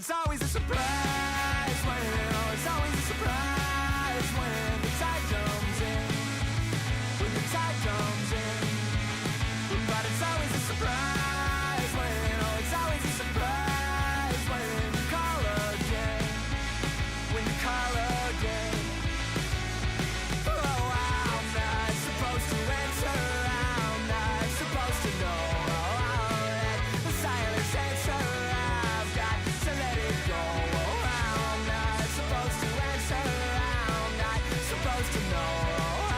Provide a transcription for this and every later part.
it's always a surprise when, oh, it's always a surprise when the tide comes in, when the tide comes in. But it's always a surprise when, oh, it's always a surprise when you call again, when you call again. Oh, I'm not supposed to answer, I'm not supposed to know all that. The silence answer, I've got to let it go. Oh, I'm not supposed to answer, I'm not supposed to know all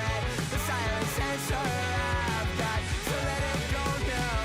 that. The silence answer, I've got to let it go now.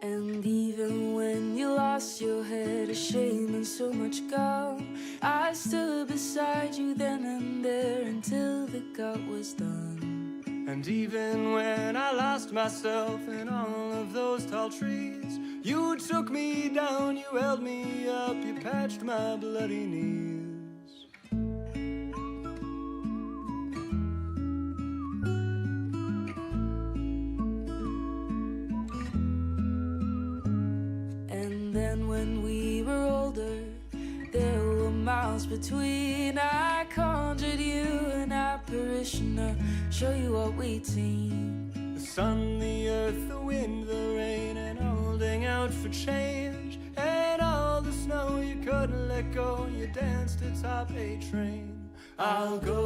And even when you lost your head of shame and so much gum, I stood beside you then and there until the gut was done. And even when I lost myself in all of those tall trees, you took me down, you held me up, you patched my bloody knees. And then when we were older, there were miles between. I conjured you an apparition to show you what we team. The sun, the earth, the wind, the rain, and holding out for change. And all the snow you couldn't let go, you danced atop a train. I'll go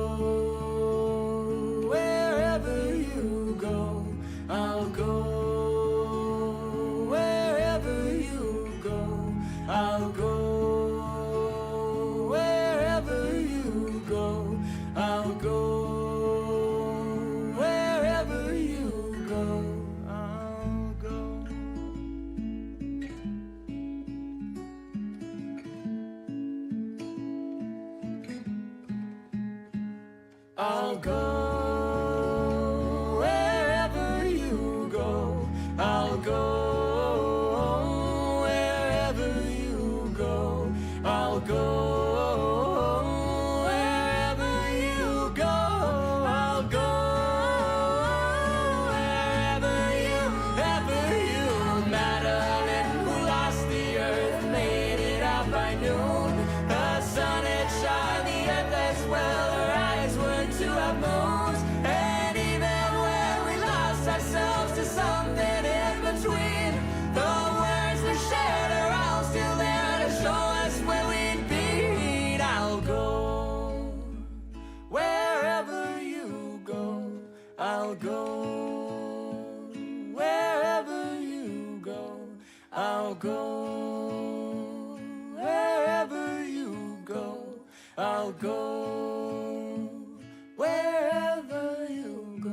wherever you go. I'll go wherever you go. I'll go wherever you go. I'll go wherever you go. I'll go I'll go wherever you go. I'll go wherever you go. I'll go wherever you go. I'll go wherever you. Madeline, who lost the earth, made it out by noon. The sun had shone, the earth as well. Her eyes were to have moons. And even when we lost ourselves to something in between, the words we shared are all still there to show us where we'd be. I'll go wherever you go. I'll go wherever you go. I'll go wherever you go. I'll go wherever you go.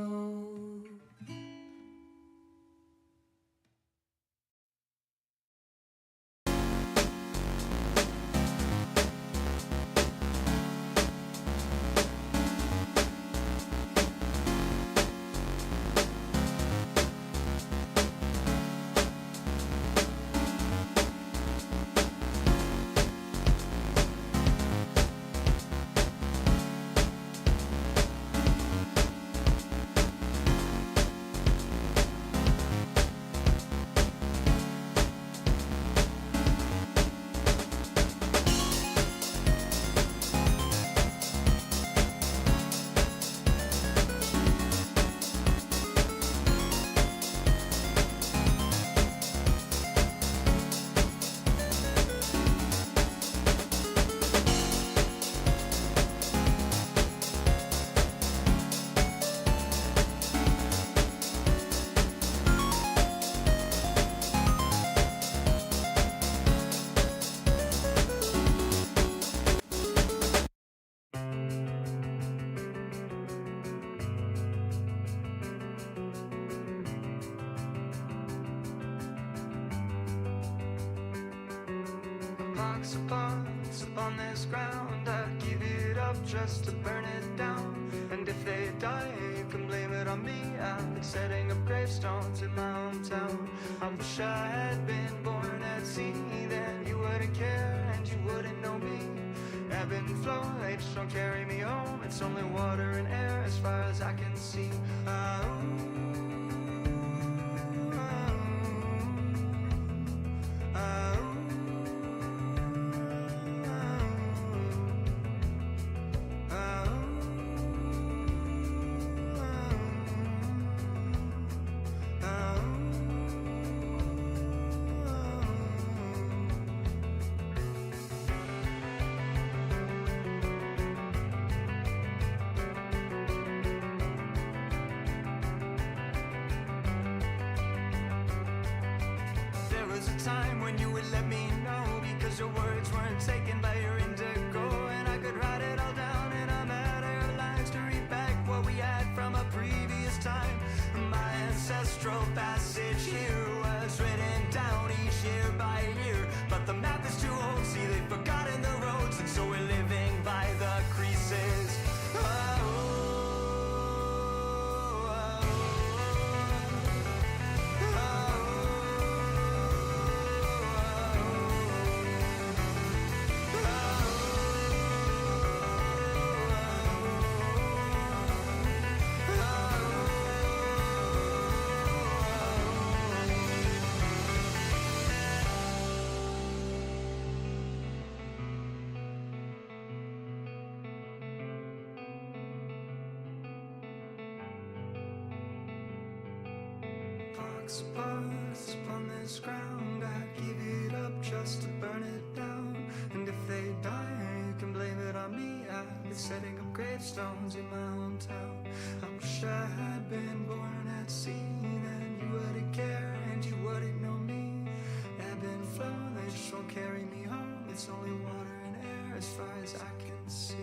Box of bonds upon this ground, I'd give it up just to burn it down. And if they die, you can blame it on me. I've been setting up gravestones in my hometown. I wish I had been born at sea, then you wouldn't care and you wouldn't know me. Ebb and flow, they just don't carry me home. It's only water and air as far as I can see. Time when you would let me know, because your words weren't taken by your indigo, and I could write it all down in a matter of lines to read back what we had from a previous time. My ancestral passage here was written down each year by year, but the map is too old, see they've forgotten the roads, and so we're living by the creases. Box of parts upon this ground, I'd give it up just to burn it down. And if they die, you can blame it on me. I've been setting up gravestones in my hometown. I wish I had been born at sea, then you wouldn't care and you wouldn't know me. Ebb and flow, they just won't carry me home. It's only water and air as far as I can see.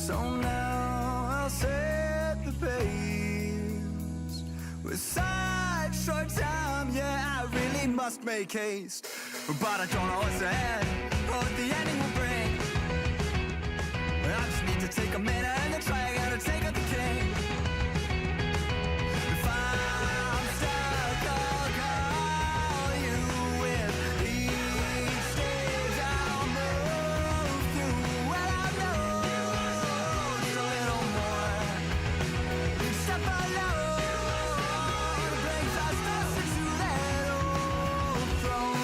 So now I'll set the pace. With such short time, yeah, I really must make haste. But I don't know what's ahead, or what the ending will bring. I just need to take a minute and then try again to take out the king. If I'm stuck, I'll call you with each stage I'll move through. Well, I know just a little more. Each step I load brings us closer to that old throne.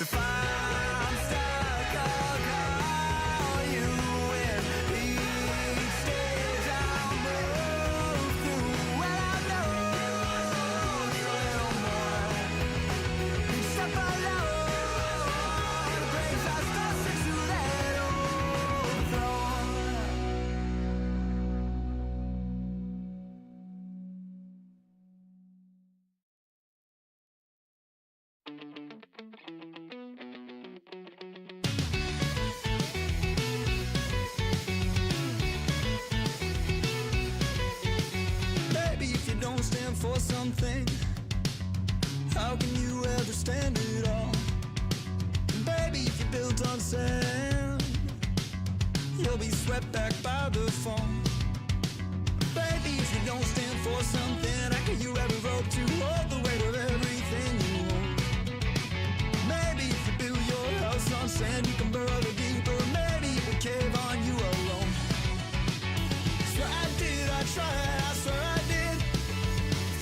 If I'm stuck, I'll call you with each stage I'll move through. Well, I know just a little more. Each step I load brings us closer to that old throne. Baby, if you don't stand for something, how can you ever stand it all? And baby, if you're built on sand, you'll be swept back by the fall. Baby, if you don't stand for something, how can you ever hope to hold the weight of everything you own? Maybe if you build your house on sand, you can burrow deeper. Maybe it will cave on you alone. So I did, I tried, I swear I did.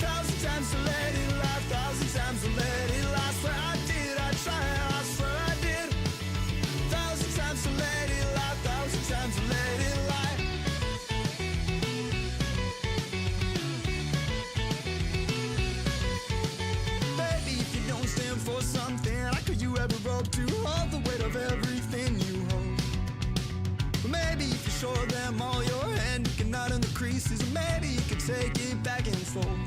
1,000 times to let it lie, 1,000 times to let it lie. Swear I did, I tried, I swear I did. 1,000 times to let it lie, 1,000 times to let it lie. Baby, if you don't stand for something, how could you ever hope to hold the weight of everything you hold? Maybe if you show them all your hand, you can iron the creases. Or maybe you could take it back and fold.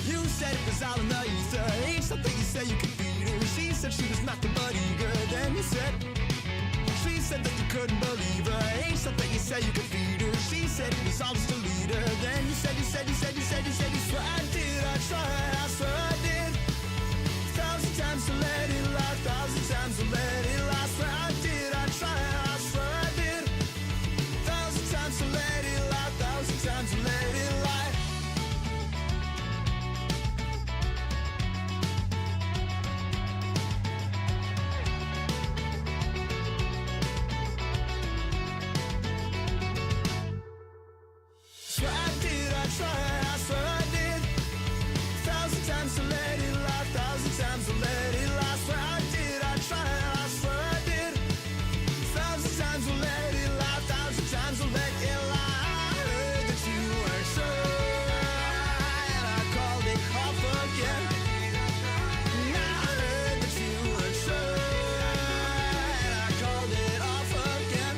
You said it was all in the ether. Ain't something you said you could feed her. She said she was nothing but eager. Then you said, she said that you couldn't believe her. Ain't something you said you could feed her. She said it was all just a leader. Then you said, you swear I did, I tried, I swear I did. 1,000 times to let it lie, 1,000 times to let it lie. Swear I did, I tried, I swear I did. 1,000 times to let it lie, 1,000 times to let it lie. Swear I did, I tried, I swear I did. 1,000 times to let it lie, 1,000 times to let it lie. Swear I did, I tried, I swear I did. 1,000 times to let it lie, 1,000 times to let it lie. I heard that you weren't sure, and I called it off again. And I heard that you weren't sure, and I called it off again.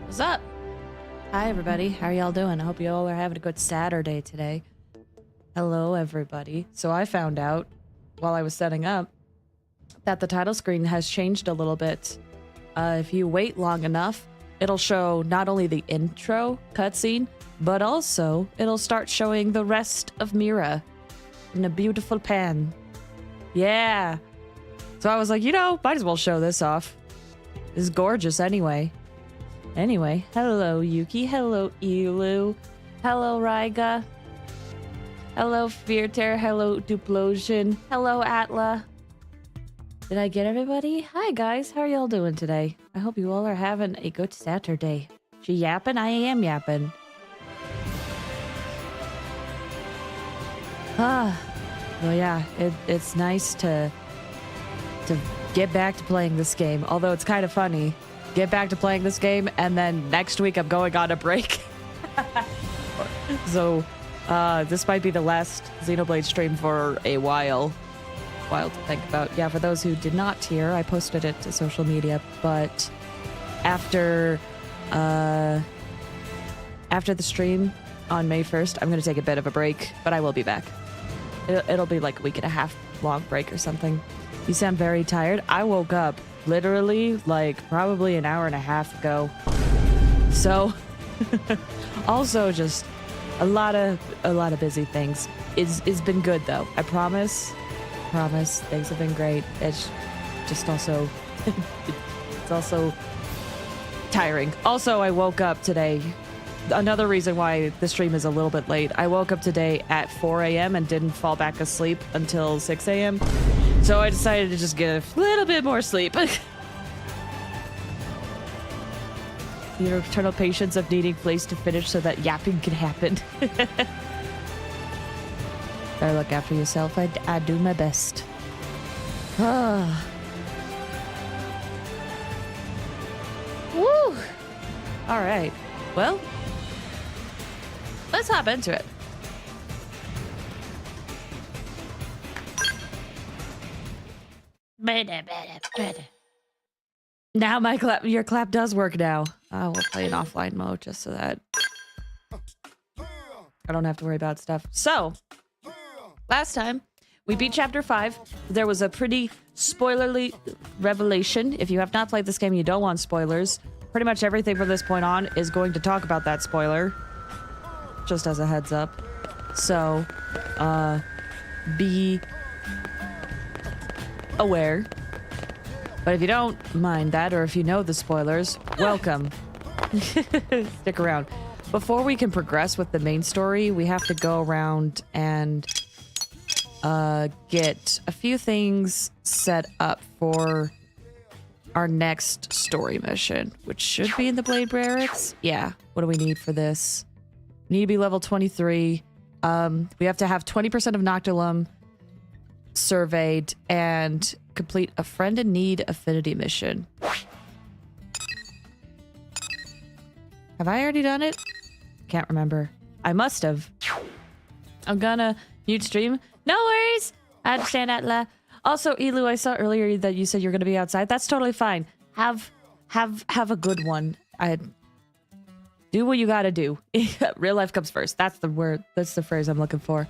What's up? Hi, everybody. How are y'all doing? I hope you all are having a good Saturday today. Hello, everybody. So I found out while I was setting up that the title screen has changed a little bit. If you wait long enough, it'll show not only the intro cutscene, but also it'll start showing the rest of Mira in a beautiful pan. Yeah. So I was like, you know, might as well show this off. It's gorgeous anyway. Anyway, hello Yuki, hello Elu, hello Raiga. Hello, Fearter. Hello, Duplosion. Hello, Atla. Did I get everybody? Hi, guys. How are y'all doing today? I hope you all are having a good Saturday. She yapping? I am yapping. Well, yeah, it's nice to get back to playing this game. Although it's kind of funny. Get back to playing this game, and then next week I'm going on a break. So, this might be the last Xenoblade stream for a while. Wild to think about. Yeah, for those who did not hear, I posted it to social media, but after the stream on May 1st, I'm going to take a bit of a break, but I will be back. It'll be like a week and a half long break or something. You sound very tired. I woke up literally like probably an hour and a half ago. So also just a lot of busy things. It's been good though. I promise things have been great. It's just also it's also tiring. Also, I woke up today. Another reason why the stream is a little bit late. I woke up today at 4 a.m. and didn't fall back asleep until 6 a.m. So I decided to just get a little bit more sleep. The eternal patience of needing Blaze to finish so that yapping can happen. Better look after yourself. I do my best. Woo! All right. Well, let's hop into it. Now your clap does work now. We'll play in offline mode just so that I don't have to worry about stuff. So, last time we beat chapter 5. There was a pretty spoilerly revelation. If you have not played this game, you don't want spoilers. Pretty much everything from this point on is going to talk about that spoiler. Just as a heads up. So, be aware. But if you don't mind that, or if you know the spoilers, welcome. Stick around. Before we can progress with the main story, we have to go around and get a few things set up for our next story mission, which should be in the Blade Barracks. Yeah. What do we need for this? We need to be level 23. We have to have 20% of Noctilum surveyed and complete a friend in need affinity mission. Have I already done it? Can't remember. I must have. I'm gonna mute stream. No worries. I understand, Atla. Also, Elu, I saw earlier that you said you're gonna be outside. That's totally fine. Have a good one. Do what you gotta do. Real life comes first. That's the word. That's the phrase I'm looking for.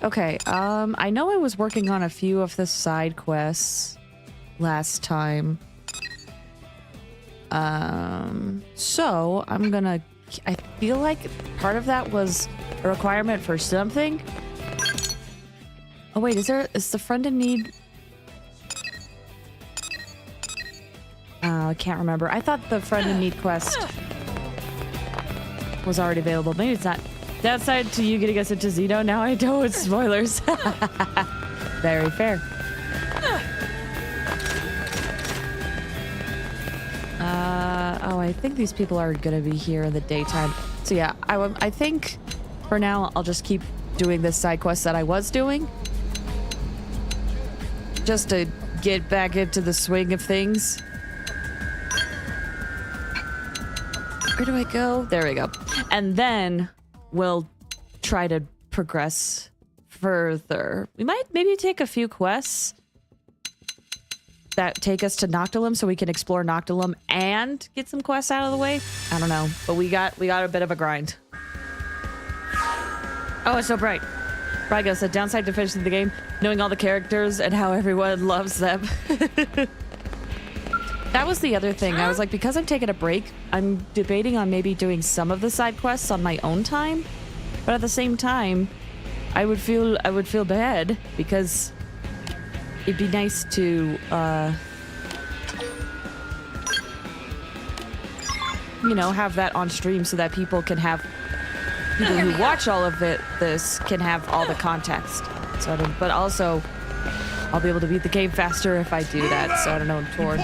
Okay, I know I was working on a few of the side quests last time. So I'm gonna... I feel like part of that was a requirement for something. Oh wait, is the friend in need... I can't remember. I thought the friend in need quest was already available. Maybe it's not. Downside to you getting us into Xeno, now I know it's spoilers. Very fair. Oh, I think these people are gonna be here in the daytime. So yeah, I think for now I'll just keep doing this side quest that I was doing. Just to get back into the swing of things. Where do I go? There we go. And then we'll try to progress further. We might maybe take a few quests that take us to Noctilum so we can explore Noctilum and get some quests out of the way. I don't know, but we got a bit of a grind. Oh, it's so bright. Brigo said, downside to finishing the game, knowing all the characters and how everyone loves them. That was the other thing. I was like, because I'm taking a break, I'm debating on maybe doing some of the side quests on my own time. But at the same time, I would feel bad because it'd be nice to you know, have that on stream so that people who watch all of this can have all the context. Sort of, but also I'll be able to beat the game faster if I do that. So I don't know, I'm torn.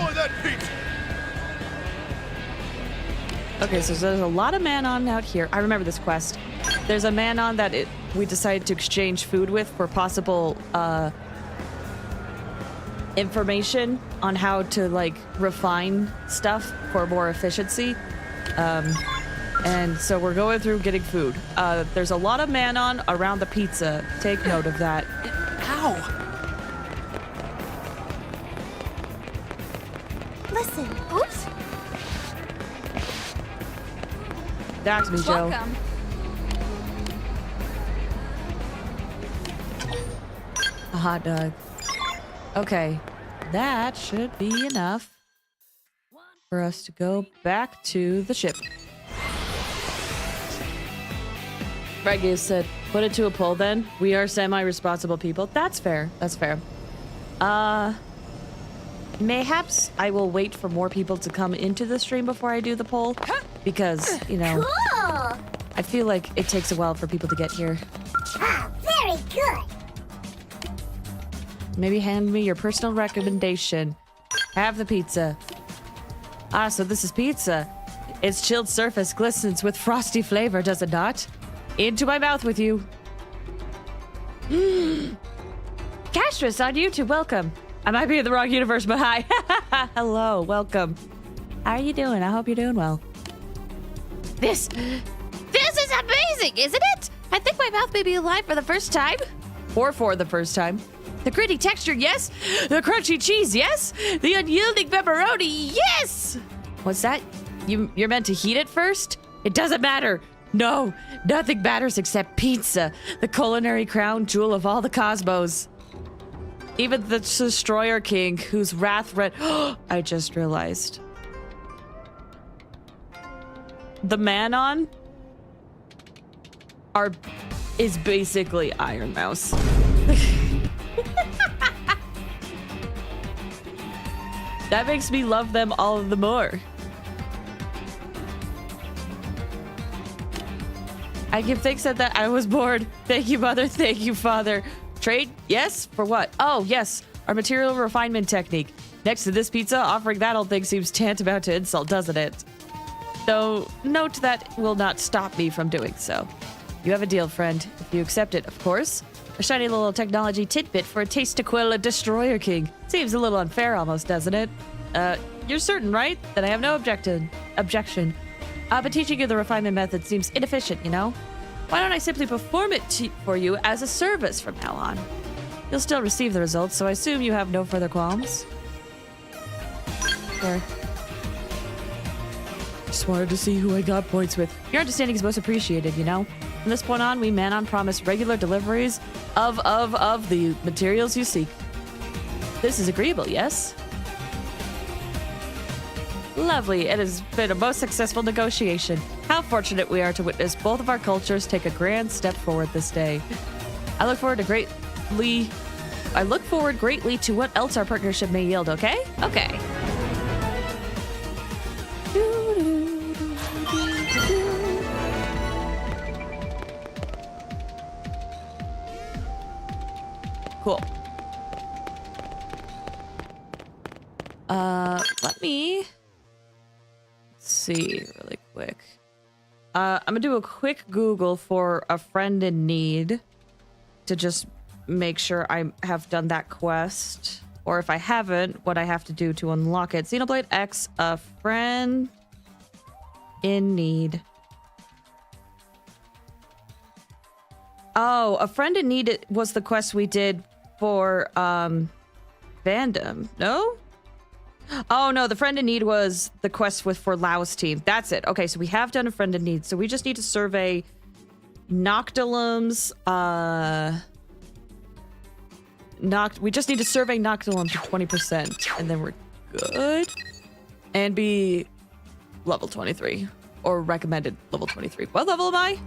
Okay, so there's a lot of Manon out here. I remember this quest. There's a Manon that we decided to exchange food with for possible information on how to like refine stuff for more efficiency. And so we're going through getting food. There's a lot of Manon around the pizza. Take note of that. Ow! Listen. Oops. Dox me, Joe. Welcome. A hot dog. Okay, that should be enough for us to go back to the ship. Reggie said, put it to a poll then. We are semi-responsible people. That's fair. That's fair. Mayhaps I will wait for more people to come into the stream before I do the poll. Because, you know, Cool. I feel like it takes a while for people to get here. Ah, very good. Maybe hand me your personal recommendation. Have the pizza. Ah, so this is pizza. Its chilled surface glistens with frosty flavor, does it not? Into my mouth with you. Castrus on YouTube, welcome. I might be in the wrong universe, but hi. Hello, welcome. How are you doing? I hope you're doing well. This is amazing, isn't it? I think my mouth may be alive for the first time. Or for the first time. The gritty texture, yes. The crunchy cheese, yes. The unyielding pepperoni, yes. What's that? You're meant to heat it first? It doesn't matter. No, nothing matters except pizza, the culinary crown jewel of all the cosmos. Even the Destroyer King, whose wrath I just realized. The Manon is basically Iron Mouse. That makes me love them all the more. I give thanks that I was bored. Thank you, Mother. Thank you, Father. Trade? Yes? For what? Oh, yes. Our material refinement technique. Next to this pizza, offering that old thing seems tantamount to insult, doesn't it? Though, note that will not stop me from doing so. You have a deal, friend. If you accept it, of course. A shiny little technology tidbit for a taste to quell a Destroyer King. Seems a little unfair almost, doesn't it? You're certain, right? That I have no objection. But teaching you the refinement method seems inefficient, you know? Why don't I simply perform it for you as a service from now on? You'll still receive the results, so I assume you have no further qualms. Sure. Just wanted to see who I got points with. Your understanding is most appreciated, you know? From this point on, we Manon promise regular deliveries of the materials you seek. This is agreeable, yes? Lovely. It has been a most successful negotiation. How fortunate we are to witness both of our cultures take a grand step forward this day. I look forward greatly to what else our partnership may yield, okay? Okay. Cool. Let me see really quick. I'm gonna do a quick Google for a friend in need to just make sure I have done that quest, or if I haven't, what I have to do to unlock it. Xenoblade X, a friend in need. Oh, a friend in need was the quest we did for Vandom. No? Oh no, the friend in need was the quest for Lau's team. That's it. Okay, so we have done a friend in need. So we just need to survey Noctilum's we just need to survey Noctilum to 20%, and then we're good. And be level 23. Or recommended level 23. What level am I?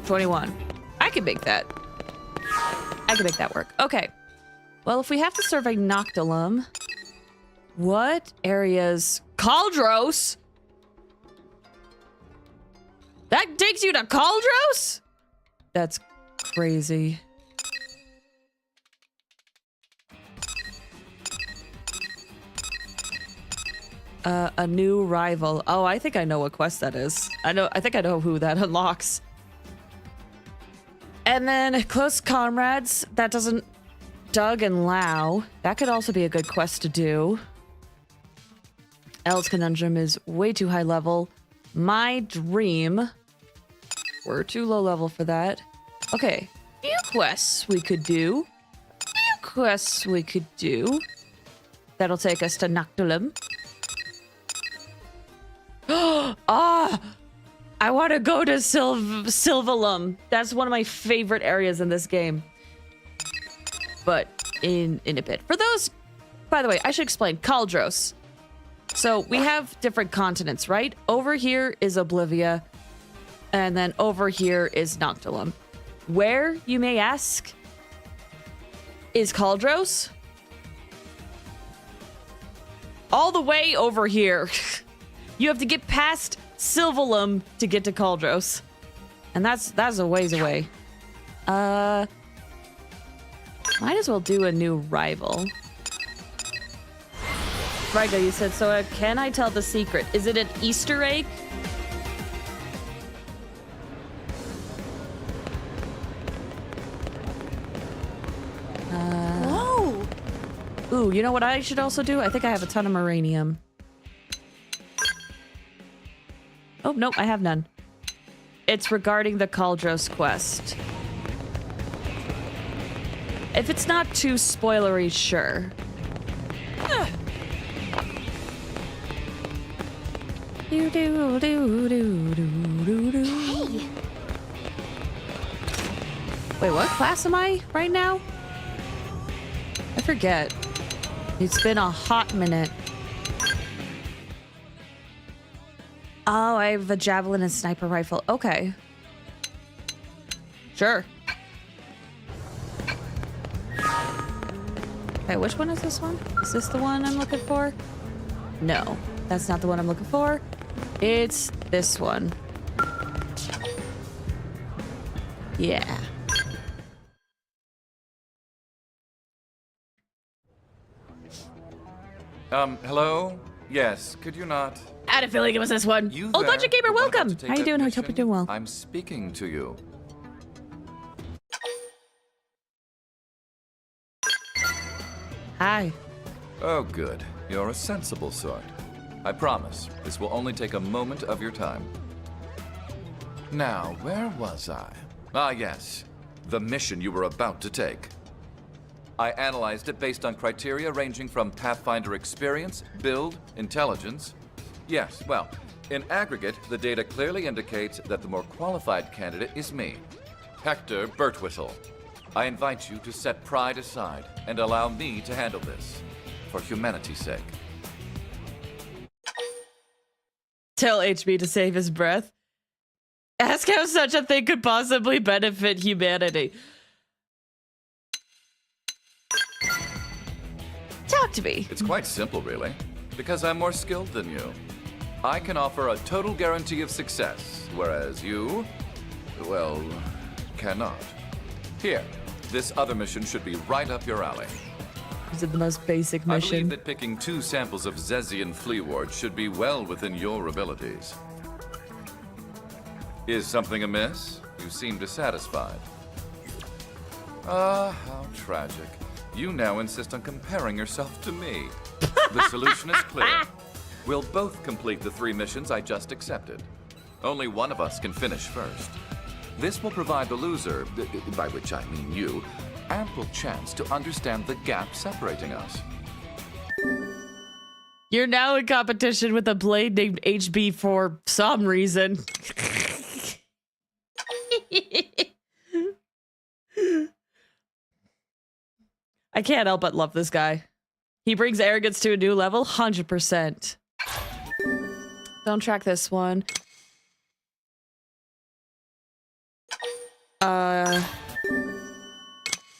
21. I can make that. I can make that work. Okay. Well, if we have to survey Noctilum, what areas? Caldros! That takes you to Caldros? That's crazy. A new rival. Oh, I think I know what quest that is. I think I know who that unlocks. And then close comrades. That doesn't... Doug and Lau. That could also be a good quest to do. Elle's Conundrum is way too high level. My Dream. We're too low level for that. Okay. Few quests we could do. That'll take us to Noctulum. Ah! I want to go to Sylvalum. That's one of my favorite areas in this game. But in a bit. For those, by the way, I should explain. Caldros. So we have different continents, right? Over here is Oblivia. And then over here is Noctulum. Where, you may ask, is Caldros? All the way over here. You have to get past Sylvalum to get to Caldros. And that's a ways away. Might as well do a new rival. Rygo, you said, so can I tell the secret? Is it an Easter egg? Whoa! Ooh, you know what I should also do? I think I have a ton of Moranium. Oh, nope, I have none. It's regarding the Caldros quest. If it's not too spoilery, sure. Do do do do do do. Hey! Wait, what class am I right now? I forget. It's been a hot minute. Oh, I have a javelin and sniper rifle. Okay. Sure. Okay, which one is this one? Is this the one I'm looking for? No, that's not the one I'm looking for. It's this one. Yeah. Hello? Yes, could you not? I had a feeling it was this one. You Oh, there, Budget Gamer, the one about welcome. to take How you that doing? I hope mission? you're doing well. I'm speaking to you. Hi. Oh, good. You're a sensible sort. I promise, this will only take a moment of your time. Now, where was I? Ah, yes. The mission you were about to take. I analyzed it based on criteria ranging from Pathfinder experience, build, intelligence. Yes, well, in aggregate, the data clearly indicates that the more qualified candidate is me, Hector Birtwhistle. I invite you to set pride aside and allow me to handle this, for humanity's sake. Tell HB to save his breath. Ask how such a thing could possibly benefit humanity. Talk to me. It's quite simple, really, because I'm more skilled than you. I can offer a total guarantee of success, whereas you, well, cannot. Here, this other mission should be right up your alley. Is it the most basic I mission? believe that picking 2 samples of Zezian flea wart should be well within your abilities. Is something amiss? You seem dissatisfied. Ah, how tragic. You now insist on comparing yourself to me. The solution is clear. We'll both complete the 3 missions I just accepted. Only one of us can finish first. This will provide the loser, by which I mean you, ample chance to understand the gap separating us. You're now in competition with a blade named HB for some reason. I can't help but love this guy. He brings arrogance to a new level, 100%. Don't track this one.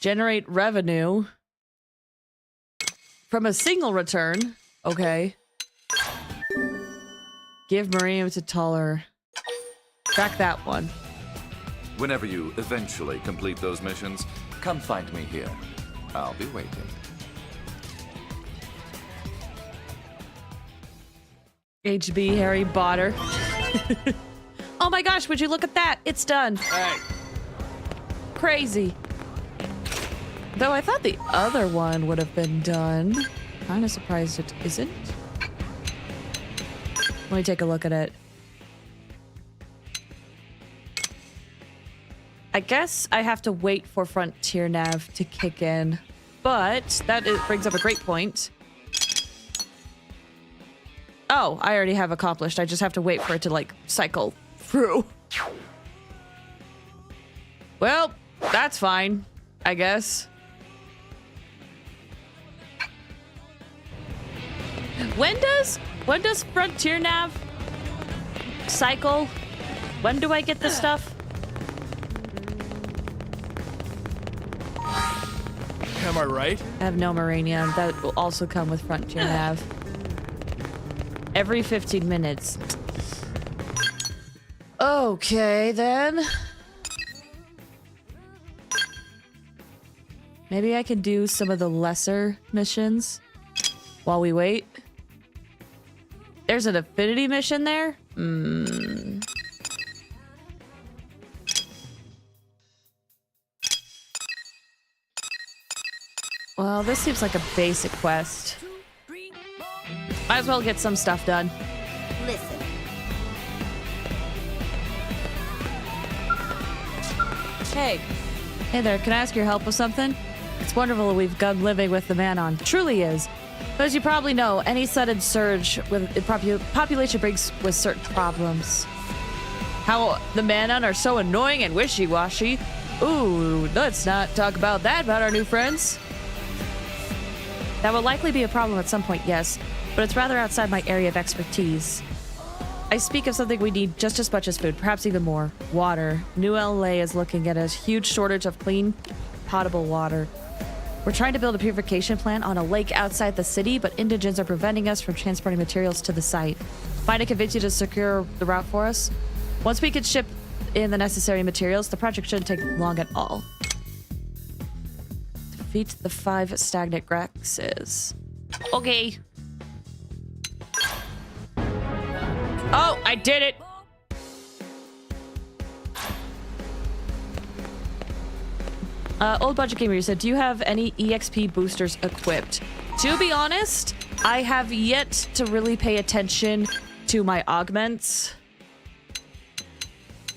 Generate revenue from a single return. Okay. Give Miriam to Taller. Track that one. Whenever you eventually complete those missions, come find me here. I'll be waiting. HB Harry Potter. Oh my gosh, would you look at that? It's done. Hey. Crazy. Though I thought the other one would have been done. Kind of surprised it isn't. Let me take a look at it. I guess I have to wait for Frontier Nav to kick in. But that brings up a great point. Oh, I already have accomplished. I just have to wait for it to, like, cycle through. Well, that's fine, I guess. When does Frontier Nav cycle? When do I get this stuff? Am I right? I have no Maranium. That will also come with Frontier Nav. Every 15 minutes. Okay, then. Maybe I can do some of the lesser missions while we wait. There's an affinity mission there? Well, this seems like a basic quest. Might as well get some stuff done. Listen. Hey. Hey there, can I ask your help with something? It's wonderful that we've gone living with the Manon. It truly is. But as you probably know, any sudden surge with population brings with certain problems. How the Manon are so annoying and wishy-washy. Ooh, let's not talk about that about our new friends. That will likely be a problem at some point, yes, but it's rather outside my area of expertise. I speak of something we need just as much as food, perhaps even more. Water. New LA is looking at a huge shortage of clean, potable water. We're trying to build a purification plant on a lake outside the city, but indigents are preventing us from transporting materials to the site. Find a convince you to secure the route for us? Once we can ship in the necessary materials, the project shouldn't take long at all. Defeat the 5 stagnant Grexes. Okay. Oh, I did it! Old Budget Gamer said, do you have any EXP boosters equipped? To be honest, I have yet to really pay attention to my augments.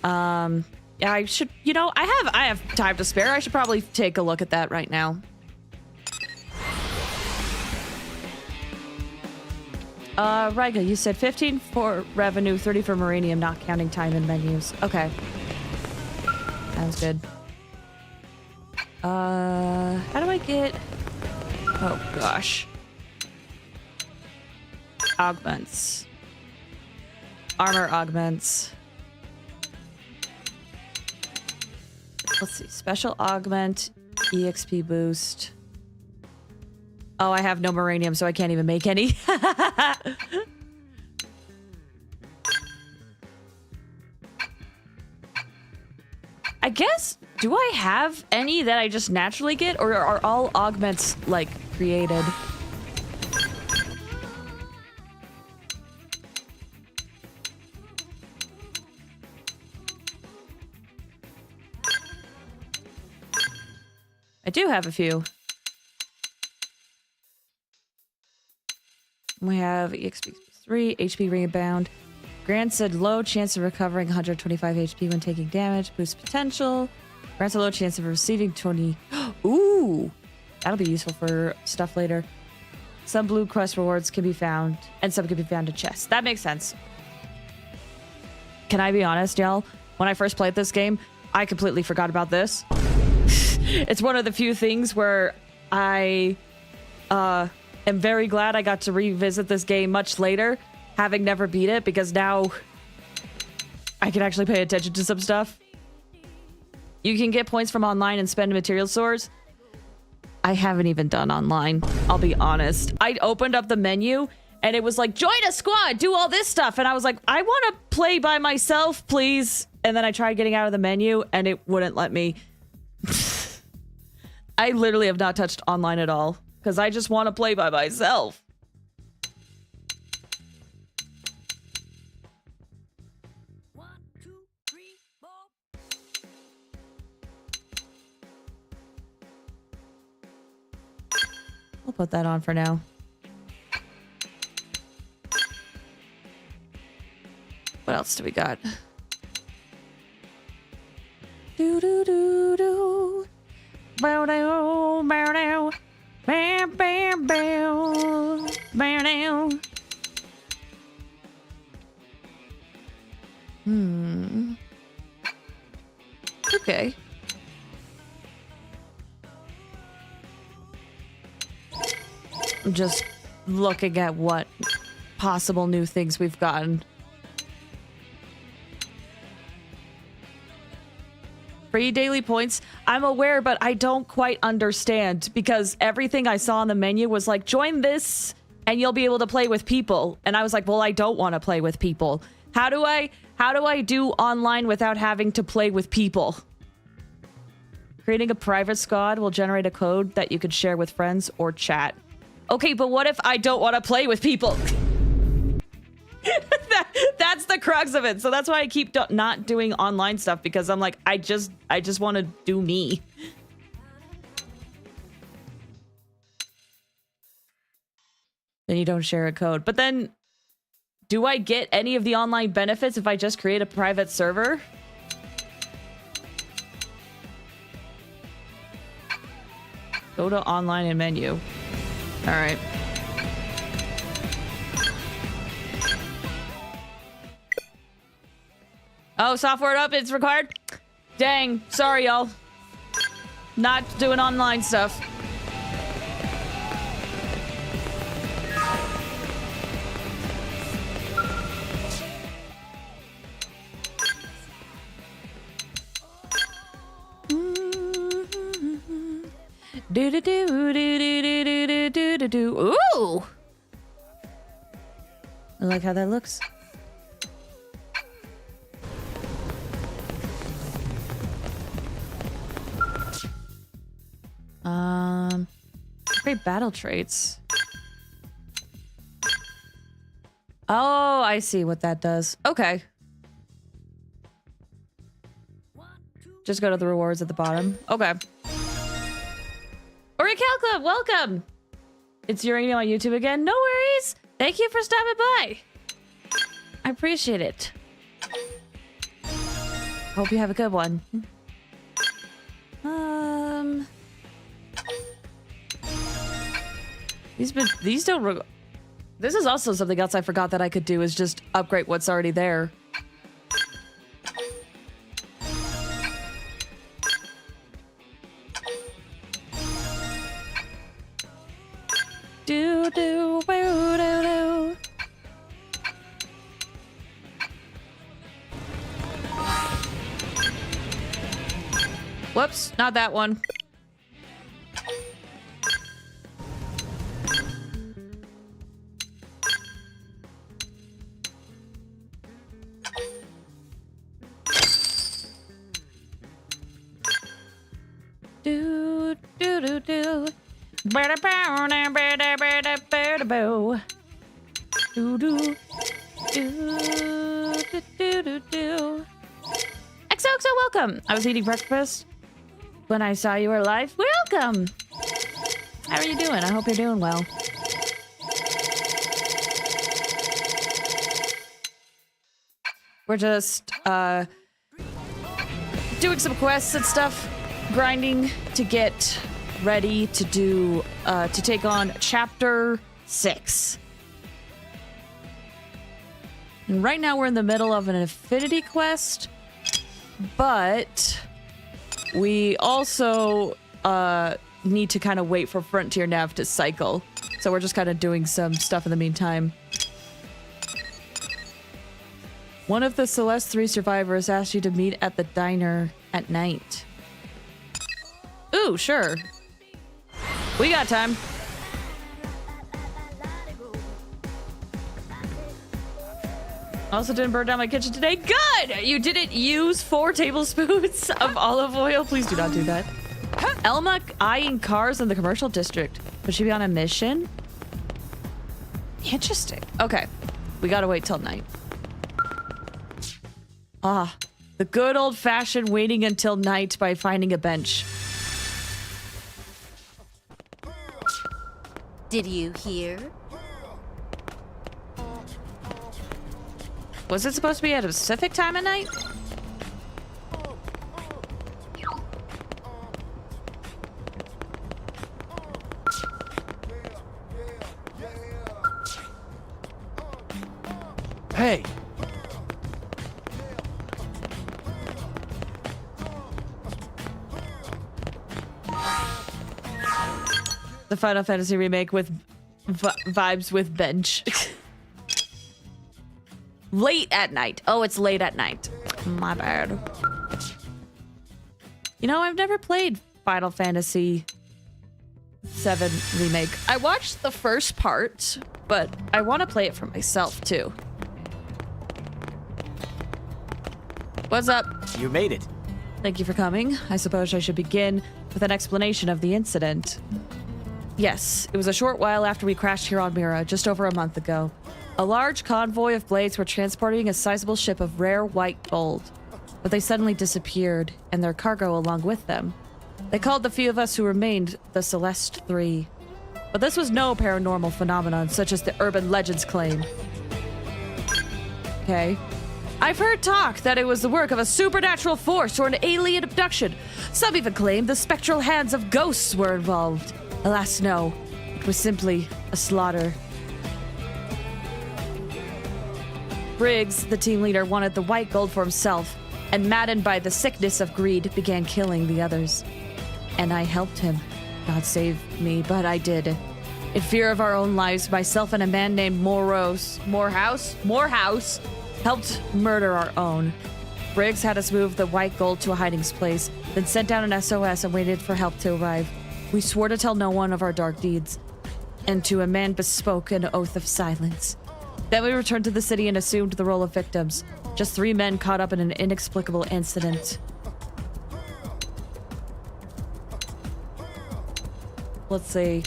Yeah, I should, you know, I have time to spare. I should probably take a look at that right now. Riga, you said 15 for revenue, 30 for Maranium, not counting time and menus. Okay. Sounds good. How do I get... Oh, gosh. Augments. Armor augments. Let's see. Special augment. EXP boost. Oh, I have no Maranium, so I can't even make any. I guess, do I have any that I just naturally get, or are all augments, like, created? I do have a few. We have EXP 3, HP rebound. Grants a low chance of recovering 125 HP when taking damage. Boost potential. Grants a low chance of receiving 20. Ooh! That'll be useful for stuff later. Some blue quest rewards can be found, and some can be found in chests. That makes sense. Can I be honest, y'all? When I first played this game, I completely forgot about this. It's one of the few things where I am very glad I got to revisit this game much later, having never beat it, because now I can actually pay attention to some stuff. You can get points from online and spend in material stores. I haven't even done online, I'll be honest. I opened up the menu And it was like, join a squad, do all this stuff. And I was like, I want to play by myself, please. And then I tried getting out of the menu and it wouldn't let me. I literally have not touched online at all because I just want to play by myself. We'll put that on for now. What else do we got? Do do do do. Bow down, bow down, bam bam bow, bow down. Okay. I'm just looking at what possible new things we've gotten. Free daily points. I'm aware, but I don't quite understand because everything I saw on the menu was like, join this and you'll be able to play with people. And I was like, well, I don't want to play with people. How do I do online without having to play with people? Creating a private squad will generate a code that you could share with friends or chat. Okay, but what if I don't want to play with people? That's the crux of it. So that's why I keep not doing online stuff because I'm like, I just want to do me. Then you don't share a code. But then, do I get any of the online benefits if I just create a private server? Go to online and menu. All right. Oh, software updates required? Dang. Sorry, y'all. Not doing online stuff. Do do do do do do do do do do. Ooh! I like how that looks. Great battle traits. Oh, I see what that does. Okay. Just go to the rewards at the bottom. Okay. Cal Club, welcome! It's Uranium on YouTube again. No worries! Thank you for stopping by. I appreciate it. Hope you have a good one. These don't... This is also something else I forgot that I could do is just upgrade what's already there. Do do do do do. Whoops, not that one. Do do do do. Do do do. XOXO, welcome. I was eating breakfast when I saw you were live. Welcome. How are you doing? I hope you're doing well. We're just doing some quests and stuff, grinding to get ready to do to take on chapter 6. And right now we're in the middle of an affinity quest, but we also need to kind of wait for Frontier Nav to cycle. So we're just kind of doing some stuff in the meantime. One of the Celeste 3 survivors asked you to meet at the diner at night. Ooh, sure. We got time. Also didn't burn down my kitchen today. Good! You didn't use 4 tablespoons of olive oil. Please do not do that. Elma eyeing cars in the commercial district. Would she be on a mission? Interesting. Okay. We gotta wait till night. Ah, the good old-fashioned waiting until night by finding a bench. Did you hear? Was it supposed to be at a specific time of night? Hey! The Final Fantasy remake with vibes with bench. Late at night. Oh, it's late at night. My bad. You know, I've never played Final Fantasy VII remake. I watched the first part, but I want to play it for myself too. What's up? You made it. Thank you for coming. I suppose I should begin with an explanation of the incident. Yes, it was a short while after we crashed here on Mira, just over a month ago. A large convoy of blades were transporting a sizable ship of rare white gold, but they suddenly disappeared, and their cargo along with them. They called the few of us who remained the Celeste 3. But this was no paranormal phenomenon such as the urban legends claim. Okay. I've heard talk that it was the work of a supernatural force or an alien abduction. Some even claim the spectral hands of ghosts were involved. Alas, no. It was simply a slaughter. Briggs, the team leader, wanted the white gold for himself, and maddened by the sickness of greed, began killing the others. And I helped him. God save me, but I did. In fear of our own lives, myself and a man named Morehouse helped murder our own. Briggs had us move the white gold to a hiding place, then sent down an SOS and waited for help to arrive. We swore to tell no one of our dark deeds, and to a man bespoke an oath of silence. Then we returned to the city and assumed the role of victims. Just 3 men caught up in an inexplicable incident. Let's see.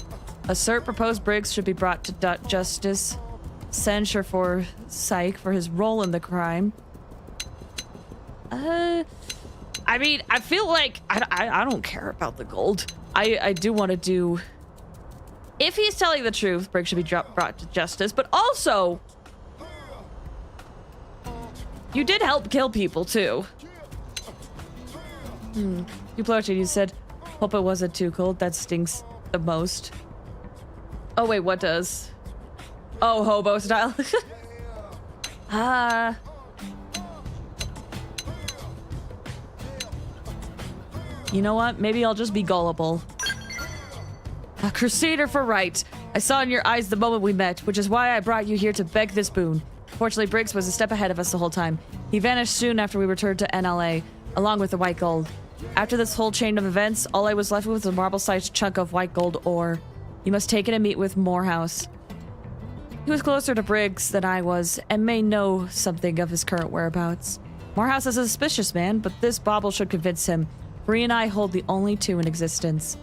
Assert proposed Briggs should be brought to justice. Censure for Psych for his role in the crime. I mean, I feel like I don't care about the gold. I do want to do... If he's telling the truth, Briggs should be brought to justice, but also... You did help kill people, too. You bloated, you said, hope it wasn't too cold. That stinks the most. Oh, wait, what does? Oh, hobo style. You know what? Maybe I'll just be gullible. A crusader for right. I saw in your eyes the moment we met, which is why I brought you here to beg this boon. Fortunately, Briggs was a step ahead of us the whole time. He vanished soon after we returned to NLA, along with the white gold. After this whole chain of events, all I was left with was a marble-sized chunk of white gold ore. You must take it and meet with Morehouse. He was closer to Briggs than I was, and may know something of his current whereabouts. Morehouse is a suspicious man, but this bauble should convince him. Bree and I hold the only 2 in existence.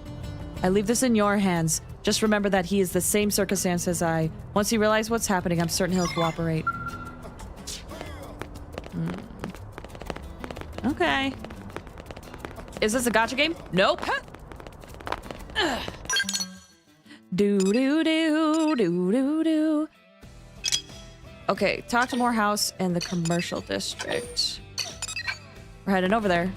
I leave this in your hands. Just remember that he is the same circumstance as I. Once he realizes what's happening, I'm certain he'll cooperate. Okay. Is this a gacha game? Nope. Do-do-do, do-do-do. Okay, talk to Morehouse in the commercial district. We're heading over there.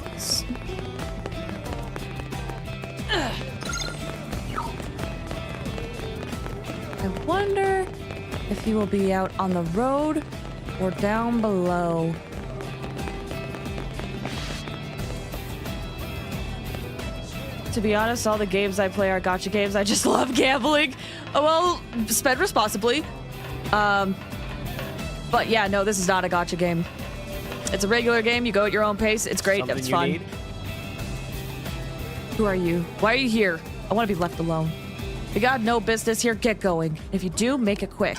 I wonder if he will be out on the road or down below. To be honest, all the games I play are gacha games. I just love gambling. Oh, well, spend responsibly. But yeah, no, this is not a gacha game. It's a regular game. You go at your own pace. It's great. Something it's you fun. need? Who are you? Why are you here? I want to be left alone. You got no business here. Get going. If you do, make it quick.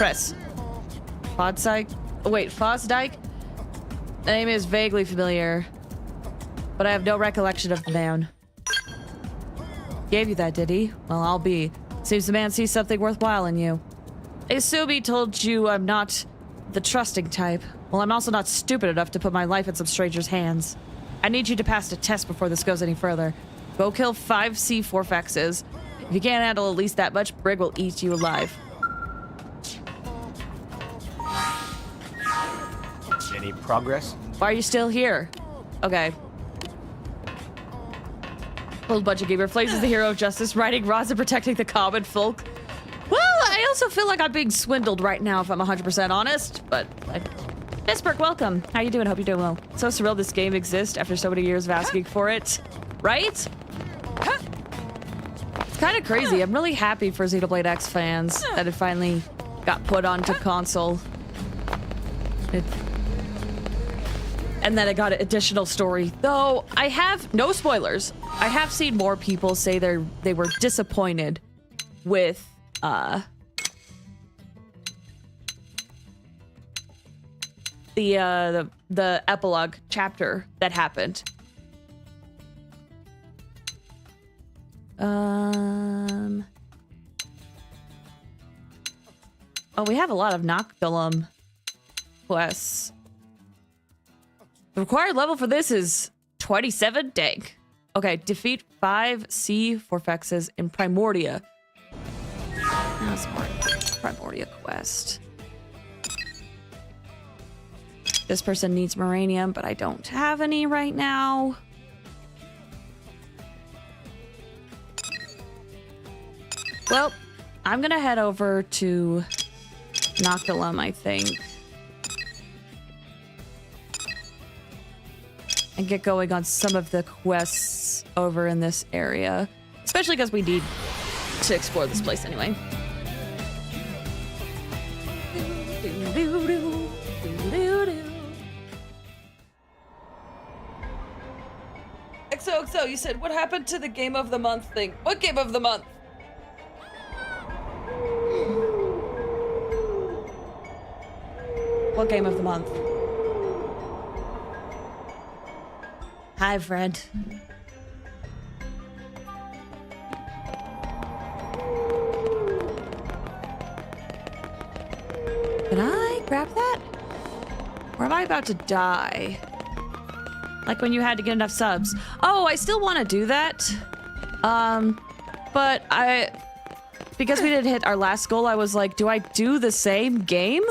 Press. Fosdyke? Oh, wait, Fosdyke? The name is vaguely familiar, but I have no recollection of the man. Gave you that, did he? Well, I'll be. Seems the man sees something worthwhile in you. I assume he told you I'm not the trusting type. Well, I'm also not stupid enough to put my life in some stranger's hands. I need you to pass a test before this goes any further. Go kill 5 C4Fexes. If you can't handle at least that much, Brig will eat you alive. Any progress? Why are you still here? Okay. Little bunch of gamer. Flaze is the hero of justice, righting wrongs and protecting the common folk. Well, I also feel like I'm being swindled right now, if I'm 100% honest. But, Pittsburgh, welcome. How you doing? Hope you're doing well. So surreal this game exists after so many years of asking for it. Right? It's kind of crazy. I'm really happy for Xenoblade X fans that it finally got put onto console. And then I got an additional story. Though, I have... No spoilers. I have seen more people say they were disappointed with, the epilogue chapter that happened. Oh, we have a lot of Noctilum quests. The required level for this is 27. Dang. Okay, defeat 5 C4Fexes in Primordia. That's more Primordia quest. This person needs Moranium, but I don't have any right now. Well, I'm gonna head over to Noctilum, I think. And get going on some of the quests over in this area. Especially because we need to explore this place anyway. XOXO, you said, what happened to the game of the month thing? What game of the month? What game of the month? Hi, Fred. Can I grab that? Or am I about to die? Like when you had to get enough subs. Oh, I still want to do that. But because we didn't hit our last goal, I was like, do I do the same game?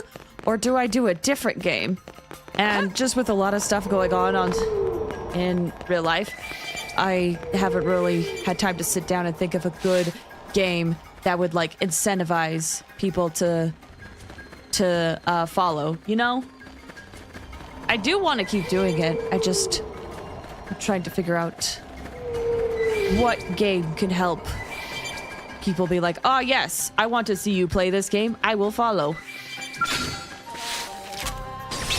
Or do I do a different game? And just with a lot of stuff going on in real life, I haven't really had time to sit down and think of a good game that would like incentivize people to follow, you know? I do want to keep doing it. I'm trying to figure out what game can help people be like, oh yes, I want to see you play this game. I will follow.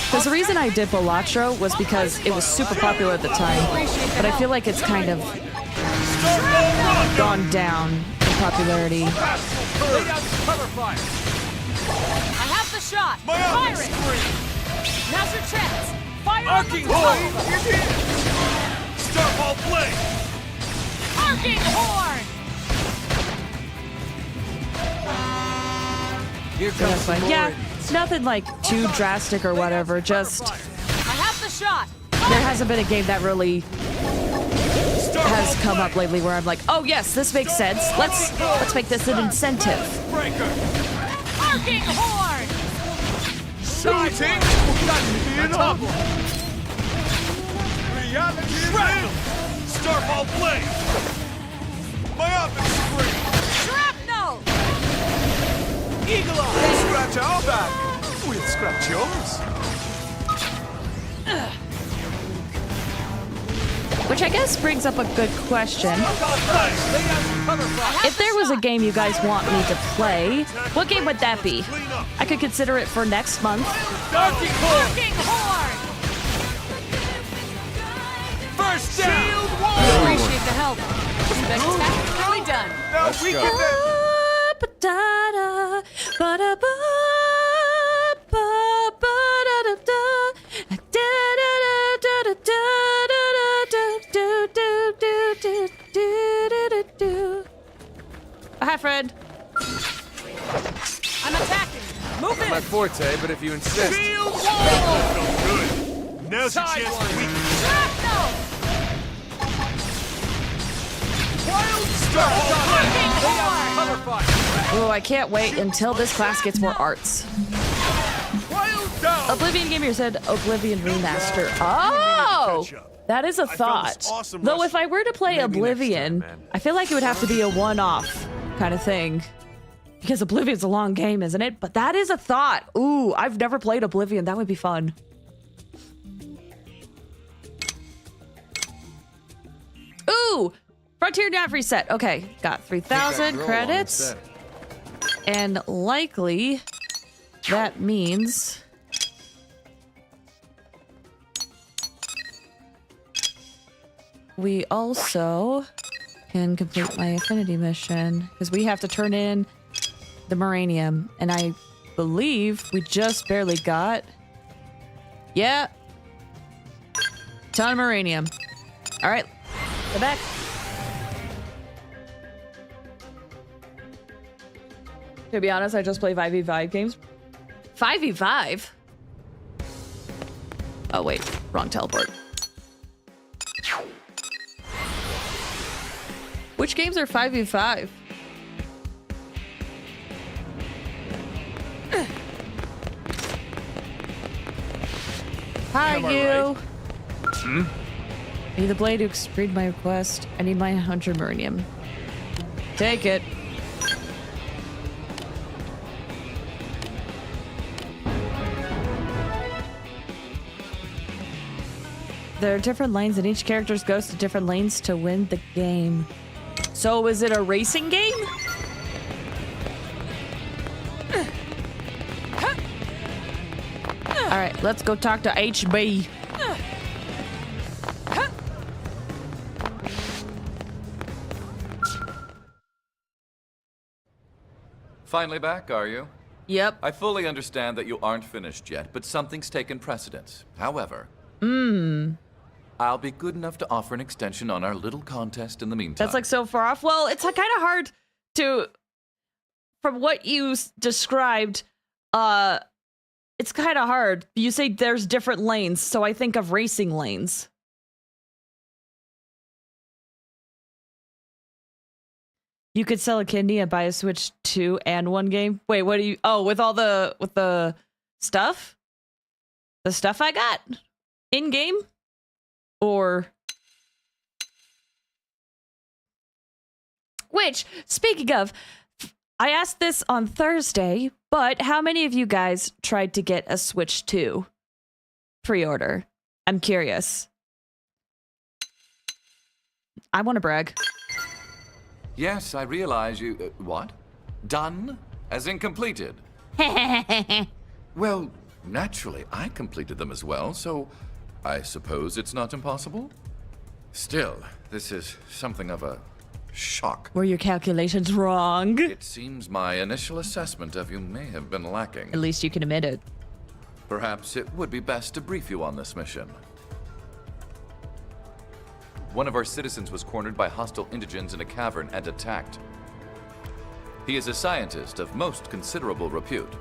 Because the reason I did Balatro was because it was super popular at the time, but I feel like it's kind of gone down in popularity. I have the shot. Fire it. Now's your chance. Fire Arcing horn. Starfall blade. Arcing horn. Here So that's fine. Yeah, it's nothing like too drastic or whatever. Just I have the shot. there hasn't been a game that really has come up lately where I'm like, oh yes, this makes sense. Let's make this an incentive. Arcing horn. Sighting. Reality Starfall blade. Myopic spring. Shrapnel. Eagle eye. Scratch our back. We'll scratch yours. Which I guess brings up a good question. If there was a game you guys want me to play, what game would that be? I could consider it for next month. Arcing horn. Arcing horn. First down. Appreciate the help. Spectacularly done. Now we can. forte, but if you insist. Shield wall! Now's your chance to weaken. Wild Star! Cover fire. Oh, I can't wait until this class gets more arts. Wild down! Oblivion Gamer said Oblivion Remaster. Oh! That is a found this thought. awesome Though recipe. if I were to play Maybe next Oblivion, time, man. I feel like it would have to be a one-off kind of thing. Because Oblivion's a long game, isn't it? But that is a thought. Ooh, I've never played Oblivion. That would be fun. Ooh! Frontier Nav reset. Okay, got 3,000 credits. And likely that means we also can complete my affinity mission because we have to turn in the Moranium, and I believe we just barely got, yeah, ton of Moranium. All right, go back. To be honest, I just play 5v5 games. 5v5? Oh wait, wrong teleport. Which games are 5v5? Hi, you. Be the blade who read my request. I need my 100 Moranium. Take it. There are different lanes, and each character goes to different lanes to win the game. So, is it a racing game? All right, let's go talk to HB. Finally back, are you? Yep. I fully understand that you aren't finished yet, but something's taken precedence. However, I'll be good enough to offer an extension on our little contest in the meantime. That's like so far off. Well, it's kind of hard to, from what you described, it's kind of hard. You say there's different lanes, so I think of racing lanes. You could sell a kidney and buy a Switch 2 and one game. Wait, what do you? Oh, with the stuff, the stuff I got in game, or which? Speaking of, I asked this on Thursday, but how many of you guys tried to get a Switch 2 pre-order? I'm curious. I want to brag. Yes, I realize you... what? Done? As in completed? Well, naturally, I completed them as well, so I suppose it's not impossible? Still, this is something of a shock. Were your calculations wrong? It seems my initial assessment of you may have been lacking. At least you can admit it. Perhaps it would be best to brief you on this mission. One of our citizens was cornered by hostile indigents in a cavern and attacked. He is a scientist of most considerable repute.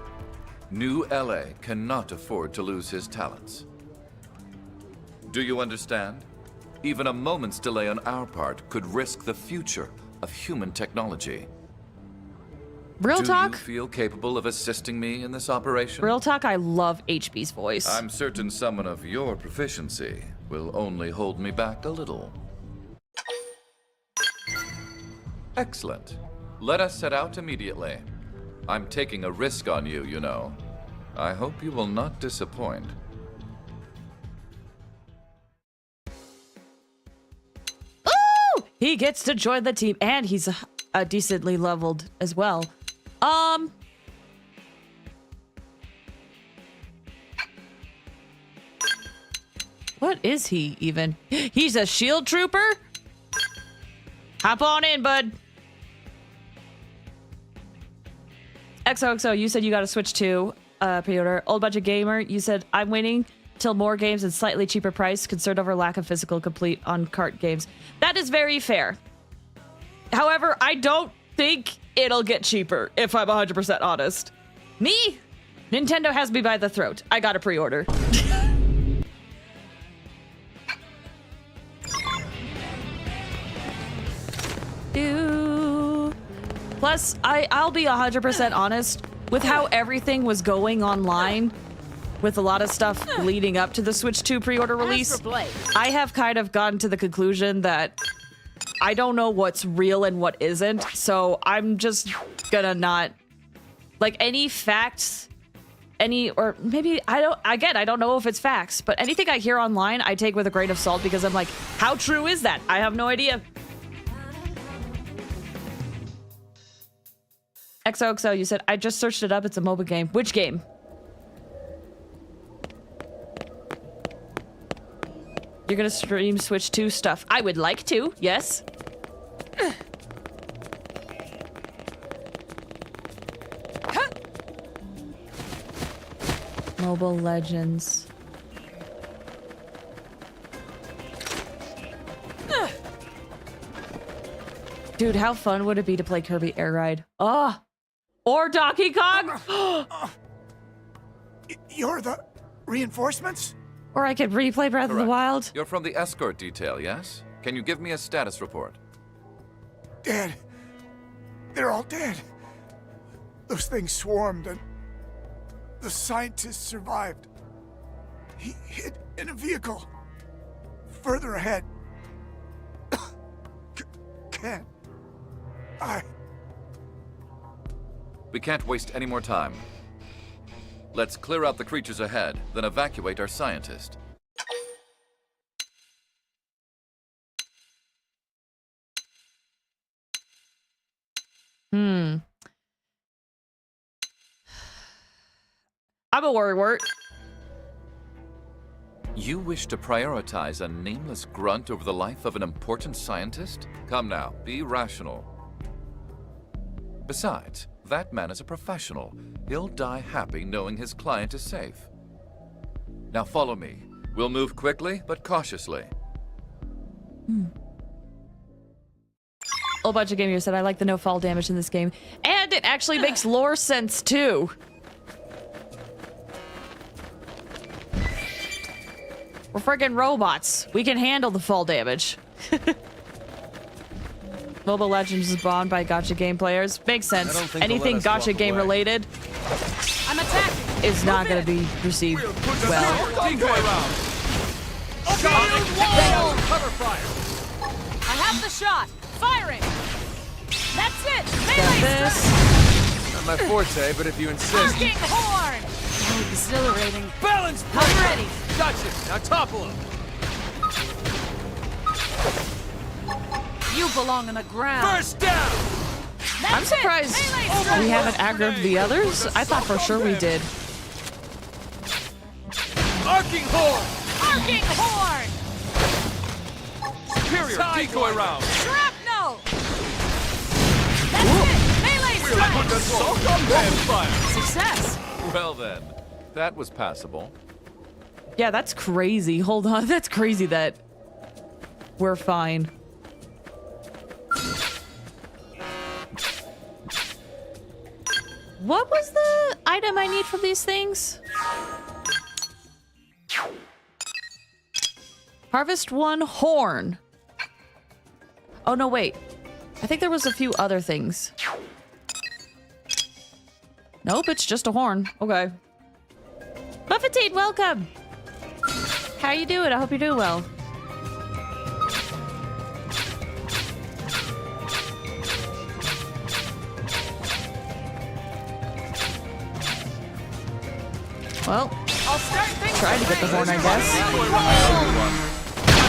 New LA cannot afford to lose his talents. Do you understand? Even a moment's delay on our part could risk the future of human technology. Real talk? Do you feel capable of assisting me in this operation? Real talk, I love HB's voice. I'm certain someone of your proficiency will only hold me back a little. Excellent. Let us set out immediately. I'm taking a risk on you, you know. I hope you will not disappoint. Ooh! He gets to join the team, and he's decently leveled as well. What is he even? He's a shield trooper? Hop on in, bud. XOXO, you said you got a Switch 2 pre-order. Old Budget Gamer, you said, I'm waiting till more games at slightly cheaper price, concerned over lack of physical complete on cart games. That is very fair. However, I don't think it'll get cheaper, if I'm 100% honest. Me? Nintendo has me by the throat. I got a pre-order. Plus, I'll be 100% honest with how everything was going online with a lot of stuff leading up to the Switch 2 pre-order release. I have kind of gotten to the conclusion that I don't know what's real and what isn't, so I'm just gonna not like any facts, or maybe I don't know if it's facts, but anything I hear online I take with a grain of salt because I'm like, how true is that? I have no idea. XOXO, you said, I just searched it up. It's a mobile game. Which game? You're gonna stream Switch 2 stuff. I would like to, yes. Mobile Legends. Dude, how fun would it be to play Kirby Air Ride? Oh! Or Donkey Kong! You're the reinforcements? Or I could replay Breath of the Correct. Wild. You're from the escort detail, yes? Can you give me a status report? Dead. They're all dead. Those things swarmed and the scientist survived. He hid in a vehicle further ahead. Can't. We can't waste any more time. Let's clear out the creatures ahead, then evacuate our scientist. I'm a worrywart. You wish to prioritize a nameless grunt over the life of an important scientist? Come now, be rational. Besides, that man is a professional. He'll die happy knowing his client is safe. Now follow me. We'll move quickly, but cautiously. A bunch of gamers said I like the no fall damage in this game. And it actually makes lore sense too. We're friggin' robots. We can handle the fall damage. Mobile Legends is bought by gacha game players. Makes sense. Anything gacha game related I'm attacking. is not going to be received well. Cover fire. I have the shot. Firing. That's it. Got Melee this. strike. Not my forte, but if you insist. Arcing horn. Oh, exhilarating. Balance I'm breaker! ready. Gotcha! Now topple him! You belong on the ground. First down! That's I'm surprised it. Melee strike. we haven't aggroed the others. I thought for sure we did. Arcing horn! Arcing horn. Superior decoy round! Shrapnel. That's it. Melee strike. Fire! Success. Well then, that was passable. Yeah, that's crazy. Hold on. That's crazy that we're fine. What was the item I need from these things? Harvest 1 horn. Oh, no, wait. I think there was a few other things. Nope, it's just a horn. Okay. Buffetine, welcome! How you doing? I hope you're doing well. Well, I'll start things. try to get the horn, I guess. I'm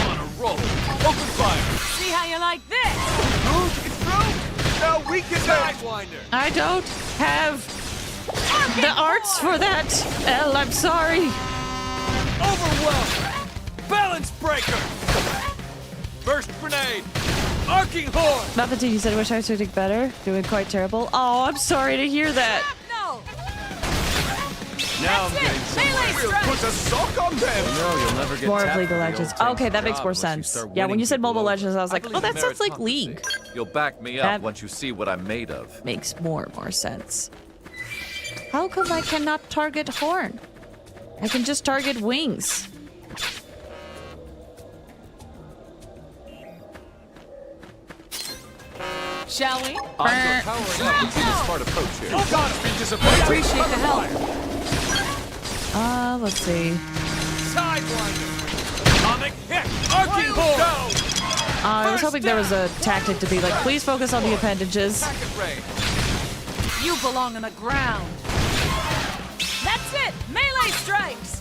on a roll! Open fire! See how you like this. It's through! Now we can Sidewinder! I don't have the arts for that. Elle, I'm sorry. Overwhelm! Balance breaker! Burst grenade! Arcing horn! Buffetine, you said wish I was doing better. Doing quite terrible. Oh, I'm sorry to hear that. No. Now I'm That's getting it. somewhere. Melee strike. Put a sock on them! No, you'll never get More of tapped League of for the Legends. old Okay, that tank makes job more unless you sense. start Yeah, when winning you said people Mobile over. Legends, I was like, I oh, believe that in sounds like League. meritocracy. You'll back me up That- once you see what I'm made of. Makes more sense. How come I cannot target horn? I can just target wings. Shall we? I'm powering up would be the smart approach here. Oh God, it's been disappointing. Appreciate the help. Let's see. Sidewinder. Atomic hit. Arcing horn. I was hoping there was a tactic to be like, please focus on the appendages. Packet range. You belong on the ground. That's it. Melee strikes.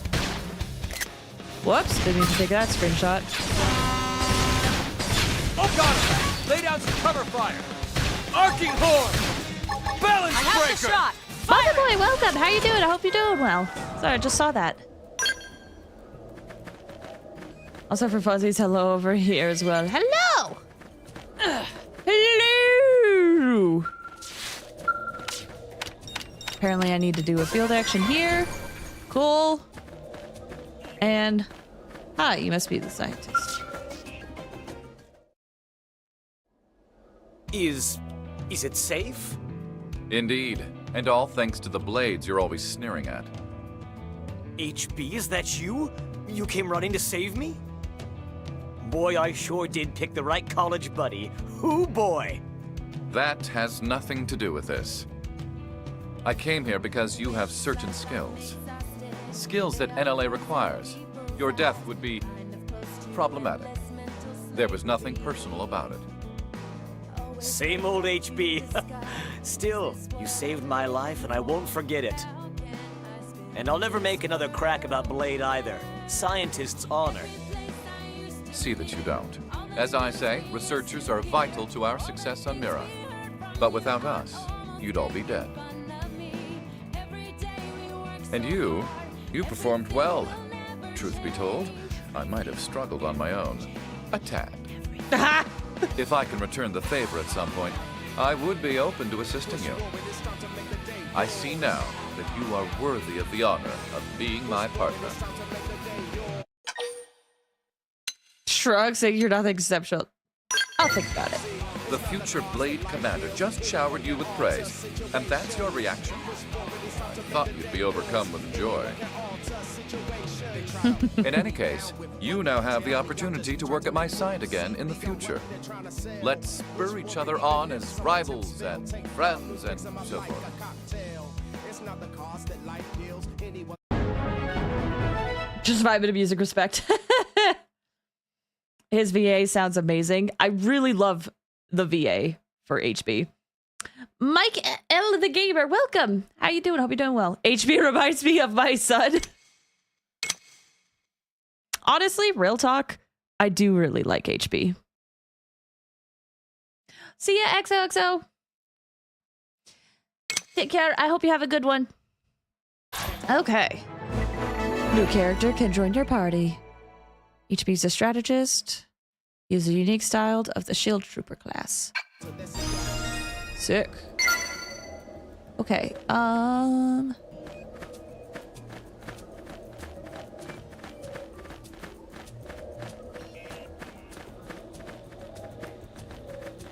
Whoops, didn't mean to take that screenshot. Oh God, lay down some cover fire. Arcing horn. Balance I have breaker. the shot. Mother boy, welcome. How you doing? I hope you're doing well. Sorry, I just saw that. Also for Fuzzies, hello over here as well. Hello! Hello! Apparently I need to do a field action here. Cool. And... Hi, you must be the scientist. Is it safe? Indeed. And all thanks to the blades you're always sneering at. HB, is that you? You came running to save me? Boy, I sure did pick the right college buddy. Hoo boy! That has nothing to do with this. I came here because you have certain skills. Skills that NLA requires. Your death would be problematic. There was nothing personal about it. Same old HB. Still, you saved my life and I won't forget it. And I'll never make another crack about Blade either. Scientist's honor. See that you don't. As I say, researchers are vital to our success on Mira. But without us, you'd all be dead. And you performed well. Truth be told, I might have struggled on my own. A tad. If I can return the favor at some point, I would be open to assisting you. I see now that you are worthy of the honor of being my partner. Shrug, saying you're nothing exceptional. I'll think about it. The future Blade Commander just showered you with praise, and that's your reaction? Thought you'd be overcome with joy. In any case, you now have the opportunity to work at my side again in the future. Let's spur each other on as rivals and friends and so forth. Just 5 minute music respect. His VA sounds amazing. I really love the VA for HB. Mike L. the Gamer, welcome. How you doing? Hope you're doing well. HB reminds me of my son. Honestly, real talk, I do really like HB. See ya, XOXO. Take care. I hope you have a good one. Okay. New character can join your party. HB's a strategist. He is a unique style of the Shield Trooper class. Sick. Okay, I'm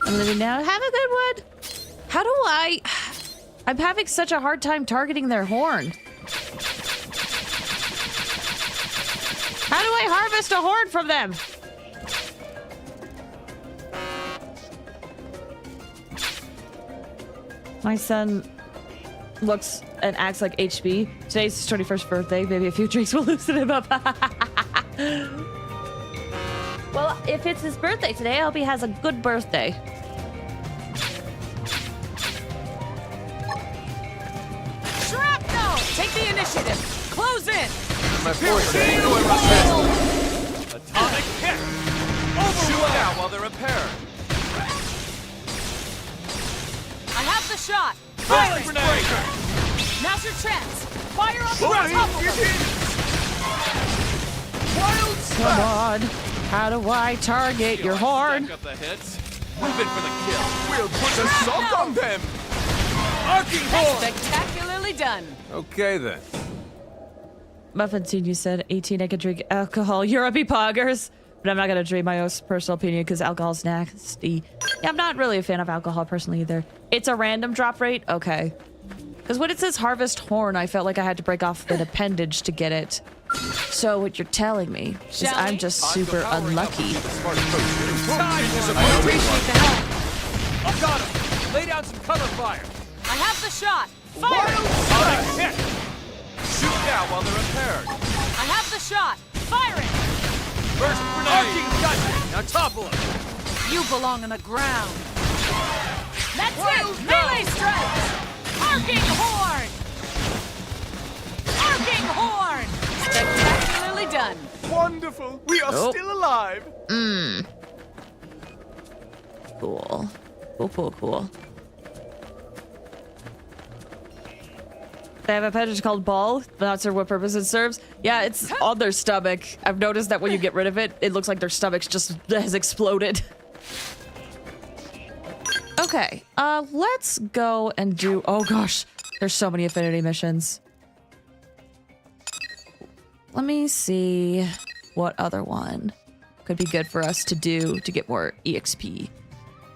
living now. Have a good one. How do I'm having such a hard time targeting their horn. How do I harvest a horn from them? My son looks and acts like HB. Today's his 21st birthday. Maybe a few drinks will loosen him up. Well, if it's his birthday today, I hope he has a good birthday. Shrapnel! Take the initiative. Close in. My force. Atomic hit. Shoot out while they're repaired. I have the shot. Balance breaker. Now's your chance. Fire on the top of them. Come on. How do I target your horn? Stack up the hits. Move in for the kill. We'll put a salt on them. Arcing horn. Spectacularly done. Okay then. Muffin Senior said 18 I could drink alcohol. Europe poggers. But I'm not going to drink my own personal opinion because alcohol's nasty. Yeah, I'm not really a fan of alcohol personally either. It's a random drop rate? Okay. Because when it says harvest horn, I felt like I had to break off an appendage to get it. So what you're telling me is I'm just super unlucky. I appreciate the help. I've got him. Lay down some cover fire. I have the shot. Fire! Hit. Shoot now while they're impaired. I have the shot. Fire it! First grenade. Gotcha. Now topple him. You belong on the ground. That's it! Melee strikes! Arcing horn! Arcing horn! Spectacularly done. Wonderful. We are still alive. Cool. Cool. They have a appendage called ball. Not sure what purpose it serves. Yeah, it's on their stomach. I've noticed that when you get rid of it, it looks like their stomach just has exploded. Okay, let's go and do... Oh gosh, there's so many affinity missions. Let me see what other one could be good for us to do to get more EXP.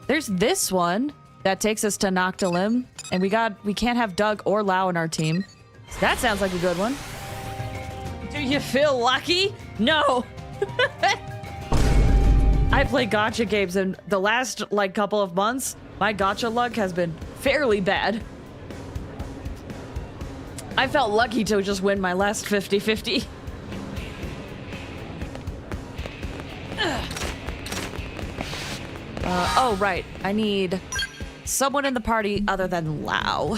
There's this one that takes us to Noctilim, and we can't have Doug or Lau in our team. So that sounds like a good one. Do you feel lucky? No. I play gacha games, and the last couple of months, my gacha luck has been fairly bad. I felt lucky to just win my last 50-50. Oh, right. I need someone in the party other than Lau.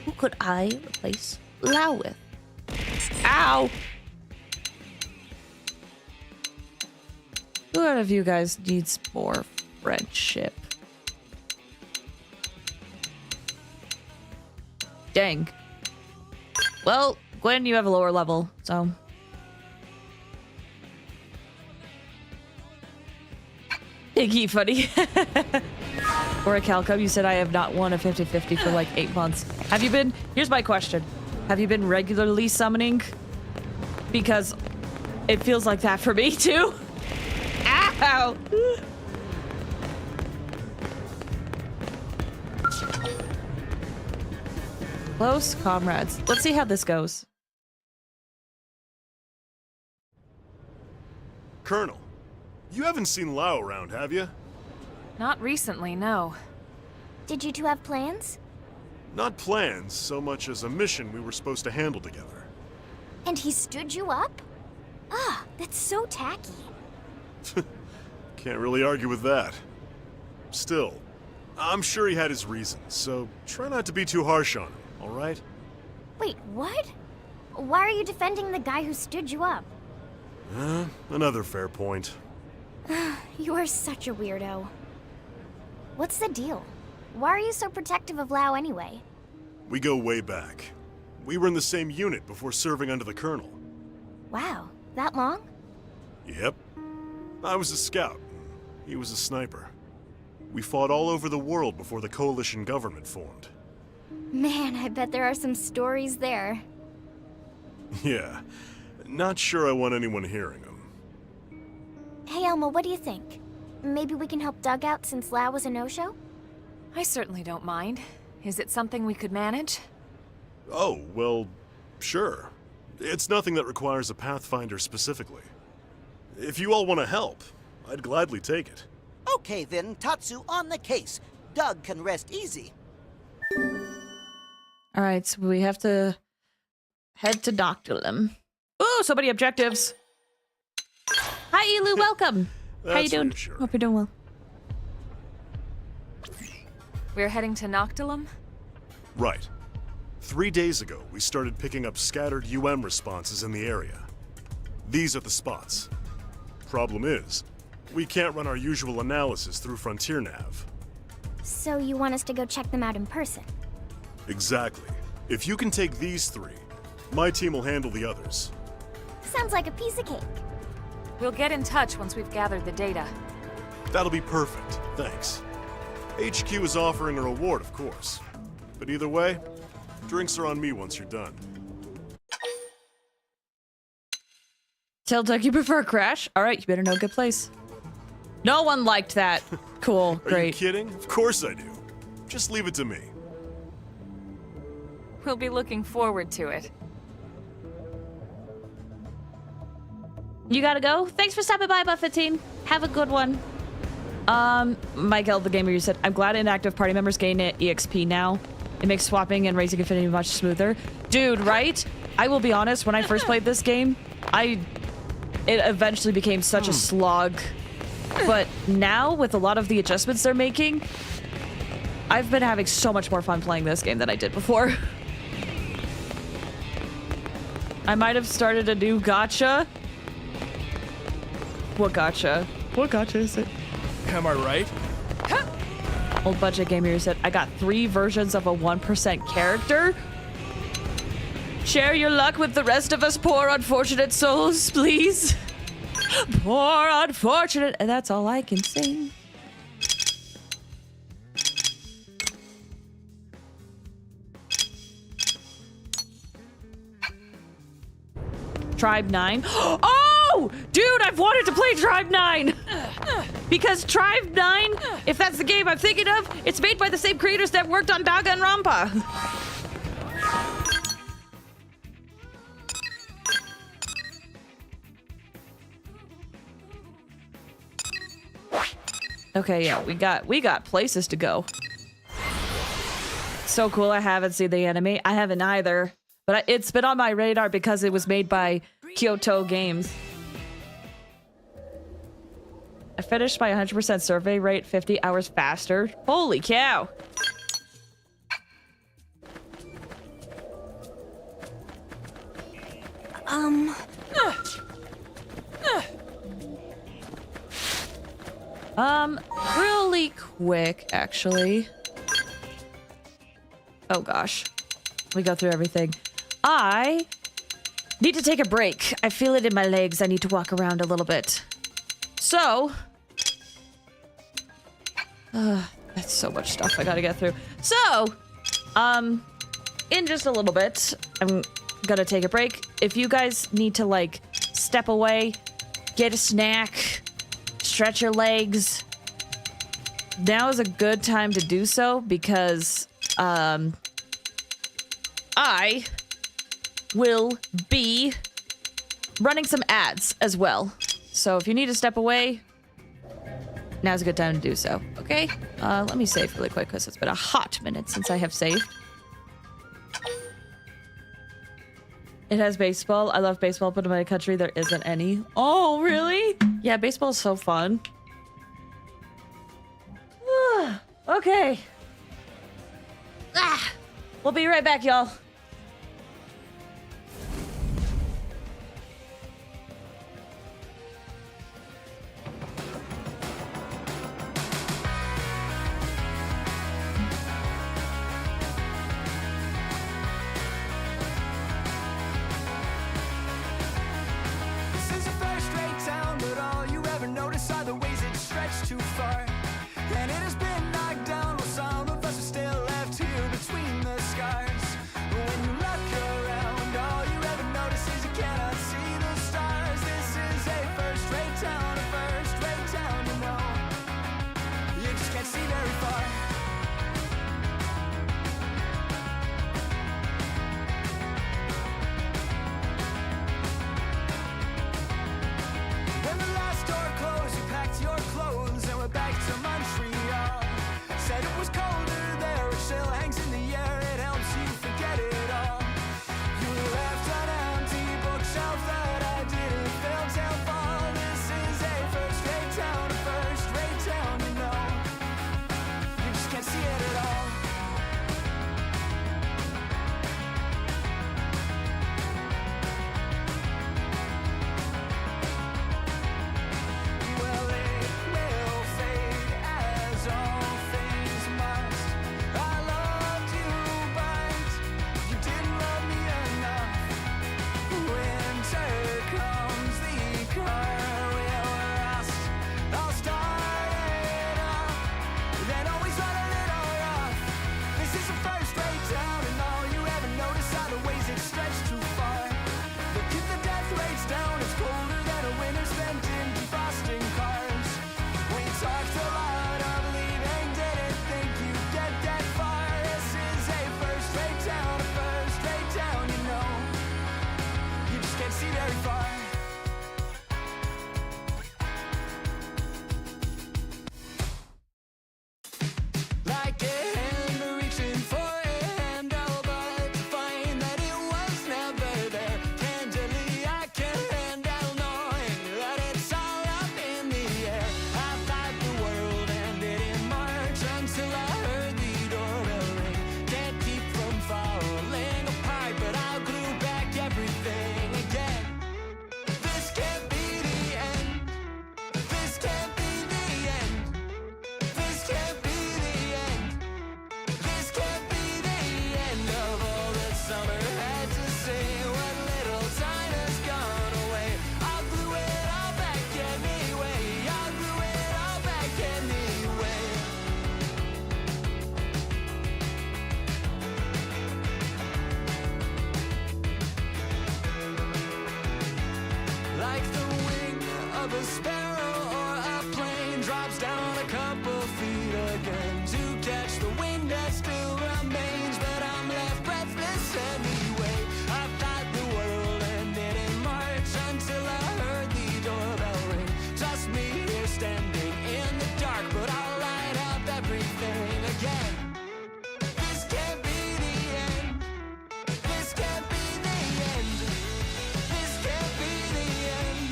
Who could I replace Lau with? Ow! Who out of you guys needs more friendship? Dang. Well, Gwen, you have a lower level, so... Iggy, funny. Or a Calcum, you said I have not won a 50-50 for like 8 months. Have you been... Here's my question. Have you been regularly summoning? Because it feels like that for me, too. Ow! Close comrades. Let's see how this goes. Colonel, you haven't seen Lau around, have you? Not recently, no. Did you two have plans? Not plans, so much as a mission we were supposed to handle together. And he stood you up? Ah, that's so tacky. Can't really argue with that. Still, I'm sure he had his reasons, so try not to be too harsh on him, all right? Wait, what? Why are you defending the guy who stood you up? Another fair point. You are such a weirdo. What's the deal? Why are you so protective of Lau anyway? We go way back. We were in the same unit before serving under the Colonel. Wow, that long? Yep. I was a scout. He was a sniper. We fought all over the world before the coalition government formed. Man, I bet there are some stories there. Yeah. Not sure I want anyone hearing them. Hey, Elma, what do you think? Maybe we can help Doug out since Lau was a no-show? I certainly don't mind. Is it something we could manage? Oh, well, sure. It's nothing that requires a Pathfinder specifically. If you all want to help, I'd gladly take it. Okay then, Tatsu, on the case. Doug can rest easy. Alright, so we have to head to Noctilim. Ooh, so many objectives. Hi, Elu, welcome. How you doing? Reassuring. Hope you're doing well. We're heading to Noctilim? Right. 3 days ago, we started picking up scattered responses in the area. These are the spots. Problem is, we can't run our usual analysis through Frontier Nav. So you want us to go check them out in person? Exactly. If you can take these 3, my team will handle the others. Sounds like a piece of cake. We'll get in touch once we've gathered the data. That'll be perfect, thanks. HQ is offering a reward, of course. But either way, drinks are on me once you're done. Tell Doug you prefer a crash? Alright, you better know a good place. No one liked that. Cool, Are great. you kidding? Of course I do. Just leave it to me. We'll be looking forward to it. You gotta go? Thanks for stopping by, Buffettine. Have a good one. Michael, the gamer, you said, I'm glad inactive party members gain EXP now. It makes swapping and raising affinity much smoother. Dude, right? I will be honest, when I first played this game, it eventually became such a slog. But now, with a lot of the adjustments they're making, I've been having so much more fun playing this game than I did before. I might have started a new gacha. What gacha? What gacha is it? Am I right? Old budget gamer said, I got 3 versions of a 1% character. Share your luck with the rest of us poor unfortunate souls, please. Poor unfortunate, and that's all I can sing. Tribe 9. Oh! Dude, I've wanted to play Tribe 9! Because Tribe 9, if that's the game I'm thinking of, it's made by the same creators that worked on Danganronpa. Okay, yeah, we got places to go. So cool, I haven't seen the anime. I haven't either. But it's been on my radar because it was made by Kyoto Games. I finished my 100% survey rate 50 hours faster. Holy cow. Really quick, actually. Oh gosh. We go through everything. I need to take a break. I feel it in my legs. I need to walk around a little bit. So, that's so much stuff I gotta get through. So, in just a little bit, I'm gonna take a break. If you guys need to, like, step away, get a snack, stretch your legs, now is a good time to do so because, I will be running some ads as well. So if you need to step away, now's a good time to do so. Okay? Let me save really quick because it's been a hot minute since I have saved. It has baseball. I love baseball, but in my country there isn't any. Oh, really? Yeah, baseball is so fun. Okay. We'll be right back, y'all. This is a first-rate town, but all you ever notice are the ways it stretched too far. And it has been knocked down while some of us are still left here between the scars. far. Like a hand reaching for a handle, but to find that it was never there. Candidly, I can't handle knowing that it's all up in the air. I thought the world ended in March until I heard the doorbell ring. Can't keep from falling apart, but I'll glue back everything again. This can't be the end. This can't be the end. This can't be the end. This can't be the end of all that summer had to say. What little time has gone away. I'll glue it all back anyway. I'll glue it all back anyway. Like the wing of a sparrow or a plane drops down a couple feet again to catch the wind that still remains, but I'm left breathless anyway. I thought the world ended in March until I heard the doorbell ring. Just me here standing in the dark, but I'll light up everything again. This can't be the end. This can't be the end. This can't be the end.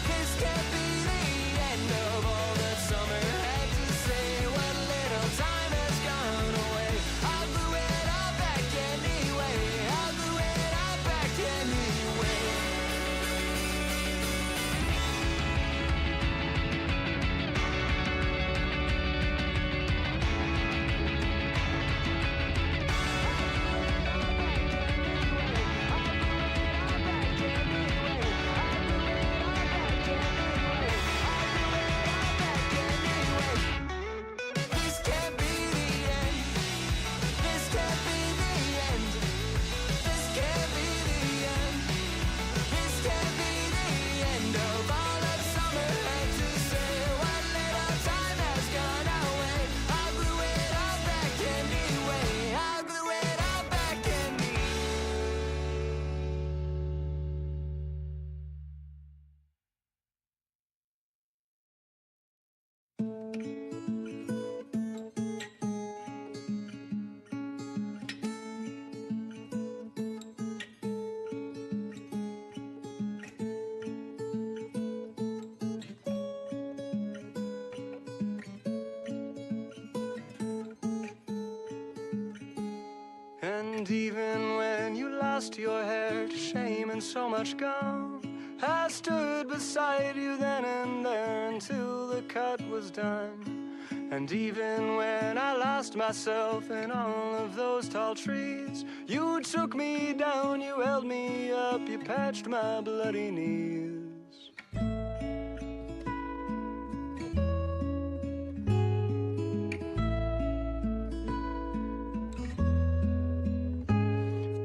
This can't be the end of all that summer had to say. What little time has gone away. I'll glue it all back anyway. I'll glue it all back anyway. This can't be the end. This can't be the end. This can't be the end. This can't be the end of all that summer had to say. What little time has gone away. I'll glue it all back anyway. I'll glue it all back anyway. And even when you lost your hair to shame and so much gone, I stood beside you then and there until the cut was done. And even when I lost myself in all of those tall trees, you took me down, you held me up, you patched my bloody knees.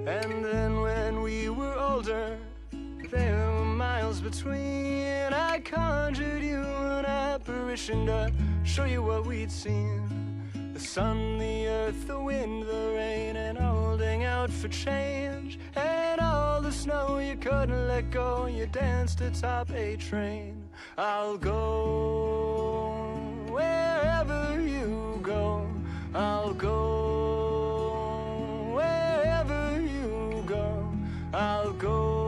And then when we were older, there were miles between. I conjured you an apparition to show you what we'd seen. The sun, the earth, the wind, the rain, and holding out for change. And all the snow you couldn't let go, you danced atop a train. I'll go wherever you go. I'll go wherever you go. I'll go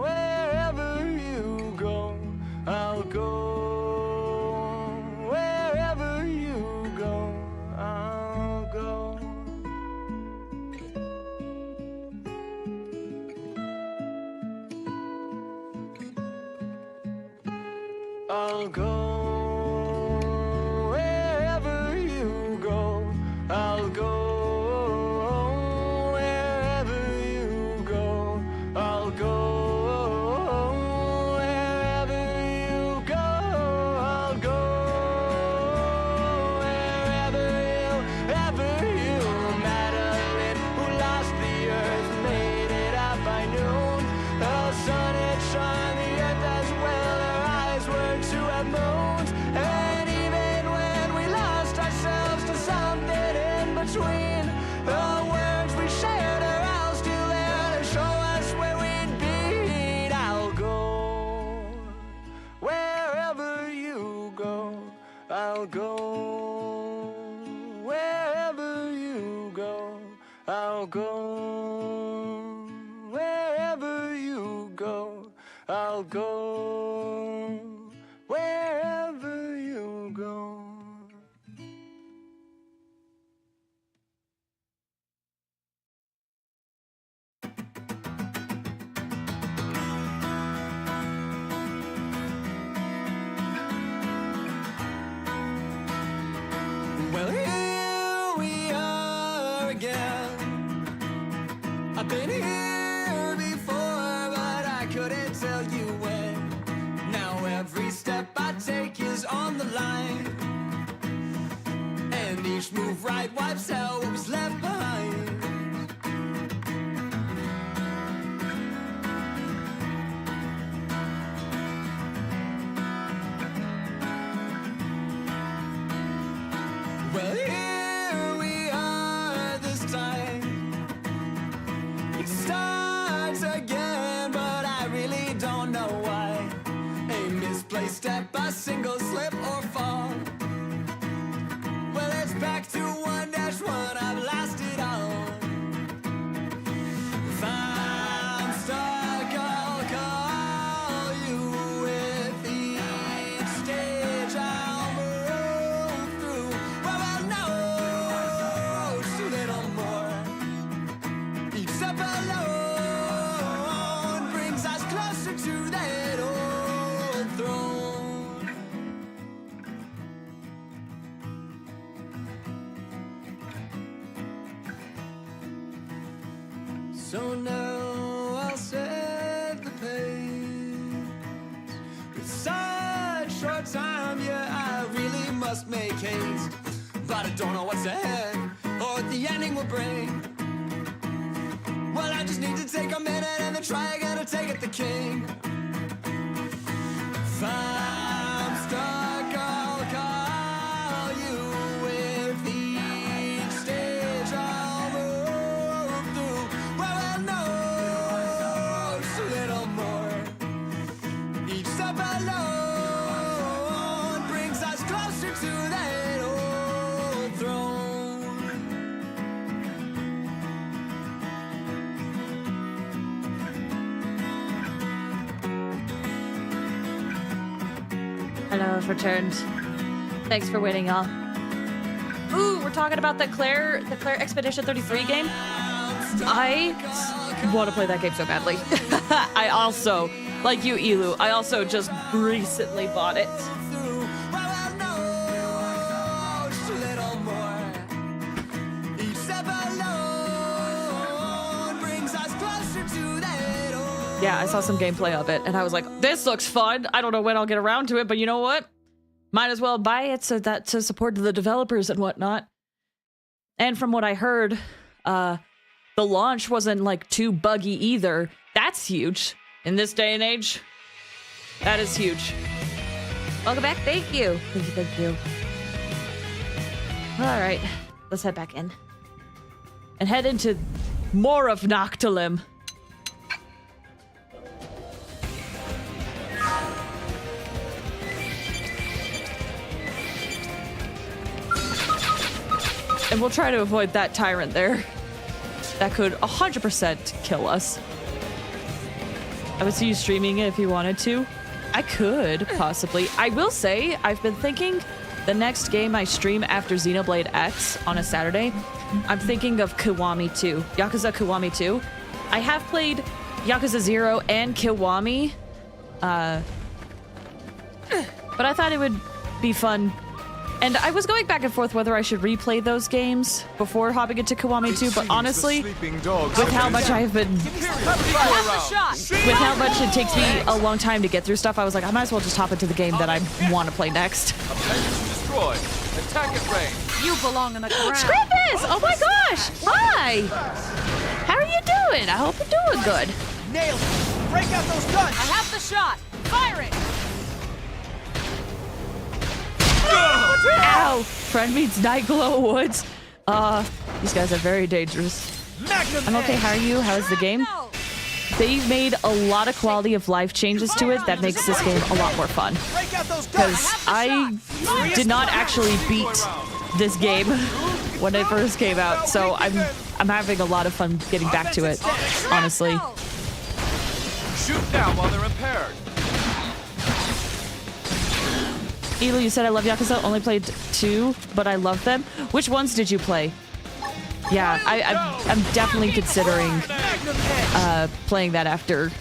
wherever you go. I'll go wherever you go. I'll go. I'll go wherever you go. I'll go wherever you go. I'll go wherever you go. I'll go wherever you. Madeline, who lost the earth, made it out by noon. The sun had shone the earth as well. Her eyes were to have moon. go. I'll go wherever you go. Well, here we are again. I've been here before, but I couldn't tell you when. Now every step I take is on the line, and each move right wipes out what was left behind. Well, here we are this time. It starts again, but I really don't know why. A misplaced step, a single slip or fall. Well, it's back to 1-1, I've lost it all. If I'm stuck, I'll call you. With each stage I'll move through. Well, I'll know just a little more. Each step alone brings us closer to that old throne. So now I'll set the pace. With such short time, yeah, I really must make haste. But I don't know what's ahead or what the ending will bring. Well, I just need to take a minute and then try again to take it the king. If I'm stuck, I'll call you. With each stage I'll move through. Well, I'll know just a little more. Each step alone brings us closer to that old throne. Hello, I've returned. Thanks for waiting, y'all. Ooh, we're talking about the Claire Expedition 33 game. I want to play that game so badly. I also, like you, Elu, I also just recently bought it. Yeah, I saw some gameplay of it, and I was like, this looks fun. I don't know when I'll get around to it, but you know what? Might as well buy it so that to support the developers and whatnot. And from what I heard, the launch wasn't like too buggy either. That's huge in this day and age. That is huge. Welcome back. Thank you. Thank you. Thank you. All right, let's head back in and head into more of Noctilim. And we'll try to avoid that tyrant there. That could 100% kill us. I would see you streaming it if you wanted to. I could, possibly. I will say, I've been thinking the next game I stream after Xenoblade X on a Saturday, I'm thinking of Kiwami 2. Yakuza Kiwami 2. I have played Yakuza 0 and Kiwami. But I thought it would be fun. And I was going back and forth whether I should replay those games before hopping into Kiwami 2, but honestly, with how much I've been... With how much it takes me a long time to get through stuff, I was like, I might as well just hop into the game that I want to play next. Destroy. Attack at range. You belong in the ground. Scrippus! Oh my gosh! Hi! How are you doing? I hope you're doing good. Nailed it! Break out those guns! I have the shot. Fire it! Ow! Friend meets Nightglow Woods. These guys are very dangerous. I'm okay, how are you? How is the game? They've made a lot of quality of life changes to it that makes this game a lot more fun. Because I did not actually beat this game when it first came out, so I'm having a lot of fun getting back to it, honestly. Shoot now while they're impaired. Elu, you said I love Yakuza. Only played 2, but I love them. Which ones did you play? Yeah, I'm definitely considering playing that after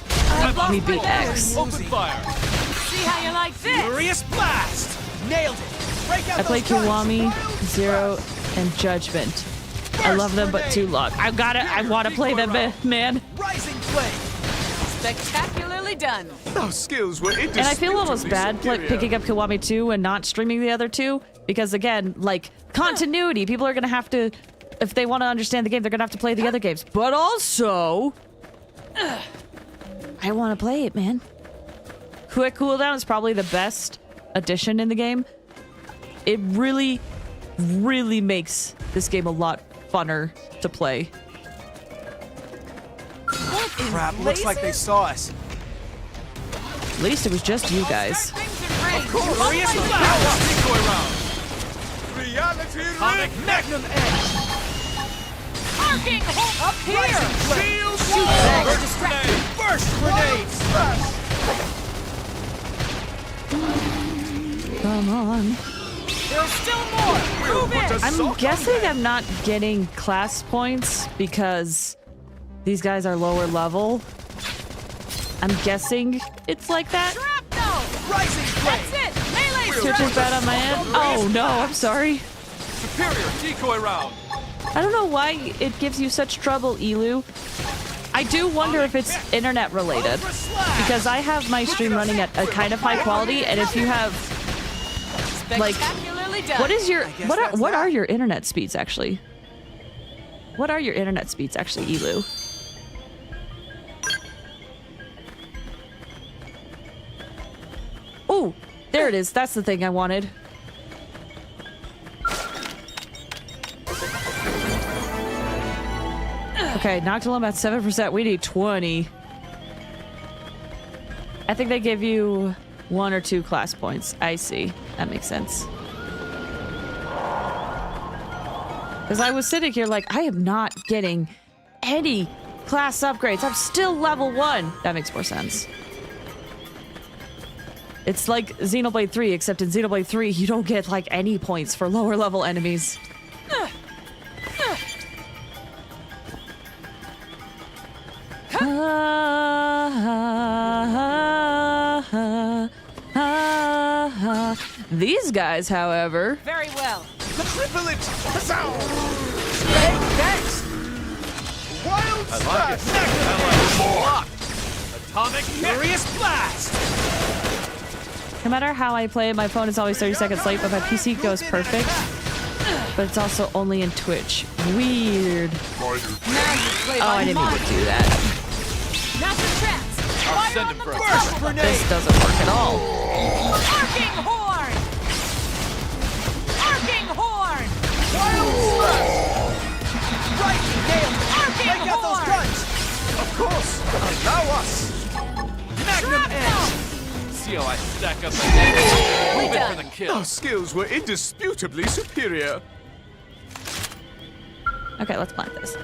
we beat X. Open fire. See how you like this? Furious blast. Nailed it. Break out I played those guns. Kiwami, Zero, and Judgment. I love them, but too long. I want to play them, man. Rising flame. Spectacularly done. Those skills were And I feel almost bad picking up Kiwami 2 and not streaming the other 2. Because again, like, continuity. People are going to have to, if they want to understand the game, they're going to have to play the other games. But also, I want to play it, man. Quick cooldown is probably the best addition in the game. It really, really makes this game a lot funner to play. Crap, looks like they saw us. At least it was just you guys. Furious blast. Decoy round. Reality Sonic Magnum Edge. Arcing hold up here. Rising flame. Shoot back. Burst grenade. Burst grenades. Come on. There's still more. Move it. I'm guessing I'm not getting class points because these guys are lower level. I'm guessing it's like that. Shrapnel. Rising flame. That's it. Melee Switch is bad on my end. Oh no, I'm sorry. Superior decoy round. I don't know why it gives you such trouble, Elu. I do wonder if it's internet related because I have my stream running at a kind of high quality, and if you have like, what is your what are your internet speeds actually? What are your internet speeds actually, Elu? Oh, there it is. That's the thing I wanted. Okay, Noctilum at 7%. We need 20. I think they give you 1 or 2 class points. I see. That makes sense. Because I was sitting here like, I am not getting any class upgrades. I'm still level 1. That makes more sense. It's like Xenoblade 3, except in Xenoblade 3, you don't get like any points for lower level enemies. These guys, however... Very well. The privilege. Hey, thanks. Wild slash. Atomic furious blast. No matter how I play, my phone is always 30 seconds late, but my PC goes perfect. But it's also only in Twitch. Weird. Oh, I didn't mean to do that. Now for traps. I'll send him for a burst grenade. This doesn't work at all. Arcing horn. Arcing horn. Wild slash. Right, nailed. Arcing Break out those horn. guns. Of course. Allow us. Magnum Edge. See how I stack up my Move it for the kill. Our skills were indisputably superior. Okay, let's plant this.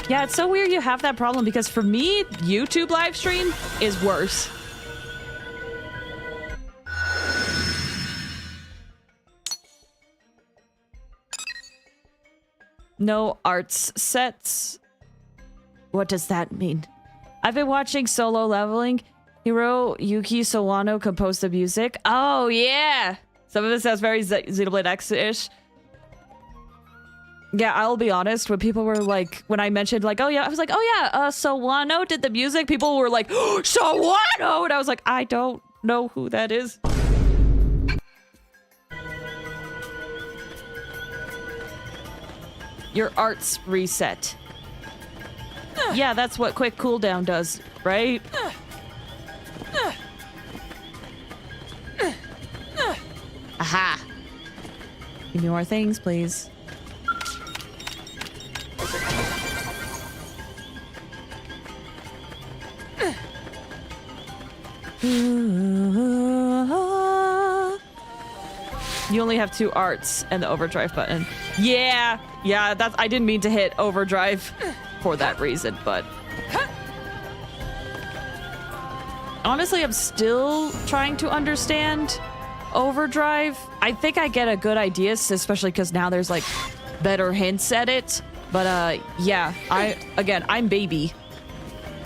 Yeah, it's so weird you have that problem because for me, YouTube live stream is worse. No arts sets. What does that mean? I've been watching Solo Leveling. Hiroyuki Sawano composed the music. Oh, yeah. Some of it sounds very Xenoblade X-ish. Yeah, I'll be honest. When people were like, when I mentioned like, oh yeah, I was like, oh yeah, Sawano did the music. People were like, oh, Sawano! And I was like, I don't know who that is. Your arts reset. Yeah, that's what quick cooldown does, right? Aha! Give me more things, please. You only have 2 arts and the overdrive button. Yeah, that's. I didn't mean to hit overdrive for that reason, but Honestly, I'm still trying to understand Overdrive. I think I get a good idea, especially because now there's like better hints at it. But yeah, I'm baby.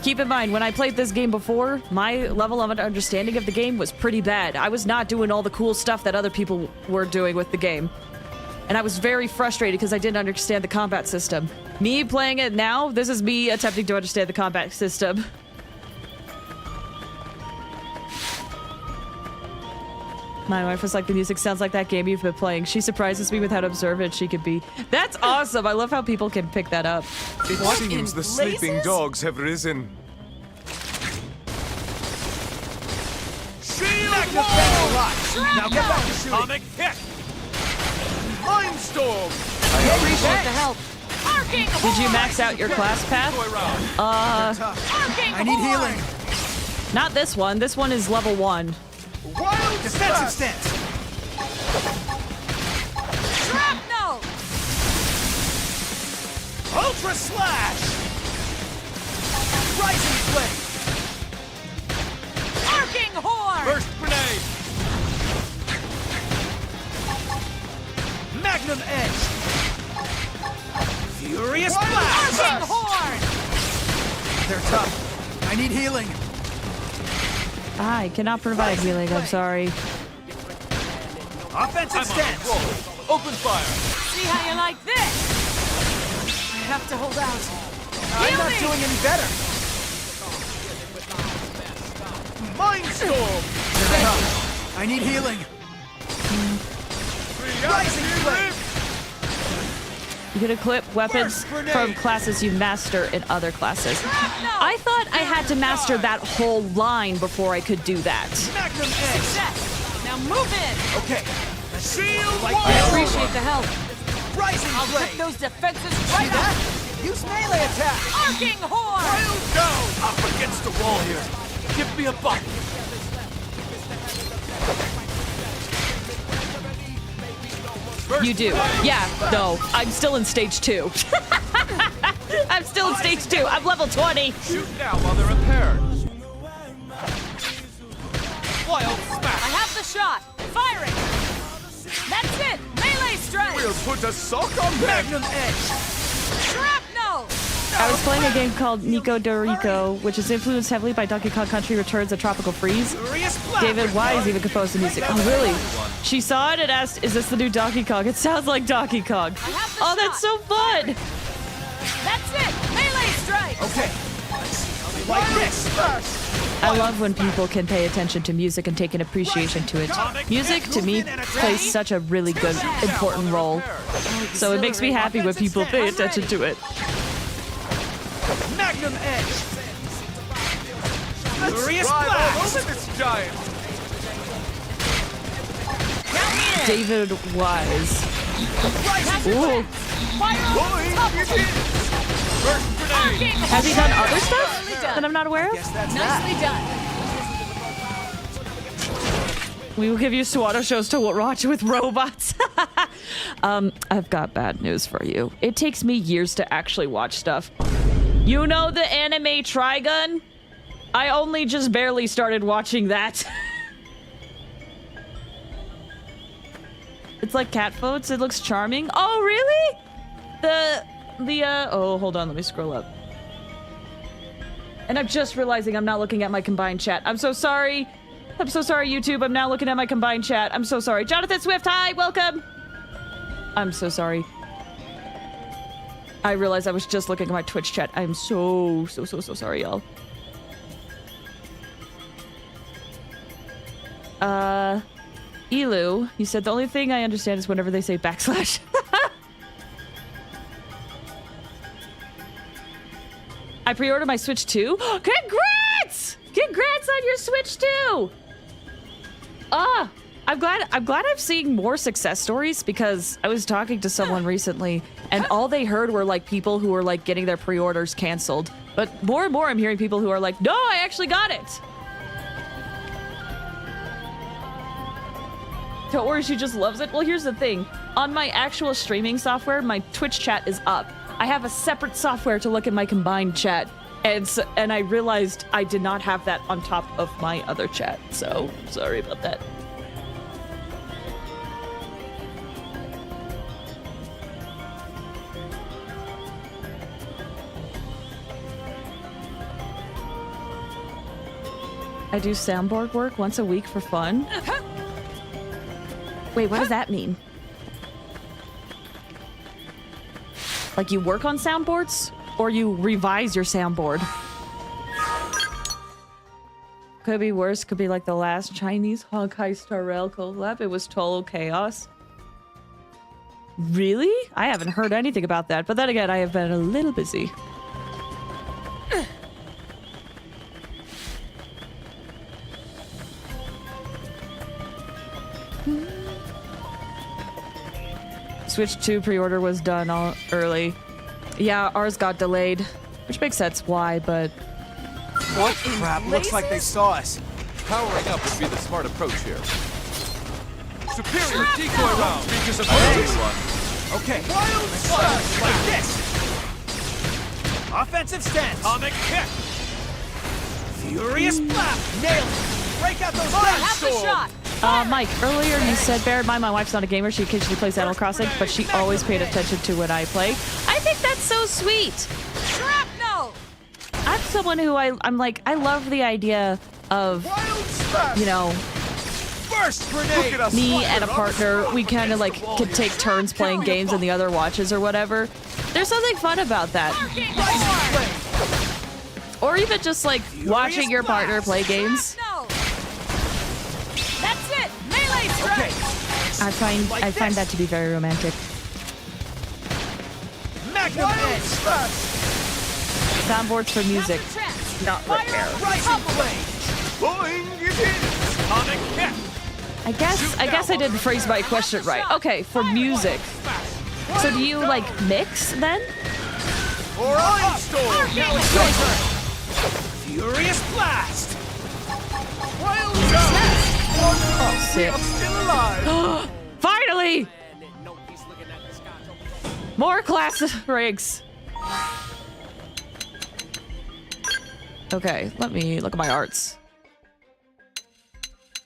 Keep in mind, when I played this game before, my level of understanding of the game was pretty bad. I was not doing all the cool stuff that other people were doing with the game. And I was very frustrated because I didn't understand the combat system. Me playing it now, this is me attempting to understand the combat system. My wife was like, the music sounds like that game you've been playing. She surprises me with how observant she can be. That's awesome. I love how people can pick that up. It seems the sleeping dogs have risen. Shield wall! Now get back to shooting. Atomic hit! Mindstorm! I appreciate the help. Arcing Did you max out your class path? I need healing. Not this one. This one is level 1. Wild defensive stance! Shrapnel! Ultra slash! Rising flame! Arcing horn! Burst grenade! Magnum edge! Furious blast! Arcing horn! They're tough. I need healing. I cannot provide healing, I'm sorry. Offensive stance! Open fire! See how you like this? I have to hold out. I'm not doing any better! Mindstorm! I need healing. Rising flame! You can equip weapons from classes you master in other classes. I thought I had to master that whole line before I could do that. Magnum edge! Success! Now move in! Okay. Shield wall! I appreciate the help. Rising I'll flame! put those defenses right up! Use melee attack! Arcing horn! Wild down! Up against the wall here. Give me a button. You do. Yeah, no. I'm still in stage 2. I'm still in stage 2. I'm level 20. Shoot now while they're impaired. Wild smash! I have the shot! Firing! That's it! Melee strike! We'll put a sock on them! Magnum edge! Shrapnel! I was playing a game called Nico Dorico, which is influenced heavily by Donkey Kong Country Returns and Tropical Freeze. David Wise even composed the music. Oh, really? She saw it and asked, is this the new Donkey Kong? It sounds like Donkey Kong. Oh, that's so fun! That's it! Melee strike! Okay. Let's see how they like this! I love when people can pay attention to music and take an appreciation to it. Music, to me, plays such a really good, important role. So it makes me happy when people pay attention to it. Magnum edge! Furious blast! Over this giant! David Wise. Ooh. Has he done other stuff that I'm not aware of? Nicely done. We will give you SWAT shows to watch with robots. I've got bad news for you. It takes me years to actually watch stuff. You know the anime Trigun? I only just barely started watching that. It's like cat photos. It looks charming. Oh, really? Oh, hold on. Let me scroll up. And I'm just realizing I'm not looking at my combined chat. I'm so sorry. I'm so sorry, YouTube. I'm now looking at my combined chat. I'm so sorry. Jonathan Swift, hi, welcome. I'm so sorry. I realized I was just looking at my Twitch chat. I'm so sorry, y'all. Elu, you said the only thing I understand is whenever they say backslash. I pre-ordered my Switch 2. Congrats! Congrats on your Switch 2! I'm glad I'm seeing more success stories because I was talking to someone recently and all they heard were like people who were like getting their pre-orders canceled. But more and more I'm hearing people who are like, no, I actually got it. Don't worry, she just loves it. Well, here's the thing. On my actual streaming software, my Twitch chat is up. I have a separate software to look at my combined chat. And I realized I did not have that on top of my other chat. So sorry about that. I do soundboard work once a week for fun. Wait, what does that mean? Like you work on soundboards? Or you revise your soundboard? Could be worse. Could be like the last Chinese Honkai Star Rail collab. It was total chaos. Really? I haven't heard anything about that. But then again, I have been a little busy. Switch 2 pre-order was done all early. Yeah, ours got delayed, which makes sense why, but... What crap? Looks like they saw us. Powering up would be the smart approach here. Superior decoy round. Because of one. Okay. Wild slash like this. Offensive stance. Atomic kick. Furious blast. Nailed it. Break out those Have the shot. Mike, earlier you said, bear in mind my wife's not a gamer, she occasionally plays Animal Crossing, but she always paid attention to when I play. I think that's so sweet. Shrapnel. I'm someone who I'm like, I love the idea of, you know, Burst grenade. me and a partner, we kind of like could take turns playing games and the other watches or whatever. There's something fun about that. Or even just like watching your partner play games. That's it. Melee strike. I find that to be very romantic. Magnum edge. Soundboards for music, not repair. Rising blade. Boing it is. Atomic kick. I guess I didn't phrase my question right. Okay, for music. So do you like mix then? Or Iron Storm. Now it's your turn. Furious blast. Wild jump. Oh, sick. I'm still alive. Finally! More class ranks. Okay, let me look at my arts.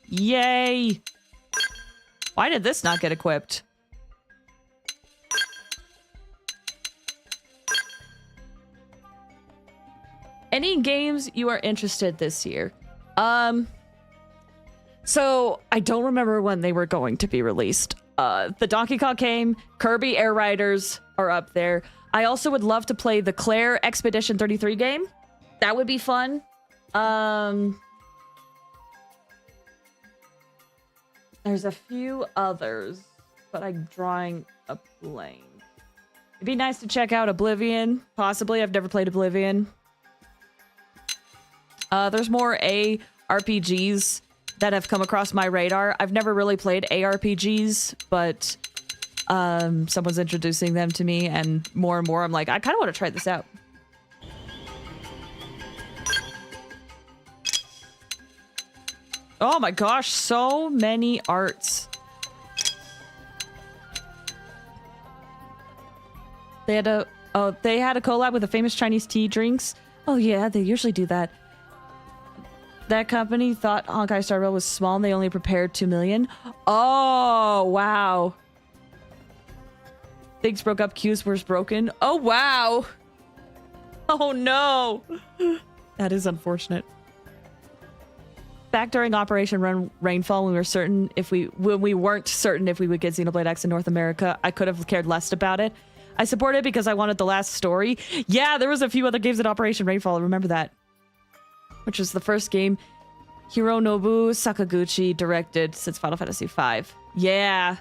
Yay! Why did this not get equipped? Any games you are interested this year? So I don't remember when they were going to be released. The Donkey Kong game, Kirby Air Riders are up there. I also would love to play the Claire Expedition 33 game. That would be fun. There's a few others, but I'm drawing a blank. It'd be nice to check out Oblivion. Possibly. I've never played Oblivion. There's more ARPGs that have come across my radar. I've never really played ARPGs, but someone's introducing them to me, and more I'm like, I kind of want to try this out. Oh my gosh, so many arts. They had a collab with the famous Chinese tea drinks. Oh yeah, they usually do that. That company thought Honkai Star Rail was small and they only prepared 2 million. Oh, wow. Things broke up, queues were broken. Oh, wow. Oh, no. That is unfortunate. Back during Operation Rainfall, when we weren't certain if we would get Xenoblade X in North America, I could have cared less about it. I supported it because I wanted the last story. Yeah, there was a few other games in Operation Rainfall. I remember that. Which was the first game Hironobu Sakaguchi directed since Final Fantasy V. Yeah.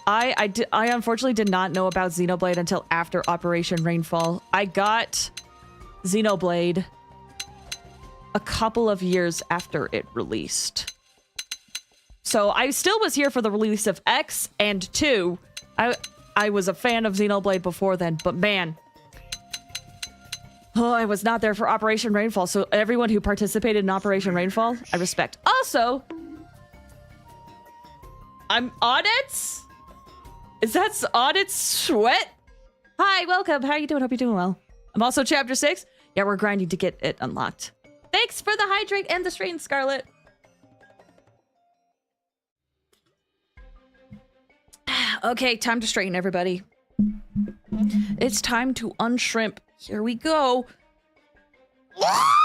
I unfortunately did not know about Xenoblade until after Operation Rainfall. I got Xenoblade a couple of years after it released. So I still was here for the release of X and 2. I was a fan of Xenoblade before then, but man... Oh, I was not there for Operation Rainfall, so everyone who participated in Operation Rainfall, I respect. Also, I'm Audits? Is that Audits Sweat? Hi, welcome. How are you doing? Hope you're doing well. I'm also Chapter 6. Yeah, we're grinding to get it unlocked. Thanks for the hydrate and the strain, Scarlet. Okay, time to straighten, everybody. It's time to unshrimp. Here we go. Ah!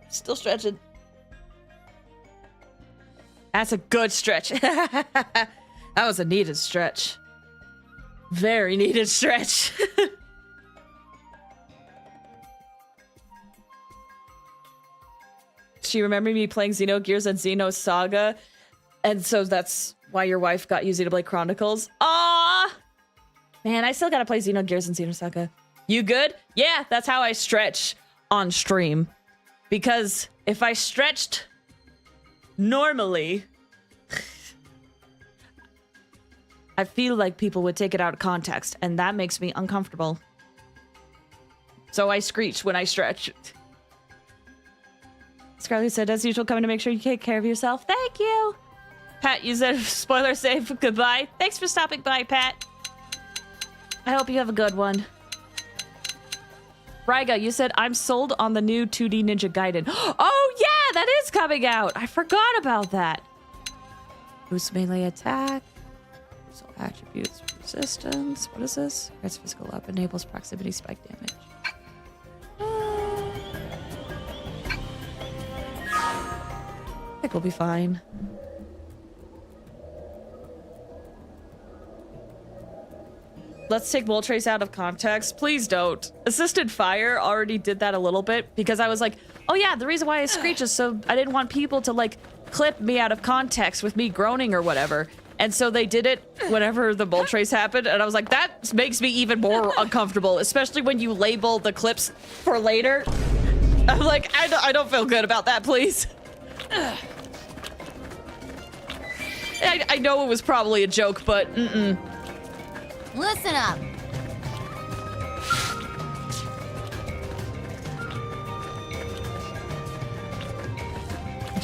Still stretching. That's a good stretch. That was a needed stretch. Very needed stretch. She remembered me playing Xenogears and Xenosaga, and so that's why your wife got you Xenoblade Chronicles. Ah, man, I still gotta play Xenogears and Xenosaga. You good? Yeah, that's how I stretch on stream. Because if I stretched normally, I feel like people would take it out of context, and that makes me uncomfortable. So I screech when I stretch. Scarlett said, as usual, coming to make sure you take care of yourself. Thank you. Pat, you said spoiler safe goodbye. Thanks for stopping by, Pat. I hope you have a good one. Ryga, you said, I'm sold on the new 2D Ninja Gaiden. Oh, yeah, that is coming out. I forgot about that. Boost melee attack. Boost attributes, resistance. What is this? Grants physical up, enables proximity spike damage. I think we'll be fine. Let's take Moltres out of context. Please don't. Assisted fire already did that a little bit because I was like, oh yeah, the reason why I screech is so I didn't want people to like clip me out of context with me groaning or whatever. And so they did it whenever the Moltres happened. And I was like, that makes me even more uncomfortable, especially when you label the clips for later. I'm like, I don't feel good about that, please. I know it was probably a joke, but Listen up.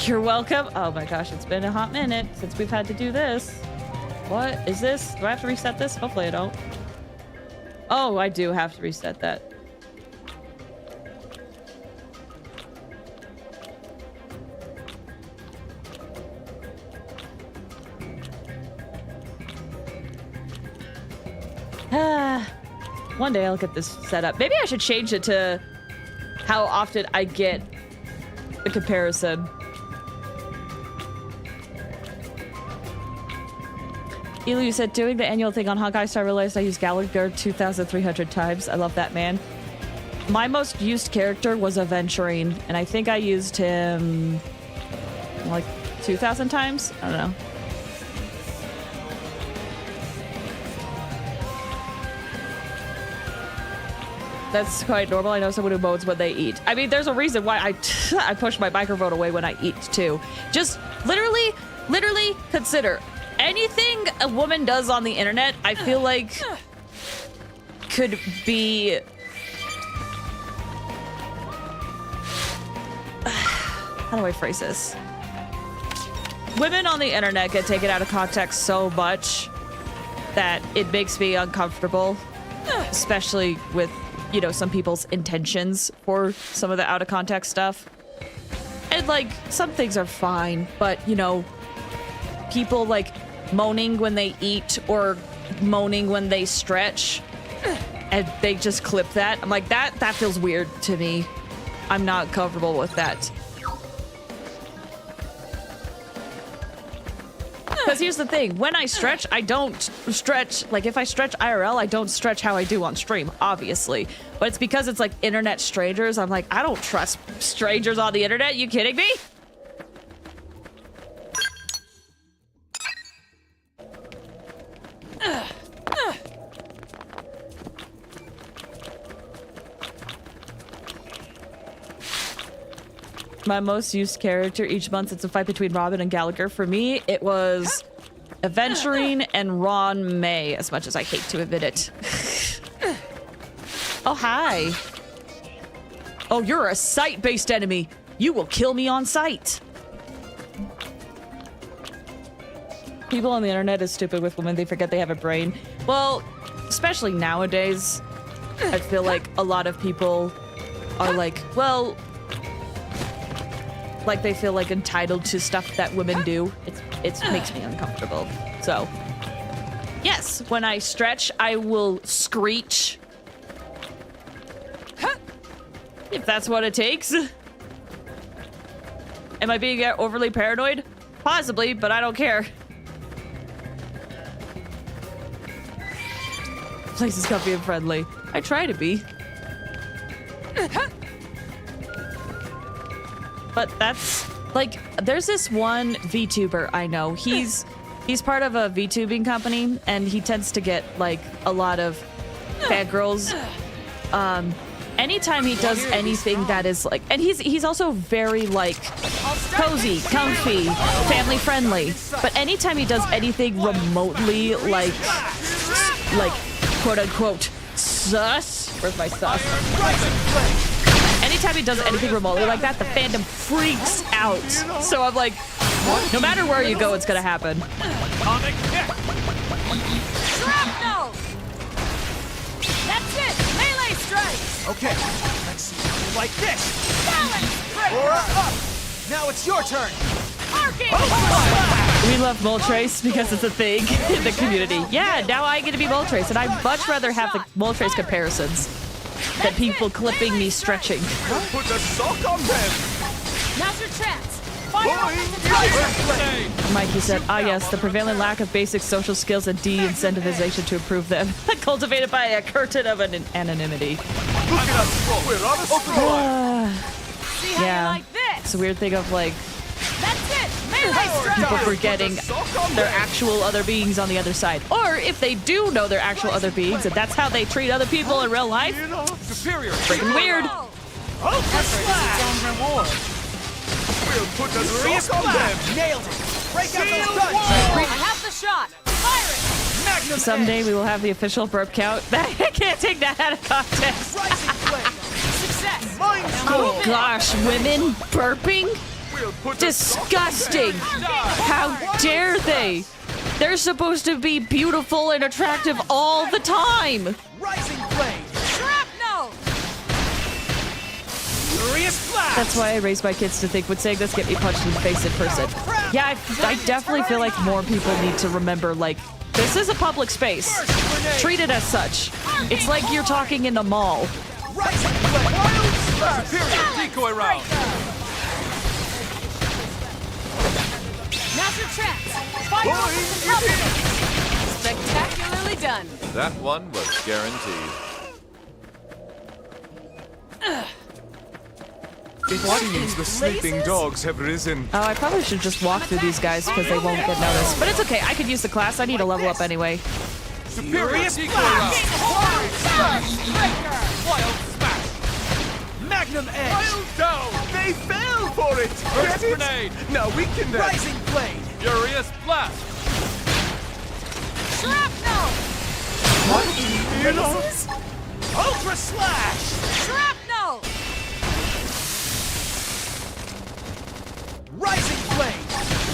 You're welcome. Oh my gosh, it's been a hot minute since we've had to do this. What is this? Do I have to reset this? Hopefully I don't. Oh, I do have to reset that. One day I'll get this set up. Maybe I should change it to how often I get the comparison. Elu said, doing the annual thing on Hawkeye, so I realized I used Gallagher 2,300 times. I love that man. My most used character was Aventurine, and I think I used him like 2,000 times? I don't know. That's quite normal. I know someone who moans when they eat. I mean, there's a reason why I push my microphone away when I eat, too. Just literally consider anything a woman does on the internet, I feel like could be... How do I phrase this? Women on the internet get taken out of context so much that it makes me uncomfortable, especially with, you know, some people's intentions for some of the out of context stuff. And like, some things are fine, but you know, people like moaning when they eat or moaning when they stretch and they just clip that. I'm like, that feels weird to me. I'm not comfortable with that. Because here's the thing, when I stretch, I don't stretch, like if I stretch IRL, I don't stretch how I do on stream, obviously. But it's because it's like internet strangers. I'm like, I don't trust strangers on the internet. You kidding me? My most used character each month, it's a fight between Robin and Gallagher. For me, it was Aventurine and Ron May, as much as I hate to admit it. Oh, hi. Oh, you're a sight-based enemy. You will kill me on sight. People on the internet is stupid with women. They forget they have a brain. Well, especially nowadays, I feel like a lot of people are like, well, like they feel like entitled to stuff that women do. It makes me uncomfortable. So, yes, when I stretch, I will screech. If that's what it takes. Am I being overly paranoid? Possibly, but I don't care. Place is comfy and friendly. I try to be. But that's like, there's this one VTuber I know. He's part of a VTubing company, and he tends to get like a lot of fangirls. Anytime he does anything that is like, and he's also very like cozy, comfy, family friendly. But anytime he does anything remotely like quote unquote sus, where's my sus? Anytime he does anything remotely like that, the fandom freaks out. So I'm like, no matter where you go, it's gonna happen. Shrapnel! That's it! Melee strikes! Okay, let's see how you like this. Balance breaker! Aura up! Now it's your turn. Arcing! We love Moltres because it's a thing in the community. Yeah, now I get to be Moltres, and I'd much rather have the Moltres comparisons than people clipping me stretching. Put a sock on them. Now's your chance! Fire up into Mikey said, ah yes, the prevailing lack of basic social skills and de-incentivization to improve them. Cultivated by a curtain of anonymity. Look at us. We're on a score. See how Yeah. you like this? It's a weird thing of like, That's it! Melee strike! people forgetting their actual other beings on the other side. Or if they do know their actual other beings, and that's how they treat other people in real life, Superior. freaking weird. Ultra slash. Reward. We'll put a sock on them. Nailed it. Break out those guns. I have the shot! Fire it! Magnum Someday we will have the official burp count. I can't take that out of context. Rising flame. Success! Mind Oh gosh, women burping? We'll put Disgusting! How dare they? They're supposed to be beautiful and attractive all the time. Rising flame. Shrapnel! Furious blast. That's why I raise my kids to think when saying this, get me punched in the face in person. Yeah, I definitely feel like more people need to remember, like, this is a public space. Treat it as such. It's like you're talking in a mall. Rising flame. Wild slash. Superior decoy round. Now's your chance! Fire up into cover! Spectacularly done! That one was guaranteed. It seems the sleeping dogs have risen. Oh, I probably should just walk through these guys because they won't get noticed. But it's okay, I could use the class. I need to level up anyway. Superior decoy round. Wild smash. Magnum edge. Wild down. They fell for it. Burst Get it? grenade. Now we can then. Rising blade. Furious blast. Shrapnel! You know? Ultra slash. Shrapnel! Rising flame.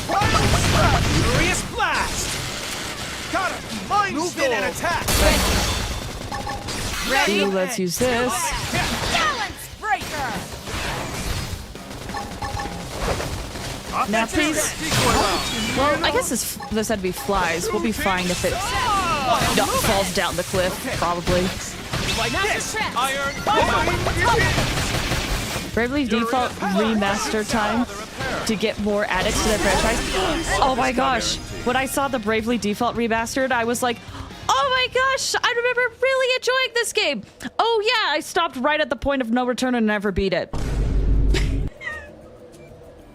Wild slash. Furious blast. Got it. Mind Move in and attack. Ooh, let's use this. Balance breaker! Now, please. Well, I guess this had to be flies. We'll be fine if it falls down the cliff, probably. Like this. Iron. Bravely Default remaster time to get more addicts to their franchise. Oh my gosh. When I saw the Bravely Default remastered, I was like, oh my gosh, I remember really enjoying this game. Oh yeah, I stopped right at the point of no return and never beat it.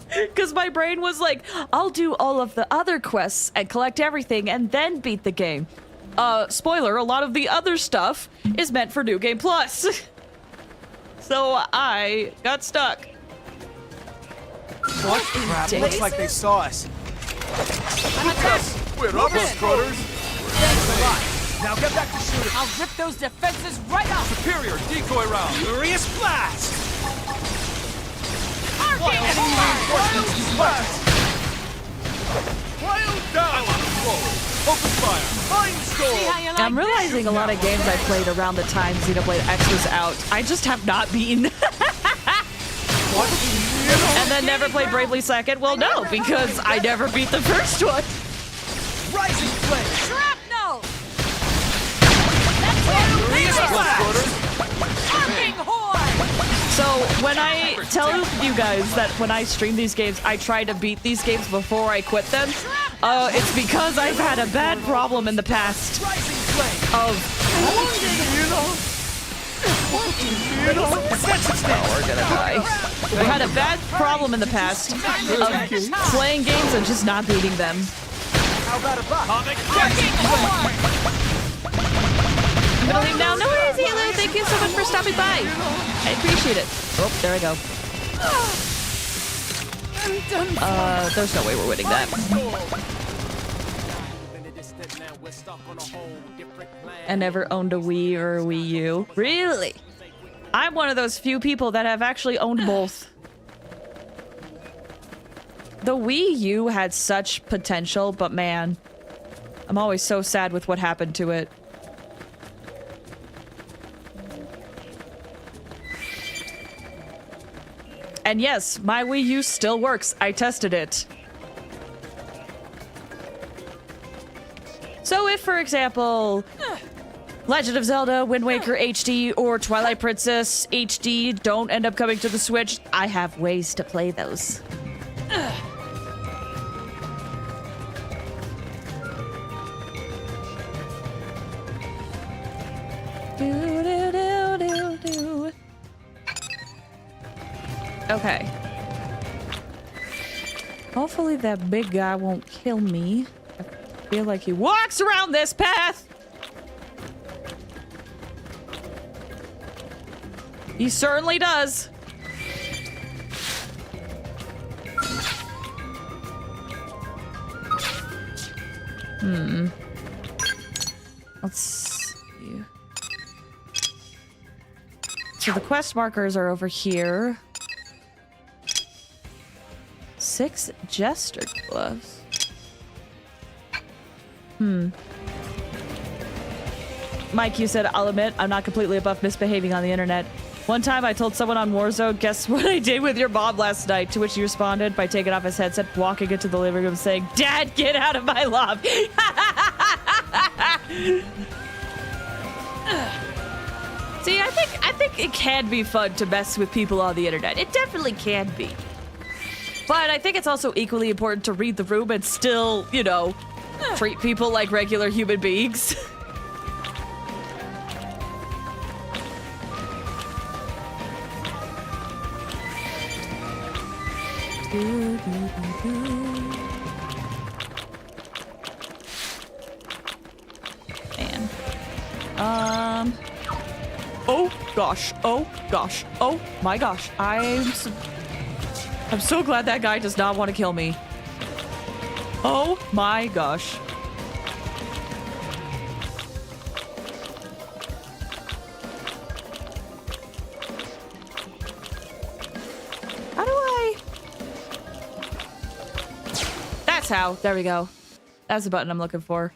Because my brain was like, I'll do all of the other quests and collect everything and then beat the game. Spoiler, a lot of the other stuff is meant for New Game Plus. So I got stuck. What crap? Looks like they saw us. We're up, Scrutters. Thanks a lot. Now get back to shooting. I'll rip those defenses right off! Superior decoy round. Furious blast. Arcing horde! Pile down! I'm on the floor. Open fire. Mind storm. See how you like I'm realizing a lot of games I played around the time Xenoblade X was out, I just have not beaten. And then never played Bravely Second? Well, no, because I never beat the first one. Rising flame! Shrapnel! That's it! Arcing horde! So when I tell you guys that when I stream these games, I try to beat these games before I quit them, it's because I've had a bad problem in the past Rising flame! of... we're gonna die. I've had a bad problem in the past of playing games and just not beating them. How about a buck? Arcing horde! I'm gonna leave now. No worries, Halo. Thank you so much for stopping by. I appreciate it. Oh, there I go. There's no way we're winning that. I never owned a Wii or a Wii U. Really? I'm one of those few people that have actually owned both. The Wii U had such potential, but man, I'm always so sad with what happened to it. And yes, my Wii U still works. I tested it. So if, for example, Legend of Zelda, Wind Waker HD, or Twilight Princess HD don't end up coming to the Switch, I have ways to play those. Okay. Hopefully that big guy won't kill me. I feel like he walks around this path. He certainly does. Let's see. So the quest markers are over here. 6 jester gloves. Mike, you said, I'll admit, I'm not completely above misbehaving on the internet. One time I told someone on Warzone, guess what I did with your mom last night? To which he responded by taking off his headset, walking into the living room saying, Dad, get out of my loft. See, I think it can be fun to mess with people on the internet. It definitely can be. But I think it's also equally important to read the room and still, you know, treat people like regular human beings. Man. Oh gosh. Oh gosh. Oh my gosh. I'm so glad that guy does not want to kill me. Oh my gosh. How do I? That's how. There we go. That's the button I'm looking for.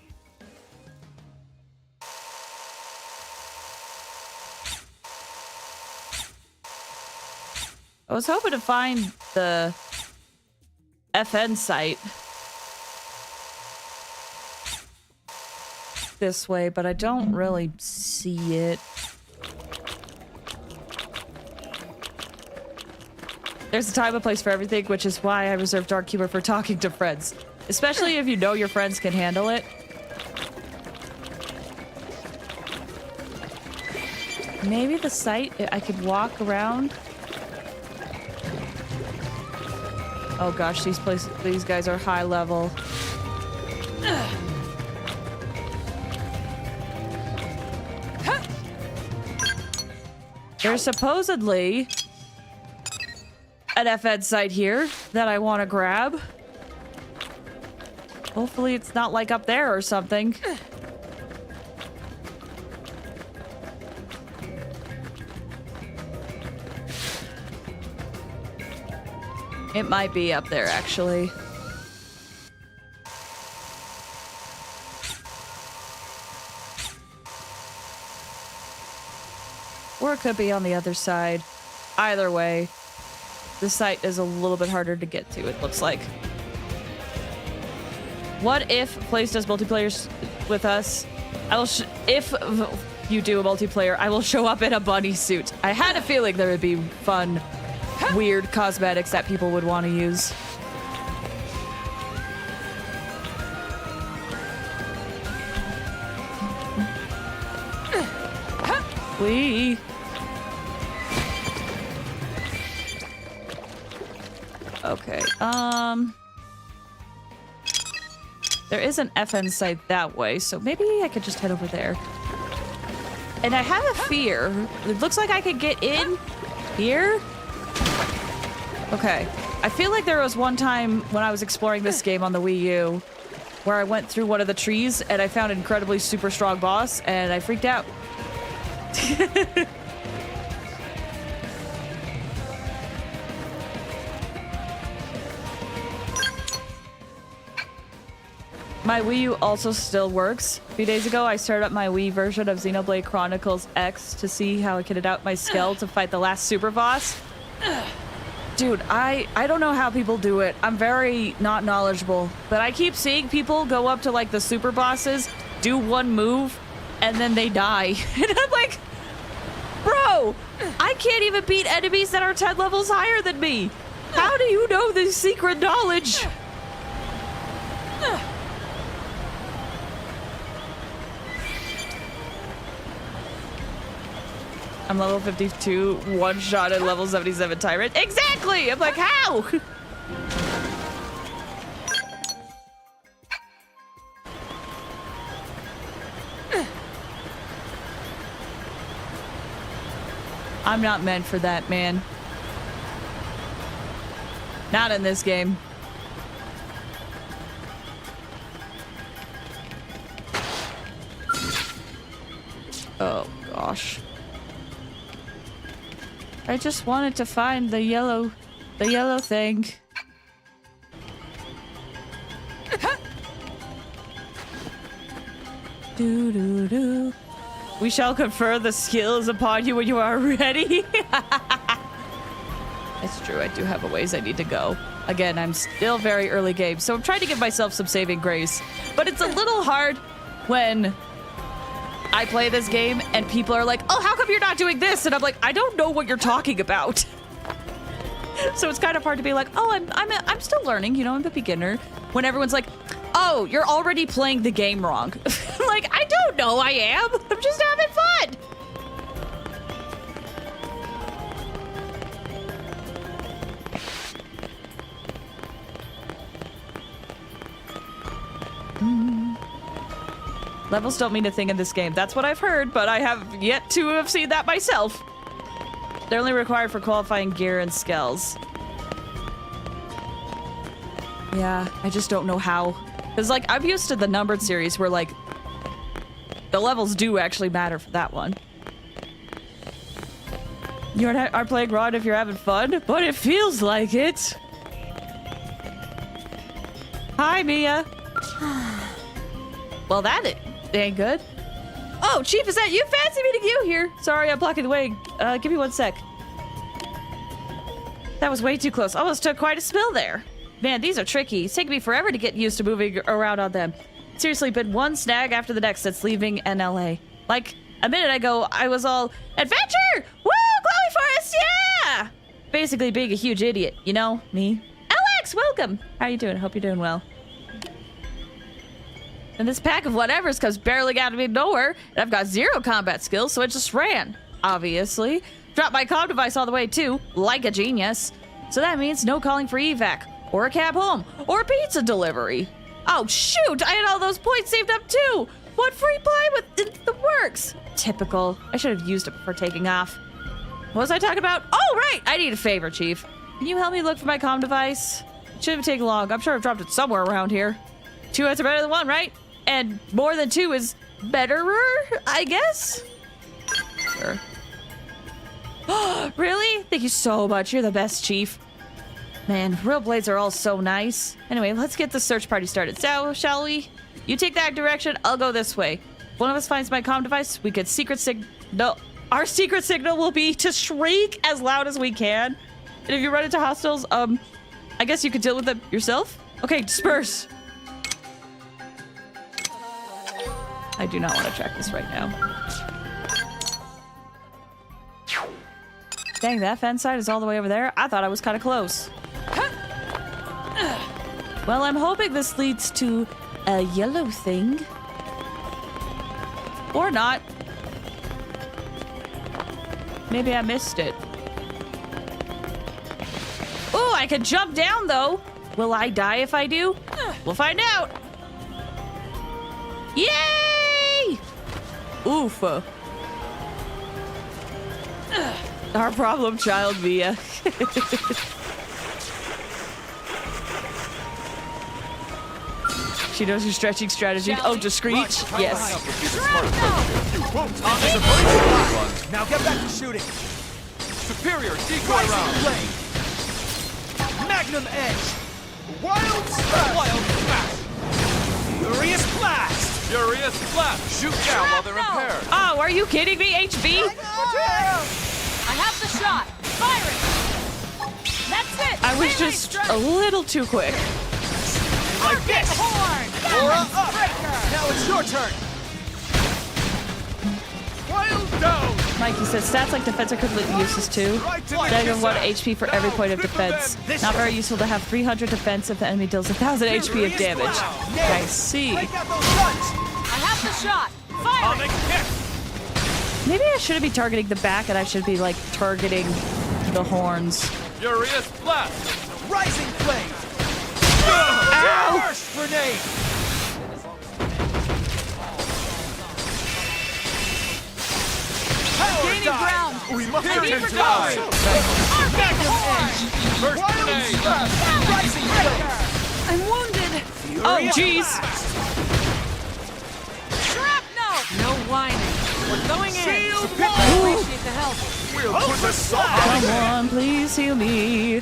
I was hoping to find the FN site this way, but I don't really see it. There's a time and place for everything, which is why I reserve Dark Humor for talking to friends. Especially if you know your friends can handle it. Maybe the site, I could walk around. Oh gosh, these guys are high level. There's supposedly an FN site here that I want to grab. Hopefully it's not like up there or something. It might be up there, actually. Or it could be on the other side. Either way, the site is a little bit harder to get to, it looks like. What if Flaze does multiplayer with us? If you do a multiplayer, I will show up in a bunny suit. I had a feeling there would be fun, weird cosmetics that people would want to use. Wee. Okay, there is an FN site that way, so maybe I could just head over there. And I have a fear. It looks like I could get in here. Okay. I feel like there was one time when I was exploring this game on the Wii U where I went through one of the trees and I found an incredibly super strong boss and I freaked out. My Wii U also still works. A few days ago, I started up my Wii version of Xenoblade Chronicles X to see how I could adapt my Skell to fight the last super boss. Dude, I don't know how people do it. I'm very not knowledgeable. But I keep seeing people go up to, like, the super bosses, do one move, and then they die. And I'm like, bro, I can't even beat enemies that are 10 levels higher than me. How do you know this secret knowledge? I'm level 52, one shot at level 77 Tyrant. Exactly! I'm like, how? I'm not meant for that, man. Not in this game. Oh, gosh. I just wanted to find the yellow thing. Do do do. We shall confer the skills upon you when you are ready. It's true, I do have a ways I need to go. Again, I'm still very early game, so I'm trying to give myself some saving grace. But it's a little hard when I play this game and people are like, oh, how come you're not doing this? And I'm like, I don't know what you're talking about. So it's kind of hard to be like, oh, I'm still learning, you know, I'm a beginner. When everyone's like, oh, you're already playing the game wrong. I'm like, I don't know, I am. I'm just having fun. Levels don't mean a thing in this game. That's what I've heard, but I have yet to have seen that myself. They're only required for qualifying gear and skells. Yeah, I just don't know how. Because, like, I'm used to the numbered series where, like, the levels do actually matter for that one. You are playing Rod if you're having fun, but it feels like it. Hi, Mia. Well, that ain't good. Oh, Chief, is that you? Fancy meeting you here. Sorry, I'm blocking the way. Give me 1 sec. That was way too close. Almost took quite a spill there. Man, these are tricky. It's taken me forever to get used to moving around on them. Seriously, been one snag after the next since leaving NLA. Like, a minute ago, I was all, adventure! Woo! Chloe Forest, yeah! Basically being a huge idiot, you know? Me. Alex, welcome! How you doing? Hope you're doing well. And this pack of whatevers comes barreling out of me nowhere, and I've got 0 combat skills, so I just ran. Obviously. Dropped my comm device all the way too, like a genius. So that means no calling for evac, or a cab home, or pizza delivery. Oh shoot, I had all those points saved up too! What free play with the works? Typical. I should have used it before taking off. What was I talking about? Oh right, I need a favor, Chief. Can you help me look for my comm device? It shouldn't take long, I'm sure I've dropped it somewhere around here. 2 hits are better than 1, right? And more than 2 is betterer, I guess? Sure. Really? Thank you so much. You're the best, Chief. Man, real blades are all so nice. Anyway, let's get the search party started. So, shall we? You take that direction, I'll go this way. If one of us finds my comm device, we could secret signal. Our secret signal will be to shriek as loud as we can. And if you run into hostiles, I guess you could deal with them yourself? Okay, disperse. I do not want to track this right now. Dang, that fence side is all the way over there. I thought I was kind of close. Well, I'm hoping this leads to a yellow thing. Or not. Maybe I missed it. Ooh, I can jump down, though. Will I die if I do? We'll find out. Yay! Oof. Our problem child, Mia. She knows your stretching strategy. Oh, to screech? Yes. Now get back to shooting. Superior decoy round. Magnum edge. Wild smash. Wild smash. Furious blast. Furious blast. Shoot down while they're repaired. Oh, are you kidding me, HB? I have the shot. Fire it. That's it. I was just a little too quick. Like this. Horn. Aura up. Now it's your turn. Wild down. Mikey says stats like defense are completely useless too. Negative 1 HP for every point of defense. Not very useful to have 300 defense if the enemy deals 1000 HP of damage. I see. I have the shot. Fire it. Maybe I shouldn't be targeting the back and I should be like targeting the horns. Furious blast. Rising flame. Ow! Burst grenade. Gaining ground. We must Gaining return to recovery. First grenade. Rising flame. I'm wounded. Oh, jeez. Shrapnel. No whining. We're going in. Shield I appreciate the help. We'll put the salt Come on, please heal me.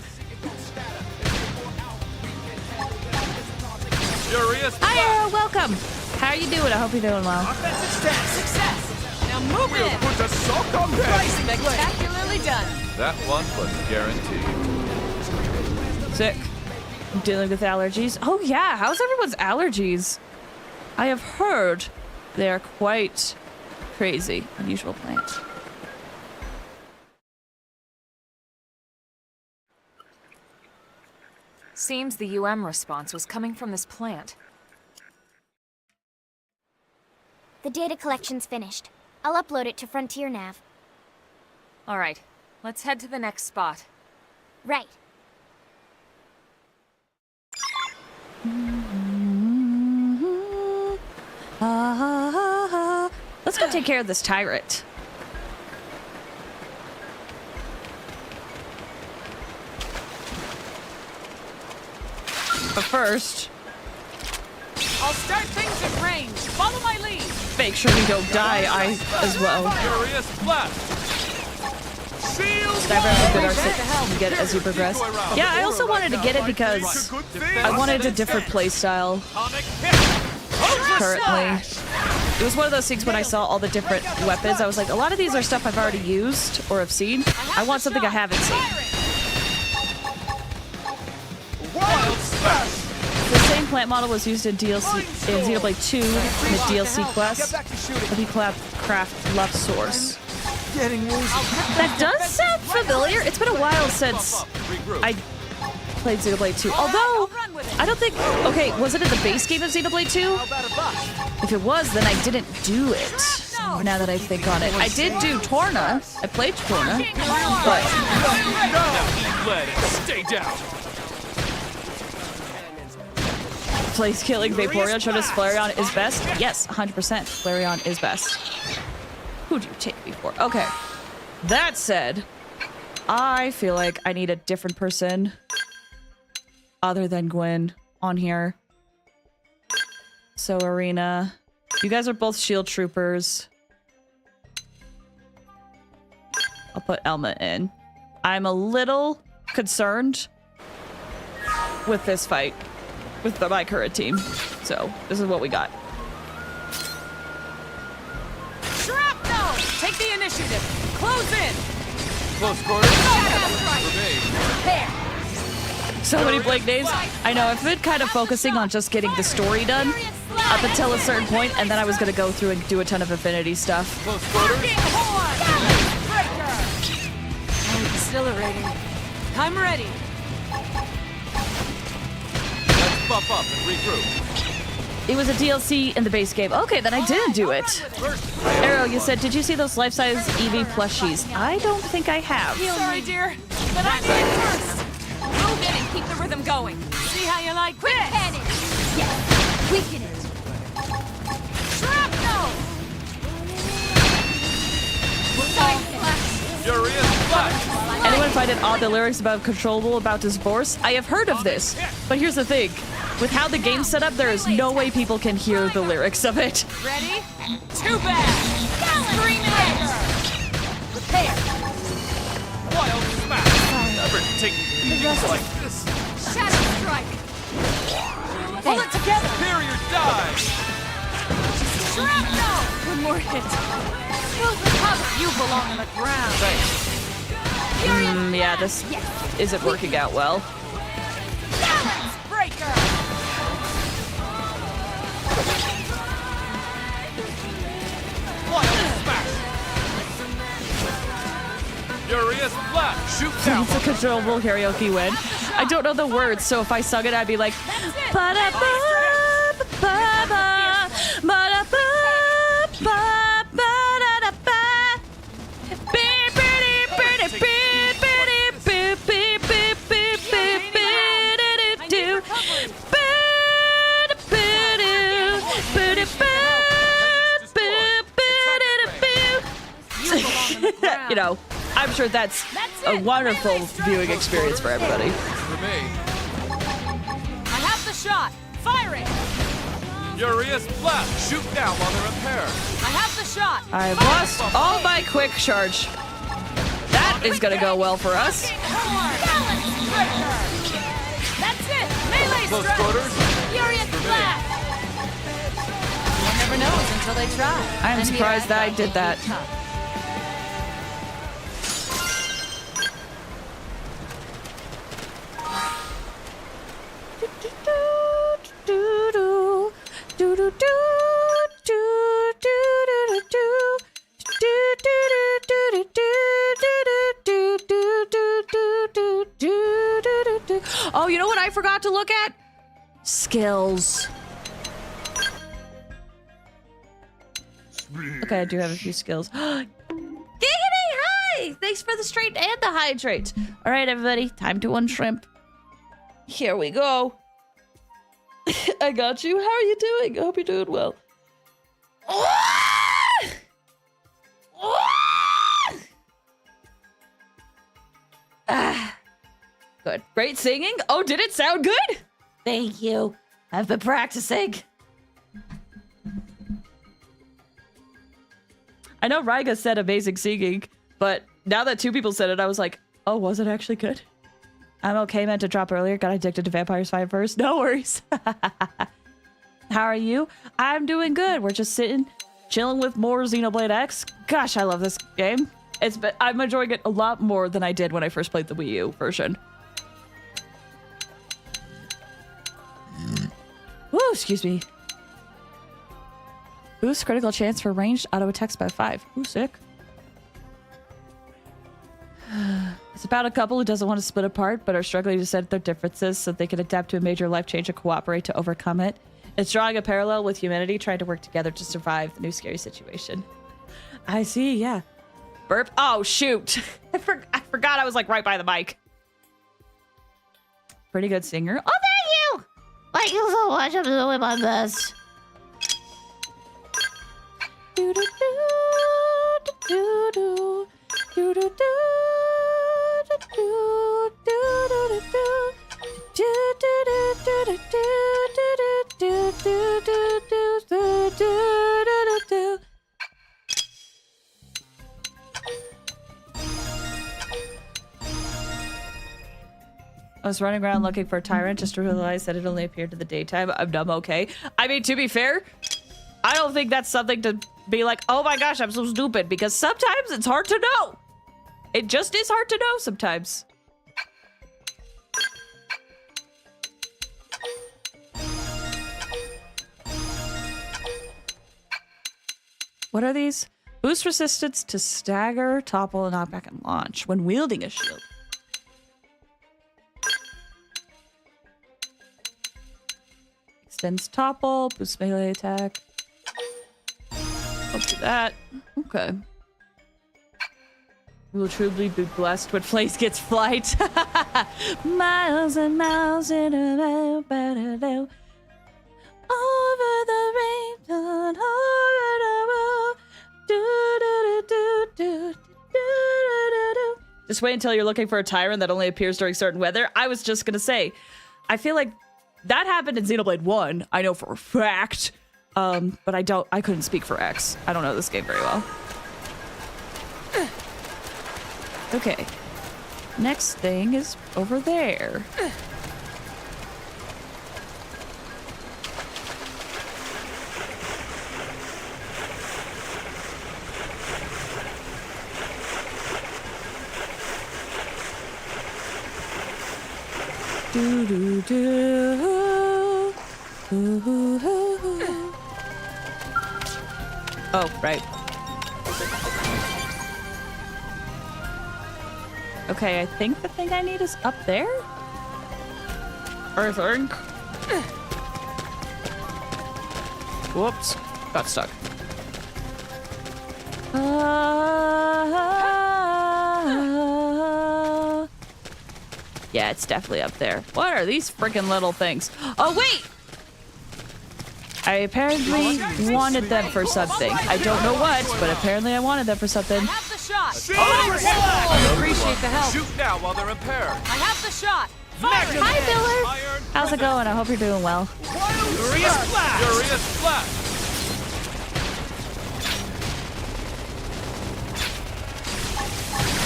Furious blast. Hiya, welcome. How are you doing? I hope you're doing well. offensive stance. Success. Now move in. Put the salt on them. Rising flame. Spectacularly done. That one was guaranteed. Sick. I'm dealing with allergies. Oh yeah, how's everyone's allergies? I have heard they are quite crazy. Unusual plant. Seems the response was coming from this plant. The data collection's finished. I'll upload it to Frontier Nav. All right, let's head to the next spot. Right. Let's go take care of this tyrant. But first, I'll start things at range. Follow my lead. make sure we don't die as well. Furious blast. Sniper has a good arsenal. You get it as you progress. Yeah, I also wanted to get it because I wanted a different playstyle currently. It was one of those things when I saw all the different weapons, I was like, a lot of these are stuff I've already used or have seen. I want something I haven't seen. The same plant model was used in DLC in Xenoblade 2 in the DLC quest. Craft Love Source. That does sound familiar. It's been a while since I played Xenoblade 2. Although, I don't think... Okay, was it in the base game of Xenoblade 2? If it was, then I didn't do it. Now that I think on it. I did do Torna. I played Torna. But... Let it stay down. Plays killing Vaporeon showed us Flareon is best? Yes, 100%. Flareon is best. Who'd you take me for? Okay. That said, I feel like I need a different person other than Gwen on here. So, Arena. You guys are both shield troopers. I'll put Elma in. I'm a little concerned with this fight with my current team. So this is what we got. Shrapnel! Take the initiative. Close in. Close quarters. Right. For me. Prepare. So many Blake names. I know, I've been kind of focusing on just getting the story done up until a certain point, and then I was going to go through and do a ton of Affinity stuff. Close quarters. Breaker. Oh, exhilarating. I'm ready. Let's buff up and regroup. It was a DLC in the base game. Okay, then I didn't do it. Arrow, you said, did you see those life-size Eevee plushies? I don't think I have. Sorry, dear, but I'm in first. Move in and keep the rhythm going. See how you like this? Cannon! Yes! Weaken it! Shrapnel! Furious Flash. Anyone find it odd the lyrics about Controllable about divorce? I have heard of this, but here's the thing. With how the game's set up, there is no way people can hear the lyrics of it. Ready? Too bad! Scream it! Prepare! Wild smash. Never take beatings like this. Shadow strike! Pull it together! Superior dive. Shrapnel! One more hit. Move the cover! You belong on the ground. Thanks. Yeah, this isn't working out well. Balance breaker! Wild smash. Furious Flash. Shoot down. It's a controllable karaoke win. I don't know the words, so if I sung it, I'd be like, you know, I'm sure that's a wonderful viewing experience for everybody. For me. I have the shot. Fire it! Furious Flash. Shoot down while they're in pair. I have the shot. I've lost all my quick charge. That is gonna go well for us. Balance breaker! That's it! Melee Close strike! quarters. Furious Flash! One never knows until they try. I'm surprised that I did that. Oh, you know what I forgot to look at? Skills. Okay, I do have a few skills. Giggity! Hi! Thanks for the straight and the hydrate. All right, everybody, time to unshrimp. Here we go. I got you. How are you doing? I hope you're doing well. Good. Great singing. Oh, did it sound good? Thank you. I've been practicing. I know Ryga said amazing singing, but now that two people said it, I was like, oh, was it actually good? I'm okay, meant to drop earlier. Got addicted to FlazeFires. No worries. How are you? I'm doing good. We're just sitting, chilling with more Xenoblade X. Gosh, I love this game. I'm enjoying it a lot more than I did when I first played the Wii U version. Woo, excuse me. Boost critical chance for ranged auto attacks by 5. Ooh, sick. It's about a couple who doesn't want to split apart, but are struggling to set their differences so they can adapt to a major life change and cooperate to overcome it. It's drawing a parallel with humanity trying to work together to survive the new scary situation. I see, yeah. Burp. Oh, shoot. I forgot I was like right by the mic. Pretty good singer. Oh, thank you! Thank you so much. I'm doing my best. was running around looking for a tyrant just to realize that it only appeared in the daytime. I'm dumb, okay. I mean, to be fair, I don't think that's something to be like, oh my gosh, I'm so stupid, because sometimes it's hard to know. It just is hard to know sometimes. What are these? Boost resistance to stagger, topple, and knockback and launch when wielding a shield. Extends topple, boosts melee attack. I'll do that. Okay. We will truly be blessed when Flaze gets flight. Miles and miles in a over the rainbow, over the world. Just wait until you're looking for a tyrant that only appears during certain weather. I was just gonna say, I feel like that happened in Xenoblade 1. I know for a fact. But I couldn't speak for X. I don't know this game very well. Okay. Next thing is over there. Do do do. Oh, right. Okay, I think the thing I need is up there? I think. Whoops. Got stuck. Yeah, it's definitely up there. What are these freaking little things? Oh, wait! I apparently wanted them for something. I don't know what, but apparently I wanted them for something. I have the shot. I appreciate the help. Shoot now while they're impaired. I have the shot. Hi, Miller. How's it going? I hope you're doing well. Furious Splash! Furious Splash!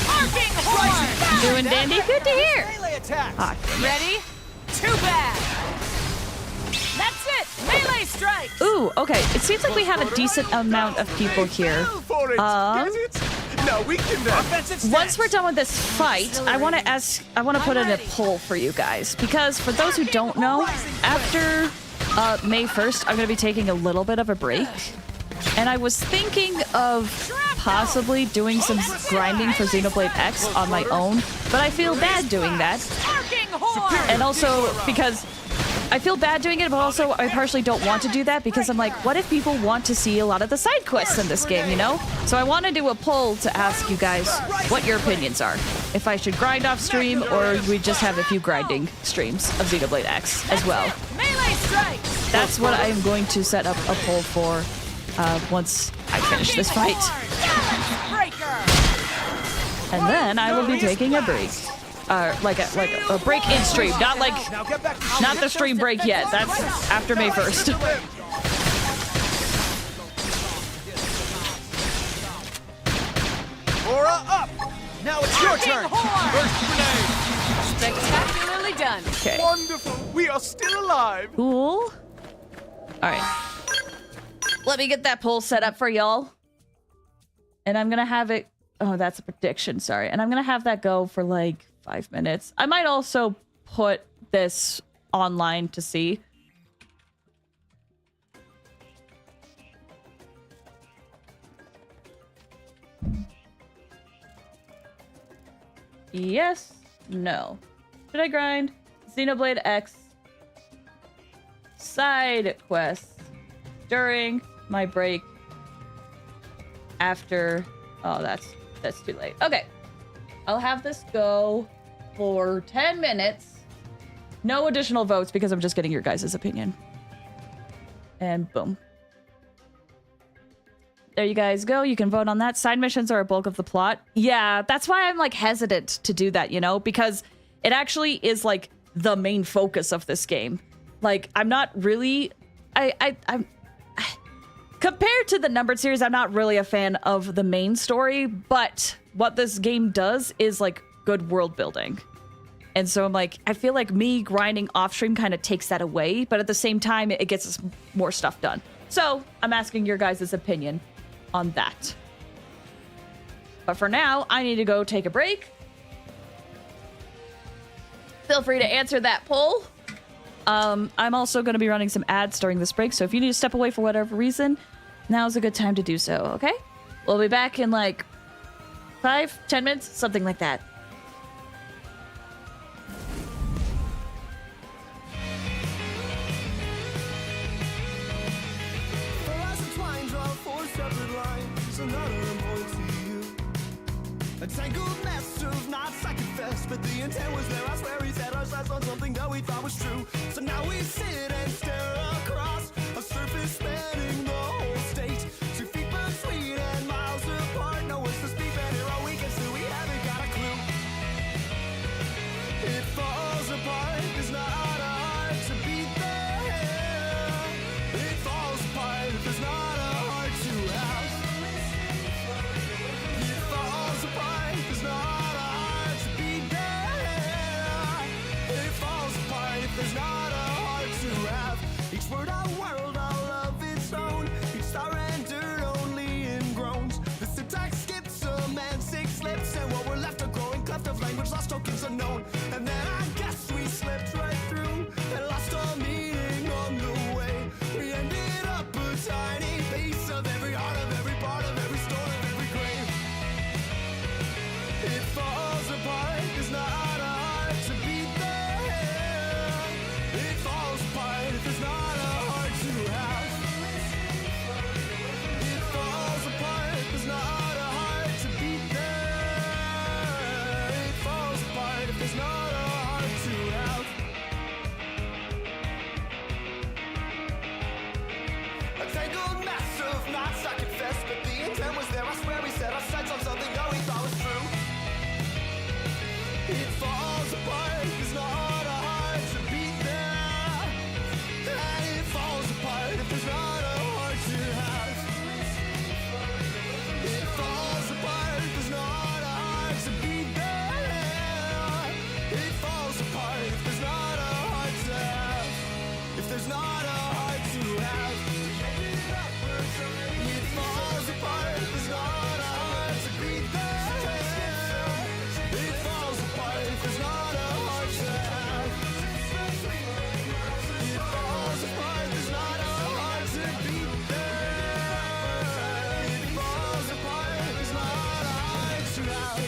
Arcing horn. Doing dandy? Good to hear. Ah, Ready? Too bad. That's it. Melee strike. ooh, okay. It seems like we have a decent amount of people here. Now we can Once we're done with this fight, I want to put in a poll for you guys, because for those who don't know, after May 1st, I'm going to be taking a little bit of a break, and I was thinking of possibly doing some grinding for Xenoblade X on my own, but I feel bad doing that, and also because I feel bad doing it, but also I partially don't want to do that because I'm like, what if people want to see a lot of the side quests in this game, you know? So I want to do a poll to ask you guys what your opinions are. If I should grind off stream or we just have a few grinding streams of Xenoblade X as well. That's what I'm going to set up a poll for once I finish this fight. And then I will be taking a break. Like a break in stream, not the stream break yet. That's after May 1st. Aura up! Now it's your turn! First grenade! Spectacularly done. Okay. Wonderful! We are still alive! Cool. Alright. Let me get that poll set up for y'all. And I'm gonna have it... Oh, that's a prediction, sorry. And I'm gonna have that go for like 5 minutes. I might also put this online to see. Yes, no. Should I grind? Xenoblade X side quests during my break after... Oh, that's too late. Okay. I'll have this go for 10 minutes. No additional votes because I'm just getting your guys' opinion. And boom. There you guys go. You can vote on that. Side missions are a bulk of the plot. Yeah, that's why I'm like hesitant to do that, you know? Because it actually is like the main focus of this game. Like, I'm not really... I'm compared to the numbered series, I'm not really a fan of the main story, but what this game does is like good world building. And so I'm like, I feel like me grinding off stream kind of takes that away, but at the same time, it gets us more stuff done. So I'm asking your guys' opinion on that. But for now, I need to go take a break. Feel free to answer that poll. I'm also going to be running some ads during this break, so if you need to step away for whatever reason, now's a good time to do so, okay? We'll be back in like 5-10 minutes, something like that. A tangled mess of knots, I confess, but the intent was there. I swear he set our sights on something that we thought was true. So now we sit and stare across a surface spanning the whole state. 2 feet between and miles apart. No one's to speak, and here all we can see, we haven't got a clue. It falls apart, there's not a heart to beat there. It falls apart, there's not a heart to have. It falls apart, there's not a heart to beat there. It falls apart if there's not a heart to have. Each word a world all of its own. Each star entered only in groans. The syntax skips semantic slips, and what we're left a growing cleft of language, lost tokens unknown. And then I guess we slipped right through and lost our meaning on the way. We ended up a tiny piece of every heart, of every part, of every stone, of every grave. It falls apart, there's not a heart to beat there. It falls apart if there's not a heart to have. It falls apart, there's not a heart to beat there. It falls apart if there's not a heart to have. A tangled mess of knots, I confess, but the intent was there. I swear we set our sights on something that we thought was true. It falls apart, there's not a heart to beat there. And it falls apart if there's not a heart to have. It falls apart, there's not a heart to beat there. It falls apart if there's not a heart to have. If there's not a heart to have. It falls apart, there's not a heart to beat there. It falls apart if there's not a heart to have. It falls apart, there's not a heart to beat there. It falls apart, there's not a heart to have.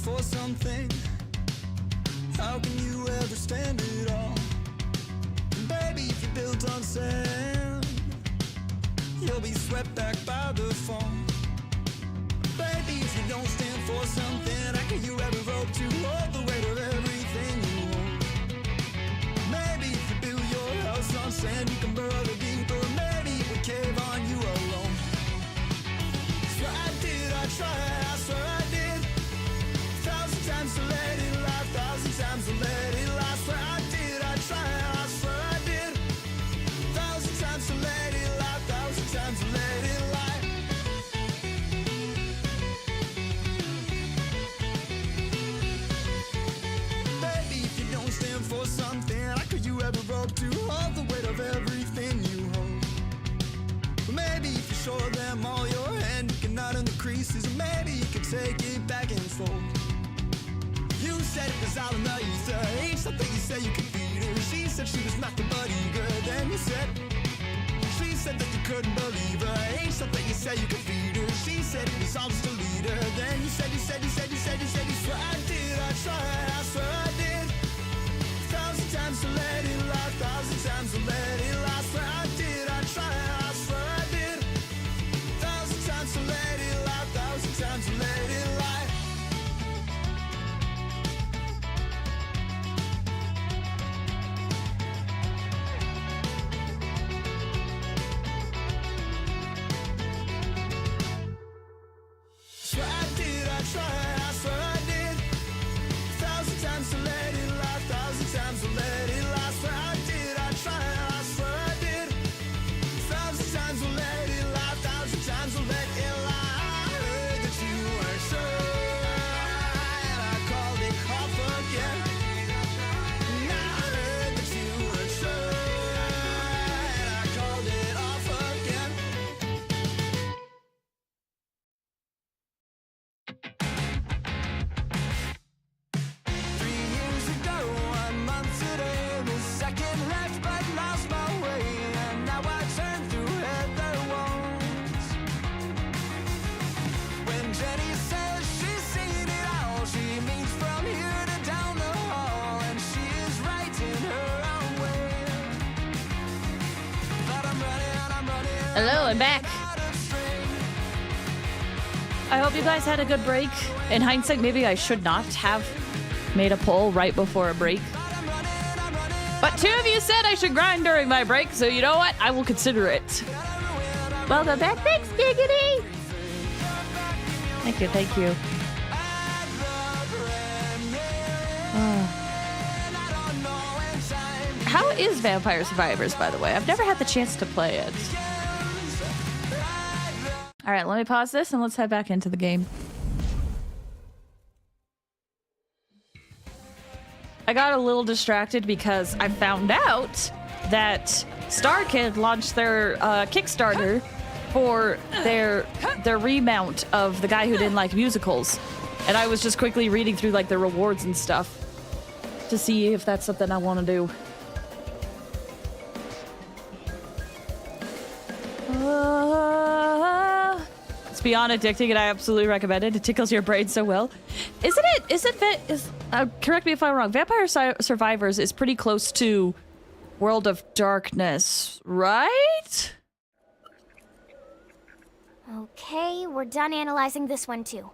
for something? How can you ever stand it all? And baby, if you're built on sand, you'll be swept back by the fall. Baby, if you don't stand for something, how can you ever hope to hold the weight of everything you own? Maybe if you build your house on sand, you can burrow deeper. Maybe it would cave on you alone. Swear I did, I tried, I swear I did. 1,000 times to let it lie, 1,000 times to let it lie. Swear I did, I tried, I swear I did. 1,000 times to let it lie, 1,000 times to let it lie. For something, how could you ever hope to hold the weight of everything you hold? Maybe if you show them all your hand, you can iron the creases. Maybe you can take it back and fold. You said it was all in the ether. Ain't something you said you could feed her. She said she was nothing but eager. Then you said she said that you couldn't believe her. Ain't something you said you could feed her. She said it was all just a leader. Then you said you swear I did, I tried, I swear I did. 1,000 times to let it lie, 1,000 times to let it lie. Swear I did, I tried, I swear I did. 1,000 times to let it lie, 1,000 times to let it lie. Swear I did, I tried, I swear I did. 1,000 times to let it lie, 1,000 times to let it lie. Swear I did, I tried, I swear I did. 1,000 times to let it lie, 1,000 times to let it lie. I heard that you weren't sure, and I called it off again. Now I heard that you weren't sure, and I called it off again. Hello, I'm back. I hope you guys had a good break. In hindsight, maybe I should not have made a poll right before a break. But 2 of you said I should grind during my break, so you know what? I will consider it. Welcome back. Thanks, Giggity! Thank you, thank you. How is Vampire Survivors, by the way? I've never had the chance to play it. All right, let me pause this and let's head back into the game. I got a little distracted because I found out that StarKid launched their Kickstarter for their remount of The Guy Who Didn't Like Musicals. And I was just quickly reading through like the rewards and stuff to see if that's something I want to do. It's beyond addicting, and I absolutely recommend it. It tickles your brain so well. Correct me if I'm wrong. Vampire Survivors is pretty close to World of Darkness, right? Okay, we're done analyzing this one too.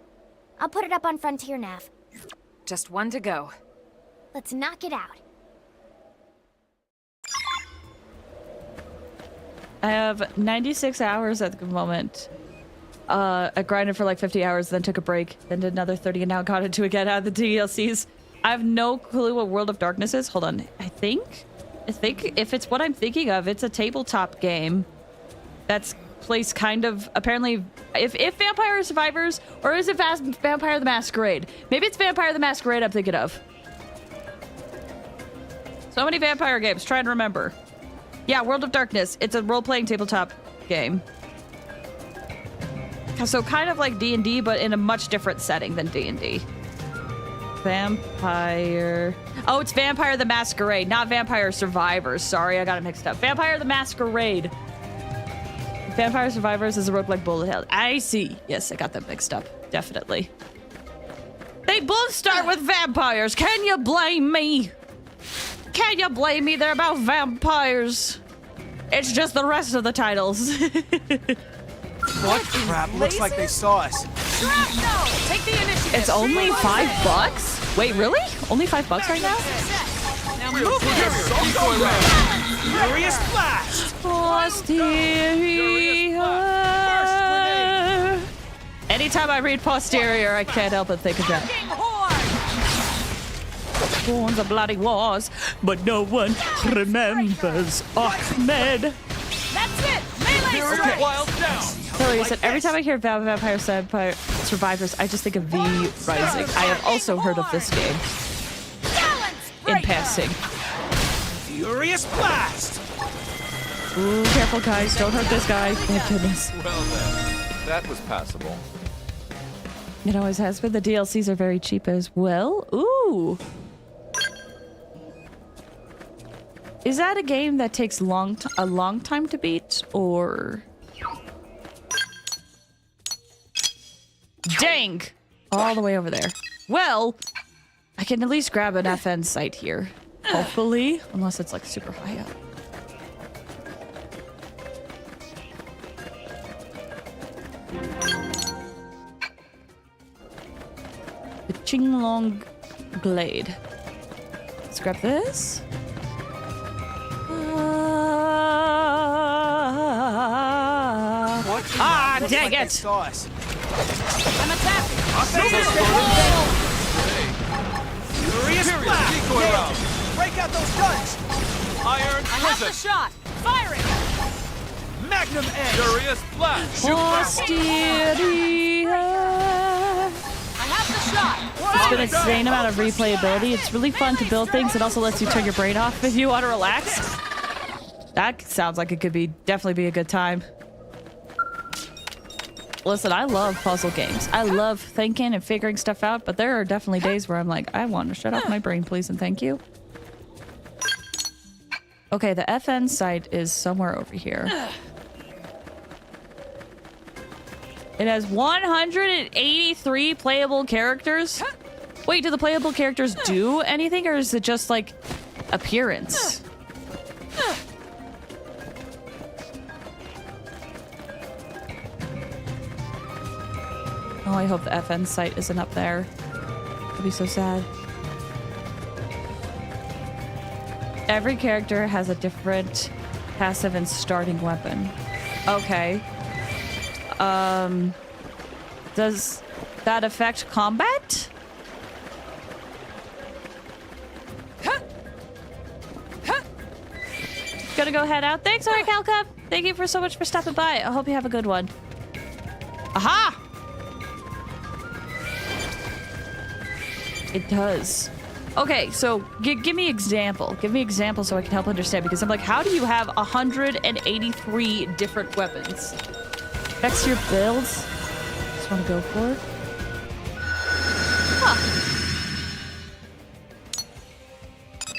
I'll put it up on Frontier Nav. Just one to go. Let's knock it out. I have 96 hours at the moment. I grinded for like 50 hours, then took a break, then did another 30, and now got into again out of the DLCs. I have no clue what World of Darkness is. Hold on. I think if it's what I'm thinking of, it's a tabletop game that's placed kind of, apparently, if Vampire Survivors, or is it Vampire the Masquerade? Maybe it's Vampire the Masquerade I'm thinking of. So many vampire games, try and remember. Yeah, World of Darkness. It's a role-playing tabletop game. So kind of like D&D, but in a much different setting than D&D. Vampire... Oh, it's Vampire the Masquerade, not Vampire Survivors. Sorry, I got it mixed up. Vampire the Masquerade. Vampire Survivors is a roguelike bullet hell. I see. Yes, I got that mixed up. Definitely. They both start with vampires. Can you blame me? Can you blame me? They're about vampires. It's just the rest of the titles. What crap? Looks like they saw us. Shrapnel! Take the initiative. It's only $5? Wait, really? Only $5 right now? Now move Furious blast! Posterior. Anytime I read posterior, I can't help but think of that. Horns of bloody wars, but no one remembers Ahmed. That's it! Melee strike! Wild down. Hillary said, every time I hear Vampire Survivors, I just think of V Rising. I have also heard of this game in passing. Furious blast! Ooh, careful guys, don't hurt this guy. Thank goodness. Well then, that was passable. It always has been. The DLCs are very cheap as well. Ooh. Is that a game that takes a long time to beat, or? Dang! All the way over there. Well, I can at least grab an FN site here. Hopefully. Unless it's like super high up. The Qinglong Glade. Let's grab this. Dang it! I'm attacking! Furious blast! Nailed. Break out those guns! Iron I have the shot! Firing! Magnum edge! Furious blast! Posterior. I have the shot! It's been an insane amount of replayability. It's really fun to build things. It also lets you turn your brain off if you want to relax. That sounds like it could definitely be a good time. Listen, I love puzzle games. I love thinking and figuring stuff out, but there are definitely days where I'm like, I want to shut off my brain, please, and thank you. Okay, the FN site is somewhere over here. It has 183 playable characters. Wait, do the playable characters do anything, or is it just like appearance? Oh, I hope the FN site isn't up there. It'd be so sad. Every character has a different passive and starting weapon. Okay. Does that affect combat? Gonna go head out. Thanks, Oracle Cup. Thank you so much for stopping by. I hope you have a good one. Aha! It does. Okay, so give me example. Give me example so I can help understand, because I'm like, how do you have 183 different weapons? Next to your builds. Just want to go for it. Huh.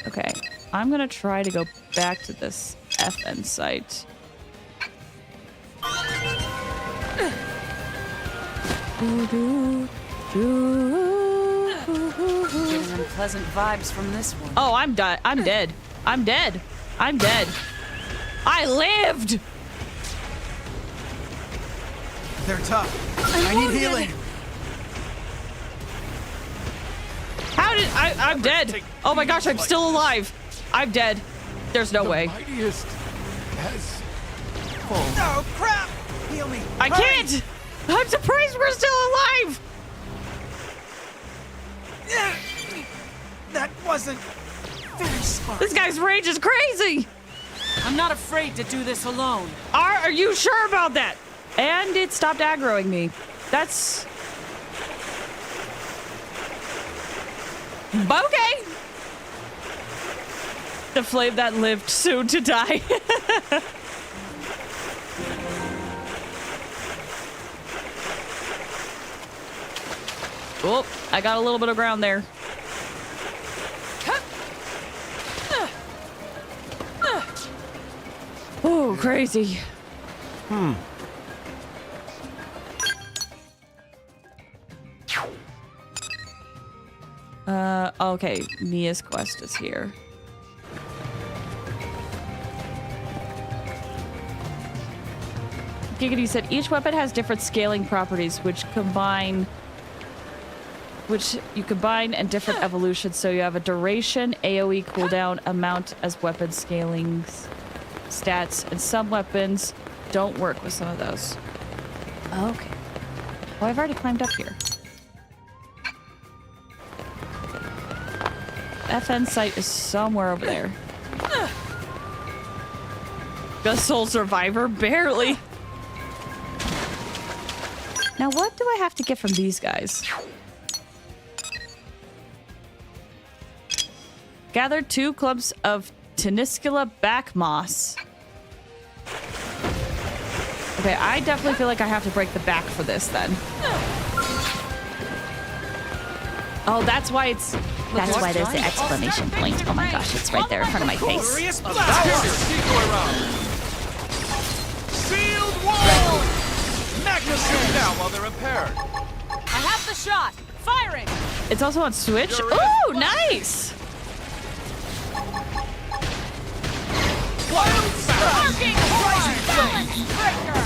Okay, I'm gonna try to go back to this FN site. Getting unpleasant vibes from this one. Oh, I'm dead. I'm dead. I'm dead. I'm dead. I lived! They're tough. I need healing. How did I'm dead. Oh my gosh, I'm still alive. I'm dead. There's no way. Mightiest has fallen. Oh, crap! Heal me. I can't! I'm surprised we're still alive! That wasn't very smart. This guy's rage is crazy! I'm not afraid to do this alone. Are you sure about that? And it stopped aggroing me. That's... okay! The flame that lived soon to die. Oh, I got a little bit of ground there. Oh, crazy. Okay, Mia's quest is here. Giggity said each weapon has different scaling properties, which you combine and different evolutions. So you have a duration, AoE cooldown, amount as weapon scaling stats, and some weapons don't work with some of those. Okay. Well, I've already climbed up here. FN site is somewhere over there. Just sole survivor? Barely. Now, what do I have to get from these guys? Gather 2 clumps of Teniscula back moss. Okay, I definitely feel like I have to break the back for this then. Oh, that's why it's... That's why there's the exclamation point. Oh my gosh, it's right there in front of my face. Sealed wall! Magnum shoot now while they're impaired. I have the shot. Firing. It's also on Switch. Ooh, nice! Wild Sparking horn. Balance breaker.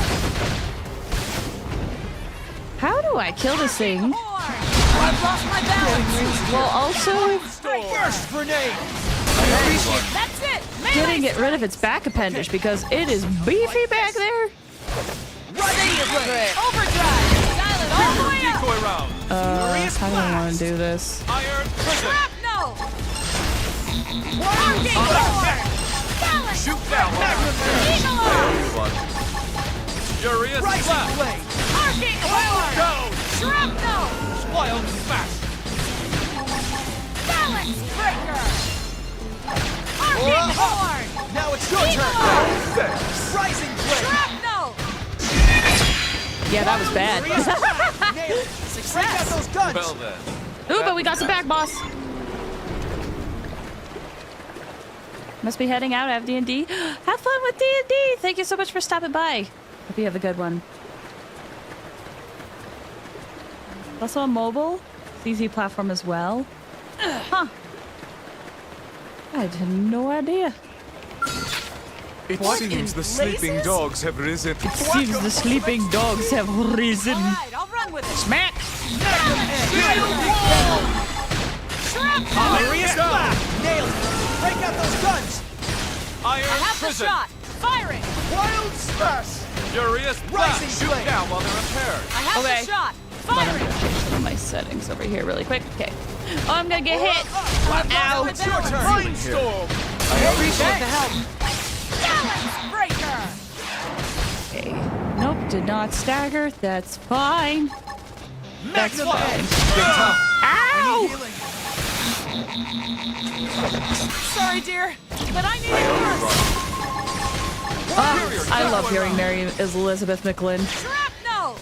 How do I kill this thing? I've lost my balance. Well, also... Burst grenade! That's it. Didn't get rid of its back appendage because it is beefy back there. Overdrive. Dial it all the way up. Decoy round. How do I want to do this? Iron prison. Shrapnel. Sparking horn. Balance. Shoot down. Eagle arm. Furious blast. Sparking horn. Go. Shrapnel. Wild smash. Balance breaker. Sparking horn. Now it's your turn. Rising blade. Shrapnel. Yeah, that was bad. Break out those guns. Well then. Ooh, but we got some back, boss. Must be heading out. Have D&D. Have fun with D&D. Thank you so much for stopping by. Hope you have a good one. Also on mobile. CZ platform as well. Huh. I had no idea. It seems the sleeping dogs have risen. It seems the sleeping dogs have risen. All right, I'll run with it. Smack! Nailed it. Break out those guns. Iron I have the prison. shot. Firing. Wild smash. Furious blast. Shoot down while they're impaired. I have the shot. But I'm Firing. gonna change some of my settings over here really quick. Okay. Oh, I'm gonna get hit. Ow. It's your turn. Brainstorm. I appreciate the help. Balance breaker. Okay. Nope, did not stagger. That's fine. That's fine. Ow! Sorry, dear, but I need it first. I love hearing Mary Elizabeth McLean. Shrapnel.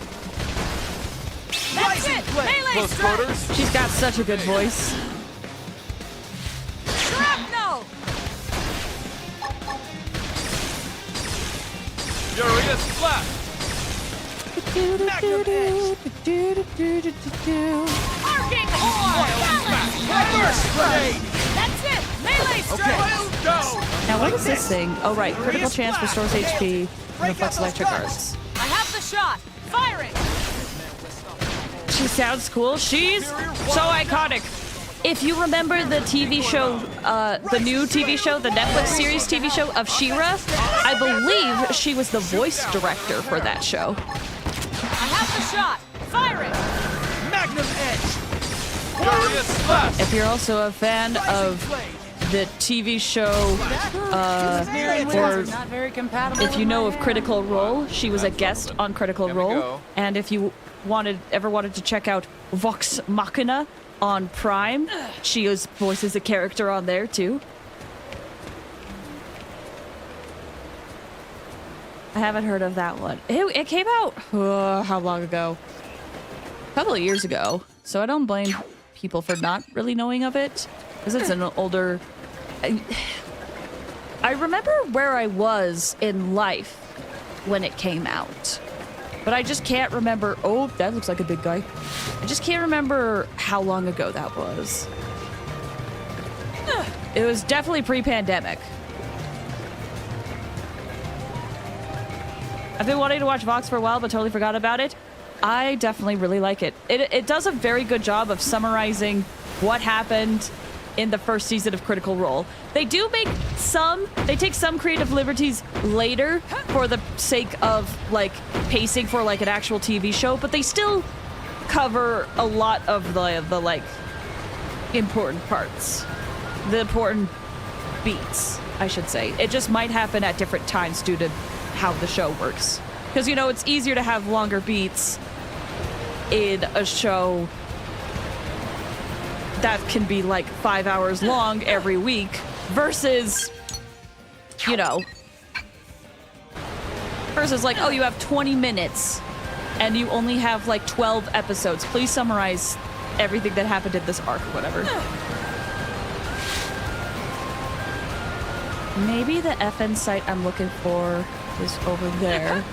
That's it. Melee Close strike. quarters. She's got such a good voice. Shrapnel. Furious blast. Magnum edge. Arcing horn. Burst grenade. That's it. Melee strike. Go. Now, what is this thing? Oh, right. Critical chance restores HP and reflects electric arcs. I have the shot. Firing. She sounds cool. She's so iconic. If you remember the TV show, the new TV show, the Netflix series TV show of She-Ra, I believe she was the voice director for that show. I have the shot. Firing. Magnum edge. Furious blast. If you're also a fan of the TV show, or not very compatible. if you know of Critical Role, she was a guest on Critical Role. And if you ever wanted to check out Vox Machina on Prime, she voices a character on there too. I haven't heard of that one. It came out how long ago? A couple of years ago. So I don't blame people for not really knowing of it, because it's an older. I remember where I was in life when it came out. but I just can't remember. Oh, that looks like a big guy. I just can't remember how long ago that was. It was definitely pre-pandemic. I've been wanting to watch Vox for a while, but totally forgot about it. I definitely really like it. It does a very good job of summarizing what happened in the first season of Critical Role. They take some creative liberties later for the sake of like pacing for like an actual TV show, but they still cover a lot of the like important parts, the important beats, I should say. It just might happen at different times due to how the show works. Because, you know, it's easier to have longer beats in a show that can be like 5 hours long every week versus, you know, versus like, oh, you have 20 minutes and you only have like 12 episodes. Please summarize everything that happened in this arc or whatever. Maybe the FN site I'm looking for is over there.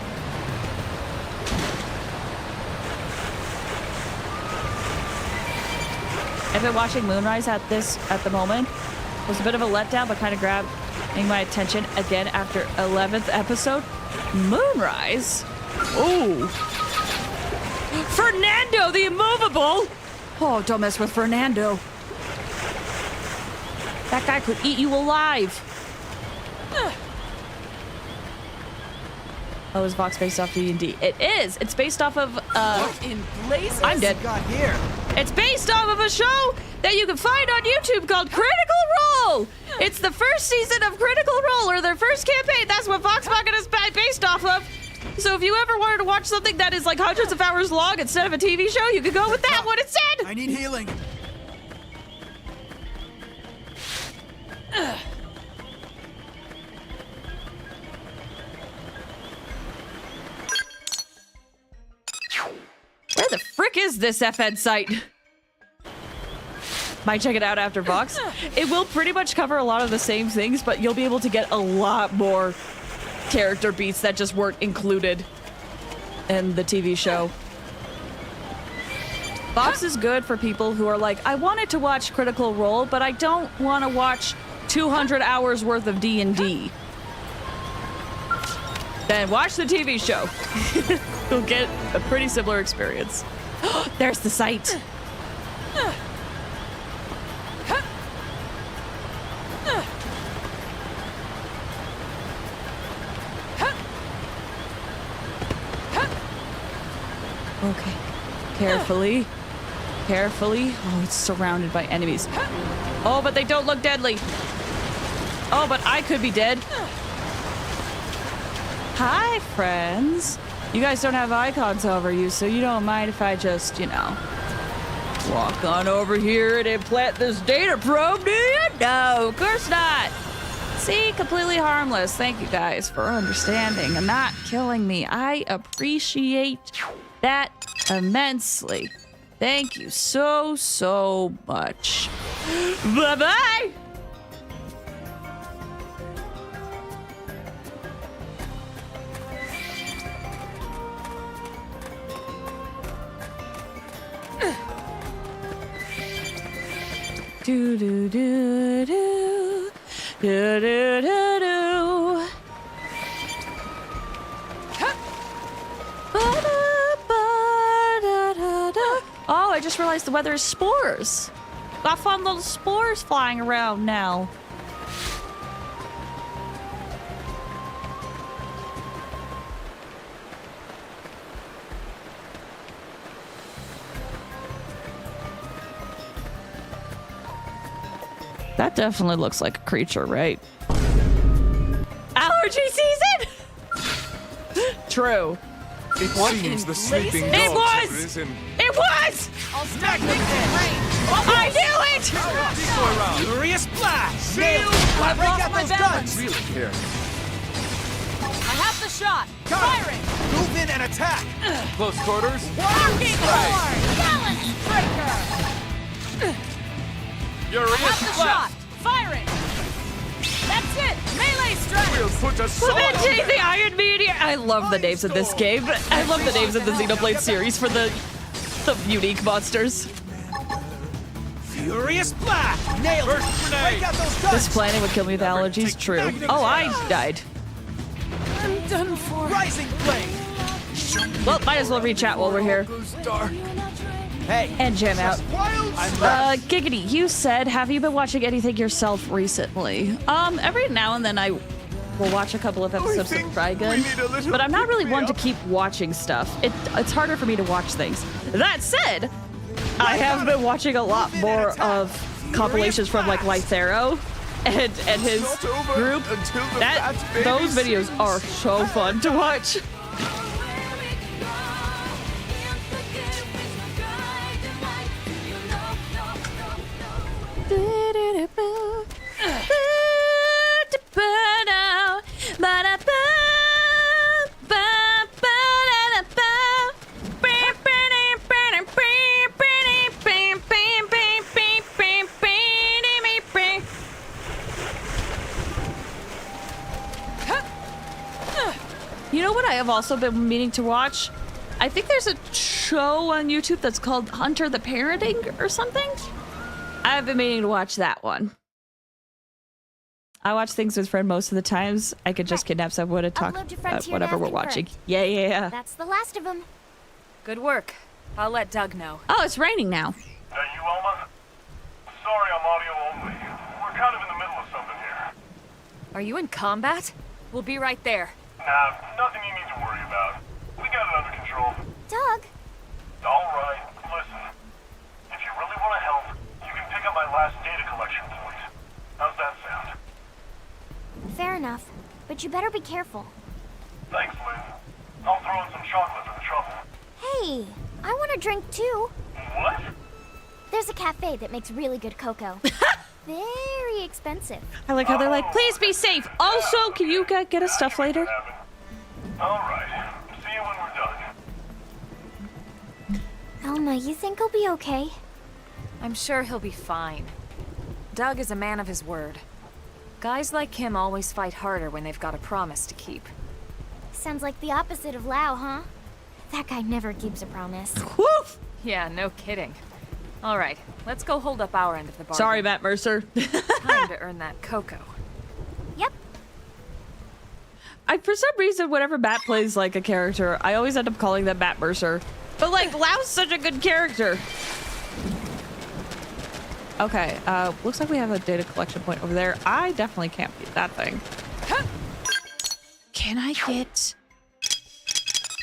I've been watching Moonrise at the moment. It was a bit of a letdown, but kind of grabbing my attention again after 11th episode. Moonrise? Oh. Fernando, the immovable! Oh, don't mess with Fernando. That guy could eat you alive. Oh, is Vox based off D&D? It is. It's based off of, What in blazes? I'm dead. Got here. It's based off of a show that you can find on YouTube called Critical Role. It's the first season of Critical Role, or their first campaign. That's what Vox Machina is based off of. So if you ever wanted to watch something that is like hundreds of hours long instead of a TV show, you could go with that one instead. I need healing. Where the frick is this FN site? Might check it out after Vox. It will pretty much cover a lot of the same things, but you'll be able to get a lot more character beats that just weren't included in the TV show. Vox is good for people who are like, I wanted to watch Critical Role, but I don't want to watch 200 hours worth of D&D. Then watch the TV show. You'll get a pretty similar experience. There's the site. Okay. Carefully. Carefully. Oh, it's surrounded by enemies. Oh, but they don't look deadly. Oh, but I could be dead. Hi, friends. You guys don't have icons over you, so you don't mind if I just, you know, walk on over here and implant this data probe, do you? No, of course not. See, completely harmless. Thank you guys for understanding and not killing me. I appreciate that immensely. Thank you so, so much. Bye-bye. Do do do do do do do do. Oh, I just realized the weather is spores. Got fun little spores flying around now. That definitely looks like a creature, right? Allergy season? True. It seems the sleeping dogs It was! have risen. It was! I'll stack them I knew it! Decoy round. Furious splash! Nailed! I've Break lost out my those balance. guns! Really care. I have the shot. Got it. Firing. Move in and attack! Close quarters. Arcing horn. Balance breaker. Furious I have the shot. blast. Firing. That's it! Melee strike! We'll put a sword on Avenging them. the Iron Meteor! I love the names of this game. I love the names of the Xenoblade series for the unique monsters. Furious blast! Nailed it! Break out those guns! This planet would kill me with allergies. True. Oh, I died. I'm done for. Rising blade! Well, might as well reach out while we're here. Hey! And jam out. Giggity, you said, have you been watching anything yourself recently? Every now and then I will watch a couple of episodes of Trigun, but I'm not really one to keep watching stuff. It's harder for me to watch things. That said, I have been watching a lot more of compilations from like Lythero and his group. Those videos are so fun to watch. You know what I have also been meaning to watch? I think there's a show on YouTube that's called Hunter the Parenting or something. I've been meaning to watch that one. I watch things with Fred most of the times. I could just kidnap someone and talk about whatever we're watching. Yeah. That's the last of them. Good work. I'll let Doug know. Oh, it's raining now. That you, Alma? Sorry, I'm audio only. We're kind of in the middle of something here. Are you in combat? We'll be right there. Nah, nothing you need to worry about. We got it under control. Doug? All right, listen. If you really want to help, you can pick up my last data collection point. How's that sound? Fair enough, but you better be careful. Thanks, Lynn. I'll throw in some chocolate for the trouble. Hey, I want a drink too. What? There's a cafe that makes really good cocoa. Very expensive. I like how they're like, please be safe. Also, can you get us stuff later? All right. See you when we're done. Alma, you think he'll be okay? I'm sure he'll be fine. Doug is a man of his word. Guys like him always fight harder when they've got a promise to keep. Sounds like the opposite of Lau, huh? That guy never keeps a promise. Woof! Yeah, no kidding. All right, let's go hold up our end of the bargain. Sorry, Matt Mercer. Time to earn that cocoa. Yep. For some reason, whenever Matt plays like a character, I always end up calling them Matt Mercer. But like, Lau's such a good character. Okay, looks like we have a data collection point over there. I definitely can't beat that thing. Can I get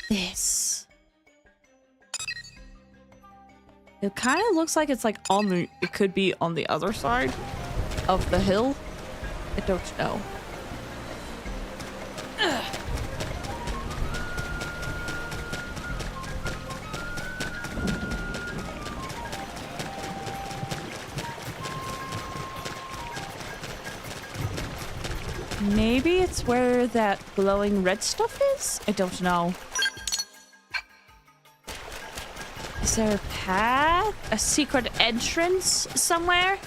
this? It kind of looks like it's like on the, it could be on the other side of the hill. I don't know. Maybe it's where that glowing red stuff is? I don't know. Is there a path? A secret entrance somewhere?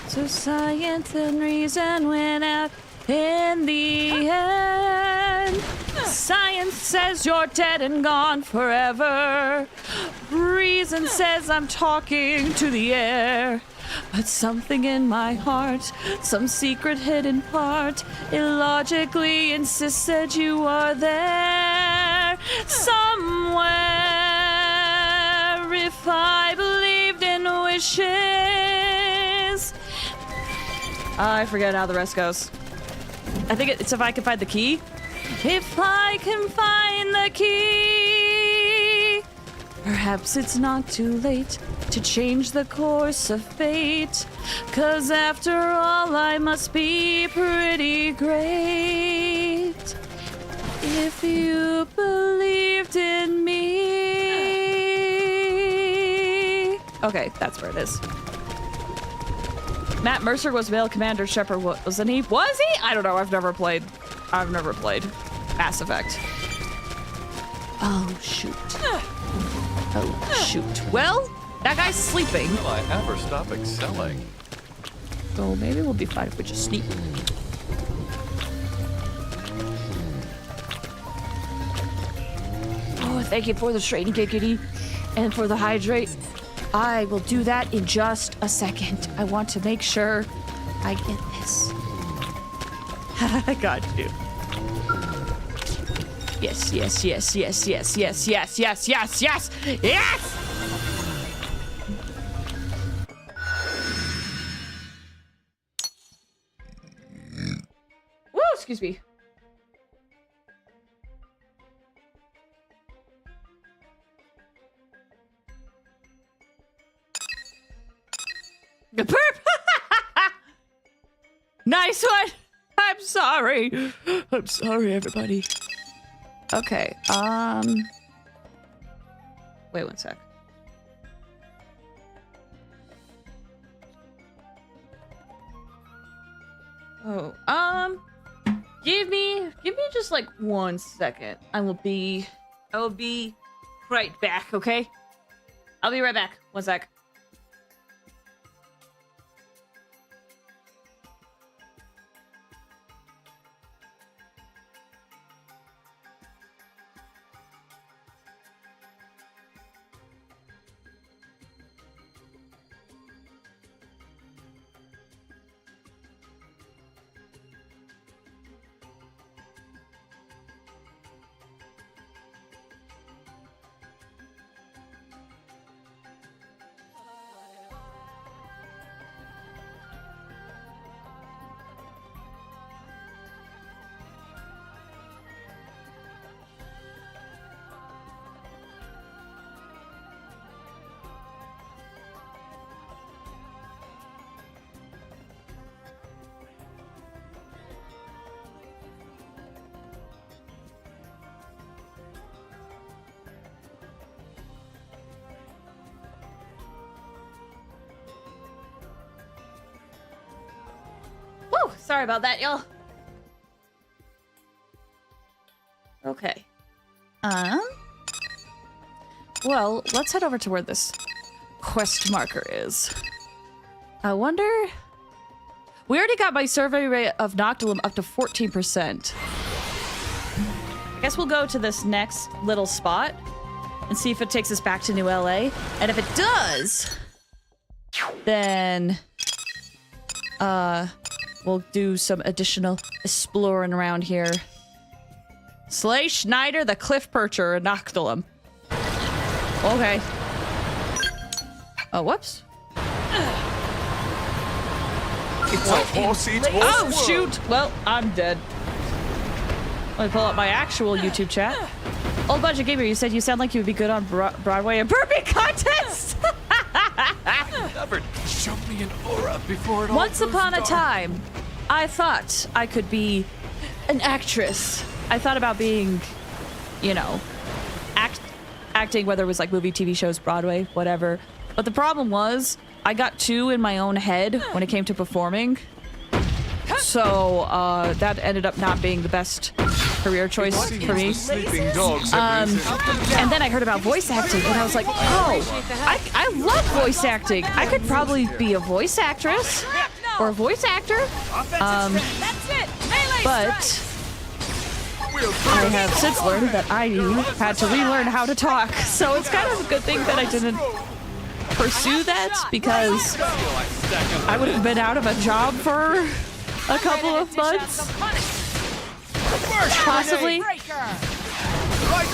So science and reason went out in the end. Science says you're dead and gone forever. Reason says I'm talking to the air. But something in my heart, some secret hidden part, illogically insists that you are there somewhere. If I believed in wishes. I forget how the rest goes. I think it's if I can find the key. If I can find the key. Perhaps it's not too late to change the course of fate. 'Cause after all, I must be pretty great. If you believed in me. Okay, that's where it is. Matt Mercer was male commander Shepard, wasn't he? Was he? I don't know. I've never played Mass Effect. Oh, shoot. Oh, shoot. Well, that guy's sleeping. Will I ever stop excelling? So maybe we'll be fine if we just sneak. Oh, thank you for the straight and giggity and for the hydrate. I will do that in just a second. I want to make sure I get this. I got you. Yes, yes, yes, yes, yes, yes, yes, yes, yes, yes, yes! Woo, excuse me. The perp! Nice one! I'm sorry. I'm sorry, everybody. Okay, wait one sec. Oh, give me just like 1 second. I will be right back, okay? I'll be right back. 1 sec. Woo! Sorry about that, y'all. Okay. Well, let's head over to where this quest marker is. I wonder... We already got my survey rate of Noctilum up to 14%. I guess we'll go to this next little spot and see if it takes us back to New LA. And if it does, then we'll do some additional exploring around here. Slay Schneider, the Cliff Percher, and Noctilum. Okay. Oh, whoops. It's a horse eats horse Oh, world. shoot! Well, I'm dead. Let me pull up my actual YouTube chat. Old Budget Gamer, you said you sound like you would be good on Broadway and burpee contest! Never showed me an aura before it all Once goes upon a dark. time, I thought I could be an actress. I thought about being, you know, acting, whether it was like movie, TV shows, Broadway, whatever. But the problem was, I got too in my own head when it came to performing. So, that ended up not being the best career choice for me. Sleeping dogs And then I heard about voice acting, and I was like, oh, I love voice acting. I could probably be a voice actress or a voice actor. But I have since learned that I had to relearn how to talk. So it's kind of a good thing that I didn't pursue that, because I would have been out of a job for a couple of months. Possibly. Right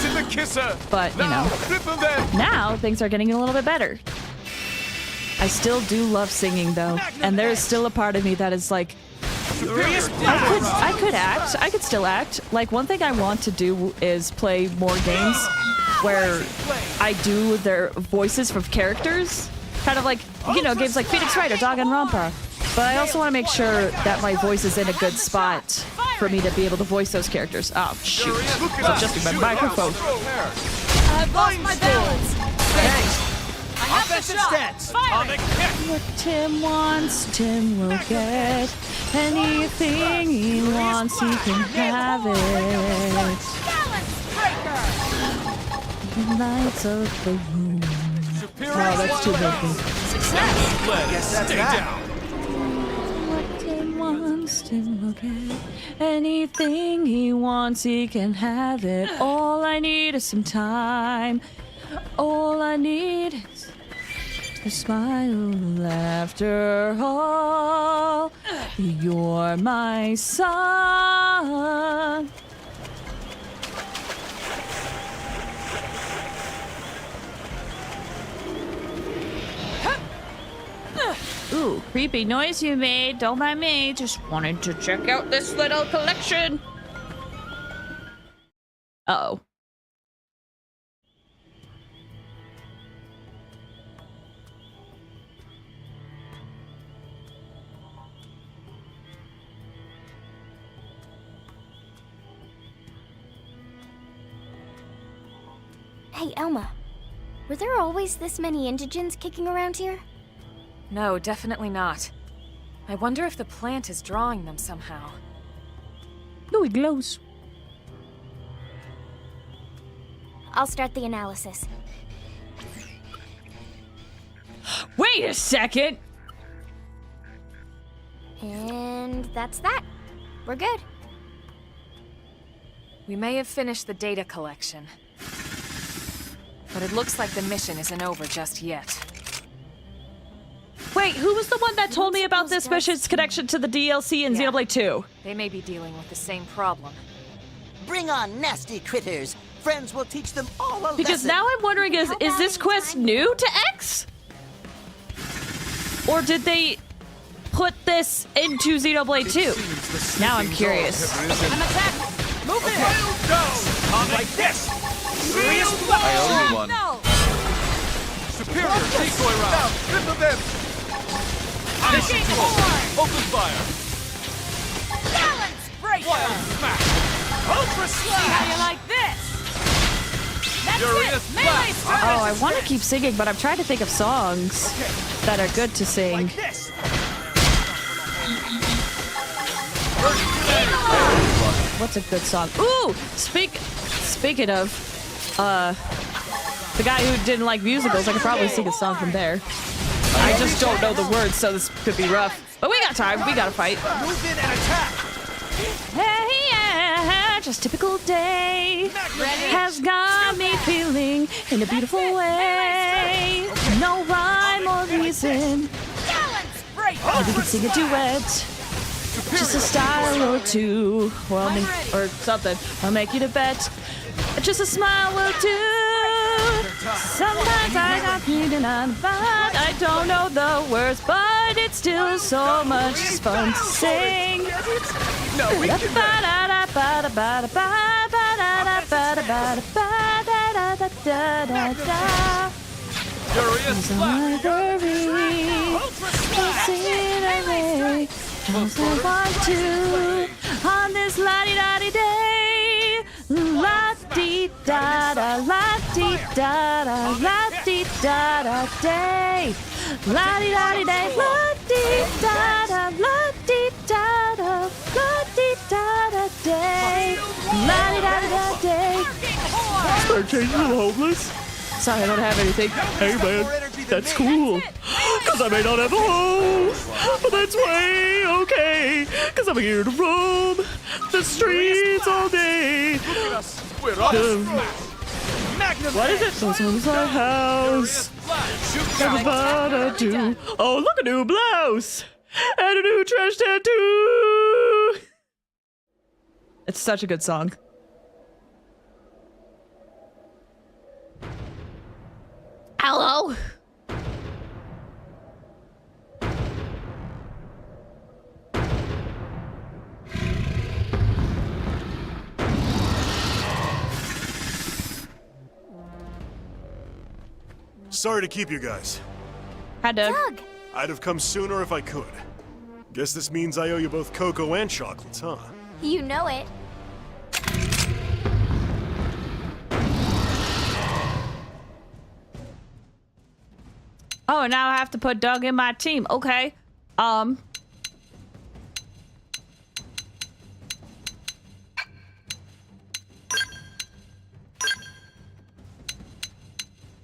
to the kisser. But, you know, now things are getting a little bit better. I still do love singing, though. And there is still a part of me that is like, I could act. I could still act. Like, one thing I want to do is play more games where I do their voices from characters. Kind of like, you know, games like Phoenix Wright or Danganronpa. But I also want to make sure that my voice is in a good spot for me to be able to voice those characters. Oh, shoot. I'm adjusting my microphone. I've lost my balance. I have the shot. Fire it. What Tim wants, Tim will get. Anything he wants, he can have it. Lights of the room. Wow, that's too big. Success. Stay down. wants to look at anything he wants, he can have it. All I need is some time. All I need is a smile after all. You're my son. Ooh, creepy noise you made. Don't mind me. Just wanted to check out this little collection. Uh-oh. Hey, Elma. Were there always this many indigents kicking around here? No, definitely not. I wonder if the plant is drawing them somehow. No, it glows. I'll start the analysis. Wait a second! And that's that. We're good. We may have finished the data collection. But it looks like the mission isn't over just yet. Wait, who was the one that told me about this mission's connection to the DLC in Xenoblade 2? They may be dealing with the same problem. Bring on nasty critters. Friends will teach them all a Because lesson. now I'm wondering, is this quest new to X? Or did they put this into Xenoblade 2? Now I'm curious. I'm attacked! Move it! Not like this! Serious I owe you one. No! Superior decoy round. Rip of them. Listen to Open fire. balance breaker! Wild smash. Ultra slash! How you like this? That's Furious it! Melee strike! Oh, I want to keep singing, but I'm trying to think of songs that are good to sing. Like this! What's a good song? Ooh! Speaking of, the guy who didn't like musicals, I could probably sing a song from there. I just don't know the words, so this could be rough. But we got time. We gotta fight. Move in and attack! Hey, yeah, just typical day has got me feeling in a beautiful way. No rhyme or reason. Balance breaker! Maybe we could sing a duet. Just a style or two. Well, or something. I'll make you to bet. Just a smile will do. Sometimes I got feeling on, but I don't know the words, but it's still so much fun to sing. No, we can Furious splash. Cause I want to on this la-di-da-di day. La-di-da-da, la-di-da-da, la-di-da-da day. La-di-da-di day, la-di-da-da, la-di-da-da, la-di-da-da day. La-di-da-da day. Start changing the homeless? Sorry, I don't have anything. Hey man, that's cool. Cause I may not have a home, but that's way okay. Cause I'm here to roam the streets all day. We're off. What is it? Those homes my house. Everybody do. Oh, look, a new blouse and a new trash tattoo. It's such a good song. Hello? Sorry to keep you guys. Hi, Doug. I'd have come sooner if I could. Guess this means I owe you both cocoa and chocolates, huh? You know it. Oh, now I have to put Doug in my team. Okay.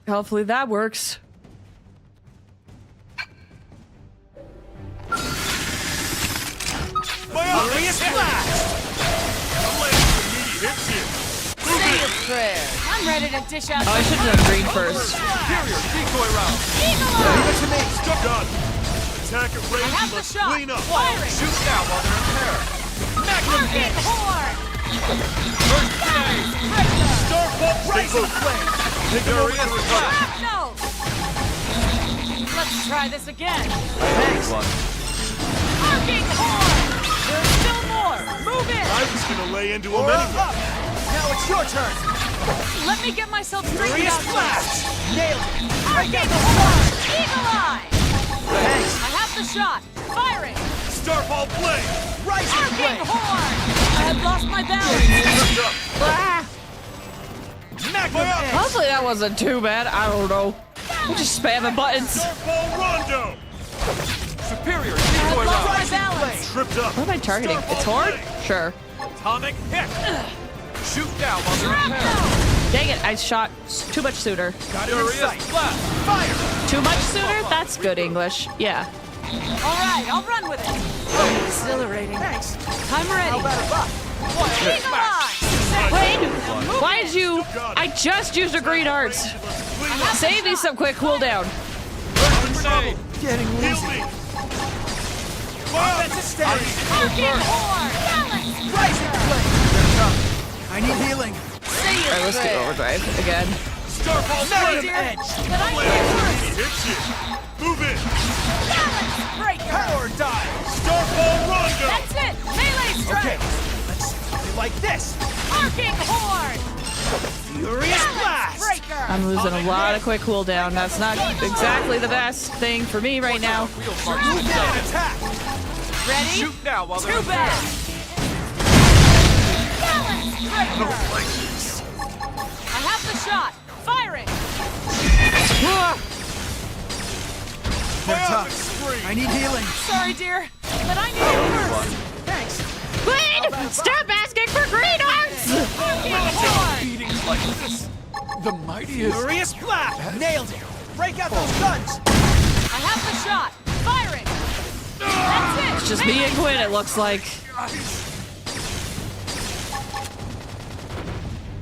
Hopefully that works. prayers. I'm ready to dish out. Oh, I should have done green first. Superior decoy round. Eagle Eye! Leave it to me. Stop. Done. Attack at range. I have the Let's shot. clean up. Firing. Shoot now while they're in pair. Magnum Arcing hit. horn! First grenade. Starbolt rising flame. Furious blast. Shrapnel! Let's try this again. Thanks. Arcing horn! There's still more. Move in. I was gonna lay into him We're anyway. up. Now it's your turn. Let me get myself straightened Furious out. blast. Nailed it. Arcing horn! Eagle Eye! Thanks. I have the shot. Firing. Starfall blade. Rising Arcing flame. horn! I had lost my balance. Lift up. Ah, Magnum edge. hopefully that wasn't too bad. I don't know. We're just spamming buttons. Starfall rondo. Superior I had decoy lost round. my balance. Tripped up. What am I targeting? It's Horde? Sure. Atomic hit. Shoot now while they're in pair. Shrapnel! Dang it, I shot too much sooner. Got it in Furious sight. blast. Fire. Too much sooner? That's good English. Yeah. All right, I'll run with it. Exhilarating. Thanks. I'm ready. How about a buff? Eagle Eye! Wait, why did you? I just used a green heart. Save me some quick cooldown. First trouble. Getting Heal loose. me. Offensive steady. Arcing horn! Balance! Rising flame. I need healing. Say your Alright, let's do prayer. overdrive again. Starfall Magnum blade. edge. But I need first. Hits you. Move in. Balance breaker! Power dive. Starfall rondo. That's it! Melee strike! Okay. Let's see how they like this. Arcing horn! Furious Balance blast. breaker! I'm losing a lot of quick cooldown. That's not exactly the best thing for me right now. Wheel mark. Move in and attack. Ready? Shoot now while they're Too in pair. bad! Balance breaker! I have the shot! Firing! They're tough. I need healing. Sorry, dear, but I need it first! Thanks. Queen, stop asking for green hearts! Arcing horn! Beatings like this. The mightiest. Furious blast. Nailed it. Break out those guns. I have the shot! Firing! That's it! It's just me and Quinn, it looks like.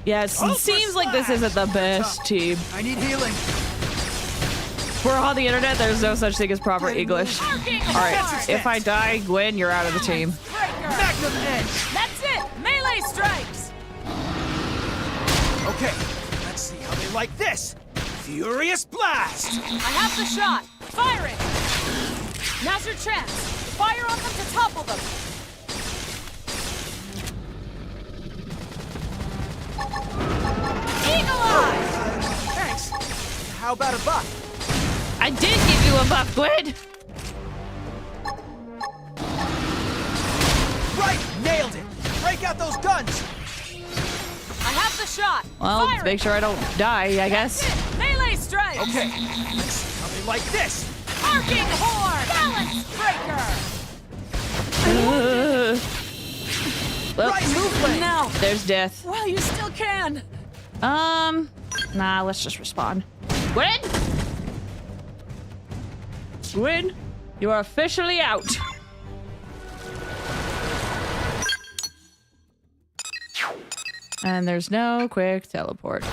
Yes, it seems like this isn't the best team. I need healing. We're on the internet, there's no such thing as proper English. Arcing Alright, horn! if I die, Gwen, you're out of the team. Breaker! Magnum edge. That's it! Melee strikes! Okay, let's see how they like this. Furious blast. I have the shot! Firing! Now's your chance! Fire on them to topple them! Eagle Eye! Thanks. How about a buff? I did give you a buff, Gwen! Right, nailed it. Break out those guns. I have the shot! Well, Firing! make sure I don't die, I guess. Melee strike! Okay, let's see how they like this. Arcing horn! Balance breaker! Well, Rising flame. Now! there's death. While you still can! Nah, let's just respawn. Gwen? Gwen, you are officially out. And there's no quick teleport.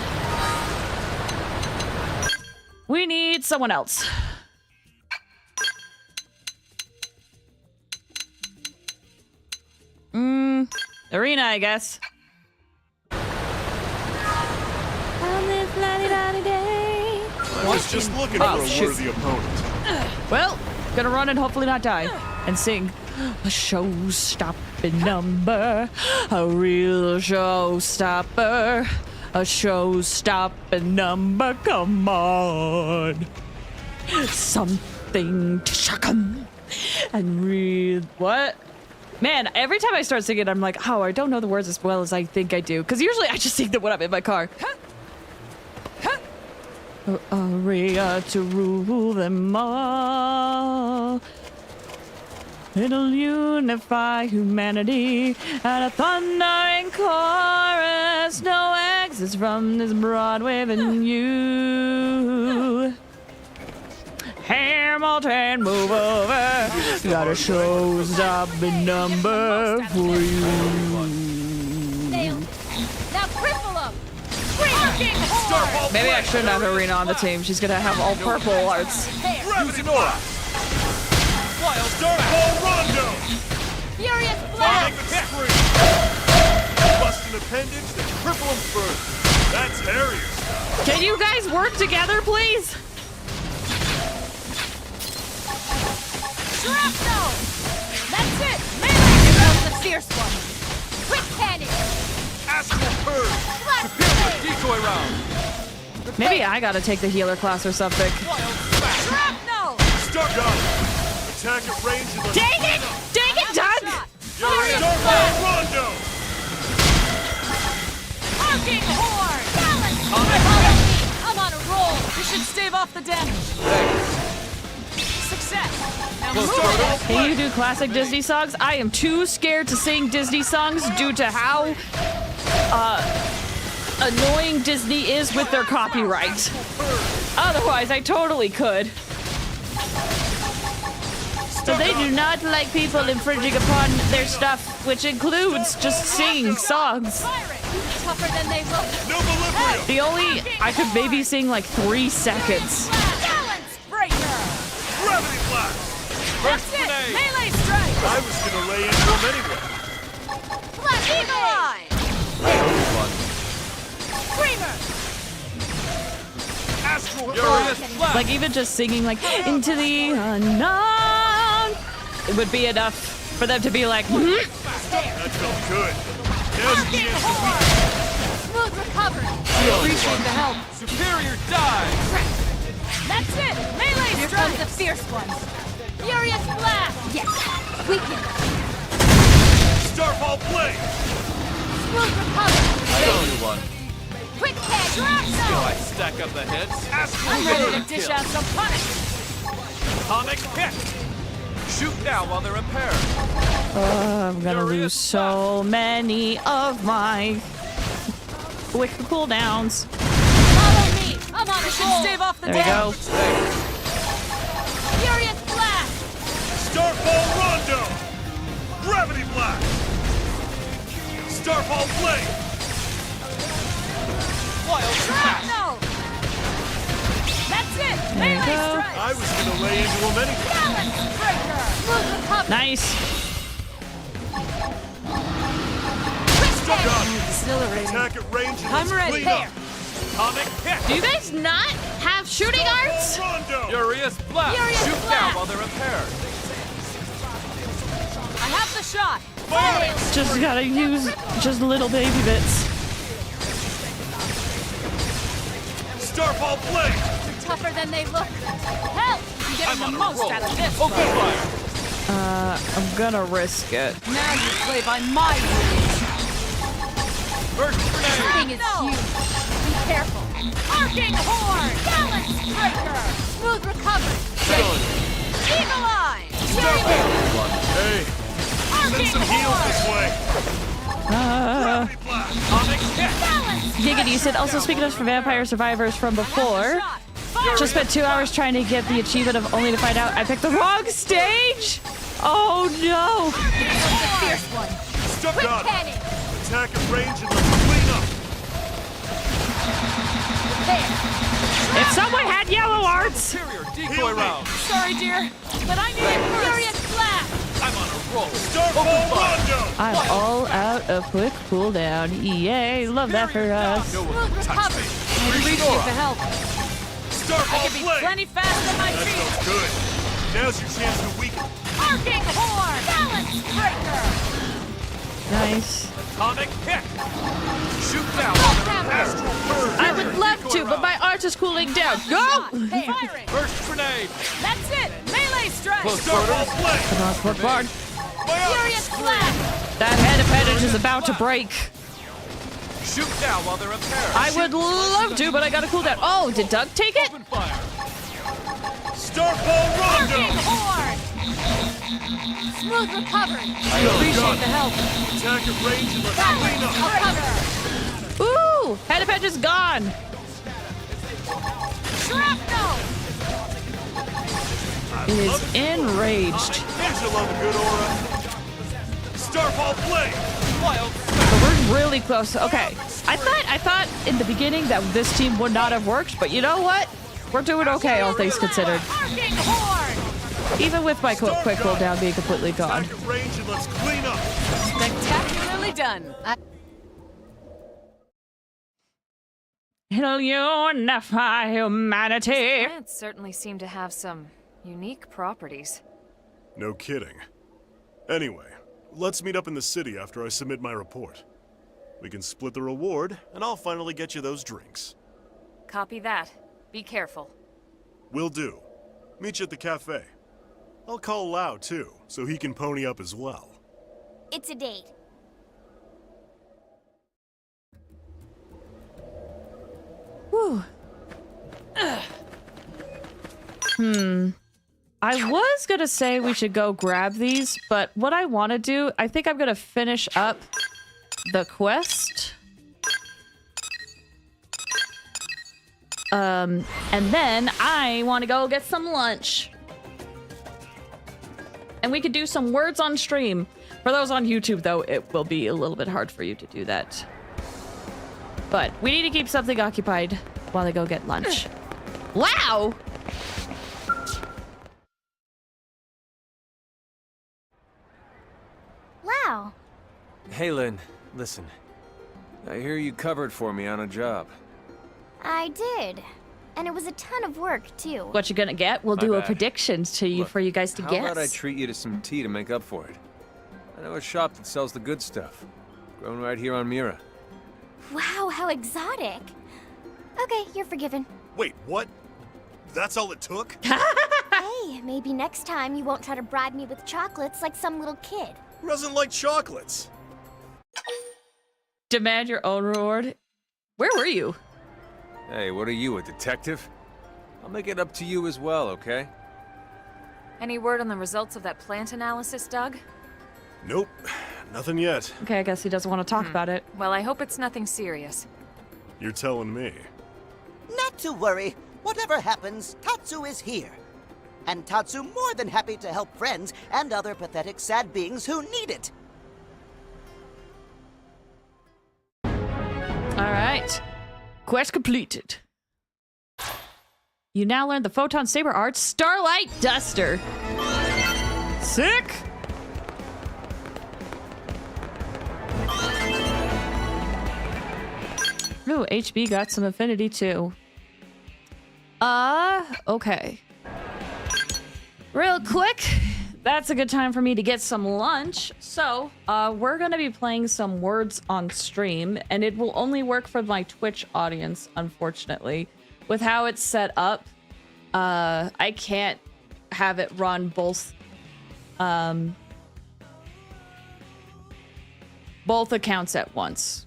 We need someone else. Arena, I guess. I was just looking for a shoot. worthy opponent. Well, gonna run and hopefully not die. And sing a show-stopping number. A real show-stopper. A show-stopping number. Come on. Something to shock 'em. And real... What? Man, every time I start singing, I'm like, oh, I don't know the words as well as I think I do. Because usually I just sing them when I'm in my car. Aria to rule them all. It'll unify humanity at a thundering chorus. No exits from this Broadway venue. Hamilton, move over. Got a show-stopping number for you. Nailed it. Now cripple them! Maybe I shouldn't have Arena on the team. She's gonna have all purple arts. Use an aura. Wild Starfall Rondo! Furious Sonic blast! Spree! Bust an appendage, then cripple him further. That's Harrier. Can you guys work together, please? Shrapnel! That's it! Melee! Here comes the fierce one! Quick cannon! Astral Purge. Blast Superior blade! decoy round. Maybe I gotta take the healer class or something. Wild smash. Shrapnel! Start gun! Attack at range and let's Dang clean it! up. Dang it, Doug! Furious Starfall blast! Rondo! Arcing horn! Balance! Follow me! I'm on a roll! You should stave off the damage! Success! Now move it! Can you do classic Disney songs? I am too scared to sing Disney songs due to how annoying Disney is with their copyright. Otherwise, I totally could. So they do not like people infringing upon their stuff, which includes just singing songs. Tougher than they look! The only I could maybe sing like 3 seconds. Balance breaker! Gravity blast! That's it! Melee strike! I was gonna lay into him anyway. Flash eagle eye! Screamer! Astral Furious blast. Like even just singing like into the unknown, it would be enough for them to be like, That felt good. Now's your chance to weaken. Smooth recovery! Appreciate the help! Superior dive. That's it! Melee Here strike! Comes the fierce ones! Furious blast! Yes! Weaken! Starfall Blade! Smooth recovery! Only one. Quick catch! Still, Shrapnel! I stack up the heads. I'm ready to dish out some punishment! Atomic hit. Shoot now while they're impaired. I'm gonna lose so many of my quick cooldowns. Follow me! I'm on a roll! Stave off the There we go. Furious blast! Starfall Rondo! Gravity blast! Starfall Blade! Wild smash. Shrapnel! That's it! There you Melee go. strike! I was gonna lay into him anyway. Balance breaker! Smooth recovery! Nice. Quick Gun! catch! Exhilarating! Attack at range and I'm let's ready. clean There! up. Atomic hit! Do you guys not have shooting arts? Rondo! Furious blast. Furious Shoot blast. now while they're impaired. I have the shot! Fire! Just gotta use just little baby bits. Starfall Blade! Tougher than they look! Help! I'm getting the most out of this! Open fire. I'm gonna risk it. Now you play by my rules! Burst grenade. Shooting is huge! Be careful! Arcing horn! Balance breaker! Smooth recovery! Eagle eye! Hey, send Arcing some heals horn! this way. Gravity blast! Atomic hit. Balance! Giggity, you said also speaking of Vampire Survivors from before, just spent 2 hours trying to get the achievement of only to find out I picked the wrong stage. Oh no! The fierce one! Stuck Quick on! cannon! Attack at range and let's clean up! There! If someone had yellow arts, Superior decoy round. Sorry, dear, but I need a furious blast! I'm on a roll. Starfall Rondo! I'm all out of quick cooldown. Yay, love that for us. No one Smooth can touch recovery! me. I appreciate the help! I Starfall can be Blade! plenty fast on my That feet! felt good. Now's your chance to weaken. Arcing horn! Balance breaker! Nice. Atomic hit. Shoot now while they're impaired. Astral Purge! I would love to, but my art is cooling down. Go! Firing! Burst grenade. That's it! Melee strike! Close Starfall quarters. Blade! Come on, work hard. Furious blast! That head appendage is about to break. Shoot now while they're impaired. I would love to, but I got a cooldown. Oh, did Doug take it? Open fire. Starfall Rondo! Arcing horn! Smooth recovery! I appreciate the help! Attack at range and let's clean Balance! up! I'll cover! Ooh, head appendage is gone. Shrapnel! It is enraged. Don't you love a good aura? Starfall Blade! Wild But we're really close. Okay. I thought in the beginning that this team would not have worked, but you know what? We're doing okay, all things considered. Even with my quick cooldown being completely gone. Range and let's clean up. Spectacularly done. It'll unify humanity. Plants certainly seem to have some unique properties. No kidding. Anyway, let's meet up in the city after I submit my report. We can split the reward, and I'll finally get you those drinks. Copy that. Be careful. Will do. Meet you at the cafe. I'll call Lau, too, so he can pony up as well. It's a date. Whew. I was gonna say we should go grab these, but what I want to do, I think I'm gonna finish up the quest. And then I want to go get some lunch. And we could do some words on stream. For those on YouTube, though, it will be a little bit hard for you to do that. But we need to keep something occupied while they go get lunch. Wow! Lau. Hey, Lynn, listen. I hear you covered for me on a job. I did. And it was a ton of work, too. What you gonna get? We'll My do a bad. predictions to you Look, for you guys to how guess. about I treat you to some tea to make up for it? I know a shop that sells the good stuff. Grown right here on Mira. Wow, how exotic. Okay, you're forgiven. Wait, what? That's all it took? Hey, maybe next time you won't try to bribe me with chocolates like some little kid. Who doesn't like chocolates? Demand your own reward. Where were you? Hey, what are you, a detective? I'll make it up to you as well, okay? Any word on the results of that plant analysis, Doug? Nope, nothing yet. Okay, I guess he doesn't want to talk about it. Well, I hope it's nothing serious. You're telling me. Not to worry. Whatever happens, Tatsu is here. And Tatsu more than happy to help friends and other pathetic sad beings who need it. Alright. Quest completed. You now learn the Photon Saber Arts Starlight Duster. Sick! Ooh, HB got some affinity too. Okay. Real quick, that's a good time for me to get some lunch. So, we're gonna be playing some words on stream, and it will only work for my Twitch audience, unfortunately. With how it's set up, I can't have it run both accounts at once,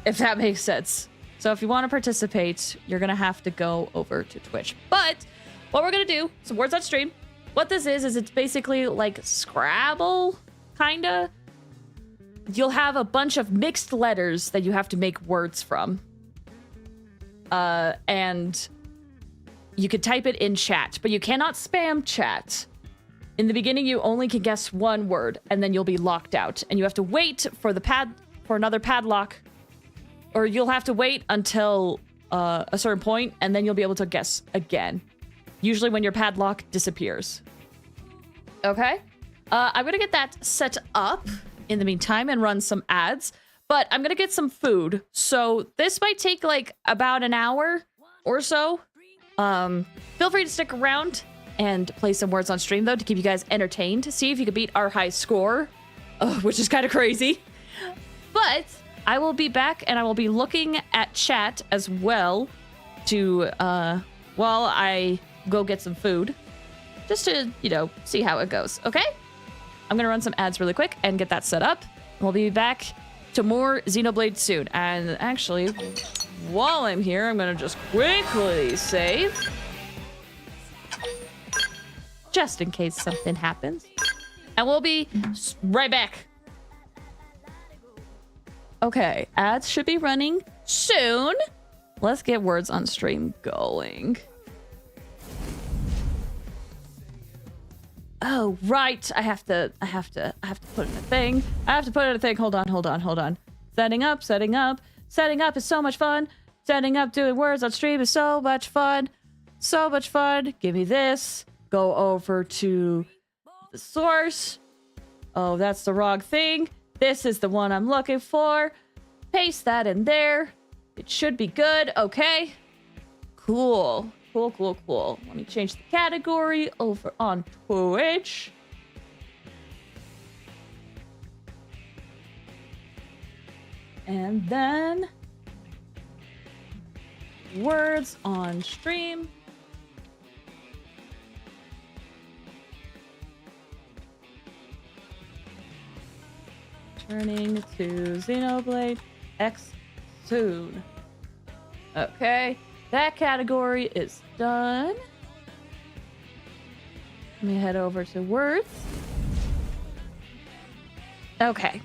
if that makes sense. So if you want to participate, you're gonna have to go over to Twitch. But what we're gonna do, some words on stream. What this is it's basically like Scrabble, kinda. You'll have a bunch of mixed letters that you have to make words from. And you could type it in chat, but you cannot spam chat. In the beginning, you only can guess one word, and then you'll be locked out. And you have to wait for another padlock, or you'll have to wait until a certain point, and then you'll be able to guess again. Usually when your padlock disappears. Okay? I'm gonna get that set up in the meantime and run some ads, but I'm gonna get some food. So this might take like about an hour or so. Feel free to stick around and play some words on stream though to keep you guys entertained, to see if you can beat our high score, which is kind of crazy. But I will be back and I will be looking at chat as well to, while I go get some food, just to, see how it goes, okay? I'm gonna run some ads really quick and get that set up. We'll be back to more Xenoblade soon. And actually, while I'm here, I'm gonna just quickly save. Just in case something happens. And we'll be right back. Okay, ads should be running soon. Let's get words on stream going. Oh, right. I have to put in a thing. Hold on. Setting up. Setting up is so much fun. Setting up doing words on stream is so much fun. So much fun. Give me this. Go over to the source. Oh, that's the wrong thing. This is the one I'm looking for. Paste that in there. It should be good. Okay. Cool. Cool, cool, cool. Let me change the category over on Twitch. And then words on stream. Turning to Xenoblade X soon. Okay, that category is done. Let me head over to words. Okay.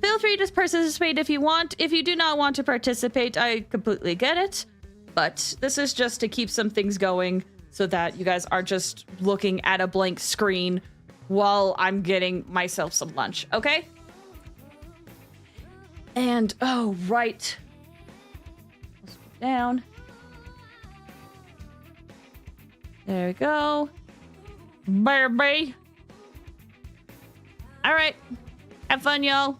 Feel free to participate if you want. If you do not want to participate, I completely get it. But this is just to keep some things going so that you guys aren't just looking at a blank screen while I'm getting myself some lunch, okay? And, oh, right. Let's go down. There we go. Baby. All right. Have fun, y'all.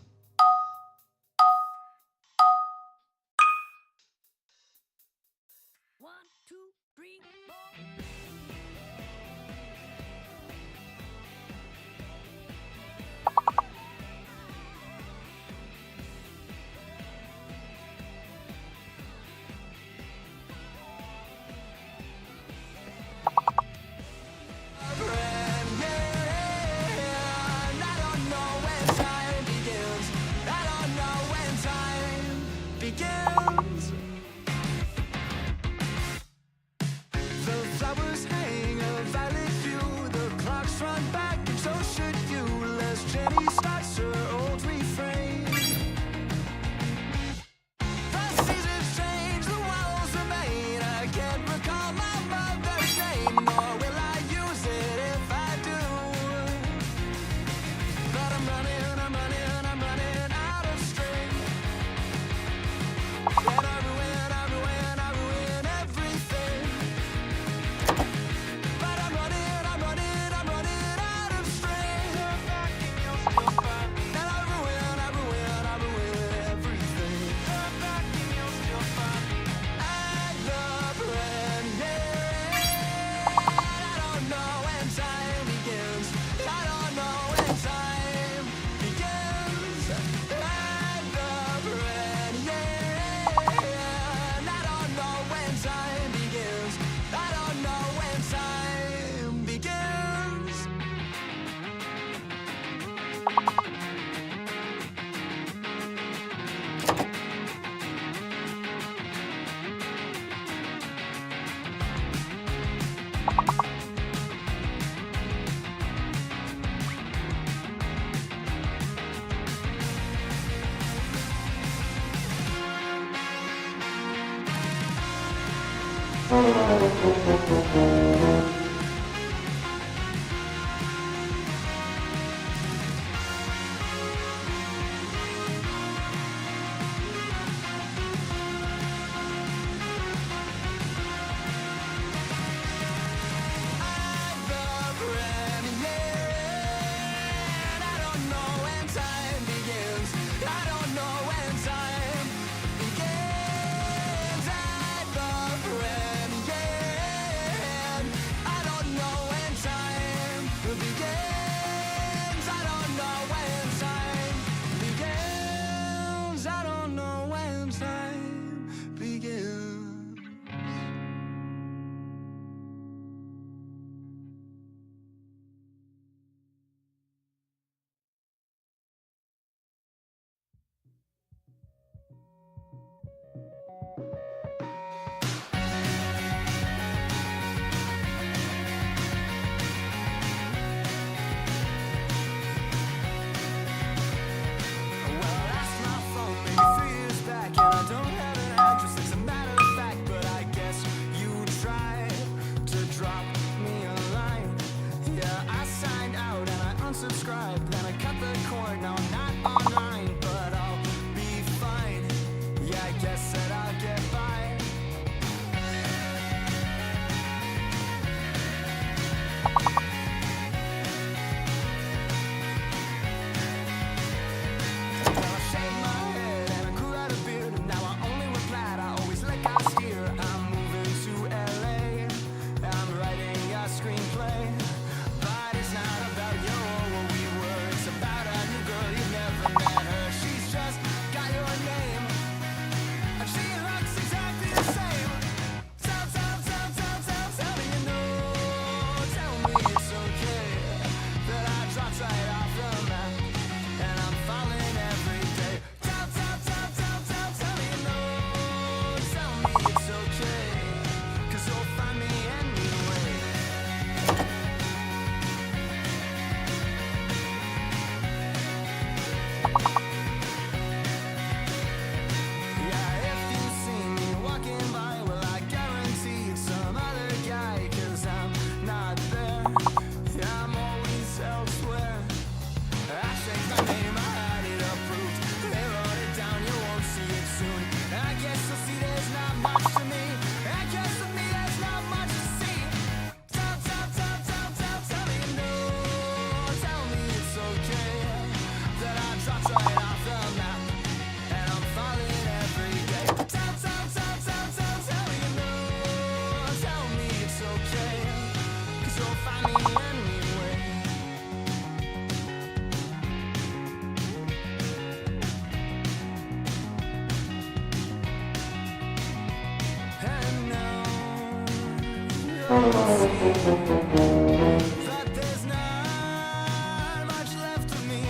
that there's not much left of me.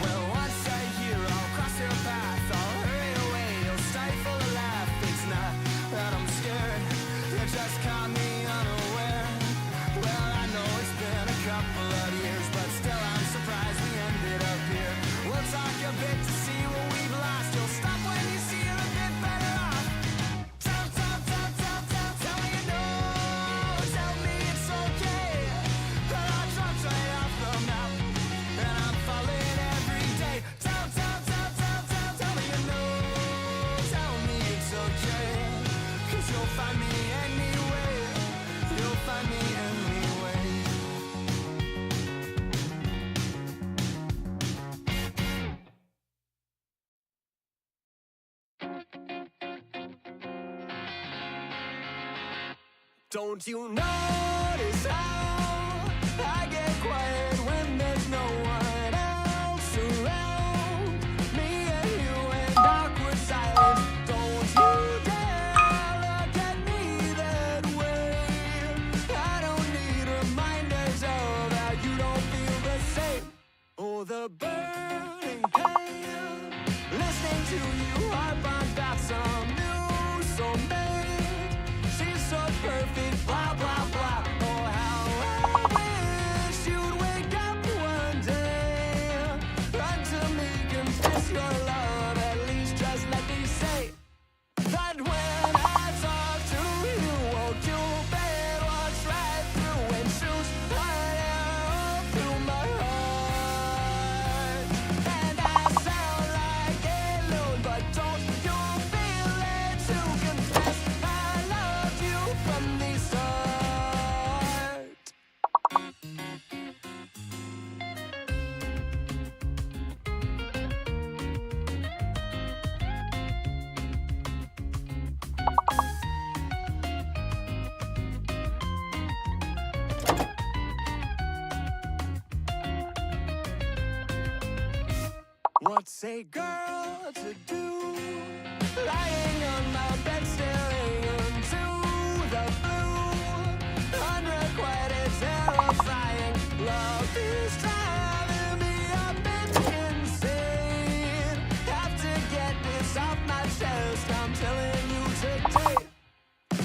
Well, once I hear I'll cross your path, I'll hurry away, you'll stifle a laugh. It's not that I'm scared, you just caught me unaware. Well, I know it's been a couple of years, but still I'm surprised we ended up here. We'll talk a bit to see what we've lost. You'll stop when you see you're a bit better off. Tell me you know, tell me it's okay. But I dropped right off the map, and I'm falling every day. Tell me you know, tell me it's okay. 'Cause you'll find me anyway, you'll find me anyway. Don't you notice how I get quiet when there's no one else around? Me and you and awkward silence. Don't you dare look at me that way. I don't need reminders of how you don't feel the same. Oh, the burning pain, listening to you harp on about some new soulmate. She's so perfect, blah, blah, blah. Oh, how I wish you'd wake up one day. Run to me, confess your love. At least just let me say that when I talk to you, won't you bet walks right through and shoots right out through my heart. And I sound like a loon, but don't you feel it to confess I loved you from the start. What's a girl to do? Lying on my bed staring into the blue. Unrequited, terrifying. Love is driving me up and insane. Have to get this off my chest. I'm telling you today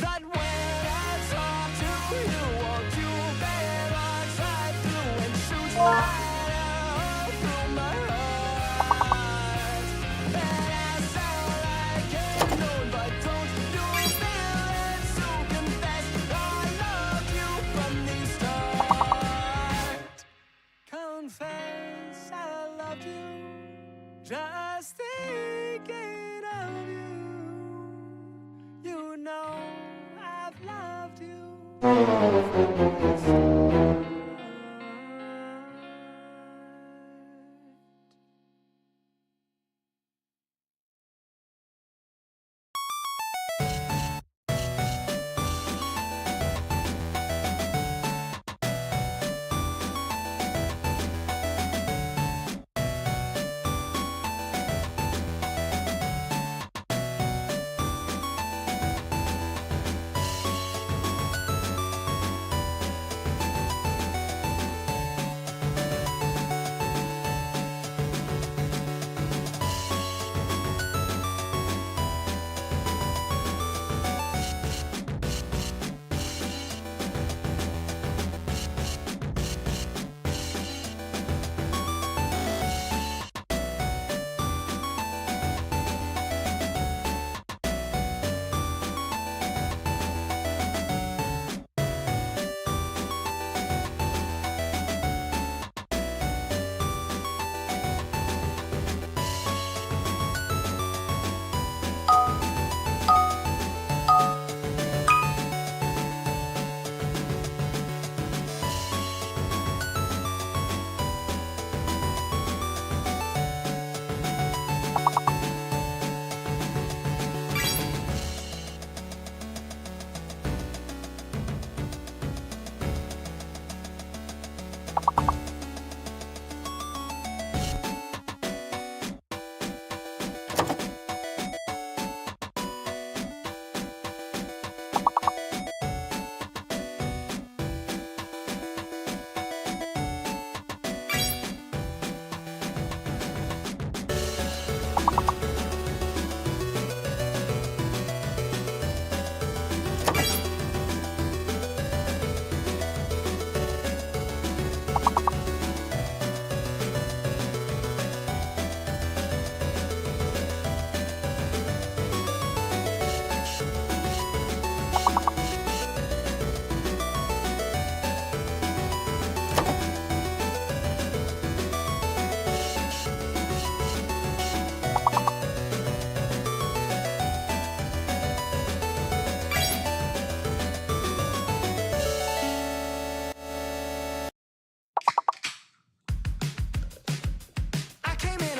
that when I talk to you, won't you bet walks right through and shoots right out through my heart. And I sound like a loon, but don't you feel it to confess I loved you from the start. Confess I loved you, just thinking of you. You know I've loved you.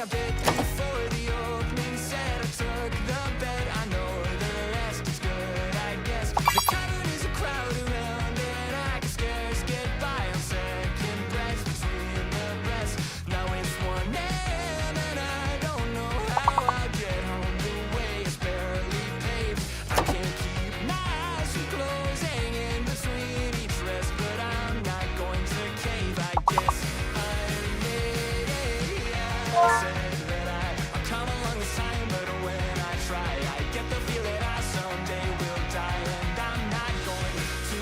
grabbed it before the opening said I took the bet. I know the rest is good, I guess. The cavern is a crowd around and I can scarce get by on second breaths between the breaths. Now it's 1 a.m. and I don't know how I'll get home. The way is barely paved. I can't keep my eyes from closing in between each rest, but I'm not going to cave. I guess I made it. I said that I'll come along this time, but when I try, I get the feel that I someday will die, and I'm not going to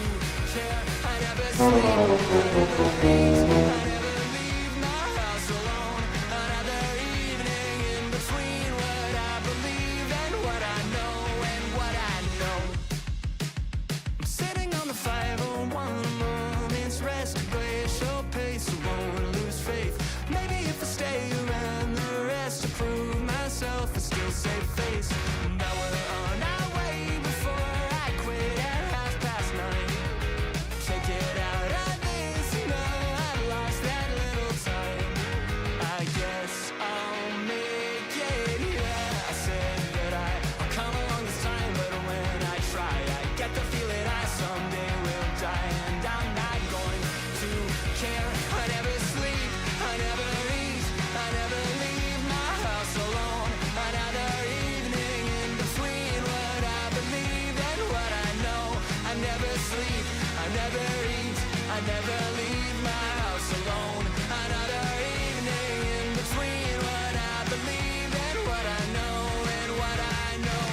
care. I never sleep, I never eat, I never leave my house alone. Another evening in between what I believe and what I know and what I know. I'm sitting on the 501 moment's rest, glacial pace, I won't lose faith. Maybe if I stay around the rest to prove myself and still save face. Now we're on our way before I quit at 9:30. Can't get out of this, you know, I've lost that little time. I guess I'll make it, yeah. I said that I'll come along this time, but when I try, I get the feel that I someday will die, and I'm not going to care. I never sleep, I never eat, I never leave my house alone. Another evening in between what I believe and what I know. I never sleep, I never eat, I never leave my house alone. Another evening in between what I believe and what I know and what I know.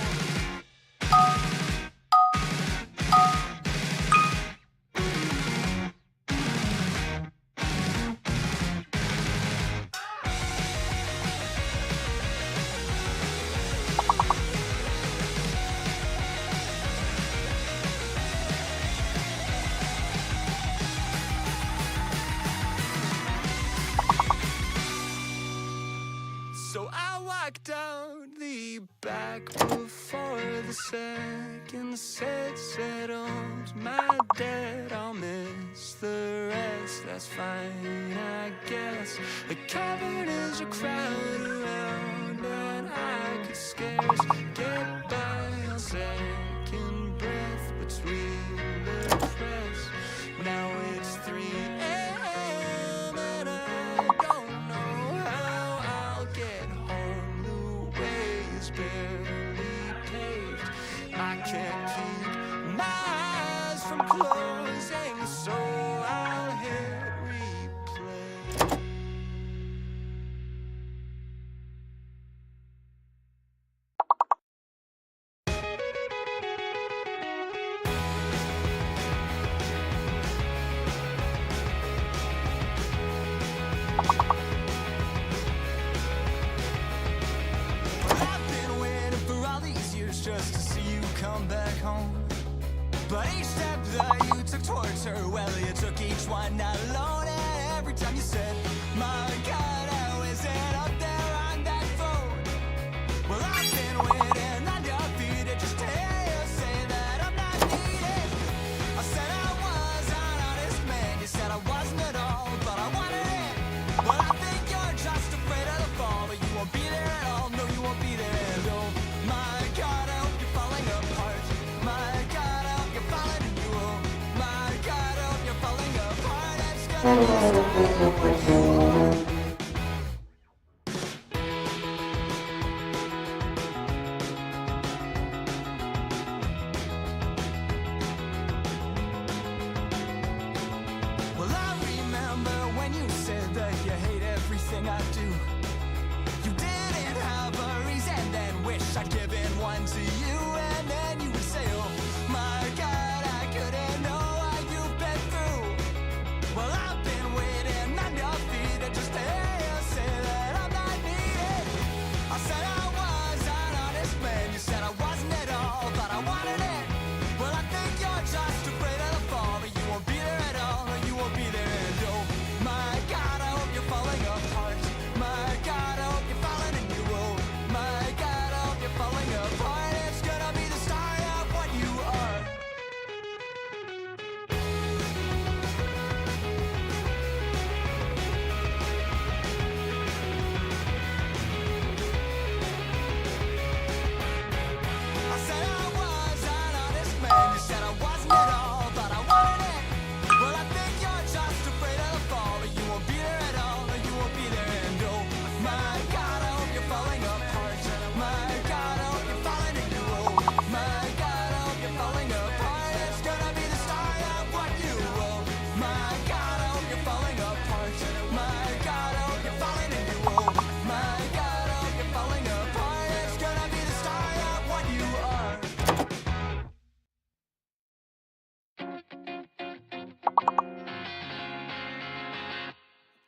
So I walked down the back before the second set settled my debt. I'll miss the rest, that's fine, I guess. The cavern is a crowd around and I could scarce get by on second breath between the breaths. Now it's 3 a.m. and I don't know how I'll get home. The way is barely paved. I can't keep my eyes from closing, so I'll hit replay. I've been waiting for all these years just to see you come back home. But each step that you took towards her, well, you took each one not alone. And every time you said, my God, how is it up there on that phone? Well, I've been waiting undefeated just to hear you say that I'm not needed. I said I was an honest man, you said I wasn't at all, but I wanted it. Well, I think you're just afraid of the fall, but you won't be there at all, no, you won't be there. Oh, my God, I hope you're falling apart. My God, I hope you're falling and you. Oh, my God, I hope you're falling apart. It's gonna be starting with you. Well, I remember when you said that you hate everything I do. You didn't have a reason, then wish I'd given one to you, and then you would say, oh my God, I couldn't know what you've been through. Well, I've been waiting undefeated just to hear you say that I'm not needed. I said I was an honest man, you said I wasn't at all, but I wanted it. Well, I think you're just afraid of the fall, but you won't be there at all, or you won't be there. And oh my God, I hope you're falling apart. My God, I hope you're falling and you. Oh my God, I hope you're falling apart. It's gonna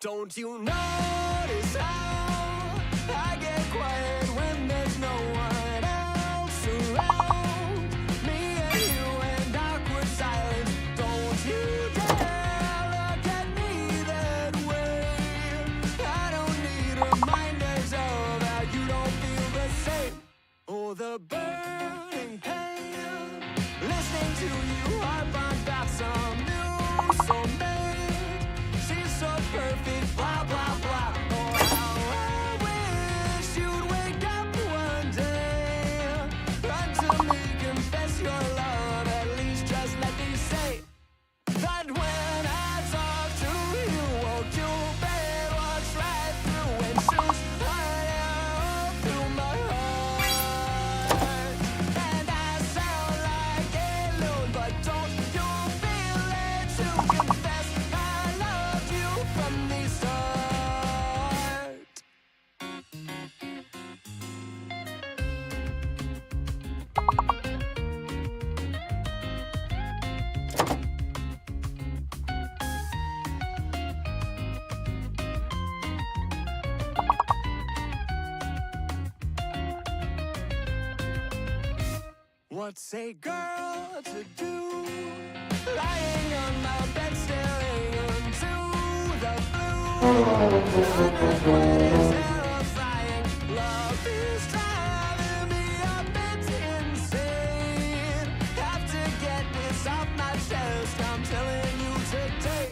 Don't you notice how I get quiet when there's no one else around? Me and you and awkward silence. Don't you dare look at me that way. I don't need reminders of how you don't feel the same. Oh, the burning pain. Listening to you harp on about some new soulmate. She's so perfect, blah, blah, blah. Oh, how I wish you'd wake up one day. Run to me, confess your love. At least just let me say that when I talk to you, won't you bet what's right through and shoots right through my heart. And I sound like a loon, but don't you feel it to confess I loved you from the start. What's a girl to do? Lying on my bed staring into the blue. What is terrifying? Love is driving me a bit insane. Have to get this off my chest. I'm telling you today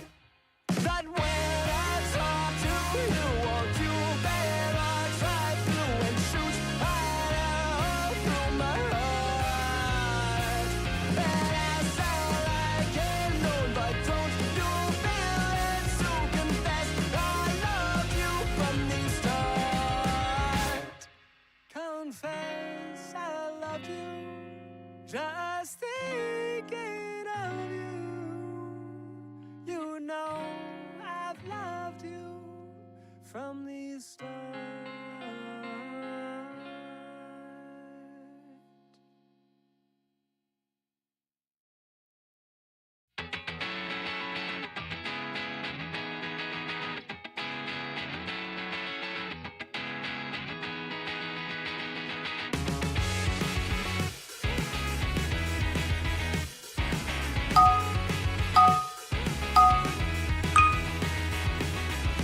that when I talk to you, won't you bet what's right through and shoot right through my heart. And I sound like a loon, but don't you feel it to confess I love you from the start. Confess I love you, just thinking of you. You know I've loved you from the start.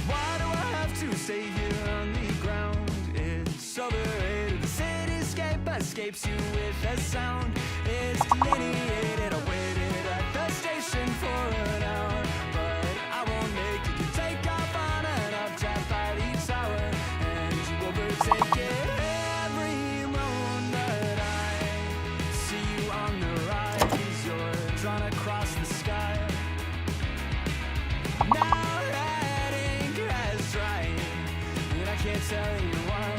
Why do I have to stay here on the ground? It's overrated. The cityscape escapes you with a sound. It's delineated. I waited at the station for an hour, but I won't make it. You take off on an updraft by the tower, and you overtake it every moment. I see you on the rise. You're drawn across the sky. Now that ink has dried, and I can't tell you why.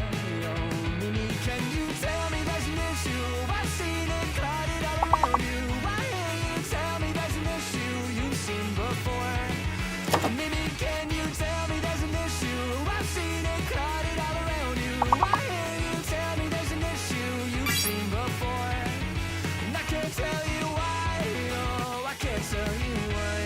Oh, Mimi, can you tell me there's an issue? I've seen it clouded all around you. Why can't you tell me there's an issue you've seen before? Mimi, can you tell me there's an issue? I've seen it clouded all around you. Why can't you tell me there's an issue you've seen before? And I can't tell you why. Oh, I can't tell you why.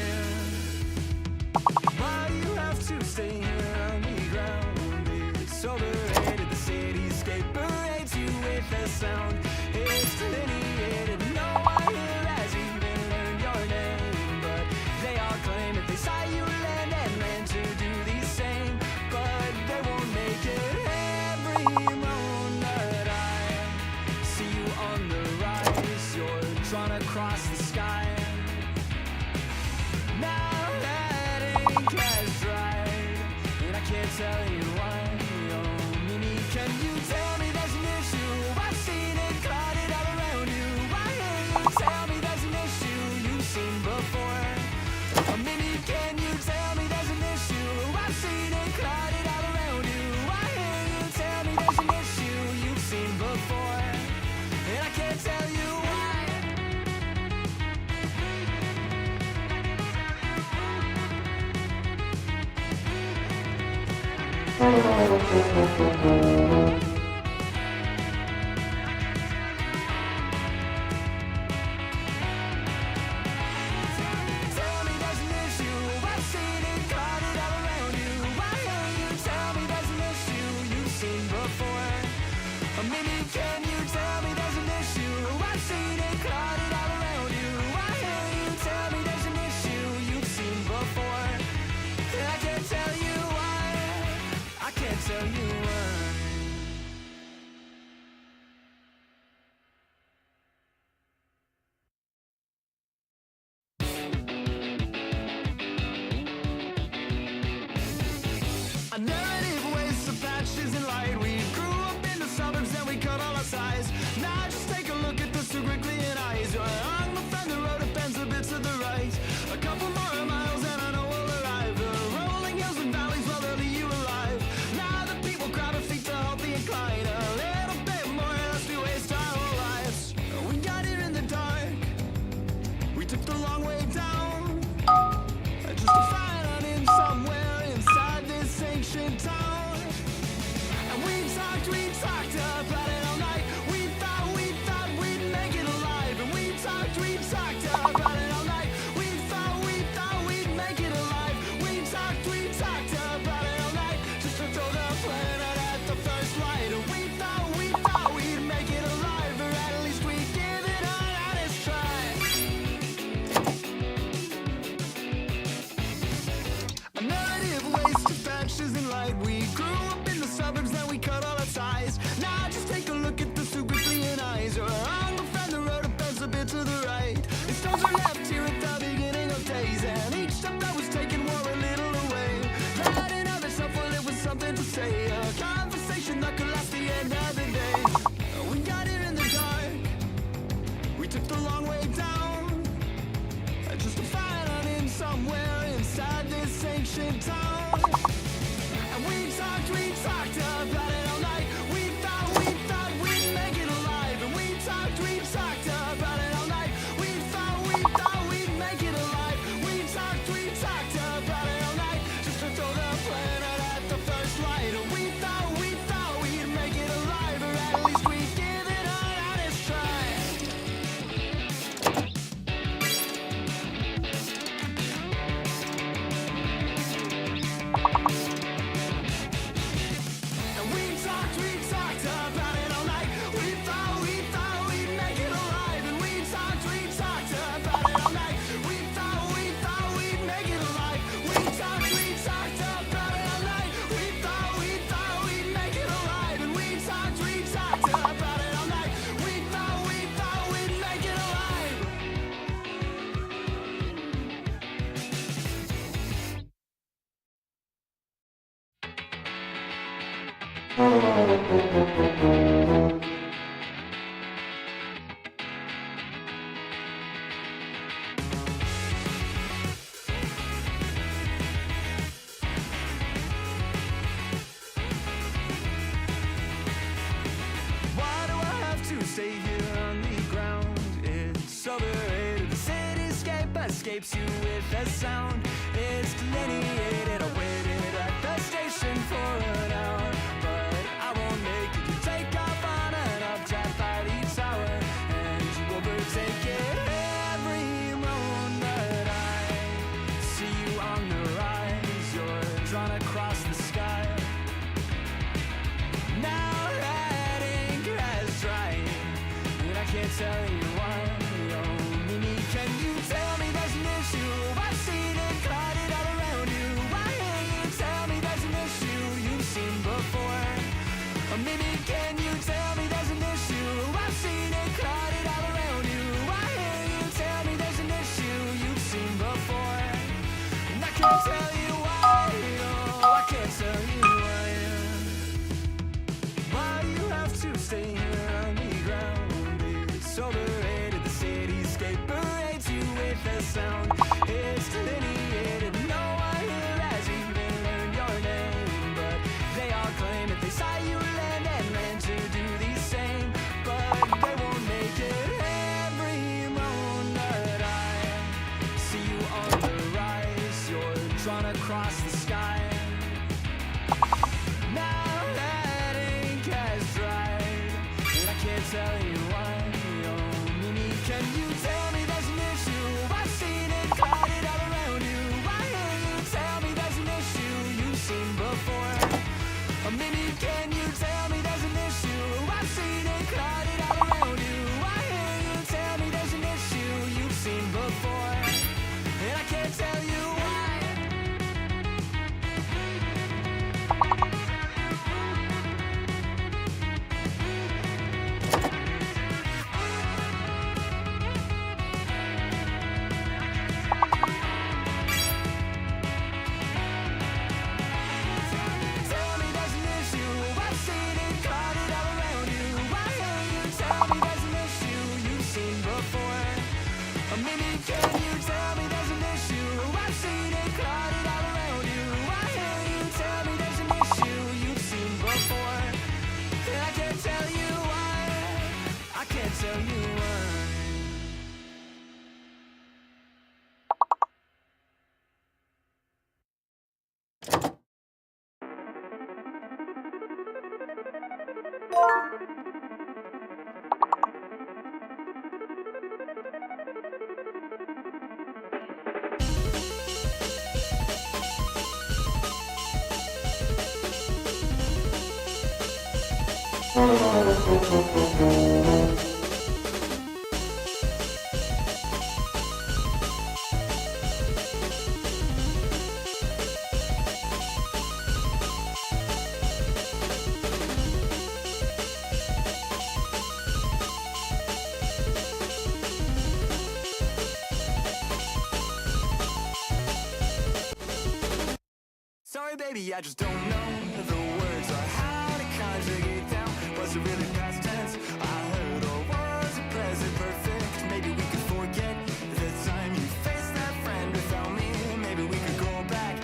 Why you have to stay here on the ground? It's overrated. The cityscape parades you with a sound. It's delineated. No one here has even learned your name, but they all claim that they saw you land and ran to do the same. But they won't make it every moment. I see you on the rise. You're drawn across the sky. Now that ink has dried, and I can't tell you why. Oh, Mimi, can you tell me there's an issue? I've seen it clouded all around you. Why can't you tell me there's an issue you've seen before? Oh, Mimi, can you tell me there's an issue? I've seen it clouded all around you. Why can't you tell me there's an issue you've seen before? And I can't tell you why. Tell me there's an issue. I've seen it clouded all around you. this ancient town. And we talked about it all night. We thought we'd make it alive. And we talked about it all night. We thought we'd make it alive. We talked about it all night. Just to throw the planet at the first light. And we thought we'd make it alive. Or at least we'd give it an honest try. And we talked about it all night. We thought we'd make it alive. And we talked about it all night. We thought we'd make it alive. We talked about it all night. We thought we'd make it alive. And we talked about it all night. We thought we'd make it alive. Why do I have to stay here on the ground? It's overrated. The cityscape escapes you with a sound. It's delineated. I waited at the station for an hour, but I won't make it. You take off on an updraft by the tower, and you overtake it every moment. I see you on the rise. You're drawn across the sky. Now that ink has dried, and I can't tell you why. Oh, Mimi, can you tell me there's an issue? I've seen it clouded all around you. Why can't you tell me there's an issue you've seen before? Oh, Mimi, can you tell me there's an issue? I've seen it clouded all around you. Why can't you tell me there's an issue you've seen before? And I can't tell you why. Oh, I can't tell you why. Why you have to stay here on the ground? It's overrated. The cityscape parades you with a sound. It's delineated. No one here has even learned your name, but they all claim that they saw you land and ran to do the same. But they won't make it every moment. I see you on the rise. You're drawn across the sky. Now that ink has dried, and I can't tell you why. Oh, Mimi, can you tell me there's an issue? I've seen it clouded all around you. Why can't you tell me there's an issue you've seen before? Oh, Mimi, can you tell me there's an issue? I've seen it clouded all around you. Why can't you tell me there's an issue you've seen before? And I can't tell you why. Tell me there's an issue. I've seen it clouded all around you. Why can't you tell me there's an issue you've seen before? Oh, Mimi, can you tell me there's an issue? I've seen it clouded all around you. Why can't you tell me there's an issue you've seen before? And I can't tell you why. I can't tell you why. Sorry, baby, I just don't know the words or how to conjugate them. Was it really past tense? I heard, or was it present perfect? Maybe we could forget the time you faced that friend without me. Maybe we could go back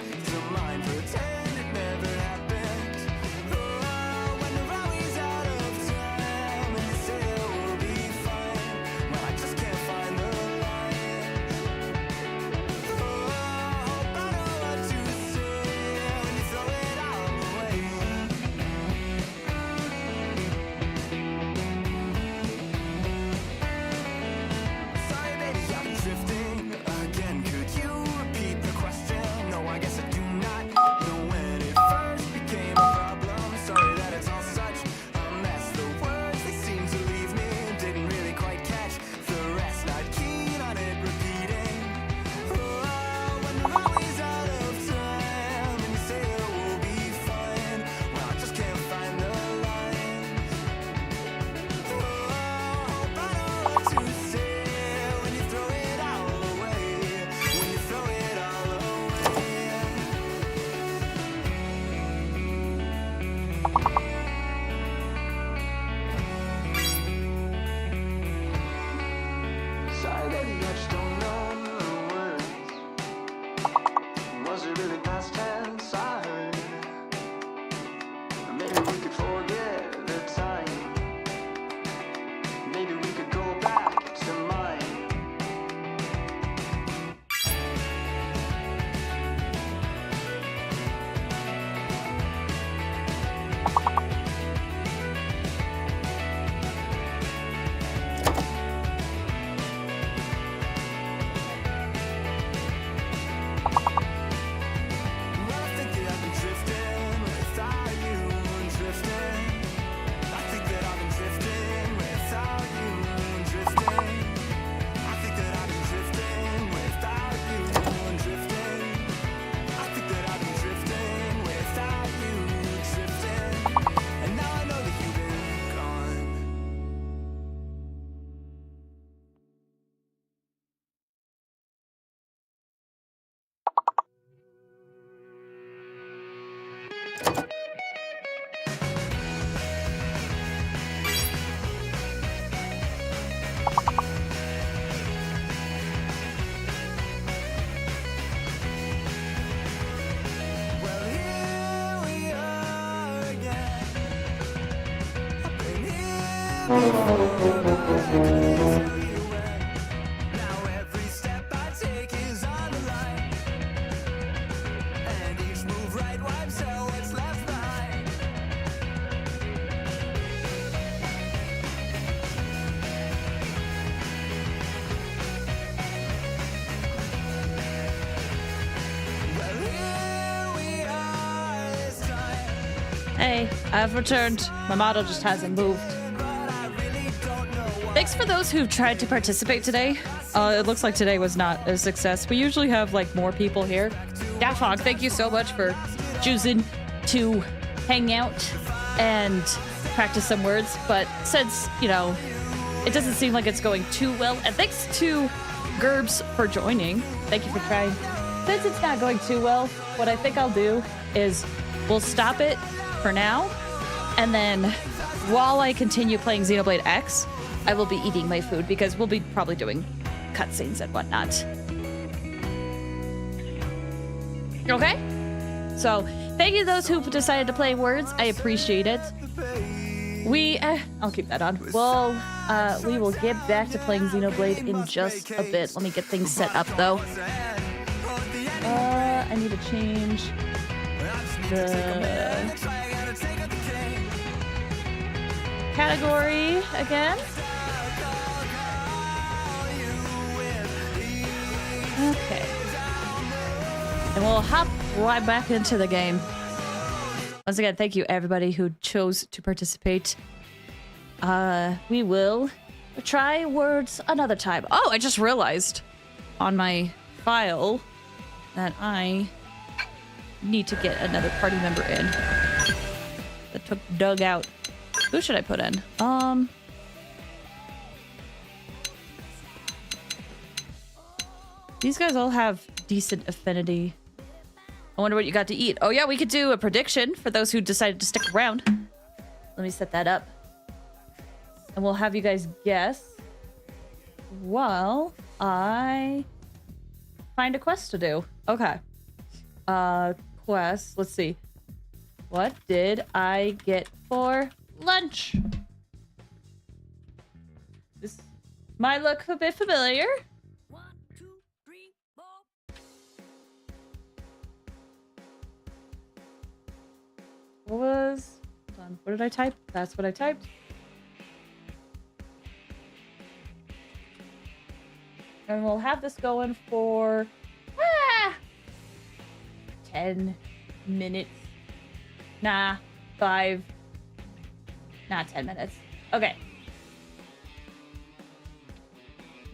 was it really past tense? I heard. Maybe we could forget the time. Maybe we could go back to mine. Hey, I've returned. My model just hasn't moved. Thanks for those who've tried to participate today. It looks like today was not a success. We usually have like more people here. Daphog, thank you so much for choosing to hang out and practice some words. But since, you know, it doesn't seem like it's going too well. And thanks to Gerbs for joining. Thank you for trying. Since it's not going too well, what I think I'll do is we'll stop it for now. And then while I continue playing Xenoblade X, I will be eating my food because we'll be probably doing cutscenes and whatnot. Okay? So, thank you to those who decided to play words. I appreciate it. I'll keep that on. Well, we will get back to playing Xenoblade in just a bit. Let me get things set up, though. I need to change the category again. Okay. And we'll hop right back into the game. Once again, thank you everybody who chose to participate. We will try words another time. Oh, I just realized on my file that I need to get another party member in. That took Doug out. Who should I put in? These guys all have decent affinity. I wonder what you got to eat. Oh yeah, we could do a prediction for those who decided to stick around. Let me set that up. And we'll have you guys guess while I find a quest to do. Okay. Quest. Let's see. What did I get for lunch? This might look a bit familiar. 1, 2, 3, 4. What did I type? That's what I typed. And we'll have this going for 10 minutes. Nah, 5. Not 10 minutes. Okay.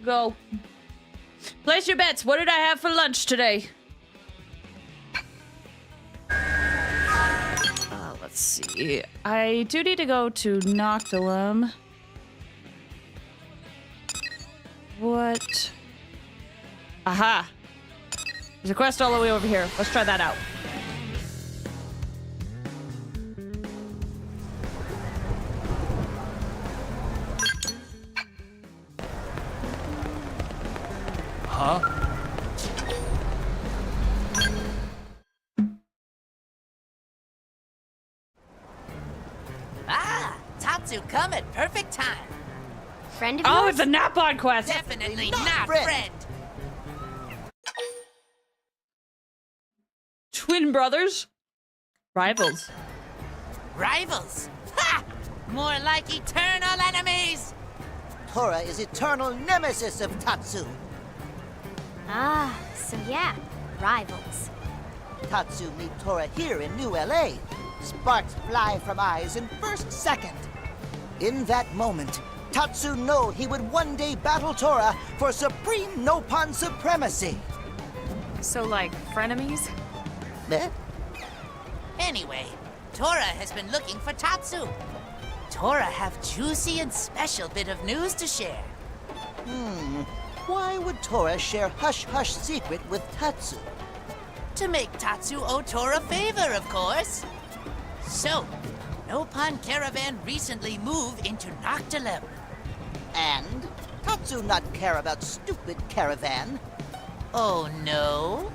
Go. Place your bets. What did I have for lunch today? Let's see. I do need to go to Noctilum. What? Aha. There's a quest all the way over here. Let's try that out. Huh? Tatsu come at perfect time. Friend of Oh, yours? it's a Napon quest. Definitely not friend. Twin brothers? Rivals. Rivals? Ha! More like eternal enemies. Tora is eternal nemesis of Tatsu. Ah, so yeah, rivals. Tatsu meet Tora here in New LA. Sparks fly from eyes in first second. In that moment, Tatsu know he would one day battle Tora for supreme Nopon supremacy. So, like, frenemies? Eh? Anyway, Tora has been looking for Tatsu. Tora have juicy and special bit of news to share. Why would Tora share hush-hush secret with Tatsu? To make Tatsu owe Tora a favor, of course. So, Nopon Caravan recently moved into Noctilum. And Tatsu not care about stupid Caravan. Oh no?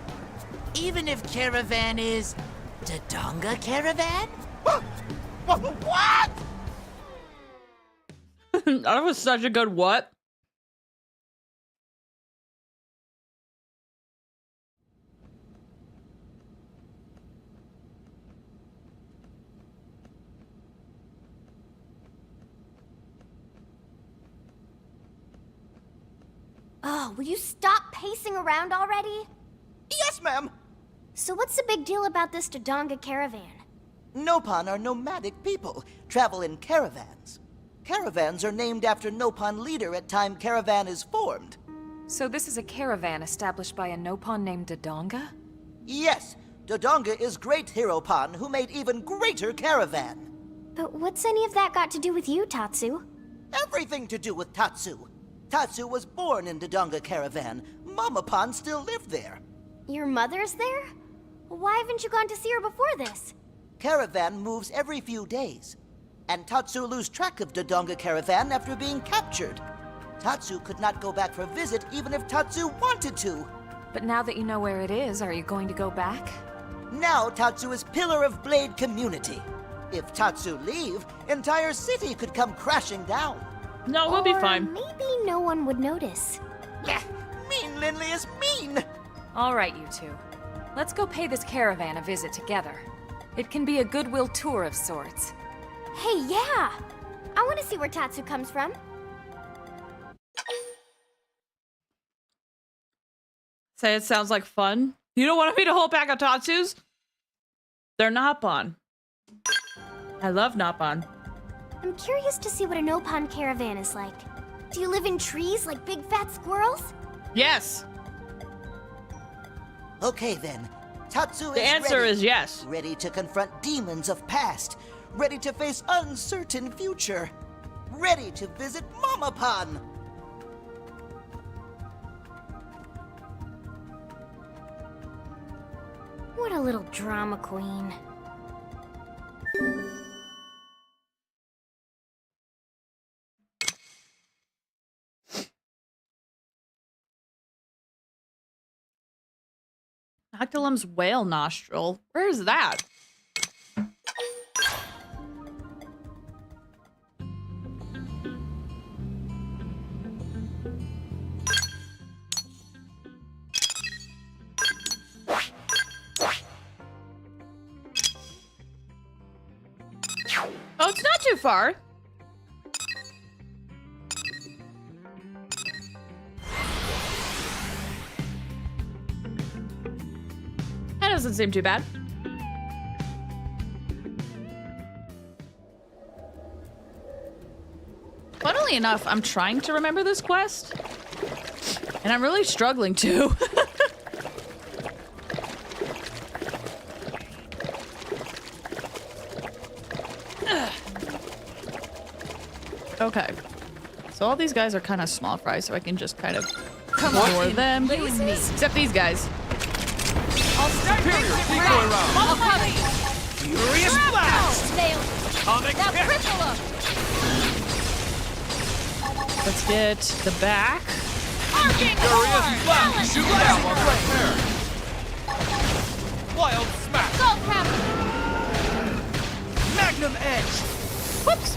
Even if Caravan is Dodonga Caravan? What? That was such a good what? Oh, will you stop pacing around already? Yes, ma'am. So what's the big deal about this Dodonga caravan? Nopon are nomadic people, travel in caravans. Caravans are named after Nopon leader at time caravan is formed. So this is a caravan established by a Nopon named Dodonga? Yes, Dodonga is great Hiropon who made even greater caravan. But what's any of that got to do with you, Tatsu? Everything to do with Tatsu. Tatsu was born in Dodonga caravan. Mamapon still lived there. Your mother's there? Why haven't you gone to see her before this? Caravan moves every few days. And Tatsu lose track of Dodonga caravan after being captured. Tatsu could not go back for a visit even if Tatsu wanted to. But now that you know where it is, are you going to go back? Now Tatsu is pillar of Blade community. If Tatsu leave, entire city could come crashing down. No, we'll be Or fine. maybe no one would notice. Yeah, mean Lindley is mean! All right, you two. Let's go pay this caravan a visit together. It can be a goodwill tour of sorts. Hey, yeah! I want to see where Tatsu comes from. Say it sounds like fun. You don't want to feed a whole pack of Tatsus? They're Nopon. I love Nopon. I'm curious to see what a Nopon caravan is like. Do you live in trees like big fat squirrels? Yes. Okay then, Tatsu The is answer ready. is yes. Ready to confront demons of past. Ready to face uncertain future. Ready to visit Mamapon. What a little drama queen. Noctilum's whale nostril. Where is that? Oh, it's not too far. That doesn't seem too bad. Funnily enough, I'm trying to remember this quest, and I'm really struggling to. Okay. So all these guys are kind of small fry, so I can just kind of ignore them. Except these guys. I'll start decoy round. I'll cover. Furious blast! Nailed it. Comic Now kick. cripple him. Let's get the back. Arcing Furious horn. blast! Balance Shoot breaker. down while right there. Wild smash! Skull cap. Magnum edge! Whoops.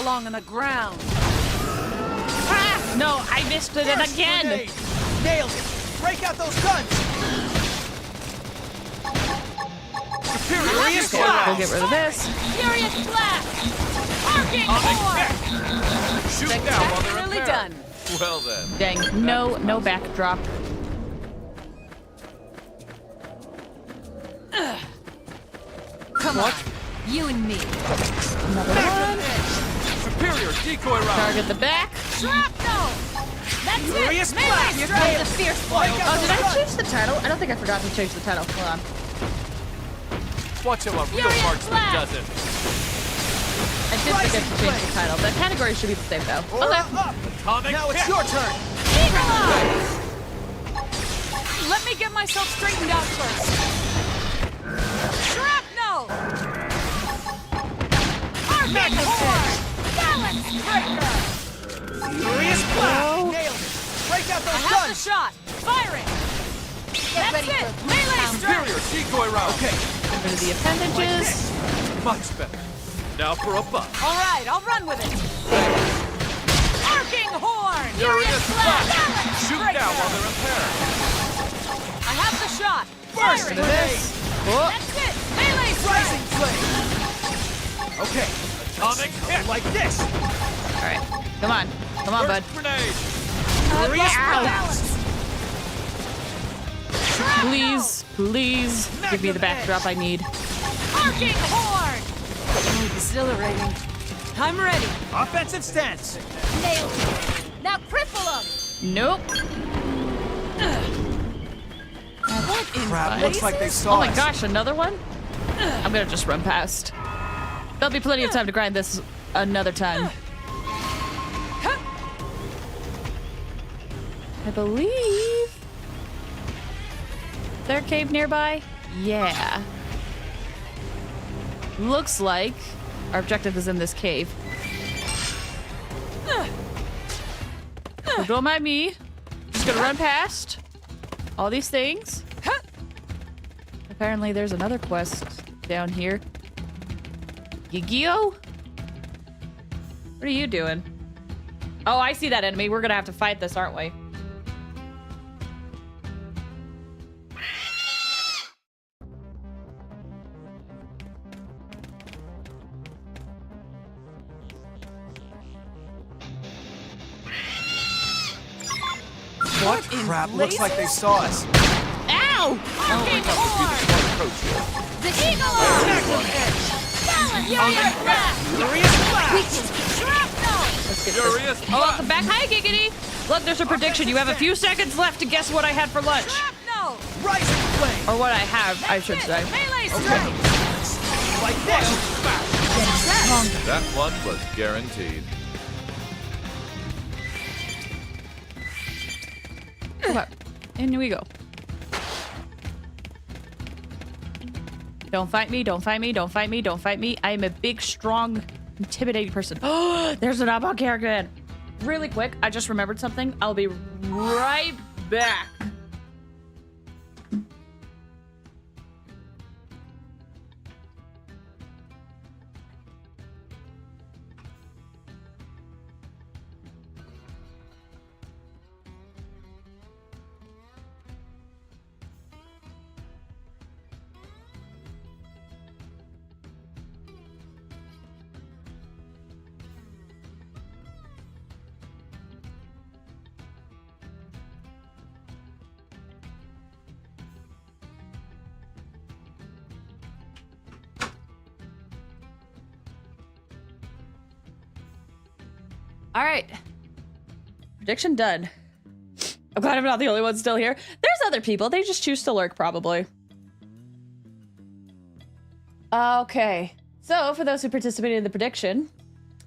belong on the ground. Ah! No, I missed it First again. grenade. Nailed it. Break out those guns. Furious blast. We'll get rid of this. Furious blast! Arcing horn! Shoot down while they're Really repaired. done. Well then. Dang, no backdrop. Come on, you and me. Another one. Superior decoy round. Target the back. Shrapnel! That's Furious it! Melee blast. strike! The fierce boy! Oh, did I change the title? I don't think I forgot to change the title. Hold on. Watch how a real Furious marksman blast. does it. I did forget to change the title. The category should be the same though. Okay. Up. Atomic Now it's hit. your turn. Eagle Eye! Let me get myself straightened out first. Shrapnel! Arcing horn! Balance breaker! Furious blast. Nailed it. Break out I those have the guns. shot. Firing. Get That's ready it. for Melee strike. Superior decoy round. Okay. Get rid of the appendages. Much better. Now for a buff. All right, I'll run with it. Arcing horn! Furious blast. Balance Shoot breaker! down while they're repaired. I have the shot. First Firing. grenade. That's it. Melee strike. Rising flame. Okay. Atomic hit. Like this. All right. Come on. Come on, bud. First grenade. Furious Ow. blast. Please, please give me the backdrop I need. Arcing horn! Oh, exhilarating. I'm ready. Offensive stance. Nailed it! Now cripple him! Nope. What in Crap. Looks like they blazes? saw Oh my us. gosh, another one? I'm gonna just run past. There'll be plenty of time to grind this another time. I believe... Is there a cave nearby? Yeah. Looks like our objective is in this cave. So don't mind me. Just gonna run past all these things. Apparently there's another quest down here. Gigio? What are you doing? Oh, I see that enemy. We're gonna have to fight this, aren't we? What crap? Looks like they saw us. Ow! Arcing horn! The Eagle Eye! Balance furious blast! Furious blast. Shrapnel! Let's get Furious this. Oh, welcome back. Hi, Giggity! Look, there's a prediction. You have a few seconds left to guess what I had for lunch. Shrapnel. Rising flame. Or what I have, I should say. Melee strike. Like this. That one was guaranteed. Okay. In we go. Don't fight me, don't fight me, don't fight me, don't fight me. I am a big, strong, intimidating person. Oh, there's an outbound character. Really quick, I just remembered something. I'll be right back. All right. Prediction done. I'm glad I'm not the only one still here. There's other people. They just choose to lurk, probably. Okay. So, for those who participated in the prediction,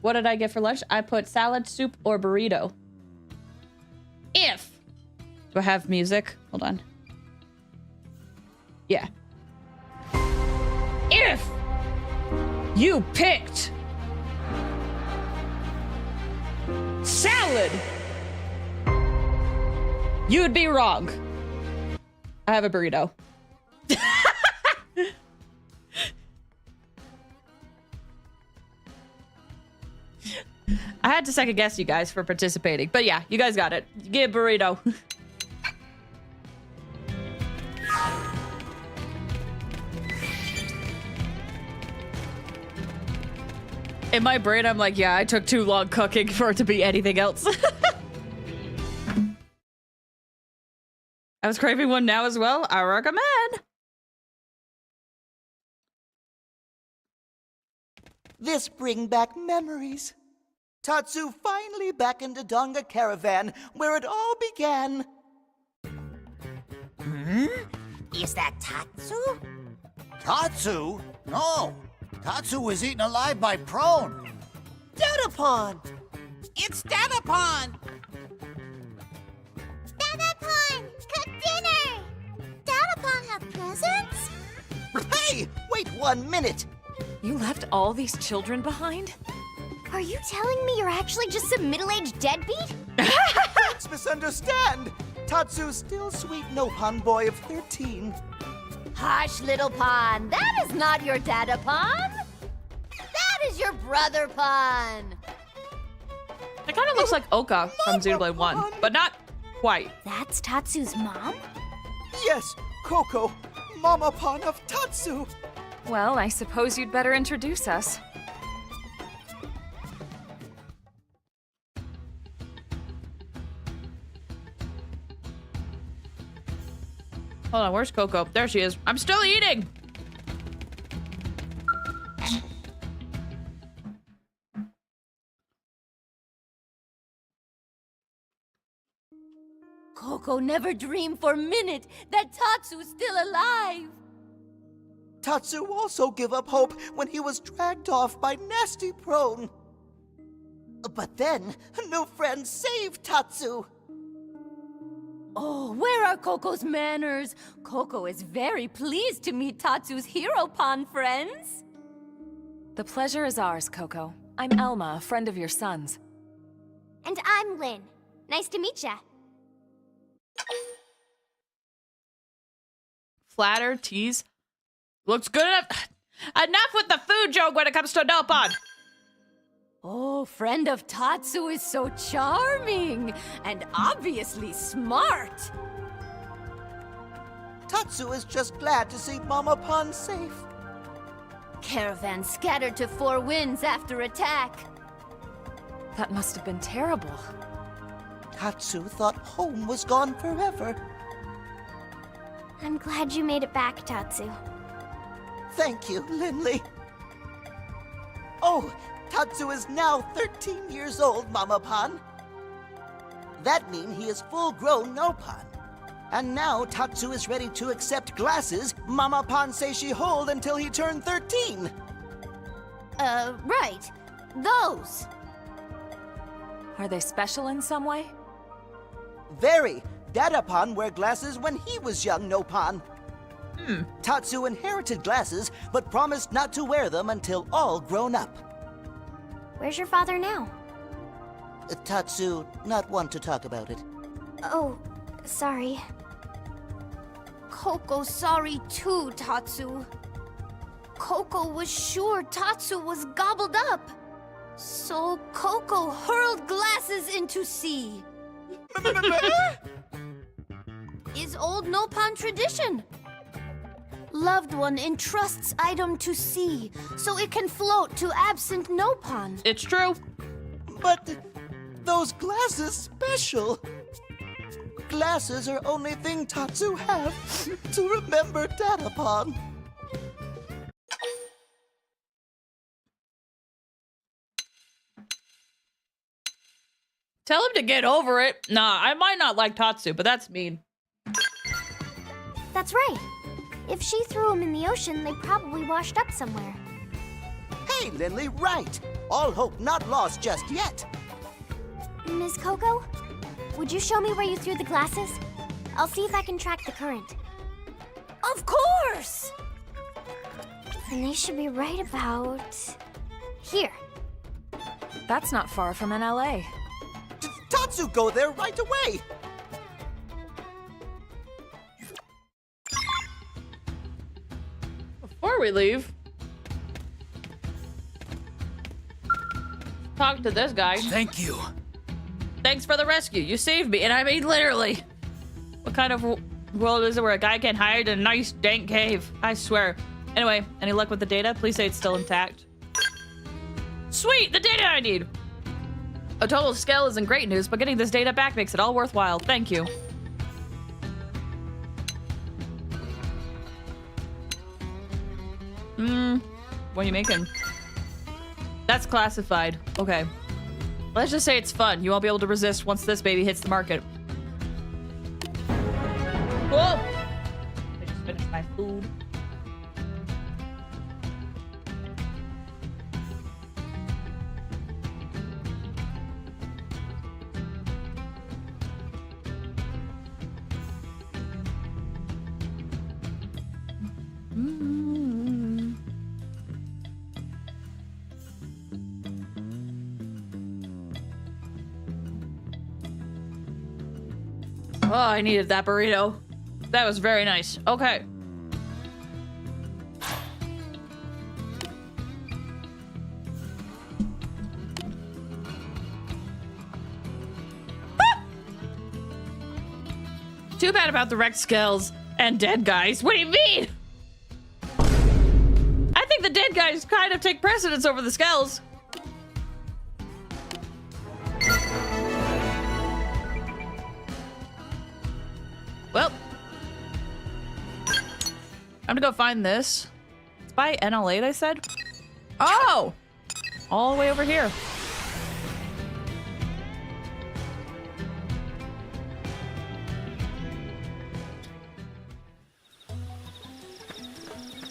what did I get for lunch? I put salad, soup, or burrito. If... Do I have music? Hold on. Yeah. If you picked salad, you would be wrong. I have a burrito. I had to second guess you guys for participating. But yeah, you guys got it. Get a burrito. In my brain, I'm like, yeah, I took too long cooking for it to be anything else. I was craving one now as well. I recommend. This bring back memories. Tatsu finally back in the Donga Caravan, where it all began. Is that Tatsu? Tatsu? No. Tatsu was eaten alive by Prone. Dadapon! It's Dadapon! Dadapon, cook dinner! Dadapon have presents? Hey, wait 1 minute. You left all these children behind? Are you telling me you're actually just some middle-aged deadbeat? Let's misunderstand. Tatsu's still sweet Nopon boy of 13. Hush, little Pon. That is not your Dada Pon. That is your brother Pon. It kind of looks like Oka from Xenoblade 1, but not quite. That's Tatsu's mom? Yes, Coco, Mama Pon of Tatsu. Well, I suppose you'd better introduce us. Hold on, where's Coco? There she is. I'm still eating! Coco never dreamed for a minute that Tatsu's still alive. Tatsu also gave up hope when he was dragged off by Nasty Prone. But then, new friends saved Tatsu. Oh, where are Coco's manners? Coco is very pleased to meet Tatsu's hero Pon friends. The pleasure is ours, Coco. I'm Elma, a friend of your son's. And I'm Lynn. Nice to meet ya. Flatter, tease. Looks good enough. Enough with the food joke when it comes to Nopon. Oh, friend of Tatsu is so charming and obviously smart. Tatsu is just glad to see Mama Pon safe. Caravan scattered to 4 winds after attack. That must have been terrible. Tatsu thought home was gone forever. I'm glad you made it back, Tatsu. Thank you, Linley. Oh, Tatsu is now 13 years old, Mama Pon. That means he is full-grown Nopon. And now Tatsu is ready to accept glasses Mama Pon says she hold until he turned 13. Right. Those. Are they special in some way? Very. Dadapon wear glasses when he was young Nopon. Tatsu inherited glasses, but promised not to wear them until all grown up. Where's your father now? Tatsu, not one to talk about it. Oh, sorry. Coco's sorry too, Tatsu. Coco was sure Tatsu was gobbled up. So Coco hurled glasses into sea. Is old Nopon tradition. Loved one entrusts item to sea, so it can float to absent Nopon. It's true. But those glasses special. Glasses are only thing Tatsu have to remember Dadapon. Tell him to get over it. Nah, I might not like Tatsu, but that's mean. That's right. If she threw them in the ocean, they probably washed up somewhere. Hey, Linley, right. All hope not lost just yet. Ms. Coco, would you show me where you threw the glasses? I'll see if I can track the current. Of course! And they should be right about... here. That's not far from LA. Tatsu go there right away. Before we leave... talk to this guy. Thank you. Thanks for the rescue. You saved me, and I mean literally. What kind of world is it where a guy can hide in a nice dank cave? I swear. Anyway, any luck with the data? Please say it's still intact. Sweet, the data I need. A total Skell isn't great news, but getting this data back makes it all worthwhile. Thank you. What are you making? That's classified. Okay. Let's just say it's fun. You won't be able to resist once this baby hits the market. Whoa! I just finished my food. Oh, I needed that burrito. That was very nice. Okay. Too bad about the wrecked Skells and dead guys. What do you mean? I think the dead guys kind of take precedence over the Skells. Well, I'm gonna go find this. It's by NLA, they said. Oh! All the way over here.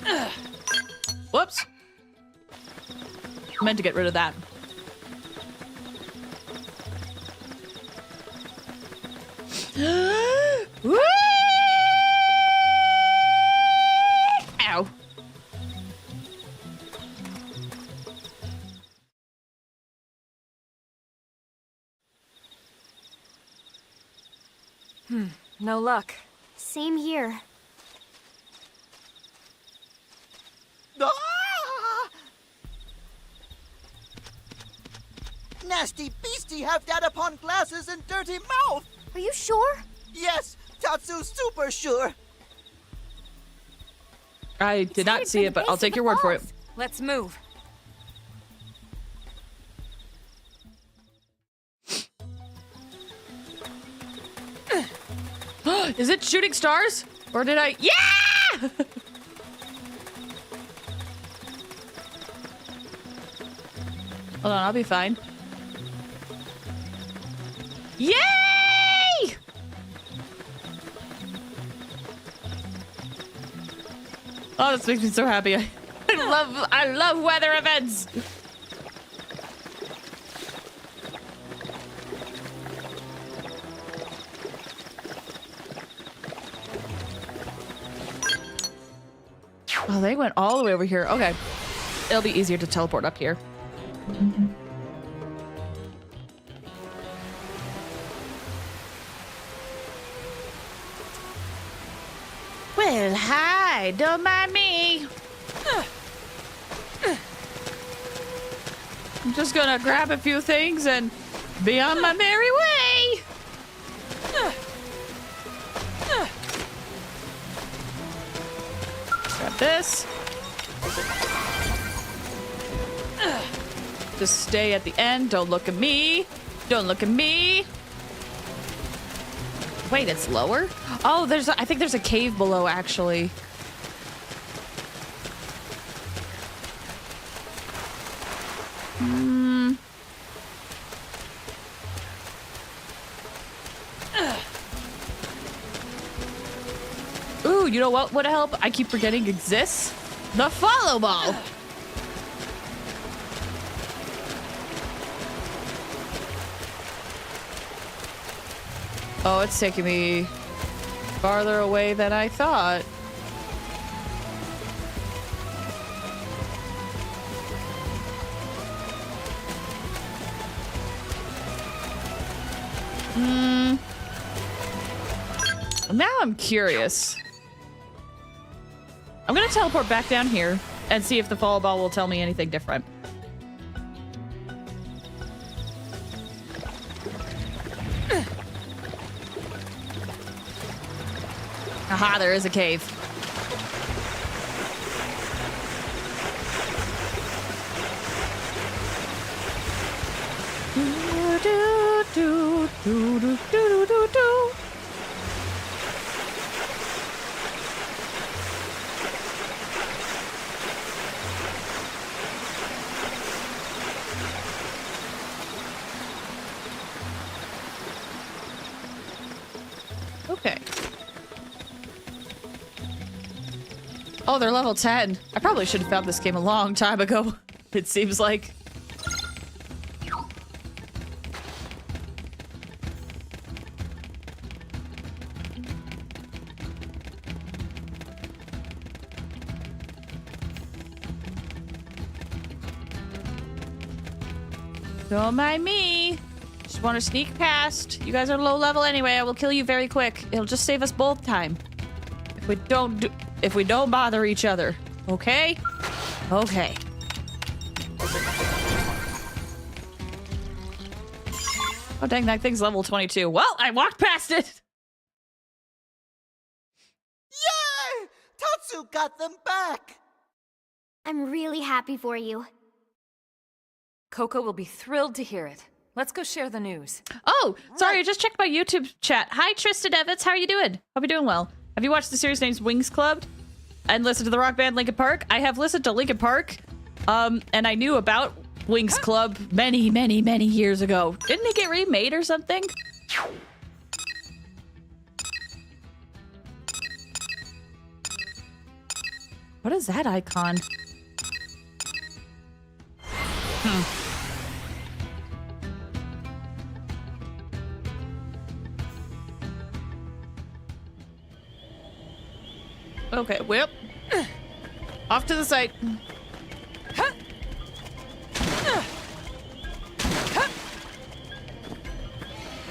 Ugh. Whoops. I meant to get rid of that. Woo! Ow. No luck. Same here. Nasty beastie have that upon glasses and dirty mouth! Are you sure? Yes, Tatsu's super sure. I did not see it, but I'll take your word for it. Let's move. Is it shooting stars? Or did I? Yeah! Hold on, I'll be fine. Yay! Oh, this makes me so happy. I love weather events. Oh, they went all the way over here. Okay. It'll be easier to teleport up here. Well, hi. Don't mind me. I'm just gonna grab a few things and be on my merry way. Grab this. Just stay at the end. Don't look at me. Don't look at me. Wait, it's lower? Oh, I think there's a cave below, actually. Ooh, you know what would help? I keep forgetting exists. The follow ball. Oh, it's taking me farther away than I thought. Now I'm curious. I'm gonna teleport back down here and see if the follow ball will tell me anything different. Aha, there is a cave. Okay. Oh, they're level 10. I probably should have found this game a long time ago, it seems like. Don't mind me. Just want to sneak past. You guys are low level anyway. I will kill you very quick. It'll just save us both time. If we don't bother each other. Okay? Okay. Oh dang, that thing's level 22. Well, I walked past it. Yay! Tatsu got them back! I'm really happy for you. Coco will be thrilled to hear it. Let's go share the news. Oh, sorry, I just checked my YouTube chat. Hi, Tristan Evans. How are you doing? Hope you're doing well. Have you watched the series named Wings Club? And listened to the rock band Linkin Park? I have listened to Linkin Park, and I knew about Wings Club many, many, many years ago. Didn't it get remade or something? What is that icon? Okay, well, off to the side.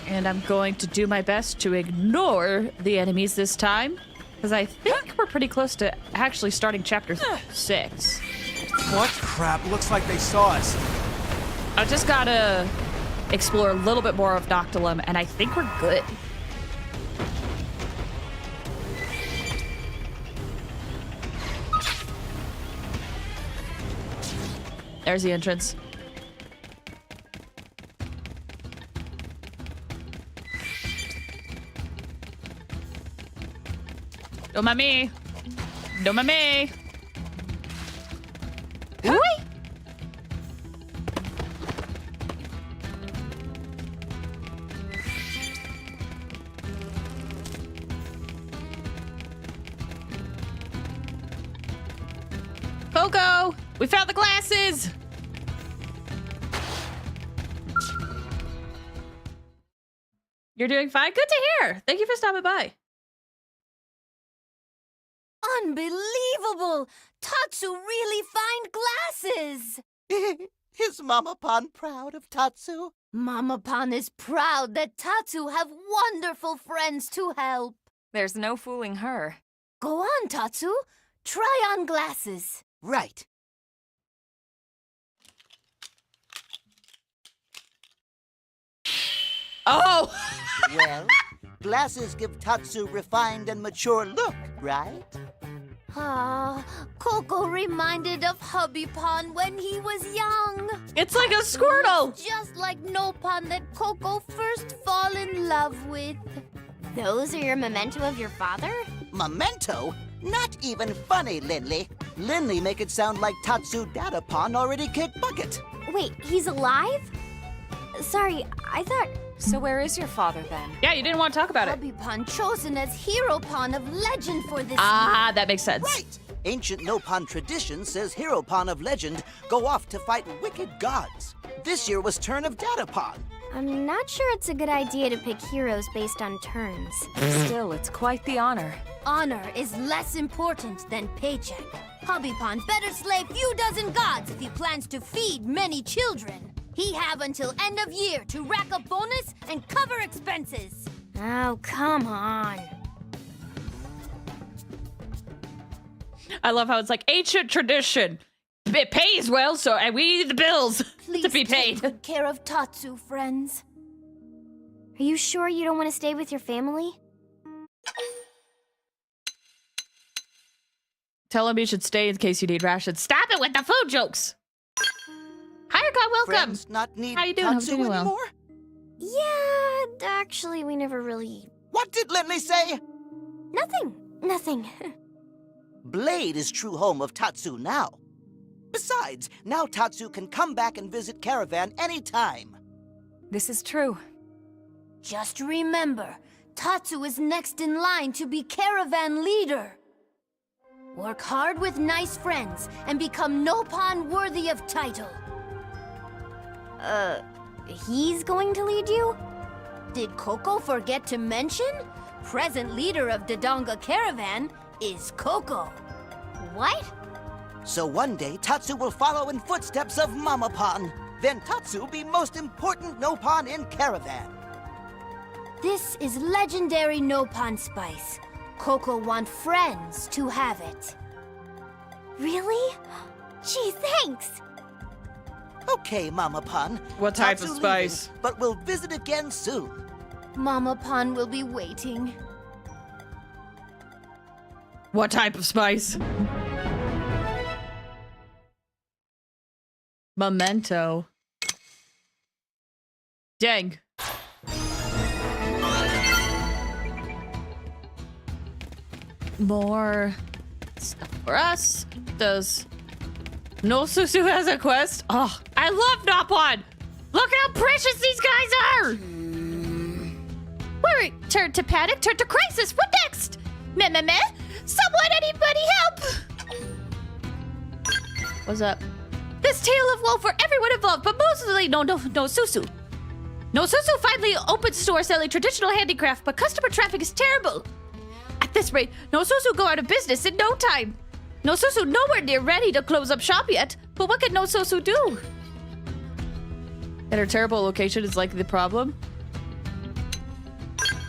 And I'm going to do my best to ignore the enemies this time, because I think we're pretty close to actually starting chapter 6. What crap? Looks like they saw us. I just gotta explore a little bit more of Noctilum, and I think we're good. There's the entrance. Don't mind me. Don't mind me. Whee! Coco! We found the glasses! You're doing fine? Good to hear! Thank you for stopping by. Unbelievable! Tatsu really find glasses! Is Mama Pan proud of Tatsu? Mama Pan is proud that Tatsu have wonderful friends to help. There's no fooling her. Go on, Tatsu. Try on glasses. Right. Oh! Well, glasses give Tatsu refined and mature look, right? Ah, Coco reminded of Hubby Pan when he was young. It's like a Squirtle! Just like No Pan that Coco first fall in love with. Those are your memento of your father? Memento? Not even funny, Linley. Linley make it sound like Tatsu Datapan already kicked bucket. Wait, he's alive? Sorry, I thought... So where is your father then? Yeah, you didn't want to talk about it. Hubby Pan chosen as Hero Pan of Legend for this Ah, year. that makes sense. Right! Ancient Nopan tradition says Hero Pan of Legend go off to fight wicked gods. This year was turn of Datapan. I'm not sure it's a good idea to pick heroes based on turns. Still, it's quite the honor. Honor is less important than paycheck. Hubby Pan better slay few dozen gods if he plans to feed many children. He have until end of year to rack up bonus and cover expenses. Oh, come on. I love how it's like ancient tradition. It pays well, so and we need the bills Please to be paid. take good care of Tatsu, friends. Are you sure you don't want to stay with your family? Tell him he should stay in case you need rations. Stop it with the food jokes! Hierocon, welcome! Friends not need How you doing? Tatsu anymore? Yeah, actually, we never really... What did Lindley say? Nothing. Blade is true home of Tatsu now. Besides, now Tatsu can come back and visit Caravan anytime. This is true. Just remember, Tatsu is next in line to be Caravan leader. Work hard with nice friends and become Nopon worthy of title. He's going to lead you? Did Coco forget to mention? Present leader of Dodonga Caravan is Coco. What? So one day, Tatsu will follow in footsteps of Mamapon. Then Tatsu will be most important Nopon in Caravan. This is legendary Nopon spice. Coco want friends to have it. Really? Gee, thanks! Okay, Mamapon. What type Tatsu of spice? leaving, but we'll visit again soon. Mamapon will be waiting. What type of spice? Memento. Dang. More stuff for us. Does No Susu has a quest? Oh, I love Nopon! Look how precious these guys are! Worry, turn to panic, turn to crisis. What next? Meh. Someone, anybody help! What's up? This tale of woe for everyone involved, but mostly no Susu. No Susu finally opened store selling traditional handicraft, but customer traffic is terrible. At this rate, No Susu go out of business in no time. No Susu nowhere near ready to close up shop yet, but what can No Susu do? And her terrible location is likely the problem.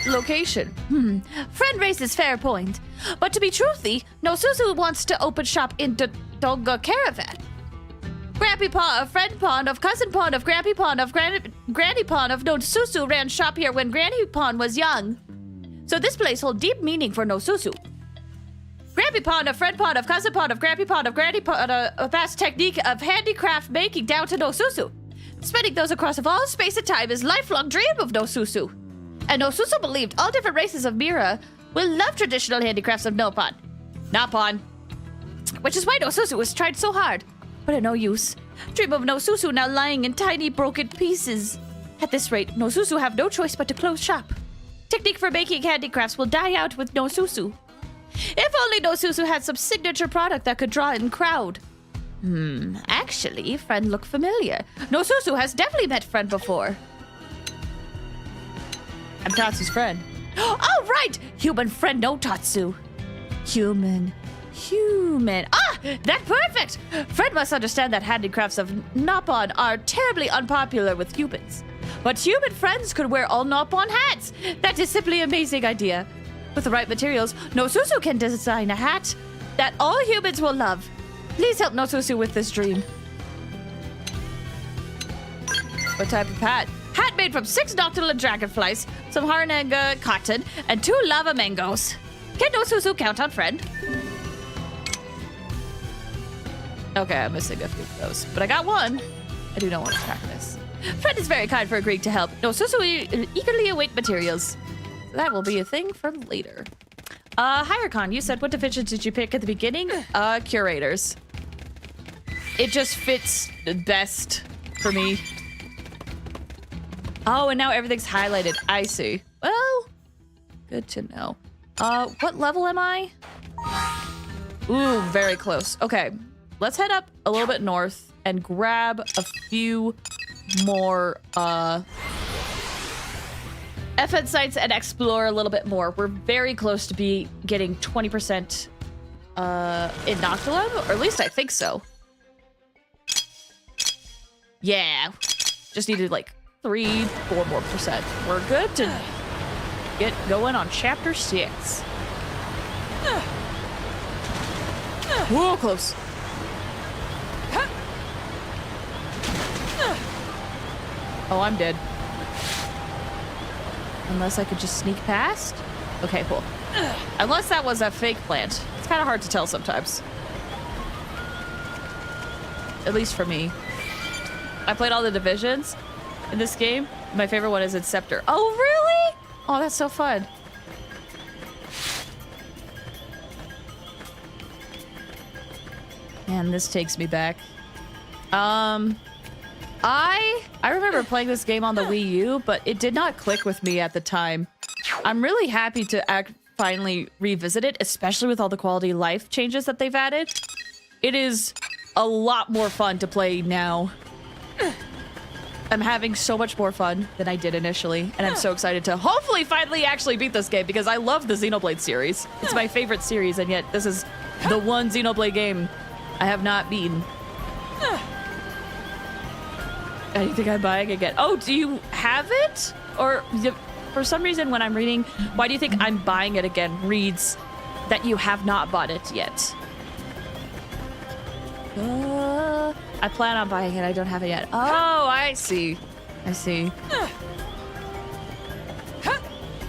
Location. Friend raises fair point. But to be truthy, No Susu wants to open shop in Dodonga Caravan. Grampy Paw of Friend Pond of Cousin Pond of Grampy Pond of Granny Pond of No Susu ran shop here when Granny Pond was young. So this place holds deep meaning for No Susu. Grampy Pond of Friend Pond of Cousin Pond of Grampy Pond of Granny Pond a vast technique of handicraft making down to No Susu. Spending those across of all space and time is lifelong dream of No Susu. And No Susu believed all different races of Mira will love traditional handicrafts of Nopon. Which is why No Susu was tried so hard. But at no use. Dream of No Susu now lying in tiny broken pieces. At this rate, No Susu have no choice but to close shop. Technique for making handicrafts will die out with No Susu. If only No Susu had some signature product that could draw in crowd. Actually, friend look familiar. No Susu has definitely met friend before. I'm Tatsu's friend. Oh, right! Human friend no Tatsu. Human. Ah, that's perfect! Fred must understand that handicrafts of Nopon are terribly unpopular with humans. But human friends could wear all Nopon hats. That is simply an amazing idea. With the right materials, No Susu can design a hat that all humans will love. Please help No Susu with this dream. What type of hat? Hat made from 6 nocturnal dragonflies, some harnanga cotton, and 2 lava mangoes. Can No Susu count on friend? Okay, I'm missing a few of those, but I got one. I do not want to track this. Friend is very kind for agreeing to help. No Susu eagerly await materials. So that will be a thing for later. Hierocon, you said what division did you pick at the beginning? Curators. It just fits best for me. Oh, and now everything's highlighted. I see. Well, good to know. What level am I? Ooh, very close. Okay, let's head up a little bit north and grab a few more FN sites and explore a little bit more. We're very close to getting 20% in Noctilum, or at least I think so. Yeah, just needed like 3-4 more percent. We're good to get going on chapter 6. Whoa, close. Oh, I'm dead. Unless I could just sneak past? Okay, cool. Unless that was a fake plant. It's kind of hard to tell sometimes. at least for me. I played all the divisions in this game. My favorite one is Scepter. Oh, really? Oh, that's so fun. Man, this takes me back. I remember playing this game on the Wii U, but it did not click with me at the time. I'm really happy to finally revisit it, especially with all the quality of life changes that they've added. It is a lot more fun to play now. I'm having so much more fun than I did initially, and I'm so excited to hopefully finally actually beat this game because I love the Xenoblade series. It's my favorite series, and yet this is the one Xenoblade game I have not beaten. Anything I'm buying again? Oh, do you have it? Or for some reason when I'm reading, why do you think I'm buying it again reads that you have not bought it yet. I plan on buying it. I don't have it yet. Oh, I see. I see.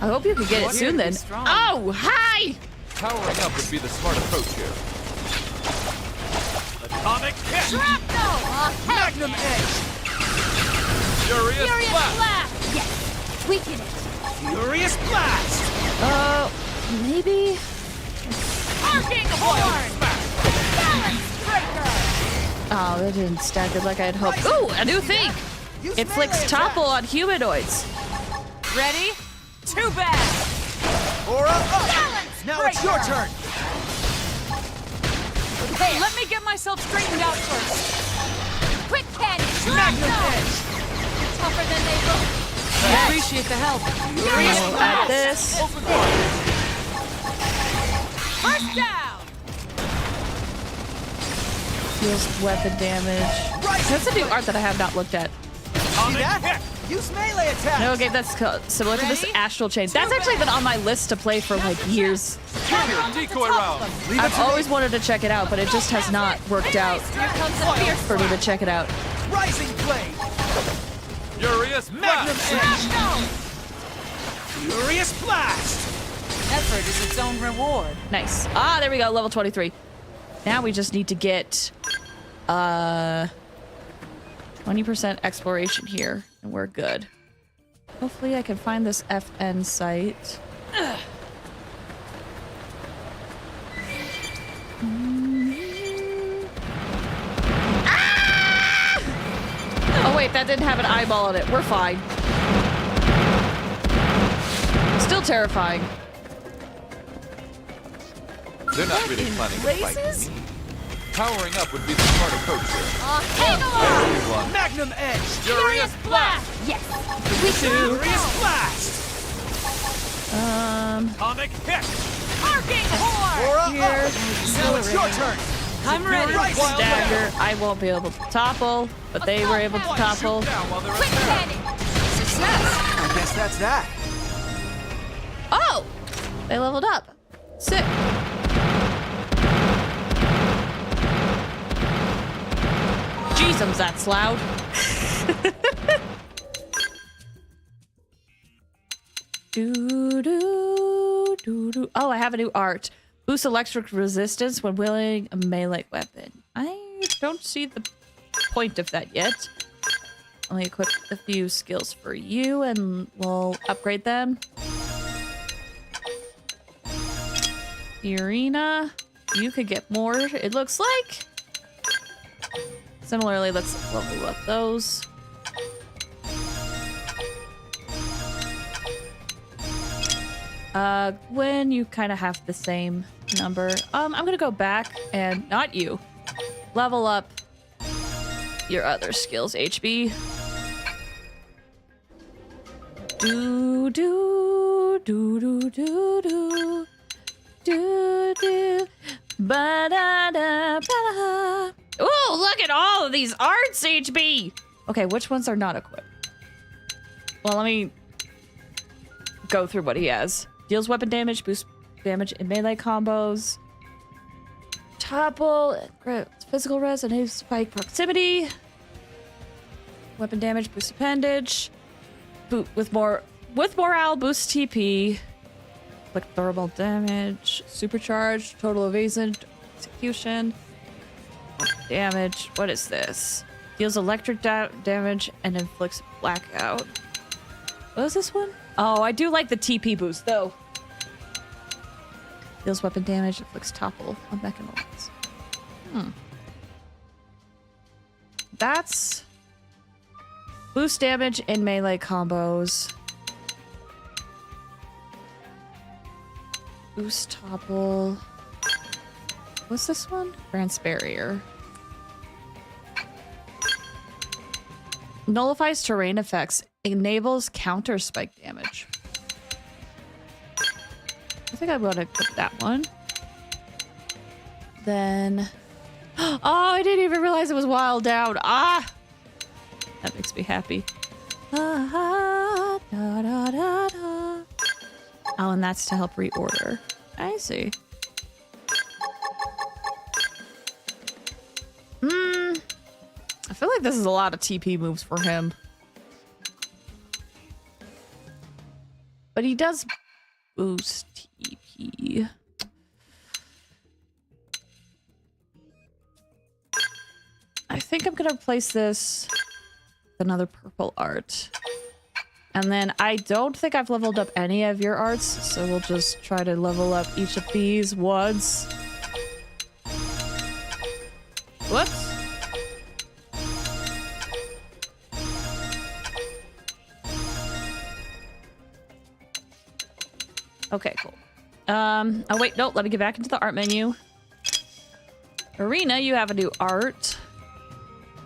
I hope you can get it soon then. Oh, hi! Powering up would be the smart approach here. Atomic hit! Shrapnel! Magnum edge! Furious blast! Yes! Weaken it! Furious blast! Maybe? Arcing horn! Balance breaker! Oh, that didn't stack it like I had hoped. Ooh, a new thing! It flicks topple on humanoids. Ready? Too bad! Aura up! Balance Now it's your turn! Hey, let me get myself straightened out first. Quick cannon! Magnum edge! You're tougher than they look. I appreciate the help. Furious At this. First down! Deals weapon damage. That's a new art that I have not looked at. See that? Use melee attack! No, okay, that's similar to this Astral Chain. That's actually been on my list to play for like years. Decoy round. I've always wanted to check it out, but it just has not worked out for me to check it out. Rising blade! Furious Magnum edge! Furious blast! Effort is its own reward. Nice. Ah, there we go, level 23. Now we just need to get 20% exploration here, and we're good. Hopefully I can find this FN site. Ah! Oh wait, that didn't have an eyeball on it. We're fine. Still terrifying. They're not really planning to fight me. Powering up would be the smart approach here. Everyone. Magnum edge! Furious blast! Yes! Furious blast! Atomic hit! Arcing horn! Aura Here. up! Now it's your turn! I'm ready. Dagger. I won't be able to topple, but they were able to topple. Quick cannon! Success! I guess that's that. Oh! They leveled up. Sick. Jeezums, that's loud. Oh, I have a new art. Boost electric resistance when wielding a melee weapon. I don't see the point of that yet. Let me equip a few skills for you and we'll upgrade them. Irina, you could get more, it looks like. Similarly, let's level up those. Gwen, you kind of have the same number. I'm gonna go back and not you. Level up your other skills, HB. Do do do do do do do do ba da da ba. Oh, look at all of these arts, HB! Okay, which ones are not equipped? Well, let me go through what he has. Deals weapon damage, boosts damage in melee combos. Topple, physical res, and spike proximity. Weapon damage, boost appendage. Boot with morale, boost TP. Like thermal damage, supercharge, total evasion, execution. damage. What is this? Deals electric damage and inflicts blackout. What is this one? Oh, I do like the TP boost, though. Deals weapon damage, inflicts topple on mechanoids. That's... Boost damage in melee combos. Boost topple. What's this one? Grants barrier. Nullifies terrain effects. Enables counter spike damage. I think I'm going to equip that one. Then... Oh, I didn't even realize it was wild down. Ah! That makes me happy. Oh, and that's to help reorder. I see. I feel like this is a lot of TP moves for him. But he does boost TP. I think I'm gonna replace this with another purple art. And then I don't think I've leveled up any of your arts, so we'll just try to level up each of these once. Whoops. Okay, cool. Oh wait, no, let me get back into the art menu. Arena, you have a new art.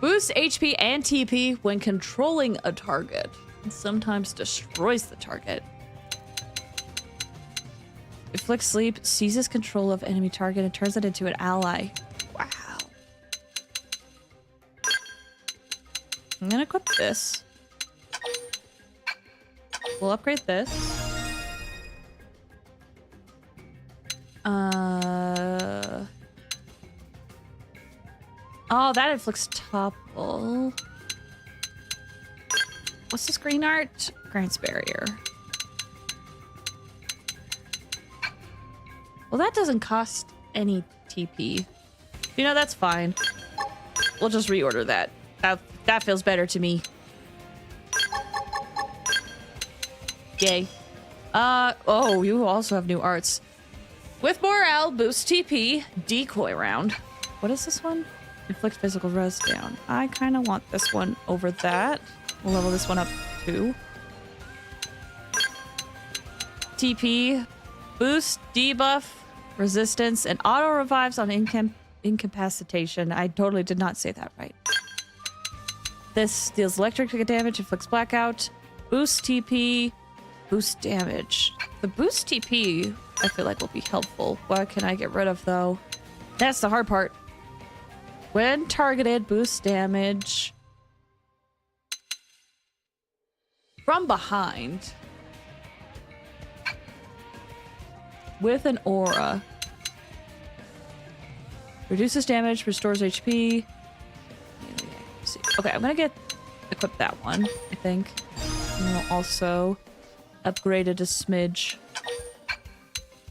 Boosts HP and TP when controlling a target. And sometimes destroys the target. Inflicts sleep, seizes control of enemy target, and turns it into an ally. Wow. I'm gonna equip this. We'll upgrade this. Oh, that inflicts topple. What's this green art? Grants barrier. Well, that doesn't cost any TP. You know, that's fine. We'll just reorder that. That feels better to me. Yay. Oh, you also have new arts. With morale, boost TP, decoy round. What is this one? Inflict physical res down. I kind of want this one over that. We'll level this one up too. TP, boost, debuff, resistance, and auto revives on incapacitation. I totally did not say that right. This deals electric damage, inflicts blackout, boost TP, boost damage. The boost TP, I feel like will be helpful. What can I get rid of though? That's the hard part. When targeted, boost damage from behind with an aura. Reduces damage, restores HP. Okay, I'm gonna equip that one, I think. And we'll also upgrade it a smidge.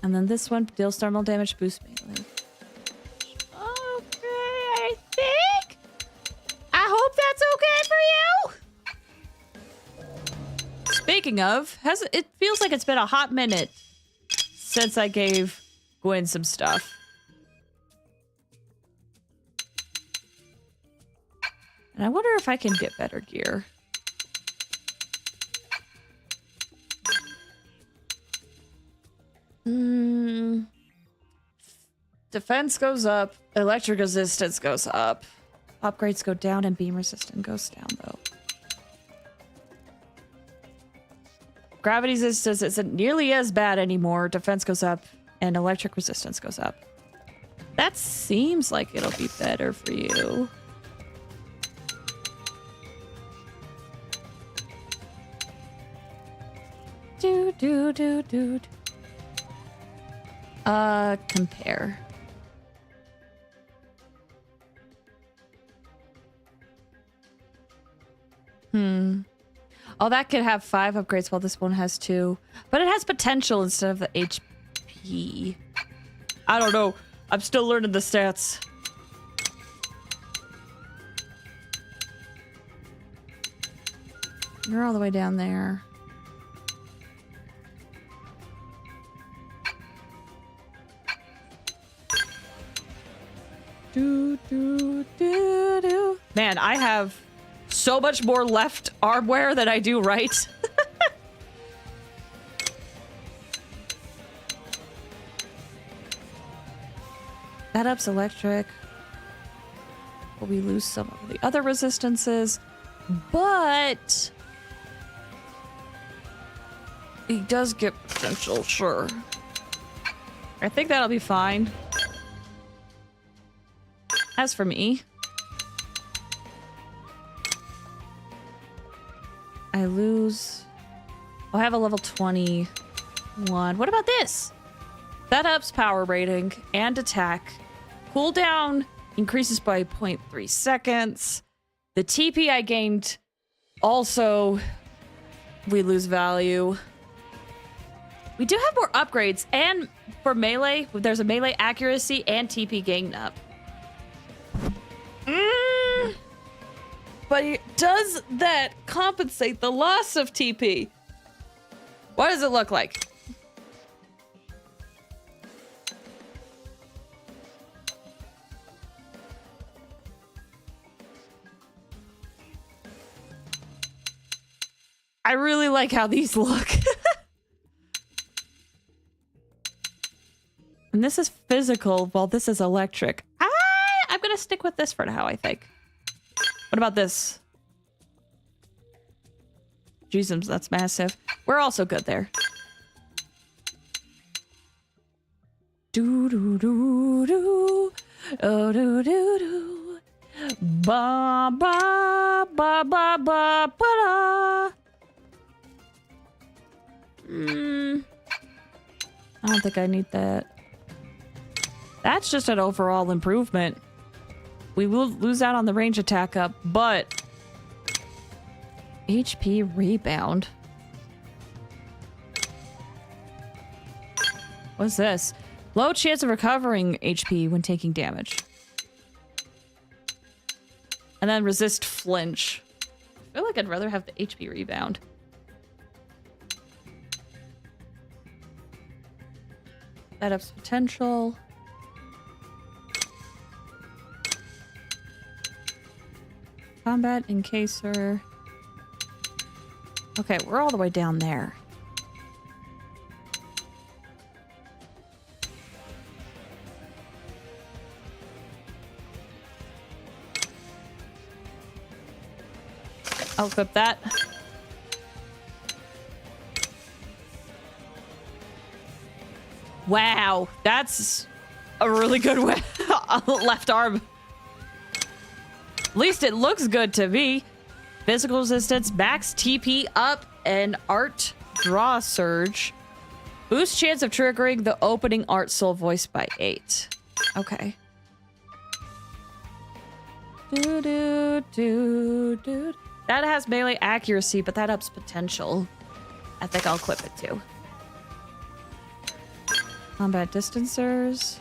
And then this one deals thermal damage, boost melee. I think. I hope that's okay for you. Speaking of, it feels like it's been a hot minute since I gave Gwen some stuff. And I wonder if I can get better gear. Defense goes up, electric resistance goes up. Upgrades go down and beam resistance goes down though. Gravity resistance isn't nearly as bad anymore. Defense goes up and electric resistance goes up. That seems like it'll be better for you. Compare. Oh, that could have 5 upgrades while this one has 2. But it has potential instead of the HP. I don't know. I'm still learning the stats. You're all the way down there. Man, I have so much more left arm wear than I do right. That up's electric. But we lose some of the other resistances. But he does get potential, sure. I think that'll be fine. As for me, I lose. Oh, I have a level 21. What about this? That ups power rating and attack. Cooldown increases by 0.3 seconds. The TP I gained also, we lose value. We do have more upgrades, and for melee, there's a melee accuracy and TP gain up. But does that compensate the loss of TP? What does it look like? I really like how these look. And this is physical, while this is electric. I'm gonna stick with this for now, I think. What about this? Jesus, that's massive. We're also good there. Do do do do. Oh do do do. Ba ba ba ba ba ba da. I don't think I need that. That's just an overall improvement. We will lose out on the range attack up, but HP rebound. What's this? Low chance of recovering HP when taking damage. And then resist flinch. I feel like I'd rather have the HP rebound. That ups potential. Combat encaser. Okay, we're all the way down there. I'll equip that. Wow, that's a really good left arm. At least it looks good to me. Physical resistance, max TP up, and art draw surge. Boost chance of triggering the opening art soul voice by 8. Okay. Do, do, do, do. That has melee accuracy, but that ups potential. I think I'll equip it too. Combat distancers.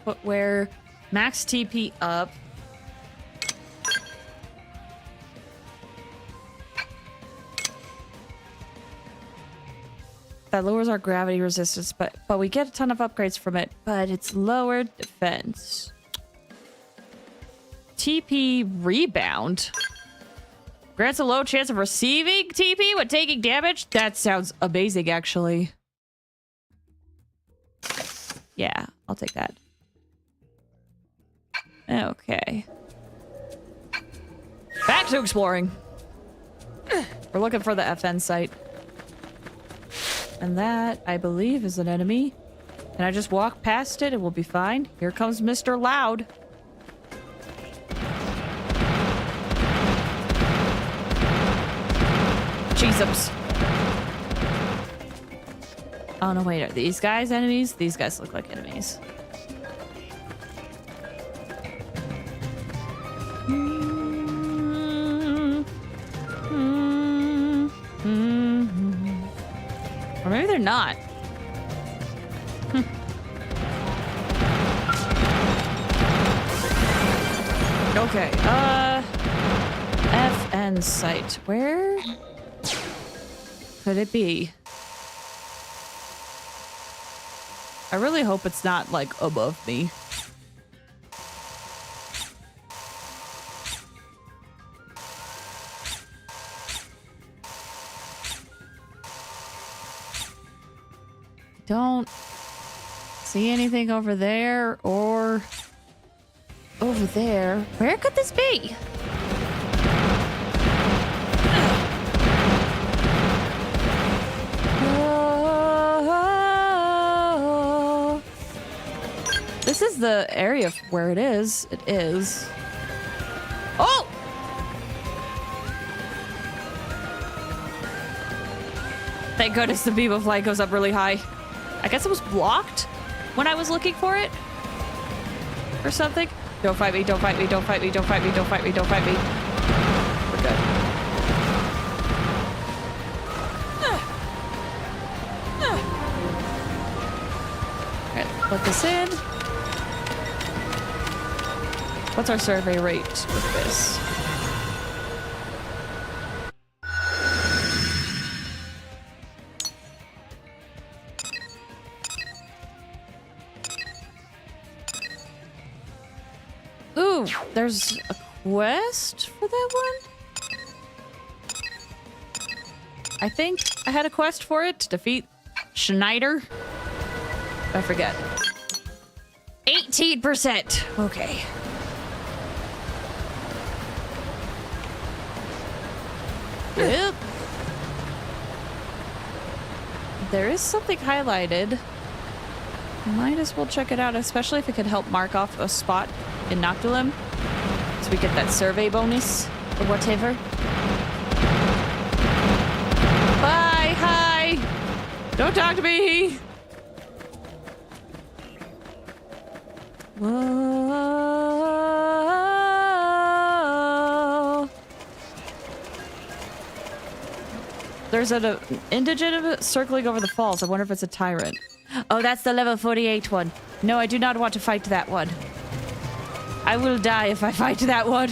Footwear. Max TP up. That lowers our gravity resistance, but we get a ton of upgrades from it, but it's lowered defense. TP rebound. Grants a low chance of receiving TP when taking damage. That sounds amazing, actually. Yeah, I'll take that. Okay. Back to exploring. We're looking for the FN site. And that, I believe, is an enemy. Can I just walk past it and we'll be fine? Here comes Mr. Loud. Jesus. Oh, no, wait. Are these guys enemies? These guys look like enemies. Or maybe they're not. Okay, FN site. Where could it be? I really hope it's not, like, above me. Don't see anything over there or over there. Where could this be? This is the area where it is. It is. Oh! Thank goodness the beam of light goes up really high. I guess it was blocked when I was looking for it. Or something. Don't fight me, don't fight me, don't fight me, don't fight me, don't fight me, don't fight me. We're good. Alright, put this in. What's our survey rate with this? Ooh, there's a quest for that one? I think I had a quest for it to defeat Schneider. I forget. 18%. Okay. Yep. There is something highlighted. Might as well check it out, especially if it could help mark off a spot in Noctilum, so we get that survey bonus or whatever. Bye, hi. Don't talk to me. Whoa. There's an indigent circling over the falls. I wonder if it's a tyrant. Oh, that's the level 48 one. No, I do not want to fight that one. I will die if I fight that one.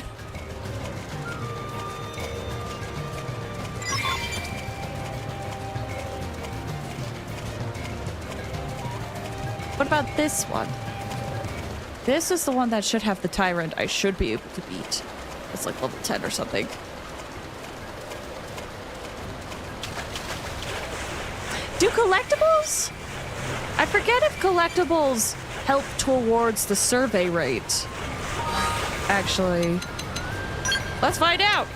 What about this one? This is the one that should have the tyrant I should be able to beat. It's like level 10 or something. Do collectibles? I forget if collectibles help towards the survey rate. Actually, let's find out.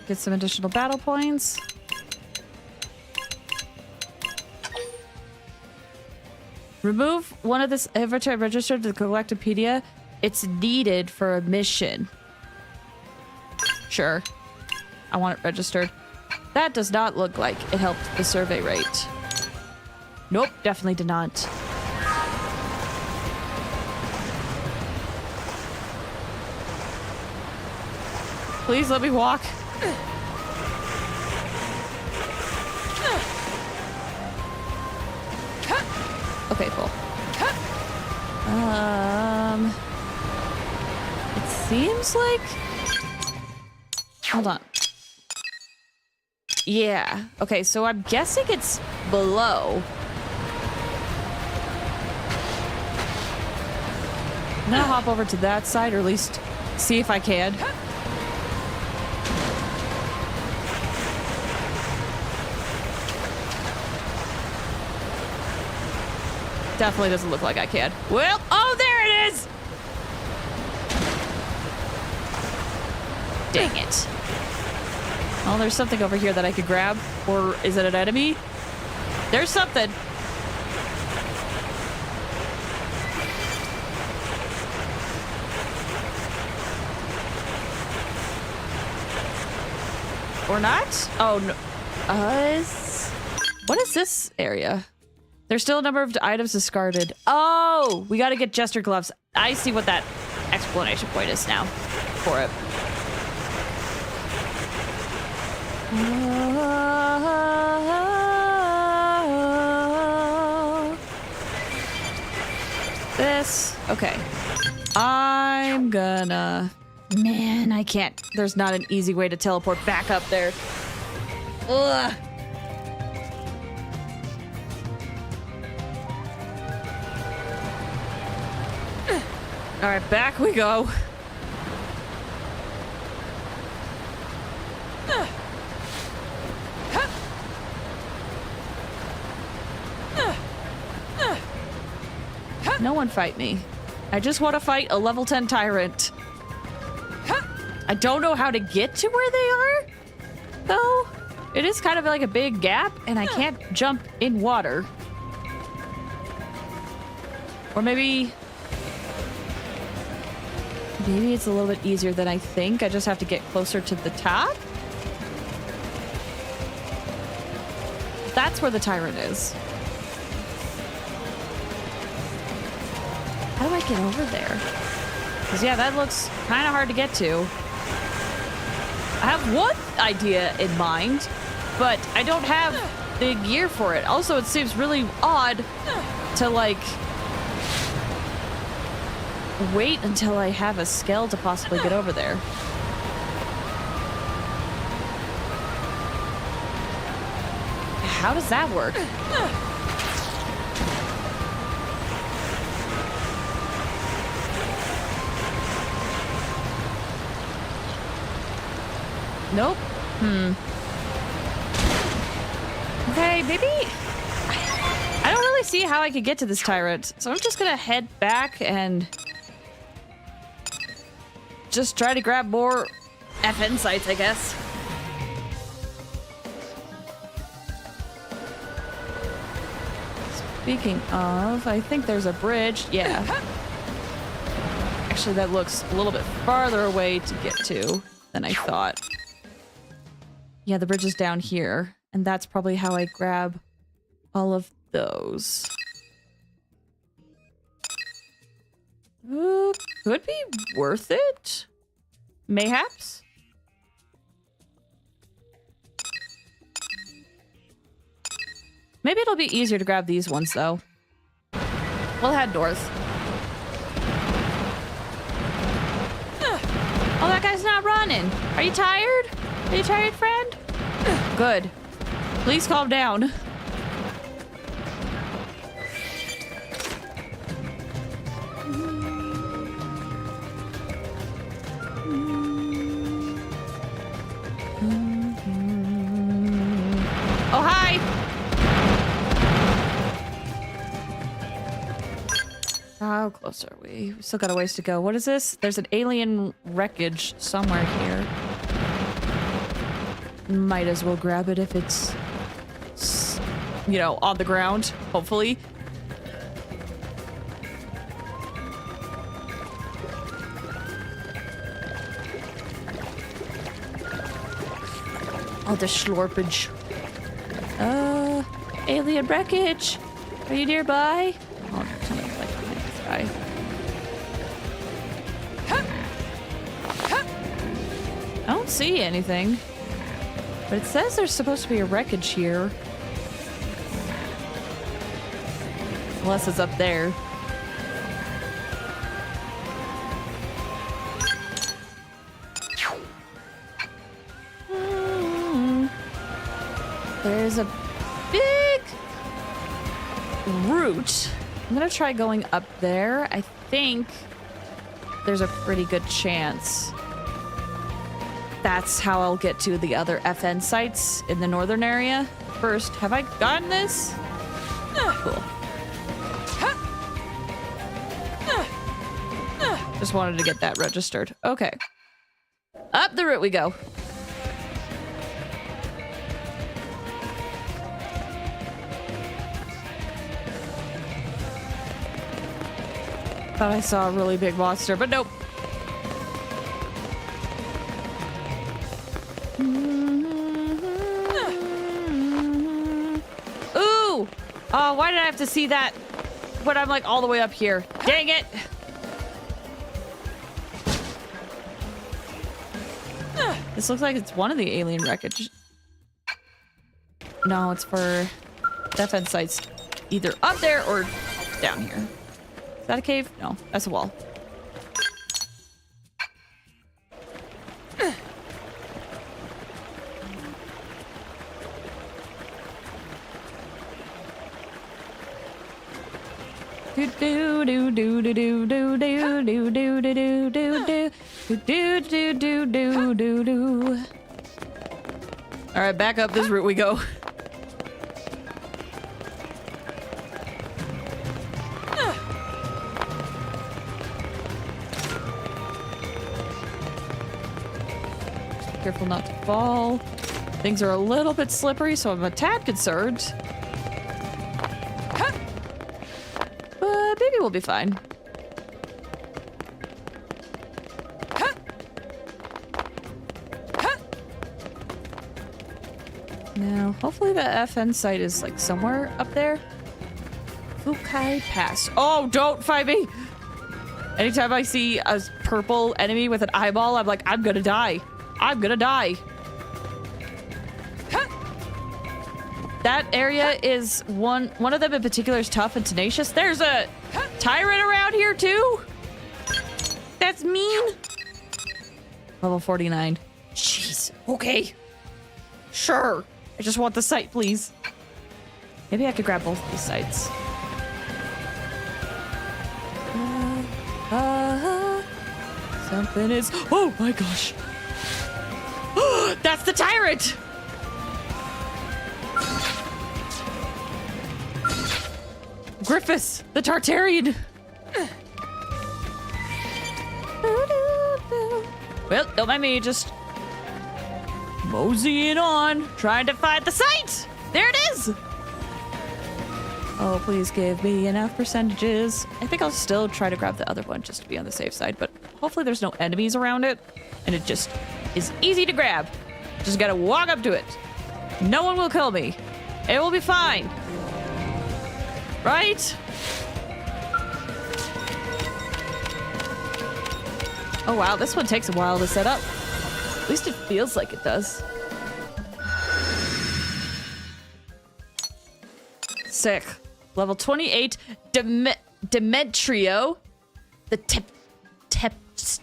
Get some additional battle points. Remove one of this every time registered to the Collectopedia. It's needed for a mission. Sure. I want it registered. That does not look like it helped the survey rate. Nope, definitely did not. Please let me walk. Okay, cool. It seems like... Hold on. Yeah. Okay, so I'm guessing it's below. I'm gonna hop over to that side, or at least see if I can. Definitely doesn't look like I can. Well, oh, there it is! Dang it. Oh, there's something over here that I could grab. Or is it an enemy? There's something. Or not? Oh, no. What is this area? There's still a number of items discarded. Oh, we got to get Jester gloves. I see what that explanation point is now for it. This. Okay. I'm gonna... Man, I can't. There's not an easy way to teleport back up there. Ugh. All right, back we go. No one fight me. I just want to fight a level 10 tyrant. I don't know how to get to where they are, though. It is kind of like a big gap, and I can't jump in water. Or maybe it's a little bit easier than I think. I just have to get closer to the top. That's where the tyrant is. How do I get over there? Because, yeah, that looks kind of hard to get to. I have one idea in mind, but I don't have the gear for it. Also, it seems really odd to, like, wait until I have a Skell to possibly get over there. How does that work? Nope. Okay, maybe... I don't really see how I could get to this tyrant, so I'm just gonna head back and just try to grab more FN sites, I guess. Speaking of, I think there's a bridge. Yeah. Actually, that looks a little bit farther away to get to than I thought. Yeah, the bridge is down here, and that's probably how I grab all of those. Could be worth it? Mayhaps? Maybe it'll be easier to grab these ones, though. We'll head north. Oh, that guy's not running. Are you tired? Are you tired, friend? Good. Please calm down. Oh, hi! How close are we? We still got a ways to go. What is this? There's an alien wreckage somewhere here. Might as well grab it if it's, you know, on the ground, hopefully. Oh, the slorpage. Alien wreckage. Are you nearby? Oh, somebody's like behind this guy. I don't see anything. But it says there's supposed to be a wreckage here. Unless it's up there. There's a big route. I'm gonna try going up there. I think there's a pretty good chance that's how I'll get to the other FN sites in the northern area. First, have I gotten this? Cool. Just wanted to get that registered. Okay. Up the route we go. Thought I saw a really big monster, but nope. Ooh! Oh, why did I have to see that when I'm like all the way up here? Dang it! This looks like it's one of the alien wreckage No, it's for defense sites either up there or down here. Is that a cave? No, that's a wall. Do do do do do do do do do do do do do do do do do do. All right, back up this route we go. Careful not to fall. Things are a little bit slippery, so I'm a tad concerned. But maybe we'll be fine. Now, hopefully the FN site is like somewhere up there. Fukai Pass. Oh, don't fight me! Anytime I see a purple enemy with an eyeball, I'm like, I'm gonna die. I'm gonna die. That area is one of them in particular is tough and tenacious. There's a tyrant around here too. That's mean. Level 49. Jeez. Okay. Sure. I just want the site, please. Maybe I could grab both of these sites. Something is... Oh my gosh. That's the tyrant! Griffiths, the Tartarian. Well, don't mind me, just moseying on, trying to find the site. There it is. Oh, please give me enough percentages. I think I'll still try to grab the other one just to be on the safe side, but hopefully there's no enemies around it, and it just is easy to grab. Just gotta walk up to it. No one will kill me. It will be fine. Right? Oh wow, this one takes a while to set up. At least it feels like it does. Sick. Level 28, Demetrio. The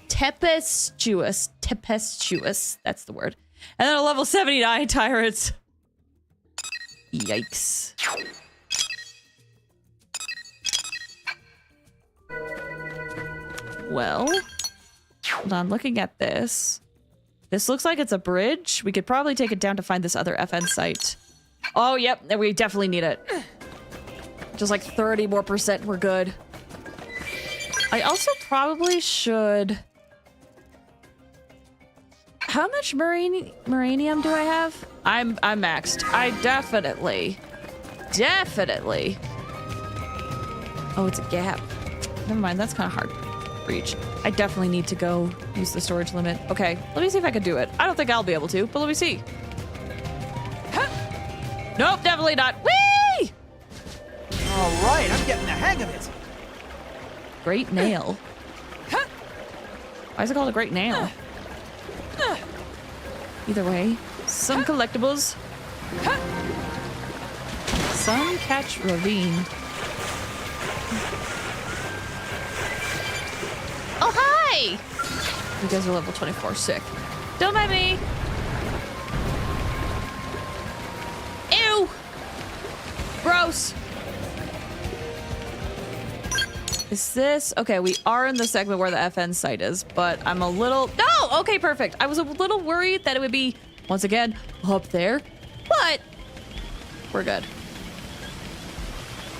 tempestuous. That's the word. And then a level 79 tyrants. Yikes. Well, hold on, looking at this. This looks like it's a bridge. We could probably take it down to find this other FN site. Oh, yep, we definitely need it. Just like 30% more, we're good. I also probably should... How much Maranium do I have? I'm maxed. I definitely. Oh, it's a gap. Never mind, that's kind of hard to reach. I definitely need to go use the storage limit. Okay, let me see if I can do it. I don't think I'll be able to, but let me see. Nope, definitely not. Whee! All right, I'm getting the hang of it. Great nail. Why is it called a great nail? Either way, some collectibles. Suncatch Ravine. Oh, hi! You guys are level 24, sick. Don't mind me. Ew! Gross. Is this... Okay, we are in the segment where the FN site is, but I'm a little... No! Okay, perfect. I was a little worried that it would be, once again, up there, but we're good.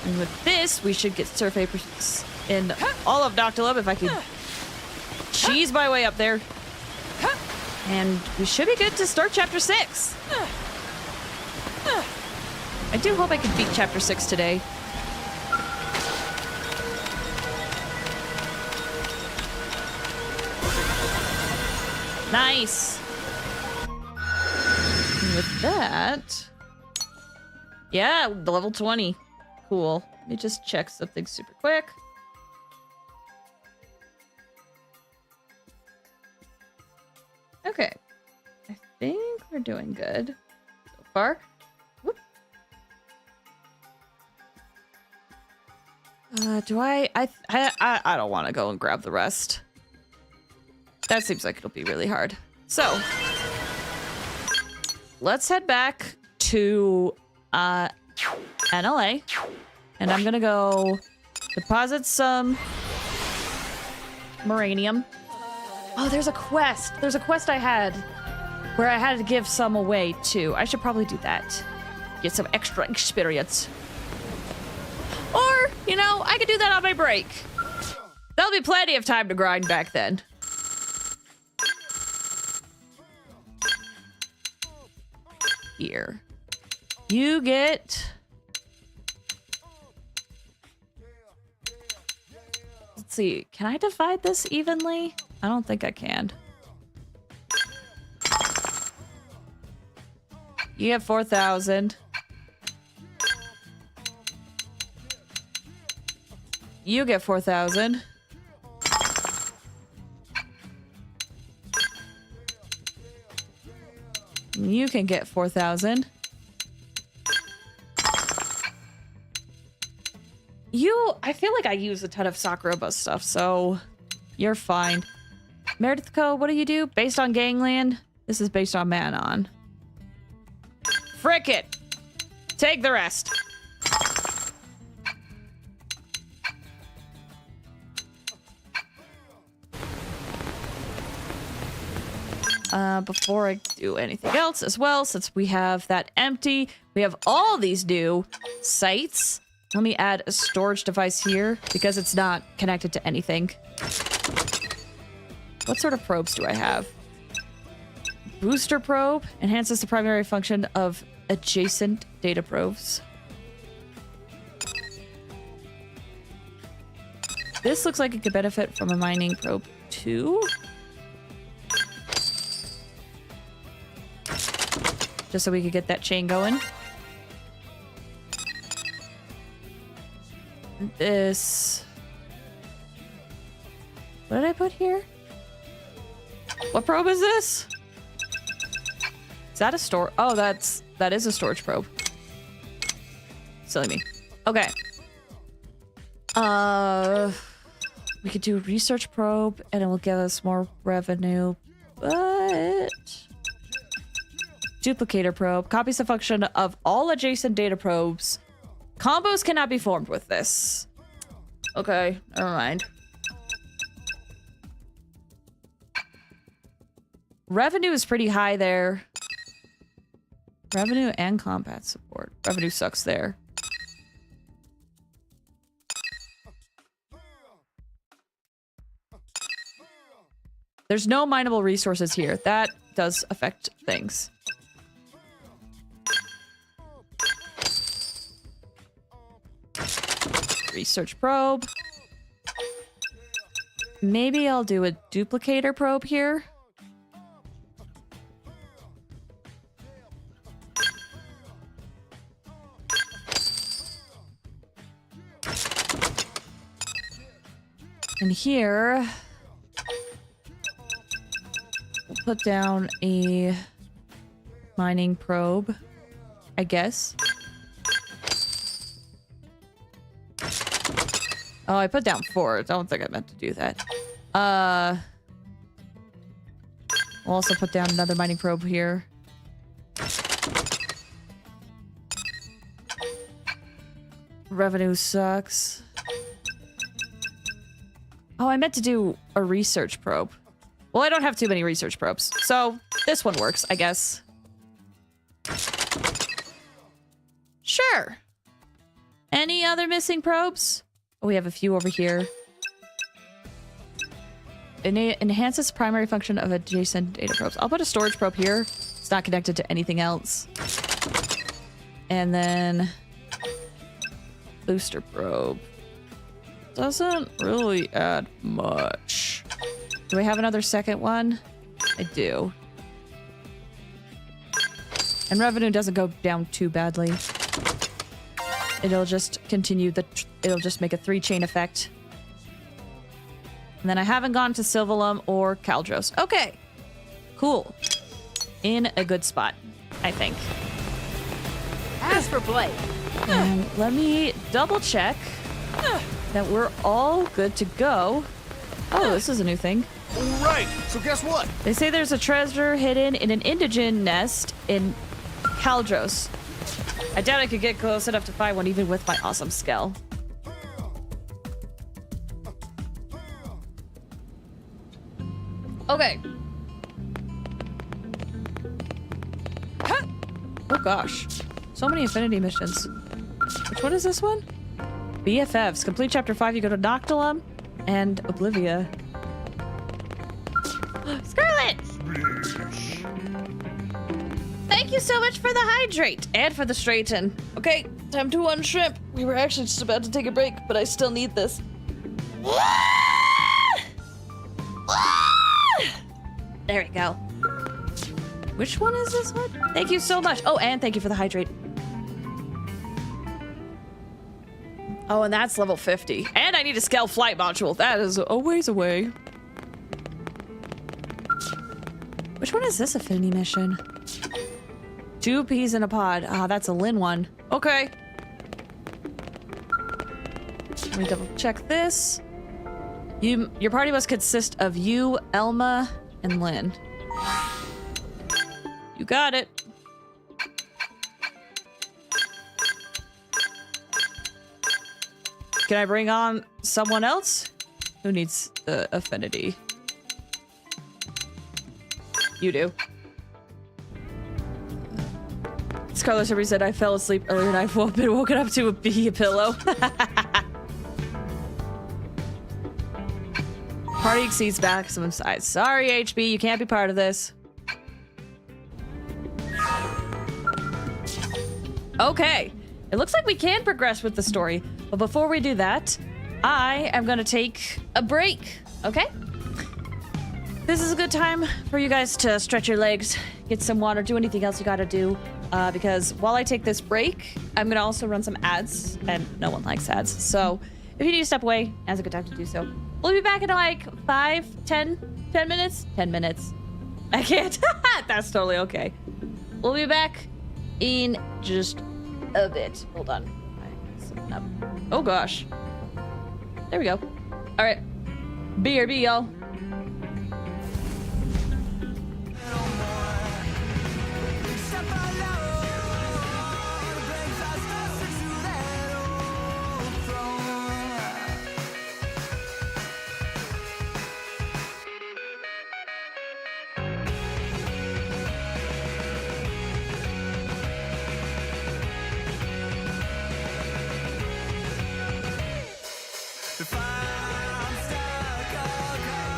And with this, we should get surface in all of Noctilum if I can cheese my way up there. And we should be good to start Chapter 6. I do hope I can beat Chapter 6 today. Nice. And with that, yeah, the level 20. Cool. Let me just check something super quick. Okay. I think we're doing good so far. Whoop. Do I don't want to go and grab the rest. That seems like it'll be really hard. So, let's head back to NLA. And I'm gonna go deposit some Moranium. Oh, there's a quest. There's a quest I had where I had to give some away too. I should probably do that. Get some extra experience. Or, you know, I could do that on my break. There'll be plenty of time to grind back then. Here. You get... Let's see. Can I divide this evenly? I don't think I can. You get 4,000. You get 4,000. You can get 4,000. I feel like I use a ton of Sakuraba stuff, so you're fine. Meredith Co., what do you do? Based on gangland? This is based on Manon. Frick it! Take the rest. Before I do anything else as well, since we have that empty, we have all these new sites. Let me add a storage device here because it's not connected to anything. What sort of probes do I have? Booster probe enhances the primary function of adjacent data probes. This looks like it could benefit from a mining probe too. Just so we could get that chain going. This... What did I put here? What probe is this? Is that a store? Oh, that is a storage probe. Silly me. Okay. We could do a research probe and it will give us more revenue, but... Duplicator probe. Copies the function of all adjacent data probes. Combos cannot be formed with this. Okay, never mind. Revenue is pretty high there. Revenue and combat support. Revenue sucks there. There's no mineable resources here. That does affect things. Research probe. Maybe I'll do a duplicator probe here. And here, we'll put down a mining probe, I guess. Oh, I put down 4. I don't think I meant to do that. We'll also put down another mining probe here. Revenue sucks. Oh, I meant to do a research probe. Well, I don't have too many research probes, so this one works, I guess. Sure. Any other missing probes? Oh, we have a few over here. Enhances primary function of adjacent data probes. I'll put a storage probe here. It's not connected to anything else. And then... booster probe. Doesn't really add much. Do I have another second one? I do. And revenue doesn't go down too badly. It'll just continue it'll just make a 3-chain effect. And then I haven't gone to Silvalum or Kaldros. Okay. Cool. In a good spot, I think. As for Blade. And let me double check. that we're all good to go. Oh, this is a new thing. Right, so guess what? They say there's a treasure hidden in an indigen nest in Kaldros. I doubt I could get close enough to find one even with my awesome Skell. Okay. Huh. Oh gosh. So many affinity missions. Which one is this one? BFFs. Complete chapter 5, you go to Noctilum and Oblivia. Scarlet! Thank you so much for the hydrate and for the straighten. Okay, time to unshrimp. We were actually just about to take a break, but I still need this. There we go. Which one is this one? Thank you so much. Oh, and thank you for the hydrate. Oh, and that's level 50. And I need a Skell flight module. That is a ways away. Which one is this affinity mission? 2 peas in a pod. Ah, that's a Lin one. Okay. Let me double check this. Your party must consist of you, Elma, and Lin. You got it. Can I bring on someone else? Who needs the affinity? You do. Scarlet Survey said I fell asleep earlier and I've been woken up to a pillow. Party exceeds maximum size. Sorry, HB, you can't be part of this. Okay. It looks like we can progress with the story. But before we do that, I am going to take a break. Okay? This is a good time for you guys to stretch your legs, get some water, do anything else you gotta do. Because while I take this break, I'm gonna also run some ads, and no one likes ads. So if you need to step away, now's a good time to do so. We'll be back in like 10 minutes? 10 minutes. I can't. That's totally okay. We'll be back in just a bit. Hold on. Oh gosh. There we go. All right. BRB, y'all. If I'm stuck, I'll go.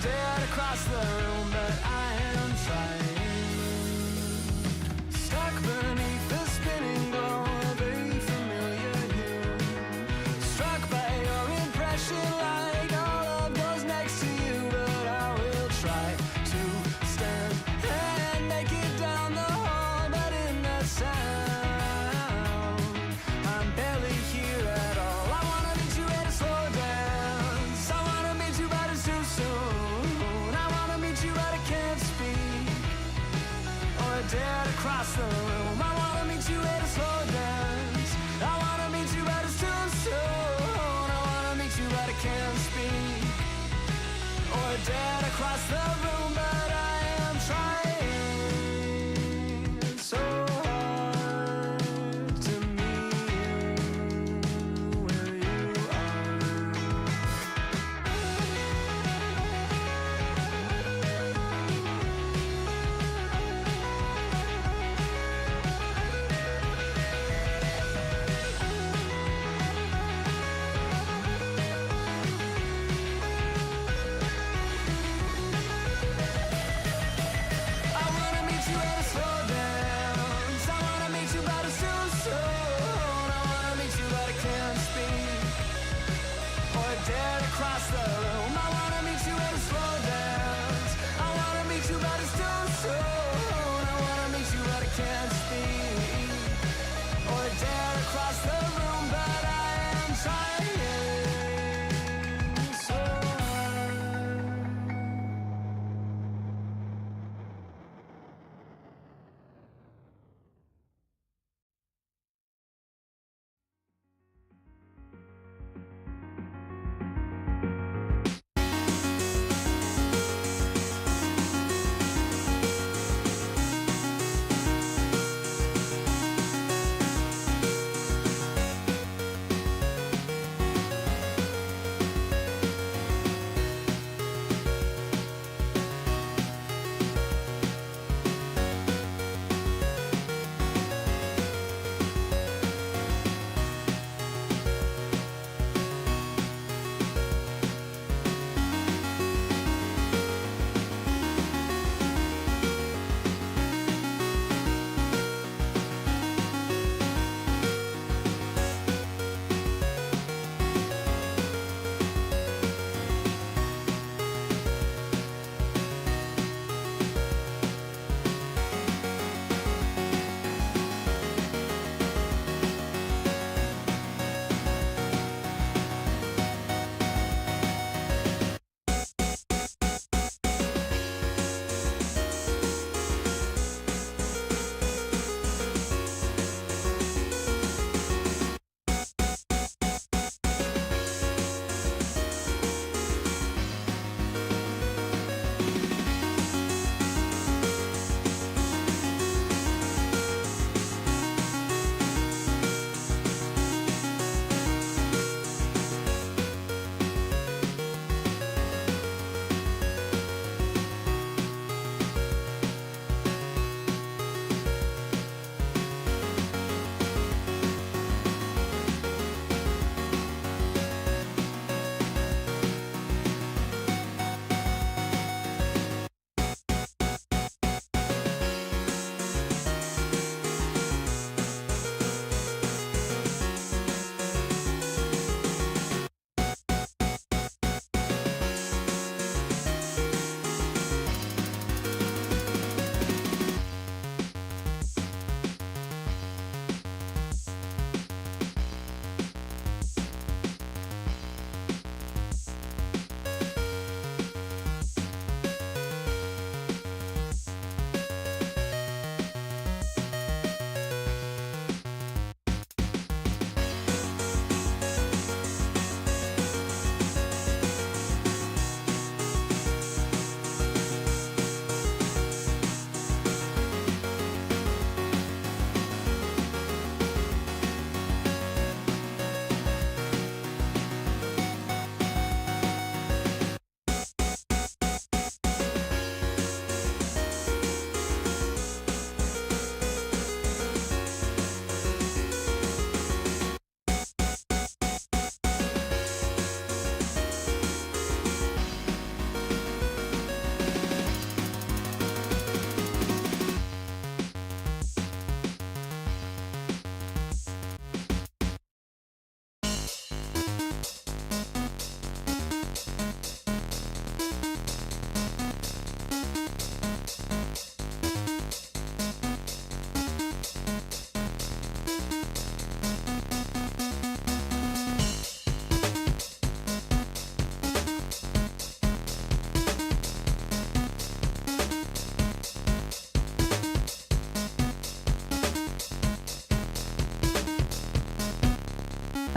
dead across the room, but I am trying. Stuck beneath the spinning glow of a familiar hue. Struck by your impression like all of those next to you, but I will try to stand and make it down the hall, but in that sound, I'm barely here at all. I wanna meet you at a slow dance. I wanna meet you, but it's too soon. Dead across the room. I wanna meet you at a slow dance. I wanna meet you, but it's too soon. I wanna meet you, but I can't speak. Or dead across the room, but I am trying so hard to meet you where you are.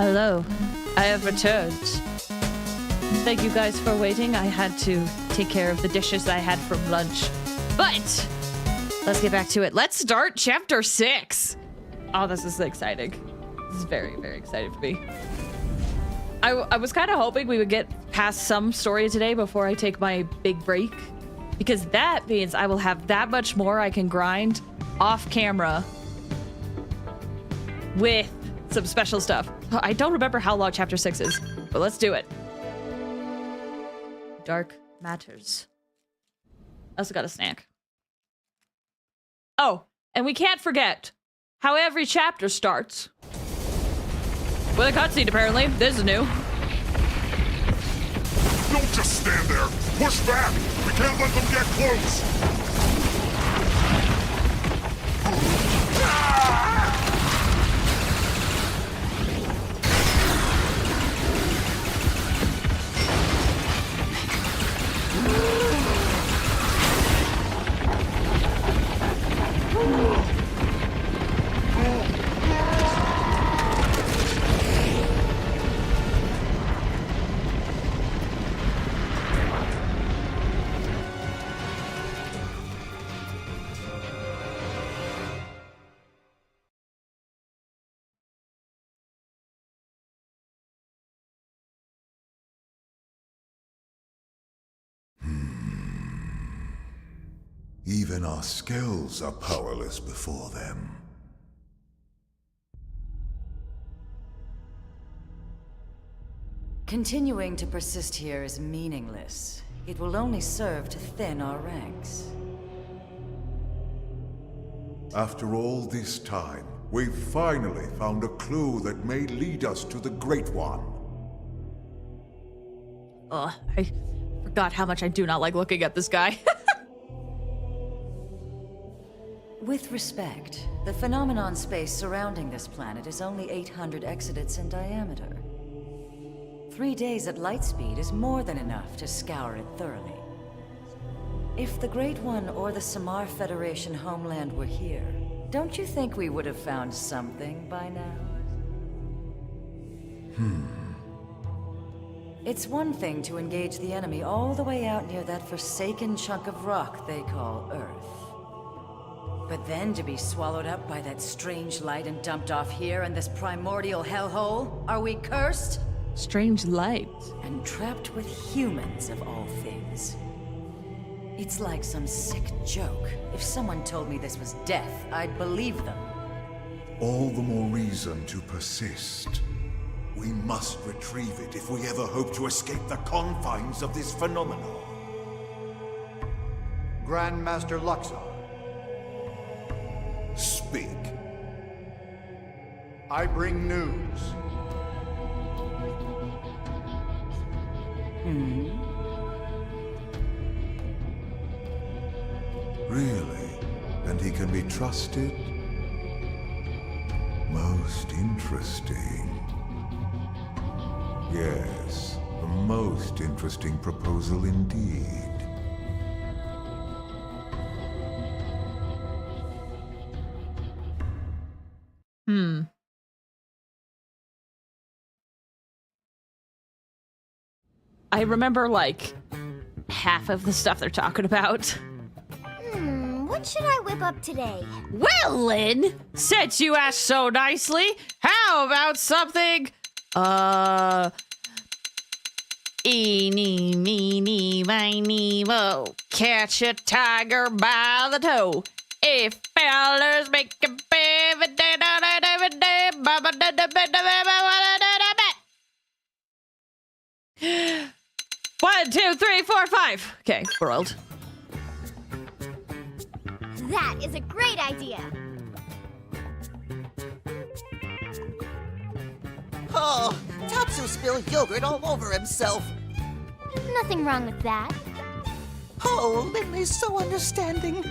Hello, I have returned. Thank you guys for waiting. I had to take care of the dishes I had from lunch. But let's get back to it. Let's start chapter 6. Oh, this is exciting. This is very, very exciting for me. I was kind of hoping we would get past some story today before I take my big break, because that means I will have that much more I can grind off camera with some special stuff. I don't remember how long chapter 6 is, but let's do it. Dark matters. I also got a snack. Oh, and we can't forget how every chapter starts with a cutscene, apparently. This is new. Don't just stand there! Push back! We can't let them get close! Even our Skells are powerless before them. Continuing to persist here is meaningless. It will only serve to thin our ranks. After all this time, we've finally found a clue that may lead us to the Great One. Ugh, I forgot how much I do not like looking at this guy. With respect, the phenomenon space surrounding this planet is only 800 exodents in diameter. 3 days at light speed is more than enough to scour it thoroughly. If the Great One or the Samar Federation homeland were here, don't you think we would have found something by now? It's one thing to engage the enemy all the way out near that forsaken chunk of rock they call Earth. But then to be swallowed up by that strange light and dumped off here in this primordial hellhole? Are we cursed? Strange light. And trapped with humans, of all things. It's like some sick joke. If someone told me this was death, I'd believe them. All the more reason to persist. We must retrieve it if we ever hope to escape the confines of this phenomenon. Grandmaster Luxor. Speak. I bring news. Really? And he can be trusted? Most interesting. Yes, a most interesting proposal indeed. I remember, like, half of the stuff they're talking about. What should I whip up today? Well, Lynn, since you asked so nicely, how about something, eeny, meeny, miny, mo, catch a tiger by the toe. If fellers make a baby, One, 2, 3, 4, 5. Okay, world. That is a great idea. Oh, Tatsu spilled yogurt all over himself. Nothing wrong with that. Oh, Linley's so understanding.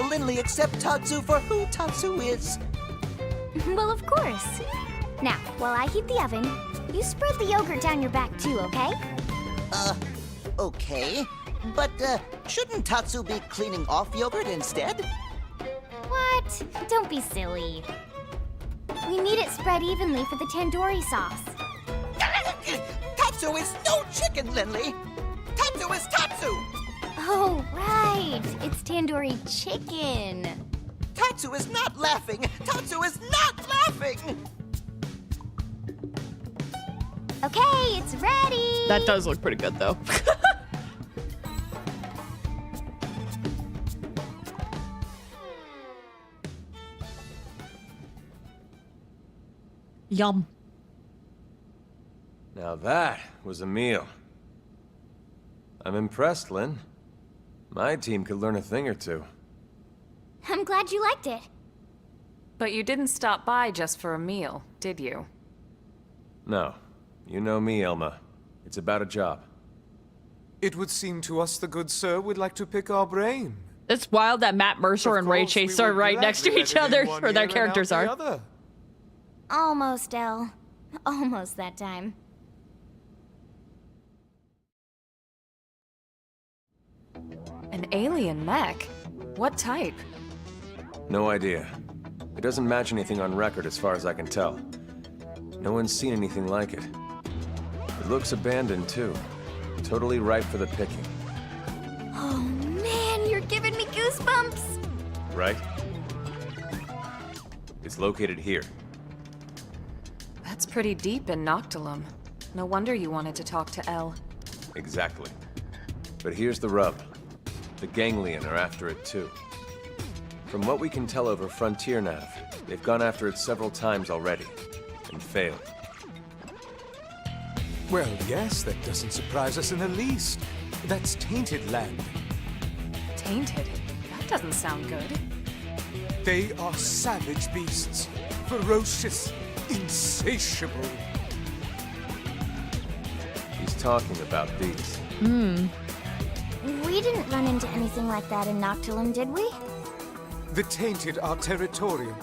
Linley accept Tatsu for who Tatsu is. Well, of course. Now, while I heat the oven, you spread the yogurt down your back too, okay? Okay. But, shouldn't Tatsu be cleaning off yogurt instead? What? Don't be silly. We need it spread evenly for the tandoori sauce. Tatsu is no chicken, Lindley. Tatsu is Tatsu. Oh, right. It's tandoori chicken. Tatsu is not laughing. Tatsu is not laughing. Okay, it's ready. That does look pretty good, though. Yum. Now that was a meal. I'm impressed, Lynn. My team could learn a thing or two. I'm glad you liked it. But you didn't stop by just for a meal, did you? No. You know me, Elma. It's about a job. It would seem to us the good sir would like to pick our brain. It's wild that Matt Mercer and Ray Chase are right next to each other, or their characters are. Almost, Elle. Almost that time. An alien mech? What type? No idea. It doesn't match anything on record as far as I can tell. No one's seen anything like it. It looks abandoned, too. Totally ripe for the picking. Oh man, you're giving me goosebumps! Right? It's located here. That's pretty deep in Noctilum. No wonder you wanted to talk to Elle. Exactly. But here's the rub. The Ganglion are after it, too. From what we can tell over Frontier Nav, they've gone after it several times already, and failed. Well, yes, that doesn't surprise us in the least. That's tainted land. Tainted? That doesn't sound good. They are savage beasts. Ferocious, insatiable. He's talking about these. We didn't run into anything like that in Noctilum, did we? The tainted are territorial.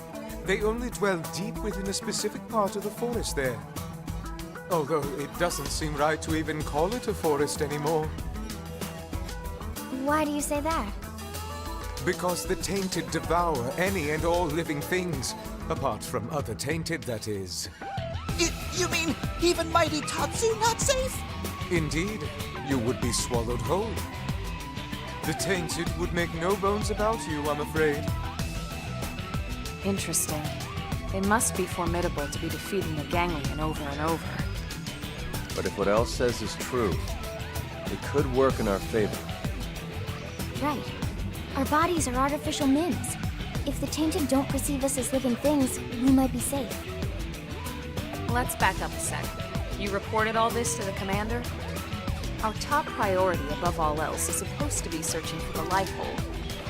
They only dwell deep within a specific part of the forest there. Although it doesn't seem right to even call it a forest anymore. Why do you say that? Because the tainted devour any and all living things. Apart from other tainted, that is. You mean even mighty Tatsu not safe? Indeed, you would be swallowed whole. The tainted would make no bones about you, I'm afraid. Interesting. They must be formidable to be defeating the Ganglion over and over. But if what Elle says is true, it could work in our favor. Right. Our bodies are artificial mims. If the tainted don't perceive us as living things, we might be safe. Let's back up a sec. You reported all this to the commander? Our top priority above all else is supposed to be searching for the life hold.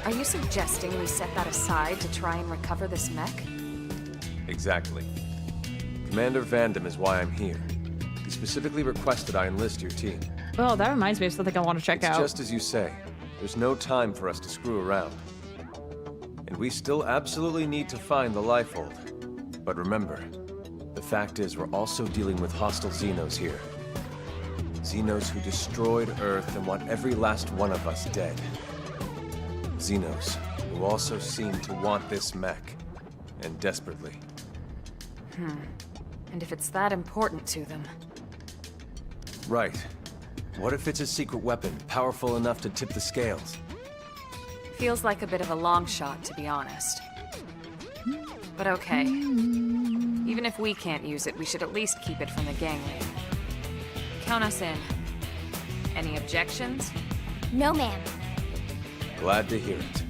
Are you suggesting we set that aside to try and recover this mech? Exactly. Commander Vandam is why I'm here. He specifically requested I enlist your team. Oh, that reminds me of something I want to check out. Just as you say. There's no time for us to screw around. And we still absolutely need to find the life hold. But remember, the fact is we're also dealing with hostile Xenos here. Xenos who destroyed Earth and want every last one of us dead. Xenos who also seem to want this mech. And desperately. And if it's that important to them? Right. What if it's a secret weapon, powerful enough to tip the scales? Feels like a bit of a long shot, to be honest. But okay. Even if we can't use it, we should at least keep it from the Ganglion. Count us in. Any objections? No, ma'am. Glad to hear it.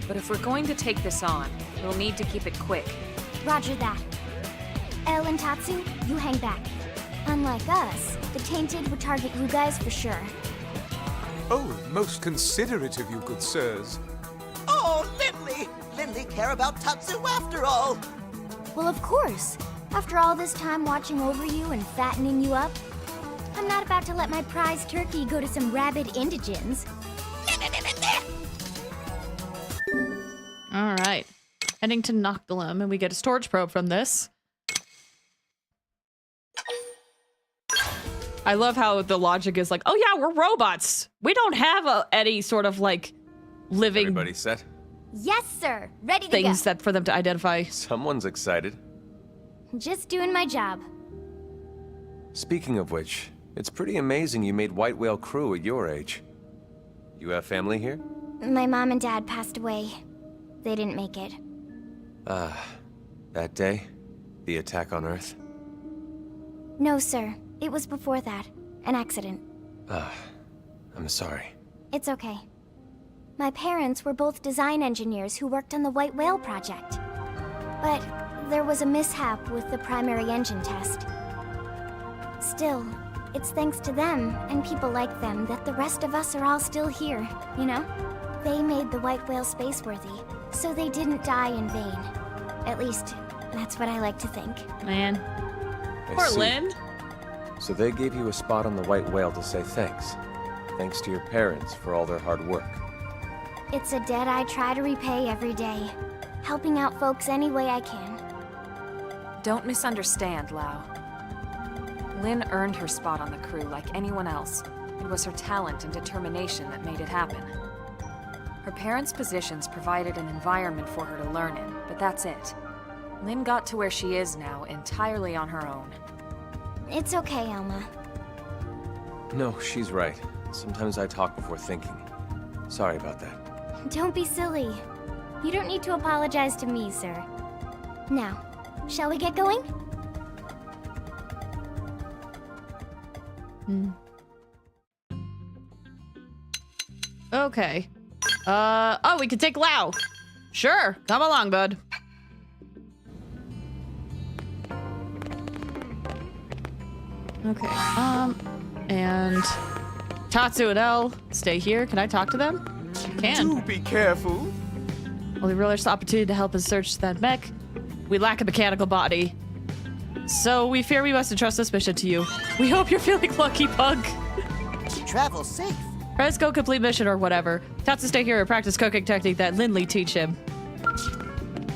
But if we're going to take this on, we'll need to keep it quick. Roger that. Elle and Tatsu, you hang back. Unlike us, the tainted would target you guys for sure. Oh, most considerate of you, good sirs. Oh, Lindley! Lindley care about Tatsu after all! Well, of course. After all this time watching over you and fattening you up, I'm not about to let my prized turkey go to some rabid indigents. All right. Heading to Noctilum, and we get a storage probe from this. I love how the logic is like, oh yeah, we're robots. We don't have any sort of like living Everybody set? Yes, sir. Ready to things go. that for them to identify. Someone's excited. Just doing my job. Speaking of which, it's pretty amazing you made White Whale crew at your age. You have family here? My mom and dad passed away. They didn't make it. That day? The attack on Earth? No, sir. It was before that. An accident. I'm sorry. It's okay. My parents were both design engineers who worked on the White Whale project. But there was a mishap with the primary engine test. Still, it's thanks to them and people like them that the rest of us are all still here, you know? They made the White Whale spaceworthy, so they didn't die in vain. At least, that's what I like to think. Man. I Poor see. Lynn. So they gave you a spot on the White Whale to say thanks. Thanks to your parents for all their hard work. It's a debt I try to repay every day, helping out folks any way I can. Don't misunderstand, Lau. Lynn earned her spot on the crew like anyone else. It was her talent and determination that made it happen. Her parents' positions provided an environment for her to learn in, but that's it. Lynn got to where she is now entirely on her own. It's okay, Elma. No, she's right. Sometimes I talk before thinking. Sorry about that. Don't be silly. You don't need to apologize to me, sir. Now, shall we get going? Okay. Oh, we can take Lau. Sure, come along, bud. Okay, and Tatsu and Elle stay here. Can I talk to them? Can. Do be careful. Well, we really this opportunity to help us search that mech. We lack a mechanical body. So we fear we must entrust this mission to you. We hope you're feeling lucky, Pug. Travel safe. Press go complete mission or whatever. Tatsu stay here and practice cooking technique that Lindley teach him.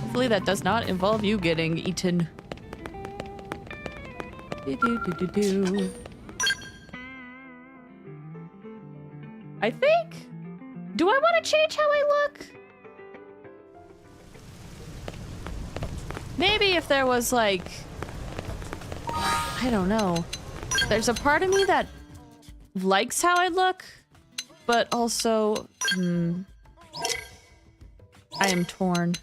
Hopefully that does not involve you getting eaten. I think... Do I want to change how I look? Maybe if there was like... I don't know. There's a part of me that likes how I look, but also... I am torn.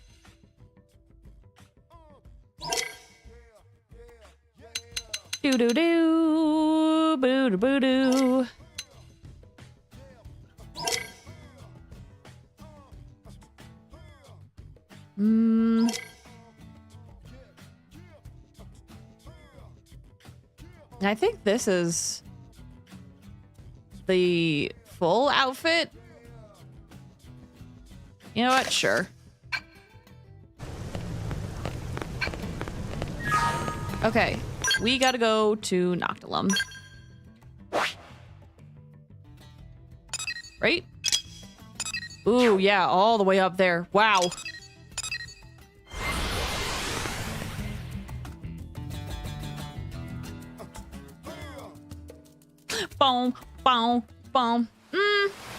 Doo-doo-doo, boo-doo-boo-doo. I think this is the full outfit. You know what? Sure. Okay, we gotta go to Noctilum. Right? Ooh, yeah, all the way up there. Wow. Boom, boom, boom.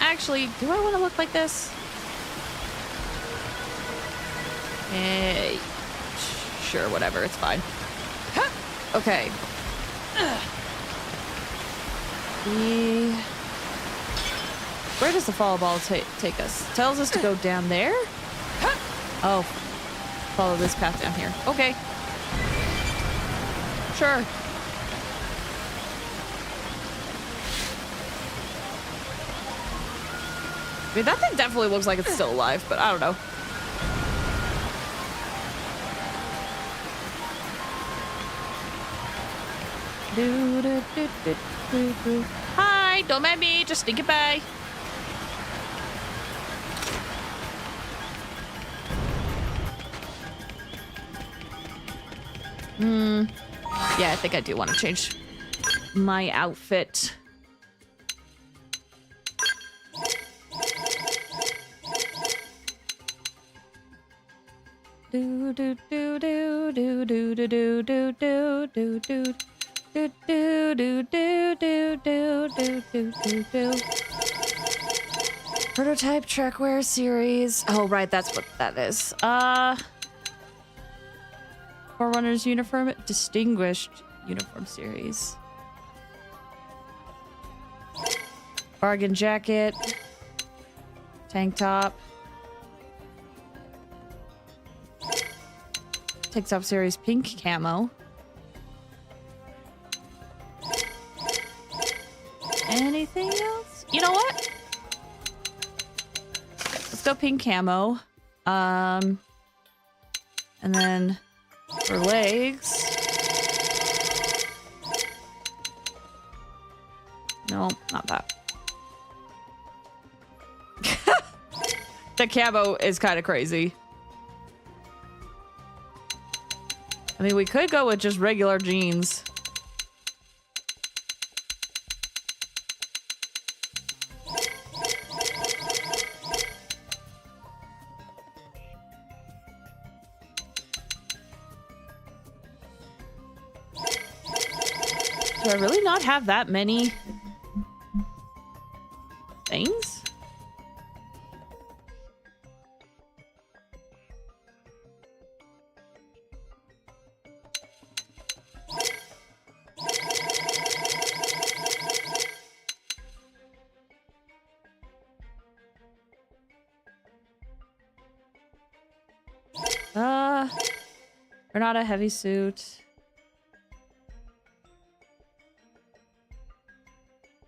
Actually, do I want to look like this? Sure, whatever, it's fine. Okay. Where does the fall ball take us? Tells us to go down there? Oh. Follow this path down here. Okay. Sure. I mean, that thing definitely looks like it's still alive, but I don't know. Hi, don't mind me, just sneak it by. Yeah, I think I do want to change my outfit. Do do do do do do do do do do do do. Do do do do do do do do do do. Prototype Trekwear series. Oh right, that's what that is. Forerunner's uniform, distinguished uniform series. Bargain jacket, tank top. Tank top series pink camo. Anything else? You know what? Let's go pink camo. And then for legs. No, not that. The camo is kind of crazy. I mean, we could go with just regular jeans. Do I really not have that many things? Or not a heavy suit.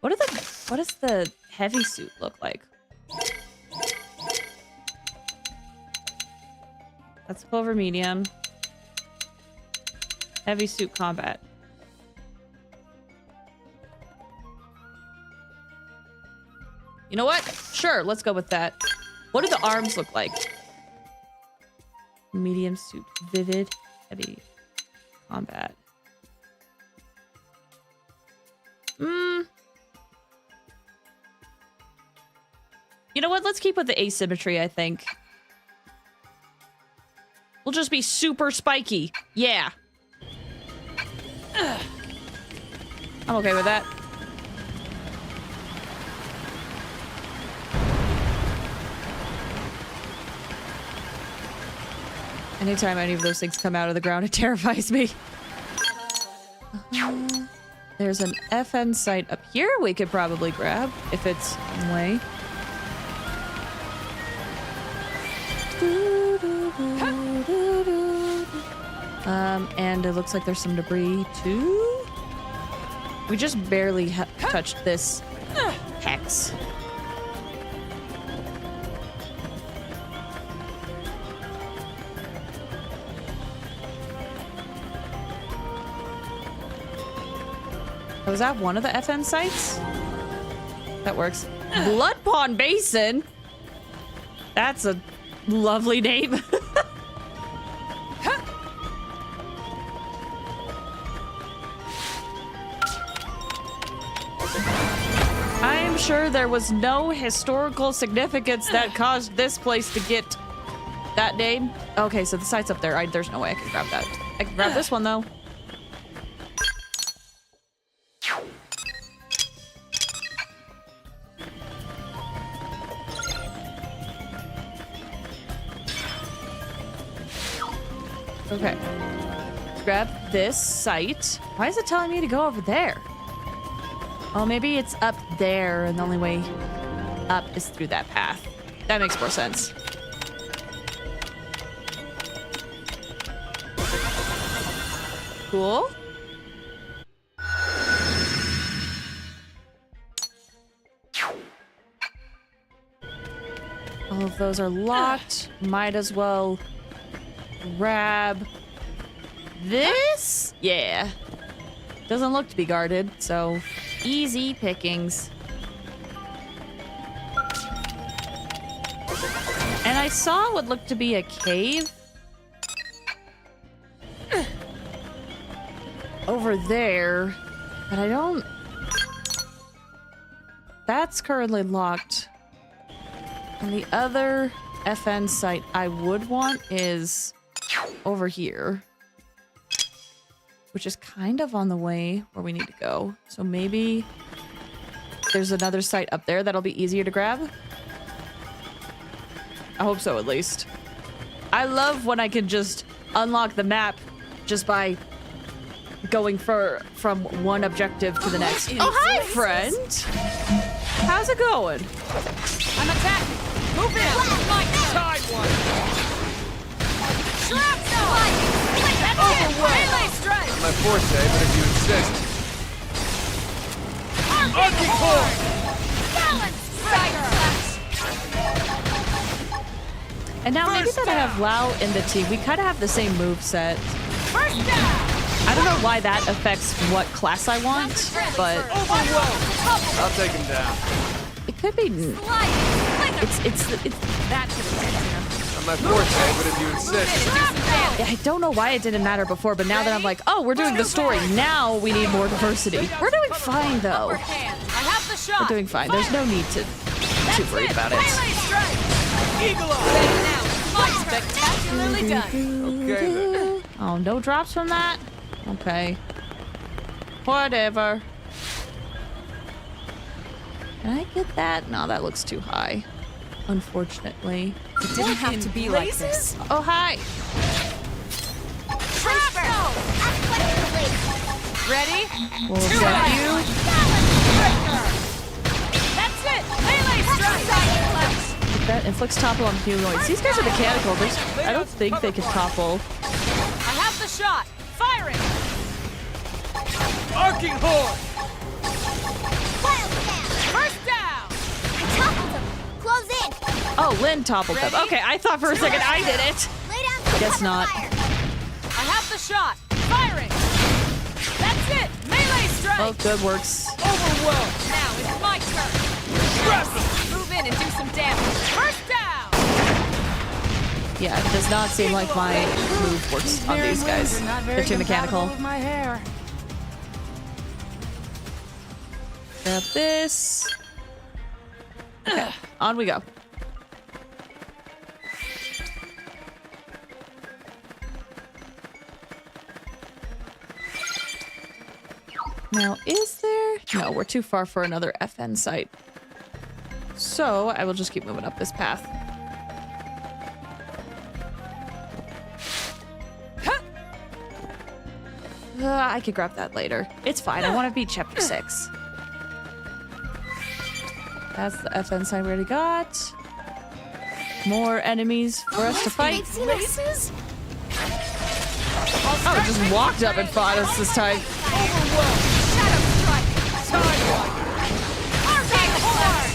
What does the heavy suit look like? That's clover medium. Heavy suit combat. You know what? Sure, let's go with that. What do the arms look like? Medium suit, vivid, heavy combat. You know what? Let's keep with the asymmetry, I think. We'll just be super spiky. Yeah. Ugh. I'm okay with that. Anytime any of those things come out of the ground, it terrifies me. There's an FN site up here we could probably grab if it's in the way. And it looks like there's some debris too. We just barely touched this hex. Was that one of the FN sites? That works. Blood Pond Basin? That's a lovely name. I am sure there was no historical significance that caused this place to get that name. Okay, so the site's up there. There's no way I can grab that. I can grab this one, though. Okay. Grab this site. Why is it telling me to go over there? Oh, maybe it's up there, and the only way up is through that path. That makes more sense. Cool. All of those are locked. Might as well grab this. Yeah. Doesn't look to be guarded, so easy pickings. And I saw what looked to be a cave over there, but I don't... That's currently locked. And the other FN site I would want is over here, which is kind of on the way where we need to go. So maybe there's another site up there that'll be easier to grab. I hope so, at least. I love when I can just unlock the map just by going from one objective to the next. Oh, hi, friend. How's it going? I'm attacking. Move in. Side one. Shrapnel! That's it! Melee strike! My forte, but if you insist. Arcing horn! Balance striker! And now maybe that I have Lao in the team, we kind of have the same move set. First down! I don't know why that affects what class I want, but I'll take him down. it could be. It's That could have taken him. On my forte, but if you insist. I don't know why it didn't matter before, but now that I'm like, oh, we're doing the story, now we need more diversity. We're doing fine though. I have the shot. We're doing fine. There's no need to too worried about it. Melee strike. Eagle eye. Now, mine's spectacularly done. Okay then. Oh, no drops from that? Okay. Whatever. Can I get that? No, that looks too high. Unfortunately. It didn't have to be like this. Oh, hi. Ready? We'll get you. That's it! Melee strike! That inflicts topple on humanoids. These guys are mechanical. I don't think they can topple. I have the shot. Firing. Arcing horn. First down. I toppled them. Close in. Oh, Lynn toppled them. Okay, I thought for a second I did it. Lay down. Guess not. I have the shot. Firing. That's it. Melee strike. Oh, good works. Overwhelmed. Now it's my turn. Move in and do some damage. First down. Yeah, it does not seem like my move works on these guys. They're too mechanical. My hair. Grab this. Okay, on we go. Now, is there? No, we're too far for another FN site. So, I will just keep moving up this path. I could grab that later. It's fine. I want to beat Chapter 6. That's the FN site we already got. More enemies for us to fight. Laces? Oh, it just walked up and fought us this time. Shadow strike! Arcing horn!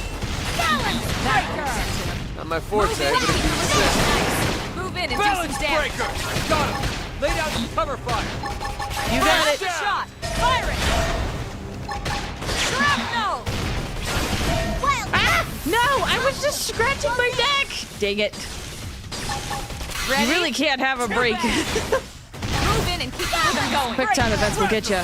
Balance breaker! Not my forte, but if you insist. Move in and do Balance some damage. breaker. Got him. Lay down some cover fire. You got it. Shot. Firing! Shrapnel! Ah! No, I was just scratching my neck. Dang it. Ready? You really can't have a break. Move in and keep the rhythm going. Quick time events will get you.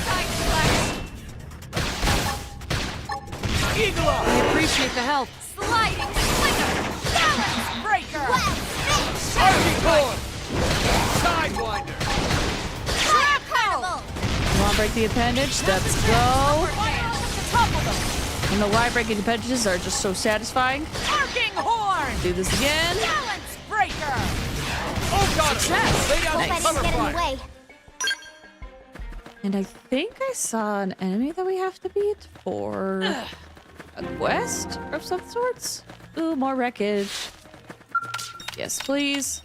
Eagle eye. I appreciate the help. Sliding slinger! Balance breaker! Arcing horn. Sidewinder. Shrapnel! Come on, break the appendage. Let's go. And the why breaking appendages are just so satisfying. Arcing horn! Do this again. Balance breaker! Oh, got him. Lay down Hope I some didn't cover get in the fire. way. And I think I saw an enemy that we have to beat for a quest of some sorts. Ooh, more wreckage. Yes, please.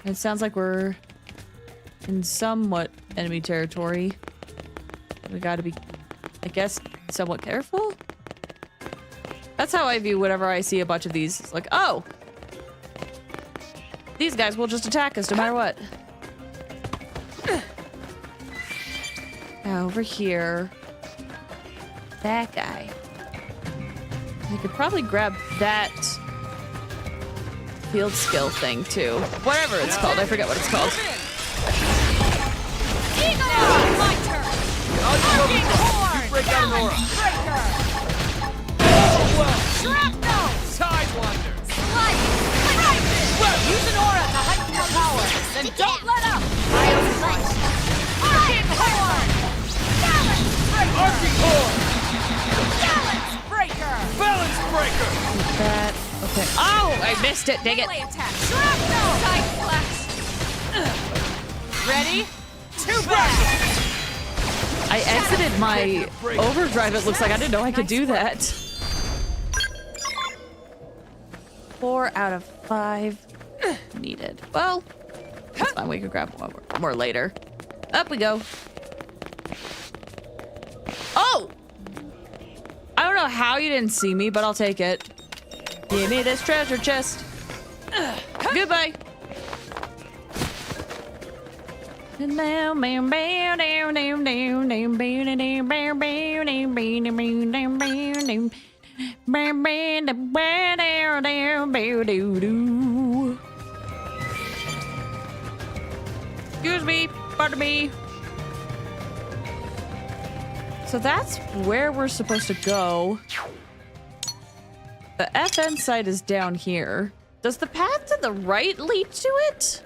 It sounds like we're in somewhat enemy territory. We gotta be, I guess, somewhat careful. That's how I view whenever I see a bunch of these. It's like, oh! These guys will just attack us no matter what. Now over here. That guy. I could probably grab that field skill thing too. Whatever it's called. I forget what it's called. Eagle! My turn! Arcing horn! Break out an aura. Breaker! Shrapnel! Sidewinder. Sliding slinger! Use an aura to heighten your power, then don't let up! Arcing horn! Balance breaker! Arcing horn. Balance breaker! Balance breaker. That. Okay. Oh, I missed it. Dang it. Melee attack. Shrapnel. Side flash. Ready? Too bad. I exited my overdrive, it looks like. I didn't know I could do that. 4 out of 5 needed. Well, that's fine. We could grab more later. Up we go. Oh! I don't know how you didn't see me, but I'll take it. Give me this treasure chest. Goodbye. Excuse me, pardon me. So that's where we're supposed to go. The FN site is down here. Does the path to the right lead to it?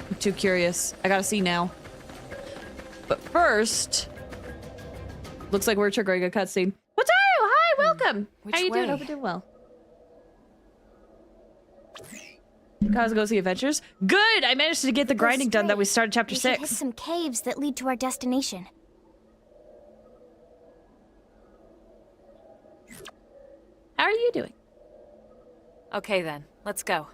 I'm too curious. I gotta see now. But first, looks like we're triggering a cutscene. What's up? Hi, welcome. How you doing? Hope you're doing well. Gotta go see adventures. Good. I managed to get the grinding done that we started chapter 6. Hit some caves that lead to our destination. How are you doing? Okay then, let's go.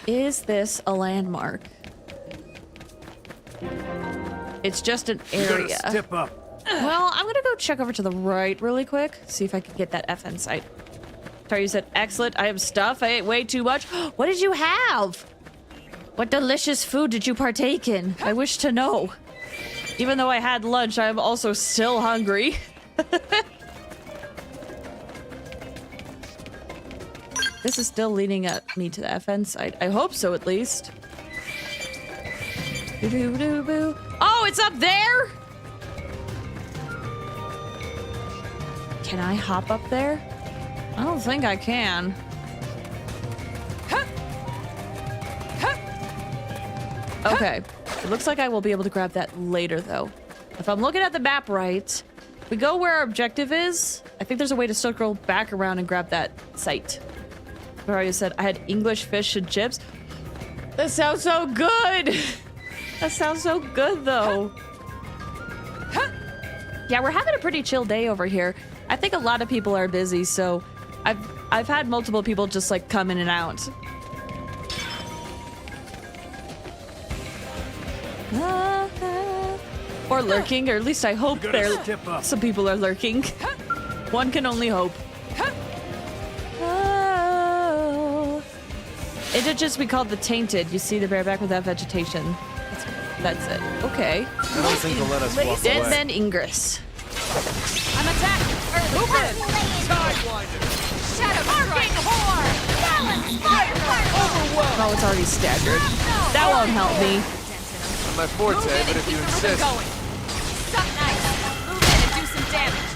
Is this a landmark? It's just an area. Step up. Well, I'm gonna go check over to the right really quick. See if I can get that FN site. Sorry, you said excellent. I have stuff. I ate way too much. What did you have? What delicious food did you partake in? I wish to know. Even though I had lunch, I'm also still hungry. This is still leading me to the FN site. I hope so, at least. Oh, it's up there? Can I hop up there? I don't think I can. Okay. It looks like I will be able to grab that later, though. If I'm looking at the map right, we go where our objective is. I think there's a way to circle back around and grab that site. Mario said, I had English fish and chips. That sounds so good. That sounds so good, though. Yeah, we're having a pretty chill day over here. I think a lot of people are busy, so I've had multiple people just like come in and out. Or lurking, or at least I hope some people are lurking. One can only hope. Oh. It'd just be called the Tainted. You see the bareback without vegetation. That's it. Okay. I don't think they'll let us walk Dead away. Men Ingress. I'm attacking. Early Sidewinder. Shadow Arcing Horde. Balance. Fire. Overwhelm. Oh, it's already staggered. That won't help me. My forte, but if you insist. Suck nice. Move in and do some damage.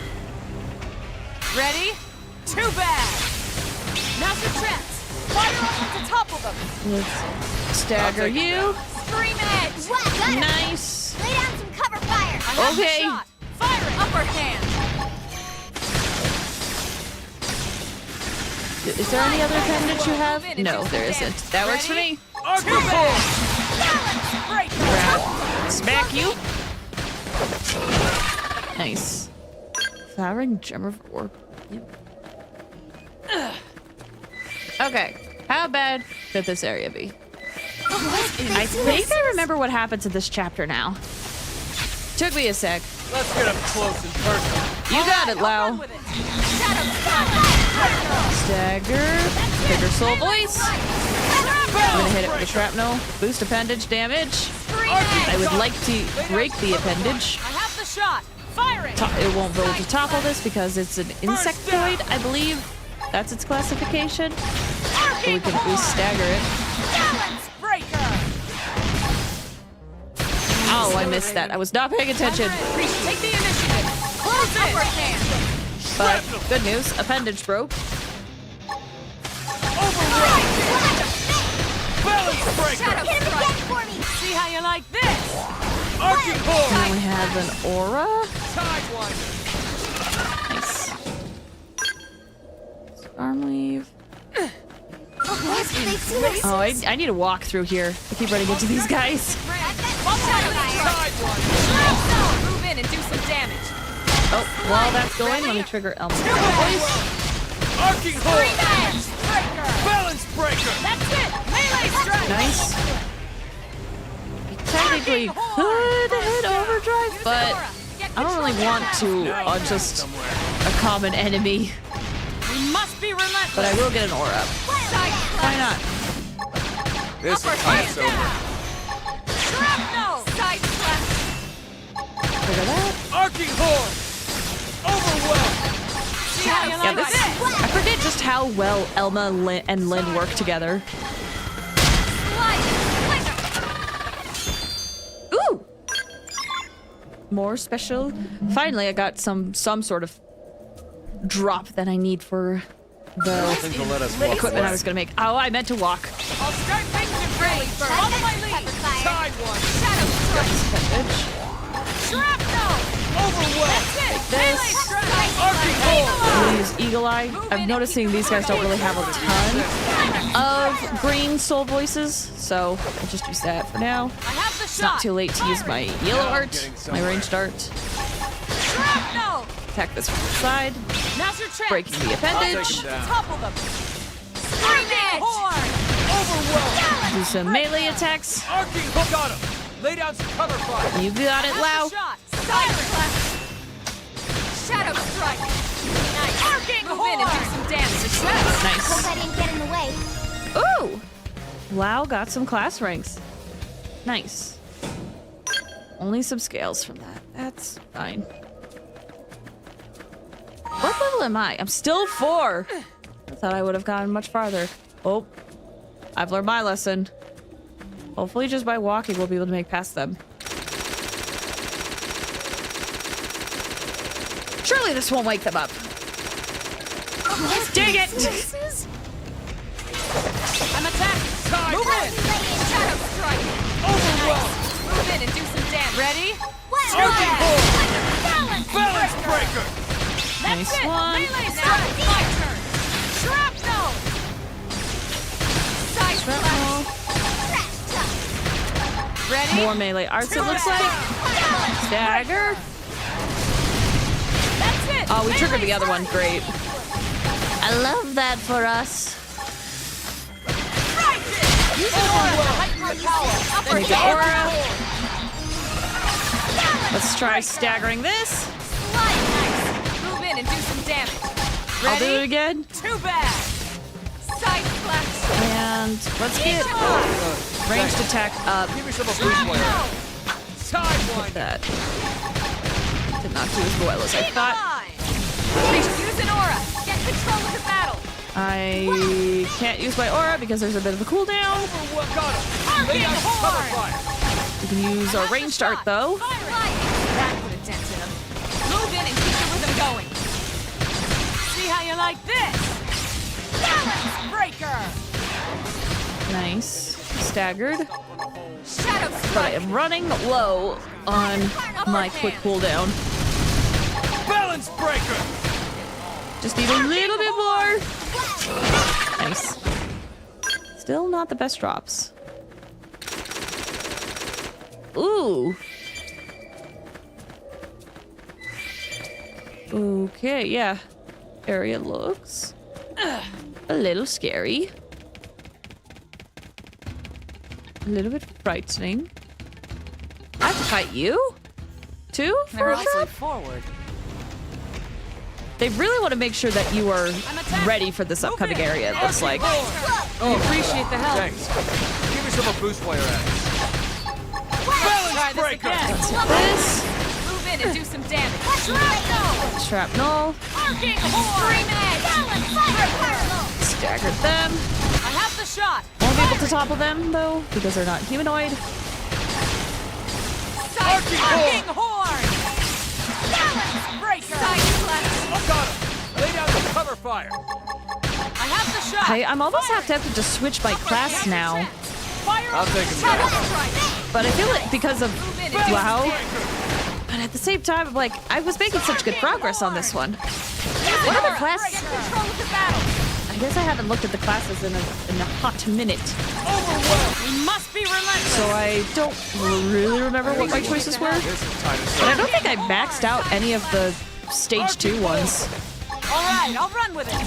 Ready? Too bad. Master traps. Fire up to topple them. Let's stagger you. Scream edge. Nice. Lay down some cover fire. I have the Okay. shot. Fire it. Upper hand. Is there any other appendage you have? No, there isn't. That works for me. Grab. Smack you. Nice. Flowering gem of orb. Yep. Okay. How bad could this area be? I think I remember what happened to this chapter now. Took me a sec. Let's get up close and personal. You got it, Lau. Stagger. Bigger soul voice. I'm gonna hit it with a shrapnel. Boost appendage damage. I would like to break the appendage. I have the shot. Fire it. It won't be able to topple this because it's an insectoid, I believe. That's its classification. But we can at least stagger it. Balance breaker. Oh, I missed that. I was not paying attention. Take the initiative. Close it. Upper hand. But good news, appendage broke. Balance breaker. Hit him again for me. See See how you like this? Arcing horn. Now we have an aura. Sidewinder. Nice. Arm weave. Oh, I need to walk through here. I keep running into these guys. Move in and do some damage. Oh, while that's going, let me trigger Elmo. Arcing horn. Balance breaker. That's it. Melee strike. Nice. Technically could hit overdrive, but I don't really want to on just a common enemy. We must be relentless. But I will get an aura up. Why not? This is kind of sober. Shrapnel. Side slap. Trigger that. Arcing horn. Overwhelm. See how you Yeah, like this, this? I forget just how well Elma and Lynn work together. Ooh! More special. Finally, I got some sort of drop that I need for the equipment I was gonna make. Oh, I meant to walk. I'll start making it ready. Follow my lead. Sidewinder. Shadow strike. Shrapnel. Overwhelm. That's it. This. Melee strike. Arcing horn. I'm gonna use Eagle Eye. I'm noticing these guys don't really have a ton of green soul voices, so I'll just use that for now. I have the It's not too late to use my yellow art, my ranged art. Shrapnel. Attack this from the side, Now's your chance. breaking the appendage. Topple them. Screaming horn. Overwhelm. Do some melee attacks. Arcing hook on him. Lay down some cover fire. You got it, Lau. Shot. Side slap. Shadow strike. Nice. Arcing Move in and do some damage. Nice. Hope I didn't get in the way. Ooh! Lau got some class ranks. Nice. Only some scales from that. That's fine. What level am I? I'm still 4. I thought I would have gone much farther. Oh, I've learned my lesson. Hopefully just by walking we'll be able to make past them. Surely this won't wake them up. Dang it! I'm attacking. Move in. Shadow strike. Overwhelm. Move in and do some damage. Ready? Arcing horn. Balance breaker. Nice That's it. one. Melee strike. My turn. Shrapnel. Side Shrapnel. Ready? More melee arts, it looks like. Stagger. That's it. Oh, we triggered the other one. Great. I love that for us. Use an aura to heighten the power. Upper Make an aura. Let's try staggering this. Slide. Nice. Move in and do some damage. Ready? I'll do it again. Too bad. Side flash. And let's get ranged attack up. Give me some of Bruce Wayne. Sidewinder. That did not do as well as I thought. Use an aura. Get control of the battle. I can't use my aura because there's a bit of a cooldown. Overwhelm. Got him. Lay down some cover fire. We can use our ranged art though. That put a dent in him. Move in and keep the rhythm going. See how you like this? Balance breaker. Nice. Staggered. Shadow But I strike. am running low on my quick cooldown. Balance breaker. Just need a little bit more. Nice. Still not the best drops. Ooh. Okay, yeah. Area looks a little scary. A little bit frightening. I have to fight you? Too? For a drop? forward. They really want to make sure that you are ready for this upcoming area, it looks like. We appreciate the help. Thanks. Give me some of Bruce Wayne. Try this again. This. Move in and do some damage. Shrapnel. Shrapnel. Arcing horn. Staggered them. I have the shot. Won't be able to topple them, though, because they're not humanoid. Arcing horn. Balance breaker. Side slash. Got him. Lay down some cover fire. I have the shot. I'm almost tempted to switch my class now. I'm thinking that. But I feel it because of WoW. But at the same time, I'm like, I was making such good progress on this one. What are the classes? I guess I haven't looked at the classes in a hot minute. We must be relentless. So I don't really remember what my choices were. But I don't think I maxed out any of the stage 2 ones. All right, I'll run with it.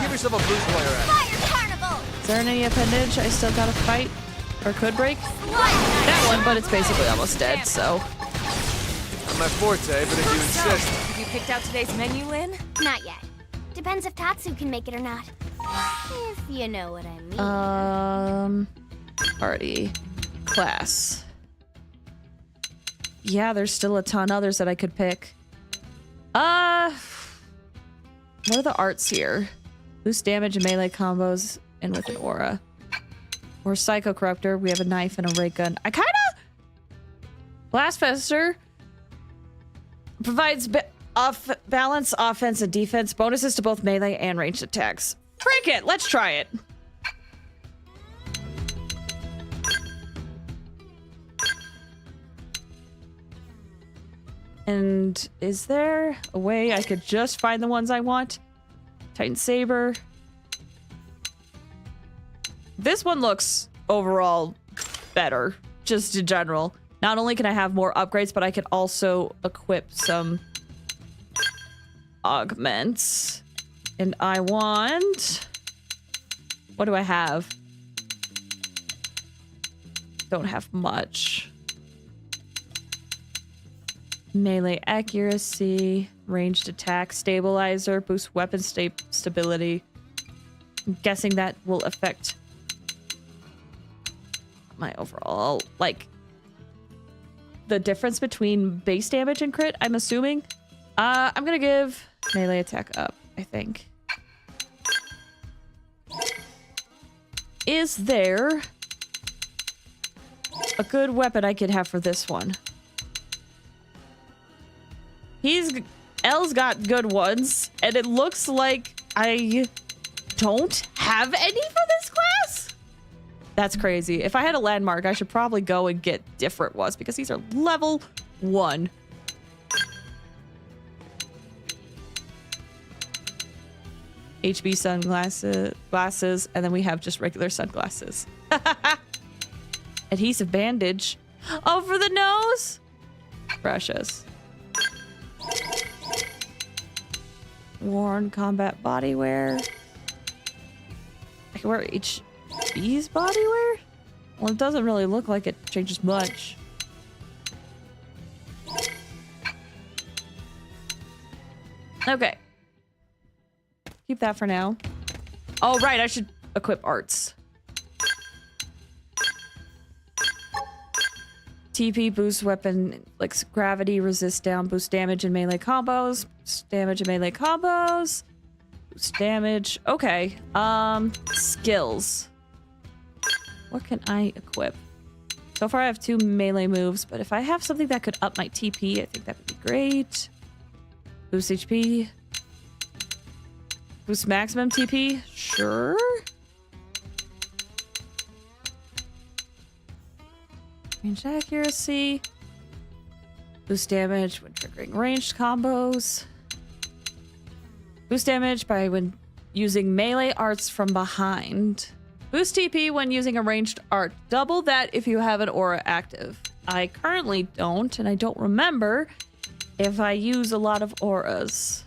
Give yourself a boost while you're at it. Fire Carnival! Is there any appendage I still gotta fight? Or could break? That one, but it's basically almost dead, so. Not my forte, but if you insist. Have you picked out today's menu, Lynn? Not yet. Depends if Tatsu can make it or not. If you know what I mean. Party. Class. Yeah, there's still a ton others that I could pick. What are the arts here? Boost damage and melee combos and with an aura. Or Psycho Corruptor. We have a knife and a ray gun. I kinda... Blastfester provides balance, offense, and defense. Bonuses to both melee and ranged attacks. Frick it! Let's try it. And is there a way I could just find the ones I want? Titan Saber. This one looks overall better, just in general. Not only can I have more upgrades, but I can also equip some augments. And I want... What do I have? Don't have much. Melee accuracy, ranged attack, stabilizer, boost weapon stability. I'm guessing that will affect my overall, like, the difference between base damage and crit, I'm assuming. I'm gonna give melee attack up, I think. Is there a good weapon I could have for this one? L's got good ones, and it looks like I don't have any for this class? That's crazy. If I had a landmark, I should probably go and get different ones, because these are level 1. HB sunglasses, and then we have just regular sunglasses. Adhesive bandage. Oh, for the nose? Precious. Worn combat bodywear. I can wear HB's bodywear? Well, it doesn't really look like it changes much. Okay. Keep that for now. Oh, right. I should equip arts. TP boost weapon, like gravity, resist down, boost damage and melee combos. Boost damage and melee combos. Boost damage. Okay. Skills. What can I equip? So far I have 2 melee moves, but if I have something that could up my TP, I think that would be great. Boost HP. Boost maximum TP? Sure. Ranged accuracy. Boost damage when triggering ranged combos. Boost damage by when using melee arts from behind. Boost TP when using a ranged art. Double that if you have an aura active. I currently don't, and I don't remember if I use a lot of auras.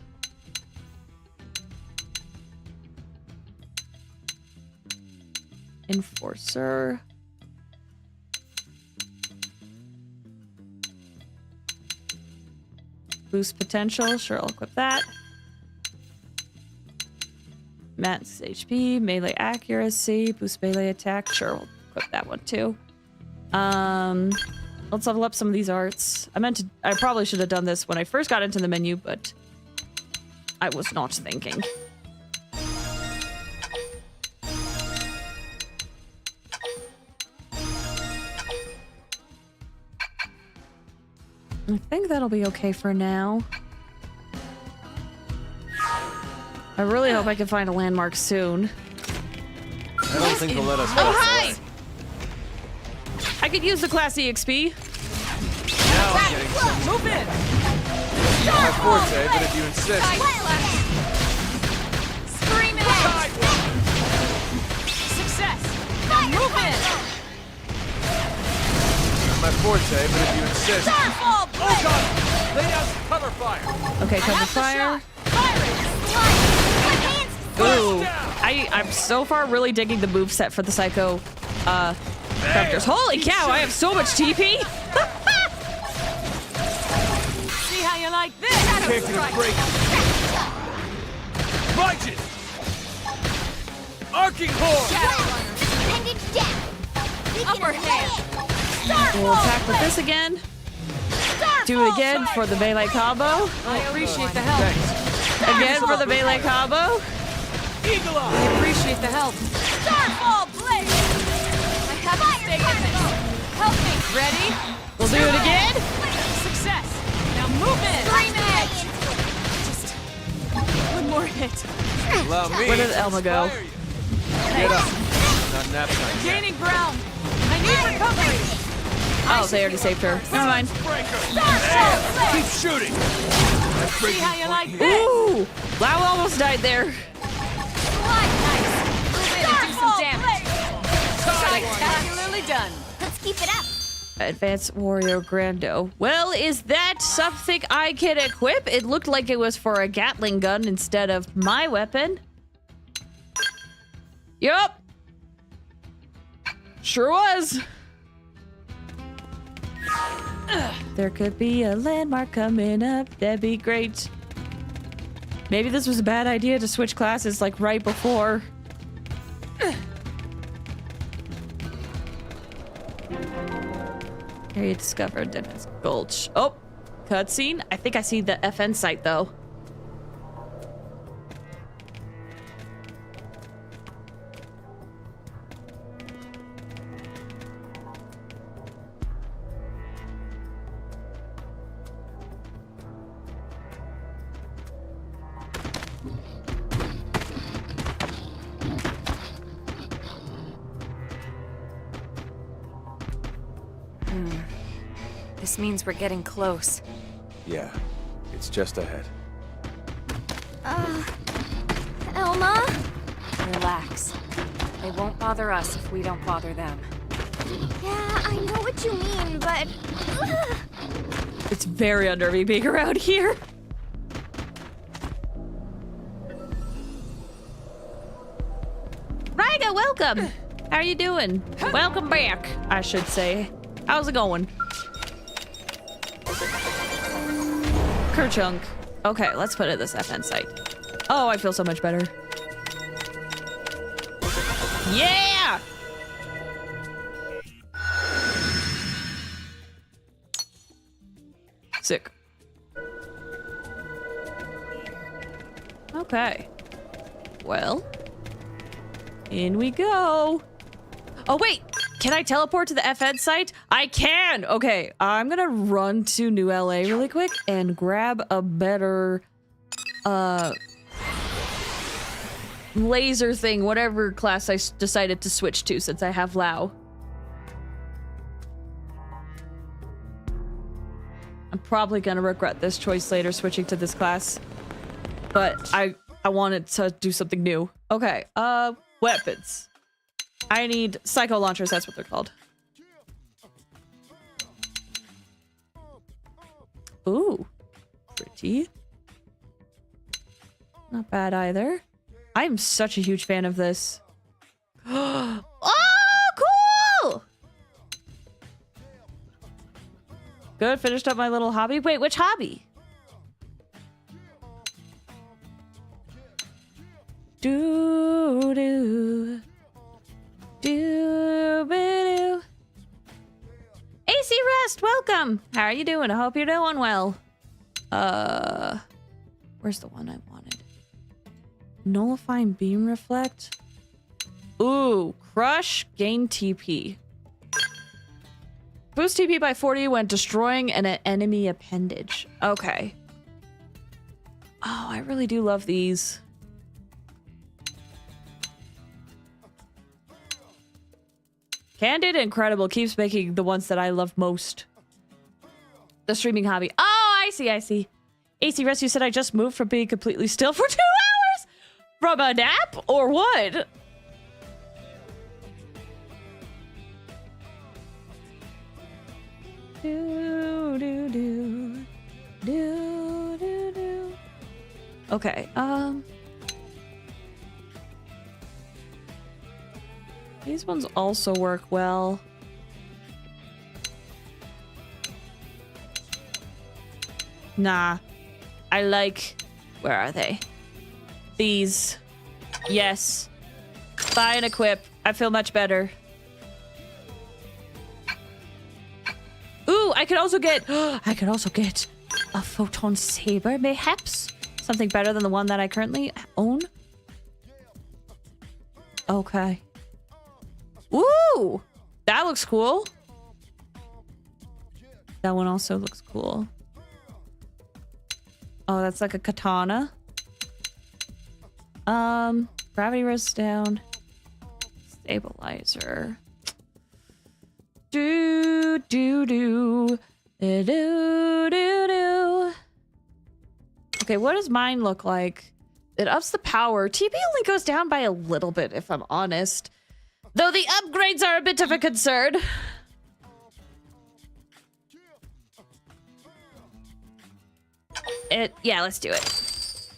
Enforcer. Boost potential. Sure, I'll equip that. Max HP, melee accuracy, boost melee attack. Sure, we'll equip that one too. Let's level up some of these arts. I probably should have done this when I first got into the menu, but I was not thinking. I think that'll be okay for now. I really hope I can find a landmark soon. I don't think they'll let us Oh, pass hi! I could use the class EXP. Now I'm getting some. Move in! My forte, but if you insist. Scream it! Success! Now move in! My forte, but if you insist. Starfall Oh god! Lay down some cover fire! Okay, cover fire. Ooh, I'm so far really digging the moveset for the Psycho characters. Holy cow, I have so much TP! See how you like this? Can't get a break. Budget! Arcing Horn! Upper hand! We'll attack with this again. Do it again for the melee combo. I appreciate the help. Again for the melee combo. Eagle Eye! I appreciate the help. Starfall Blade! I have to stay in this. Help me. Ready? We'll do it again. Success! Now move in! Scream it! Just one more hit. Allow me Where did to Elma go? inspire you. Get up. Not nap time yet. Gaining ground. I need recovery. Oh, they already saved her. Never mind. Keep shooting. See how you like this? Ooh, Lau almost died there. Nice. Move in and do some damage. Spectacularly done. Let's keep it up. Advanced Warrior Grando. Well, is that something I can equip? It looked like it was for a Gatling gun instead of my weapon. Yup. Sure was. There could be a landmark coming up. That'd be great. Maybe this was a bad idea to switch classes like right before. Area discovered. Demon's Gulch. Oh, cutscene. I think I see the FN site though. This means we're getting close. Yeah, it's just ahead. Elma? Relax. They won't bother us if we don't bother them. Yeah, I know what you mean, but... It's very unnerving being around here. Ryga, welcome. How are you doing? Welcome back, I should say. How's it going? Kerchunk. Okay, let's put it at this FN site. Oh, I feel so much better. Yeah! Sick. Okay. Well, in we go. Oh, wait. Can I teleport to the FN site? I can! Okay, I'm gonna run to New LA really quick and grab a better, laser thing, whatever class I decided to switch to since I have Lau. I'm probably gonna regret this choice later, switching to this class. But I wanted to do something new. Okay, weapons. I need psycho launchers, that's what they're called. Ooh, pretty. Not bad either. I'm such a huge fan of this. Oh, cool! Good, finished up my little hobby. Wait, which hobby? Do-do. Do-ba-do. AC Rest, welcome! How are you doing? I hope you're doing well. Where's the one I wanted? Nullifying Beam Reflect? Ooh, Crush, gain TP. Boost TP by 40 when destroying an enemy appendage. Okay. Oh, I really do love these. Candid Incredible keeps making the ones that I love most. The streaming hobby. Oh, I see. AC Rescue said I just moved from being completely still for 2 hours? From a nap or what? Okay, these ones also work well. Nah. I like... Where are they? These. Yes. Buy and equip. I feel much better. Ooh, I could also get... I could also get a photon saber, mayhaps? Something better than the one that I currently own? Okay. Ooh! That looks cool. That one also looks cool. Oh, that's like a katana. Gravity rest down. Stabilizer. Do. Okay, what does mine look like? It ups the power. TP only goes down by a little bit, if I'm honest. Though the upgrades are a bit of a concern. Yeah, let's do it.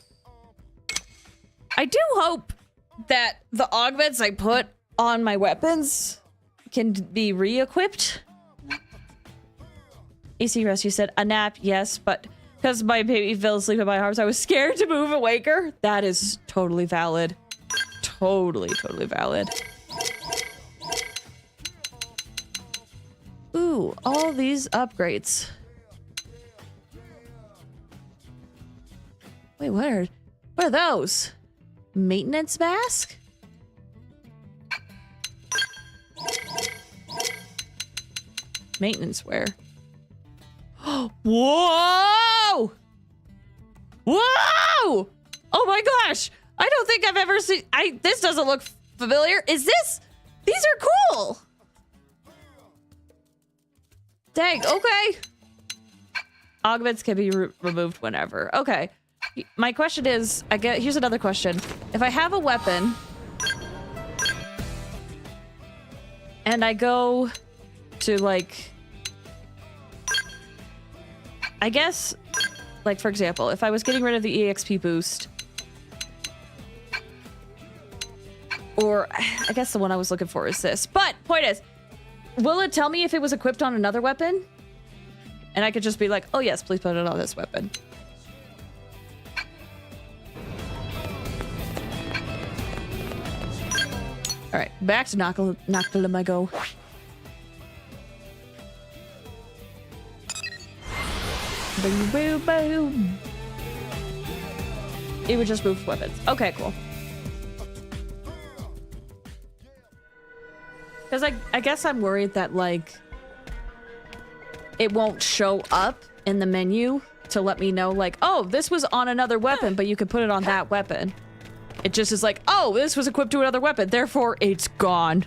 I do hope that the augments I put on my weapons can be re-equipped. AC Rescue said, a nap, yes, but because my baby fell asleep in my arms, I was scared to move and wake her. That is totally valid. Totally valid. Ooh, all these upgrades. Wait, what are those? Maintenance mask? Maintenance wear. Whoa! Whoa! Oh my gosh! I don't think I've ever seen... This doesn't look familiar. Is this... These are cool! Dang, okay. Augments can be removed whenever. Okay. My question is... Here's another question. If I have a weapon... and I go to, like... I guess... Like, for example, if I was getting rid of the EXP boost... Or, I guess the one I was looking for is this. But, point is, will it tell me if it was equipped on another weapon? And I could just be like, oh yes, please put it on this weapon. Alright, back to Noctilum I go. Boom, boom, boom. It would just move weapons. Okay, cool. Because I guess I'm worried that, like, it won't show up in the menu to let me know, like, oh, this was on another weapon, but you could put it on that weapon. It just is like, oh, this was equipped to another weapon, therefore it's gone.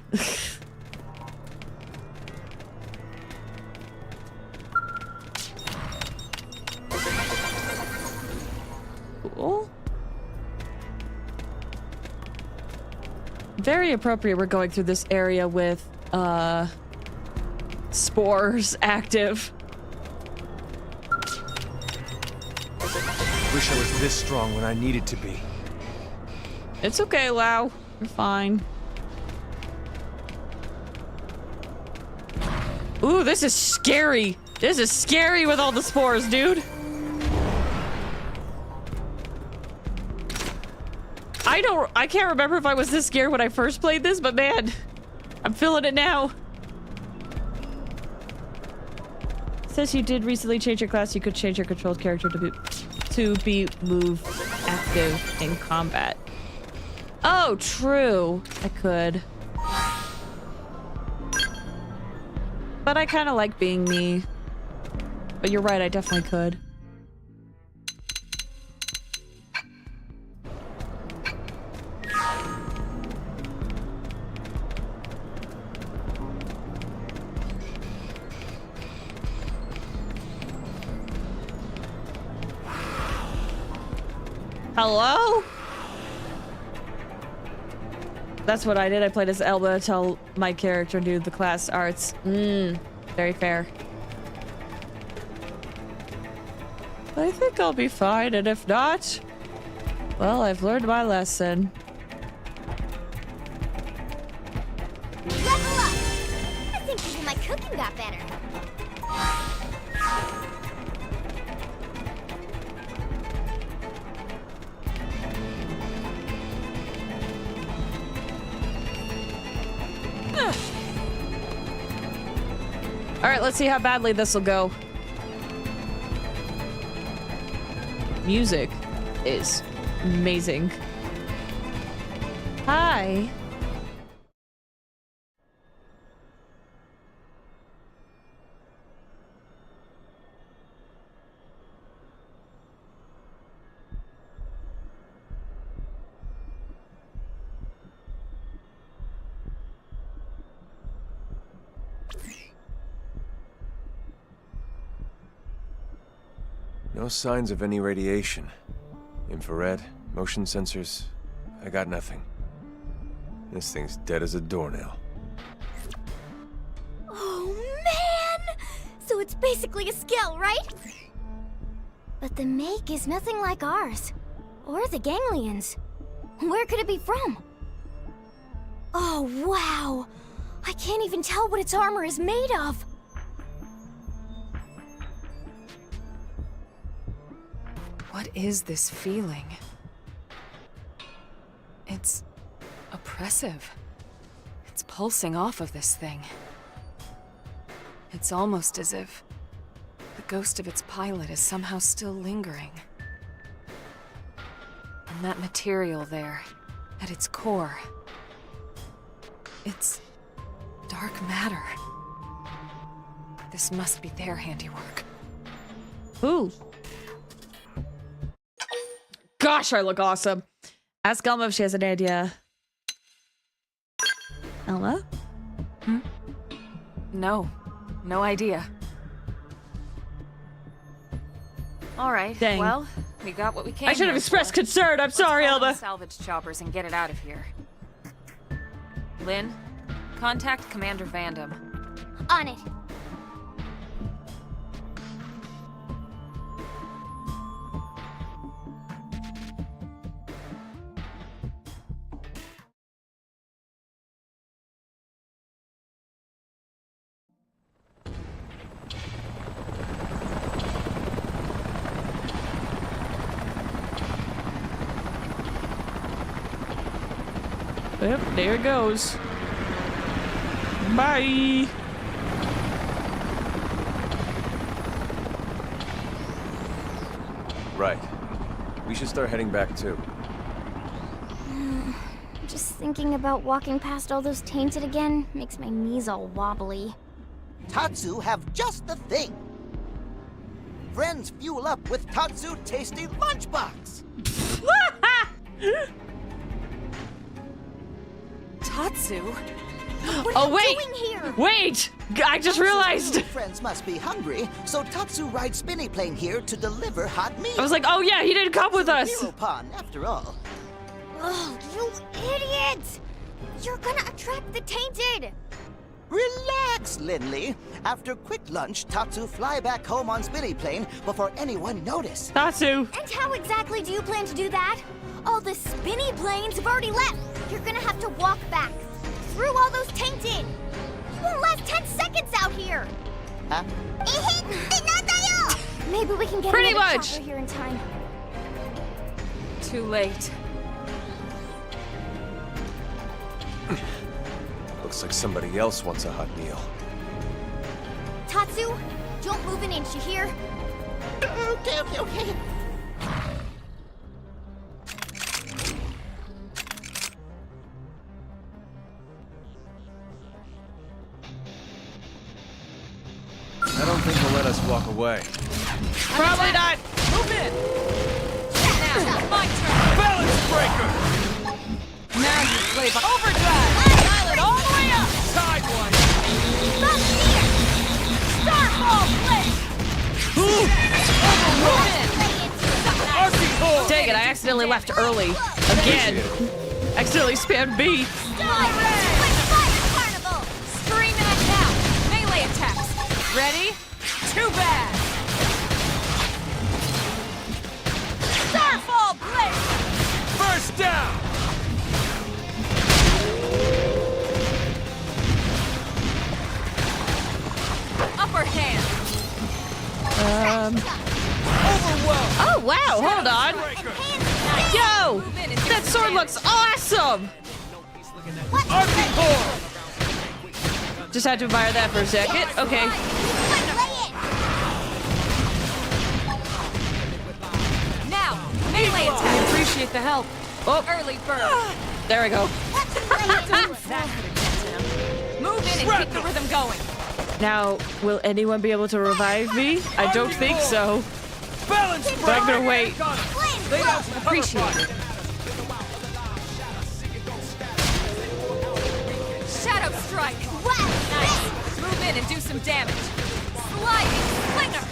Cool. Very appropriate we're going through this area with, spores active. Wish I was this strong when I needed to be. It's okay, Lau. You're fine. Ooh, this is scary. This is scary with all the spores, dude. I can't remember if I was this scared when I first played this, but man, I'm feeling it now. Says you did recently change your class. You could change your controlled character to be move active in combat. Oh, true. I could. But I kind of like being me. But you're right, I definitely could. Hello? That's what I did. I played as Elba to tell my character to do the class arts. Very fair. I think I'll be fine, and if not, well, I've learned my lesson. Level up! I think even my cooking got better. All right, let's see how badly this will go. Music is amazing. Hi. No signs of any radiation. Infrared, motion sensors, I got nothing. This thing's dead as a doornail. Oh, man! So it's basically a Skell, right? But the make is nothing like ours. Or the ganglions. Where could it be from? Oh, wow! I can't even tell what its armor is made of. What is this feeling? It's oppressive. It's pulsing off of this thing. It's almost as if the ghost of its pilot is somehow still lingering. And that material there, at its core, it's dark matter. This must be their handiwork. Ooh. Gosh, I look awesome. Ask Elma if she has an idea. Elma? No idea. All right. Dang. Well, we got what we came. I should have expressed concern. I'm sorry, Let's call in Elma. the salvage choppers and get it out of here. Lynn, contact Commander Vandam. On it. Yep, there it goes. Bye. Right. We should start heading back too. Just thinking about walking past all those tainted again makes my knees all wobbly. Tatsu have just the thing. Friends fuel up with Tatsu Tasty Lunchbox. Tatsu? What Oh, are wait! you doing here? Wait! I just realized! Friends must be hungry, so Tatsu rides Spinny Plane here to deliver hot meals. I was like, oh yeah, he didn't come with us! Hero Pond, after all. Oh, you idiot! You're gonna attract the tainted! Relax, Lindley. After quick lunch, Tatsu fly back home on Spinny Plane before anyone notice. Tatsu! And how exactly do you plan to do that? All the Spinny Planes have already left! You're gonna have to walk back, through all those tainted! You won't last 10 seconds out here! Huh? Maybe we can get Pretty another much. chopper here in time. Too late. Looks like somebody else wants a hot meal. Tatsu, don't move an inch, you hear? Okay. I don't think they'll let us walk away. Probably not! Move in! Now, my turn! Balance breaker! Now you play by overdrive! Dial it all the way up! Tide one! Starfall blade! Archie core! Dang it, I accidentally accidentally left early. Again. Accidentally spammed B. Scream at now! Melee attacks! Ready? Too bad! Starfall Blade! First down! Upper hand! Oh, wow, hold on. Yo! That sword looks awesome! Just had to admire that for a second. Okay. Now, melee attack! I appreciate the help. Oh. Early bird. There we go. Move in and keep the rhythm going. Now, will anyone be able to revive me? I don't think so. Balance, but I'm gonna wait. Appreciate it. Shadow strike. Nice. Move in and do some damage. Sliding slinger.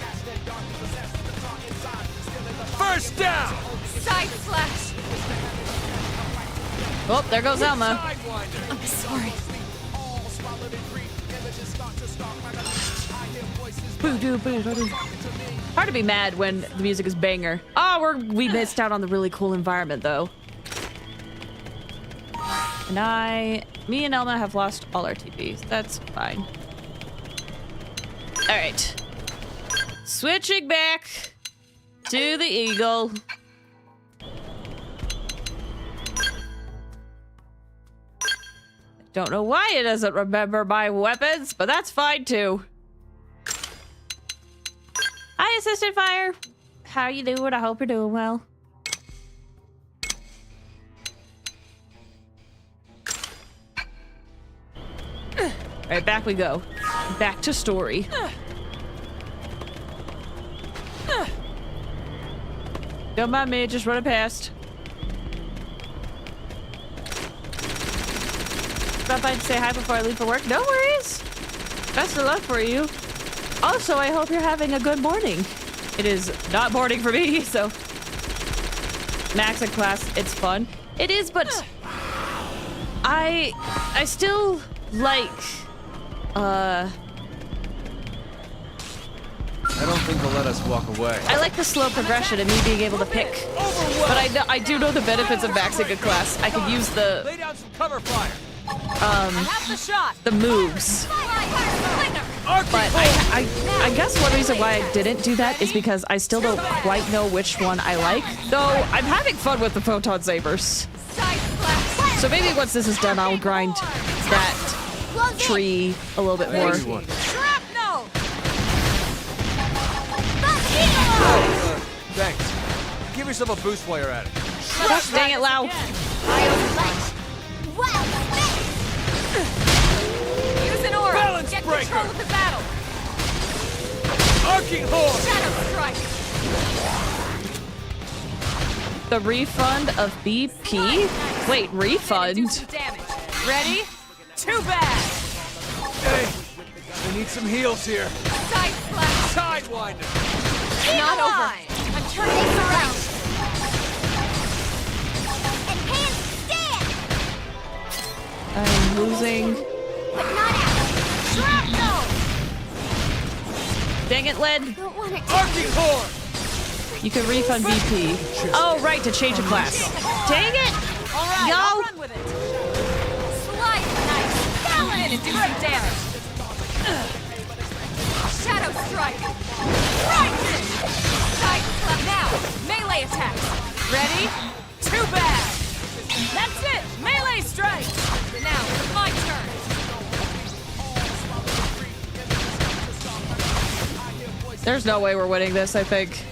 First down. Side slash. Oh, there goes Elma. I'm sorry. Hard to be mad when the music is banger. Oh, we missed out on the really cool environment though. And me and Elma have lost all our TPs. That's fine. All right. Switching back to the Eagle. Don't know why it doesn't remember my weapons, but that's fine too. Hi, Assistant Fire. How you doing? I hope you're doing well. Alright, back we go. Back to story. Don't mind me, just running past. Stop by to say hi before I leave for work. No worries. Best of luck for you. Also, I hope you're having a good morning. It is not morning for me, so... Max and class, it's fun. It is, but... I still like... I don't think they'll let us walk away. I like the slow progression and me being able to pick. But I do know the benefits of maxing a class. I could use the... Lay down some cover fire. The moves. But I guess one reason why I didn't do that is because I still don't quite know which one I like. Though I'm having fun with the photon sabers. So maybe once this is done, I'll grind that tree a little bit more. Thanks. Give yourself a boost while you're at it. Gosh, dang it, Lau. Use an aura. Balance Get breaker. control of the battle. Arcing horn. Shadow strike. The refund of BP? Wait, refund? Do some damage. Ready? Too bad. Hey, we need some heals here. Side slash. Sidewinder. Not over. I'm turning this around. I'm losing. But not out. Shrapnel! Dang it, Led. Don't want it to Arcing horn. You can refund BP. Oh, right, to change a class. Dang it! All right, Yo! I'll run with it. Slide nice. Come in and do some damage. Shadow strike. Right in. Side slap now. Melee attack. Ready? Too bad. That's it. Melee strike. Now it's my turn. There's no way we're winning this, I think.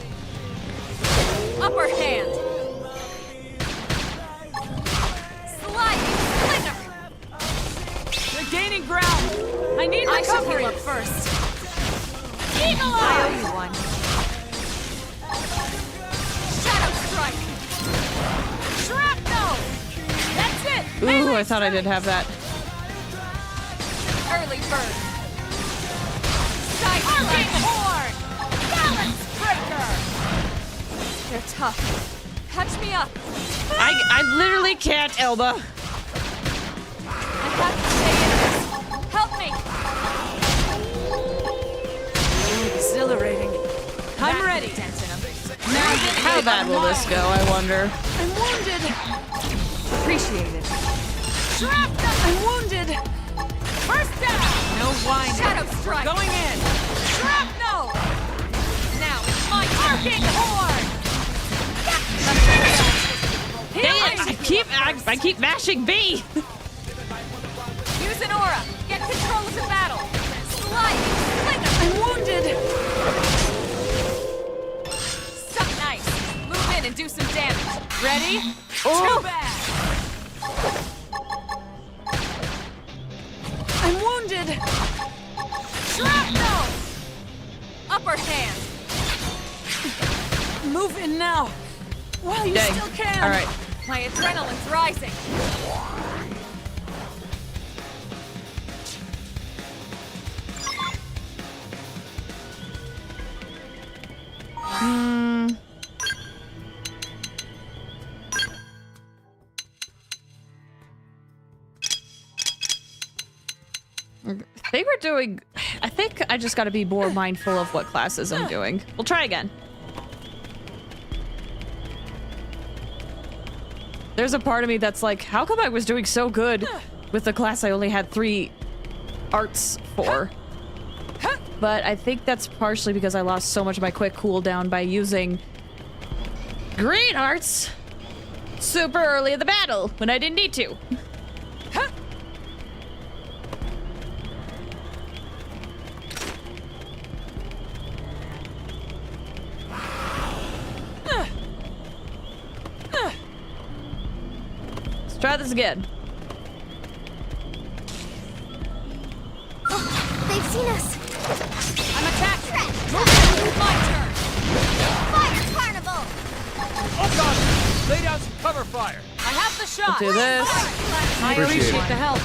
Upper hand. Sliding slinger. They're gaining ground. I need recovery. I should heal up first. Eagle Eye. I owe you one. Shadow strike. Shrapnel. That's it. Ooh, I thought I did have that. Early bird. Side arcing horn. Balance breaker. They're tough. Catch me up. I literally can't, Elba. I have to stay in this. Help me. Exhilarating. I'm ready. How bad will this go, I wonder? I'm wounded. Appreciate it. Shrapnel. I'm wounded. First down. No whining. Shadow strike. Going in. Shrapnel. Now it's my arcing horn. Dang it! I keep mashing B. Use an aura. Get control of the battle. Slide. I'm wounded. Suck nice. Move in and do some damage. Ready? Too bad. I'm wounded. Shrapnel. Upper hand. Move in now. While you Dang. still can. All right. My adrenaline's rising. I think I just gotta be more mindful of what classes I'm doing. We'll try again. There's a part of me that's like, how come I was doing so good with the class I only had 3 arts for? But I think that's partially because I lost so much of my quick cooldown by using green arts super early in the battle when I didn't need to. Let's try this again. They've seen us. I'm attacked. My turn. Fire Carnival. Oh god! Lay down some cover fire. I have the shot. Do this. I appreciate the help.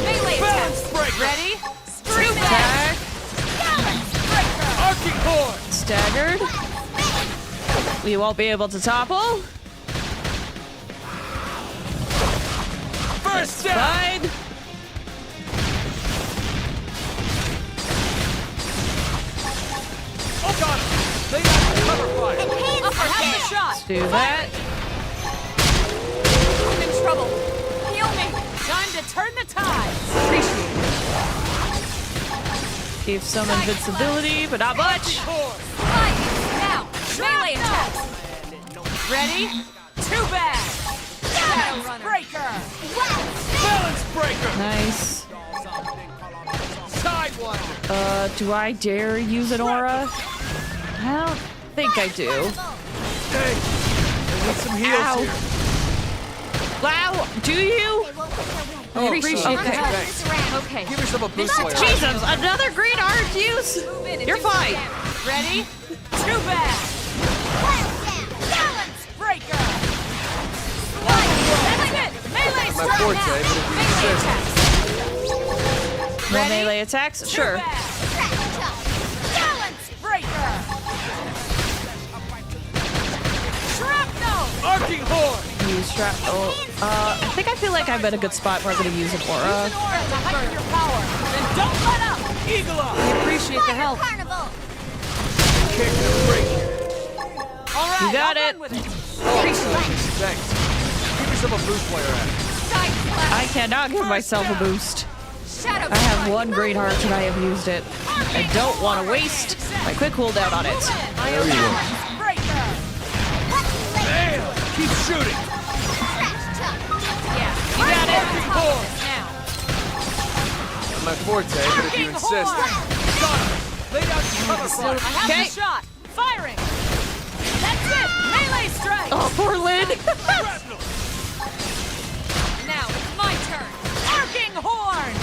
Melee attack. Ready? Scream Attack. Arcing horn. Staggered. We won't be able to topple. First down. Fine. Oh god! Lay down some cover fire. I have the shot. Let's do that. I'm in trouble. Heal me. Time to turn the tides. Appreciate it. Gave some invincibility, but not much. Slide. Now. Melee attacks. Ready? Too bad. Balance breaker. Balance breaker. Nice. Sidewinder. Do I dare use an aura? I don't think I do. Hey, I need some heals Ow. here. Wow, do you? Oh, Appreciate okay, the help. thanks. Okay. Give yourself a boost layer. Jesus, another green art use? Move in and You're do some fine. damage. Ready? Too bad. Balance breaker. That's it. Melee My strike forte, now. but if you Melee insist. attacks. No Ready? melee attacks? Too Sure. bad. Balance breaker. Shrapnel. Arcing horn. Use strap. Oh, I think I feel like I'm at a good spot where I'm gonna use an aura. Use an aura to heighten your power. Then don't let up. Eagle eye. I appreciate the help. Carnival. Kick and break. All right, You got I'll it. run with it. Thanks. Give yourself a boost while you're at it. Side slash. I cannot give myself a boost. Shadow I have strike. one green heart and I have used it. I don't want to waste my quick cooldown on it. There you go. Breaker. Bam! Keep shooting. Yeah, You got it. Arcing horn. now. Not my forte, but if you Arcing insist. horn. Got it. Lay down some cover fire. I have Okay. the shot. Firing. That's it. Melee strike. Oh, poor Lynn. Shrapnel. Now it's my turn. Arcing horn.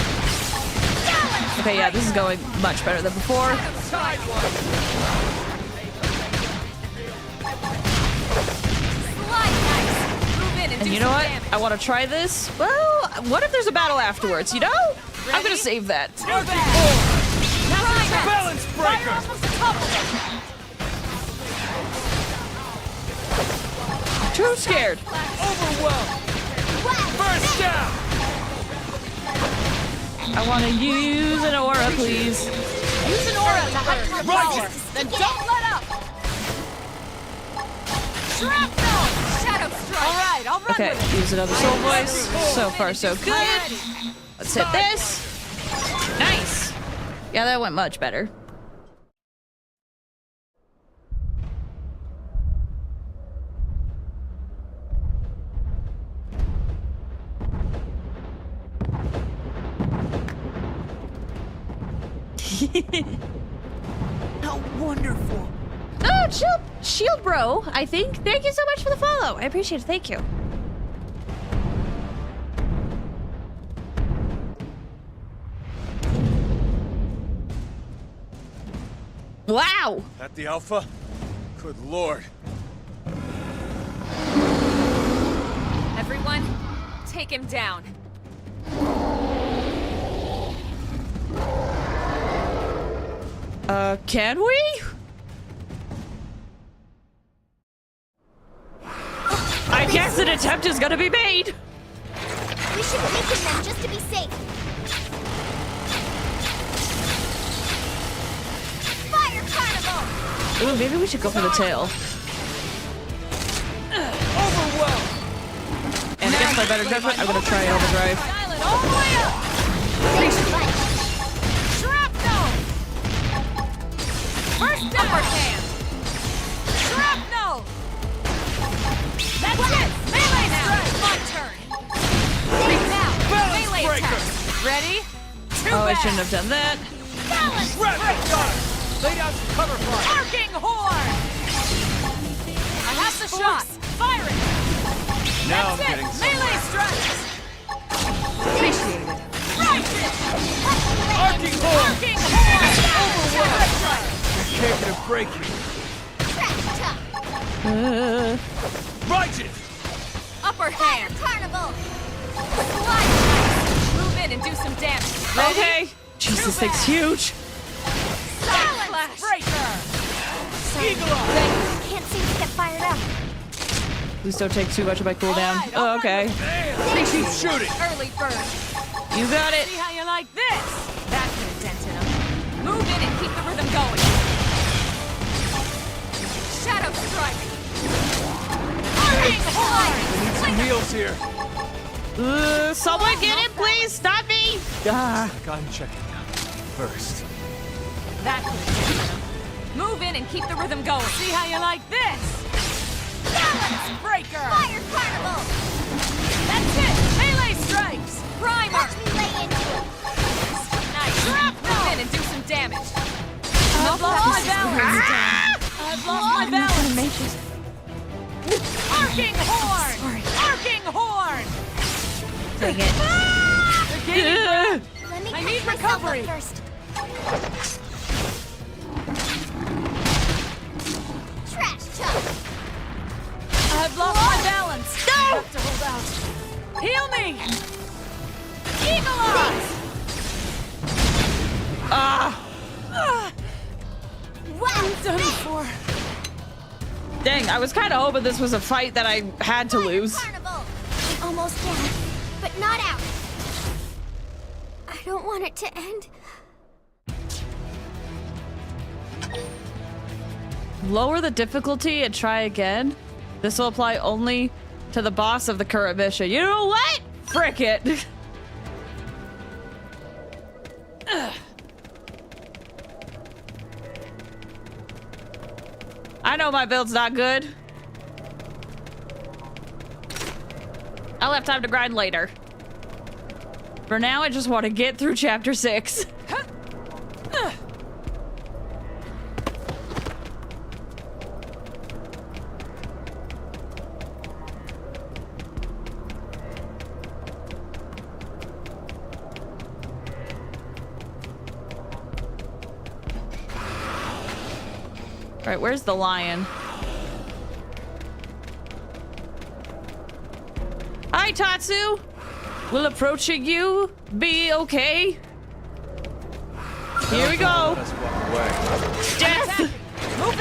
Okay, yeah, this is going much better than before. Sidewinder. Slide nice. Move in and And do you know some what? damage. I want to try this. Well, what if there's a battle afterwards, you know? I'm going to save that. Too bad. Now Balance breaker. Fire off of the top of them. too scared. Overwhelmed. First down. I want to use an aura, please. Use an aura to heighten your power. Then don't let up. Shrapnel! Shadow strike! Alright, I'll run Okay, with it. use another soul voice. So far, so good. Let's hit this. Nice. Yeah, that went much better. How wonderful. Oh, shield bro, I think. Thank you so much for the follow. I appreciate it. Thank you. Wow. At the Alpha? Good lord. Everyone, take him down. Can we? I guess an attempt is gonna be made. We should weaken them just to be safe. Fire Carnival! Ooh, maybe we should go for the tail. Overwhelmed. And against my better judgment, I'm gonna try overdrive. Silent all the way up! Shrapnel! First down! Upper hand! Shrapnel! That's it! Melee strike! My turn! Now! Melee attack! Ready? Oh, I shouldn't have done that. Balance! Lay down some cover fire. Arcing horn! I have the shot! Fire it! Now That's I'm it! getting Melee strikes! Appreciate it! Right it! Arcing horn! Arcing horn! You're capable of breaking. Right it! Upper hand! Carnival! Move in and do some damage. Ready? Okay. Jesus, this thing's huge. Silence breaker! Eagle Eye! Can't seem to get fired up. Please don't take too much of my cooldown. Oh, okay. Keep shooting. Early bird. You got it. See how you like this? That could have dented him. Move in and keep the rhythm going. Shadow strike. Arcing horn! Need some heals here. Someone get him, please. Stop me. Ah. I'm checking first. That could have dented him. Move in and keep the rhythm going. See how you like this? Balance breaker! Fire Carnival! That's it! Melee strikes! Primer! Watch me lay into it. Nice! Move in and do some damage. I've lost my balance! I've lost my balance! Arcing horn! Sorry. Arcing horn! Dang it. They're gaining ground. Let me I catch need myself up recovery. first. Trash chuck! I've lost my balance! No! I have to hold out. Heal me! Eagle Eye! Wow! Done before. Dang, I was kind of hoping this was a fight that I had to lose. Carnival! Almost down, but not out. I don't want it to end. Lower the difficulty and try again. This will apply only to the boss of the current mission. You know what? Frick it. I know my build's not good. I'll have time to grind later. For now, I just want to get through chapter 6. All right, where's the lion? Hi, Tatsu. Will approaching you be okay? Here we go. Let's walk away. Death. Move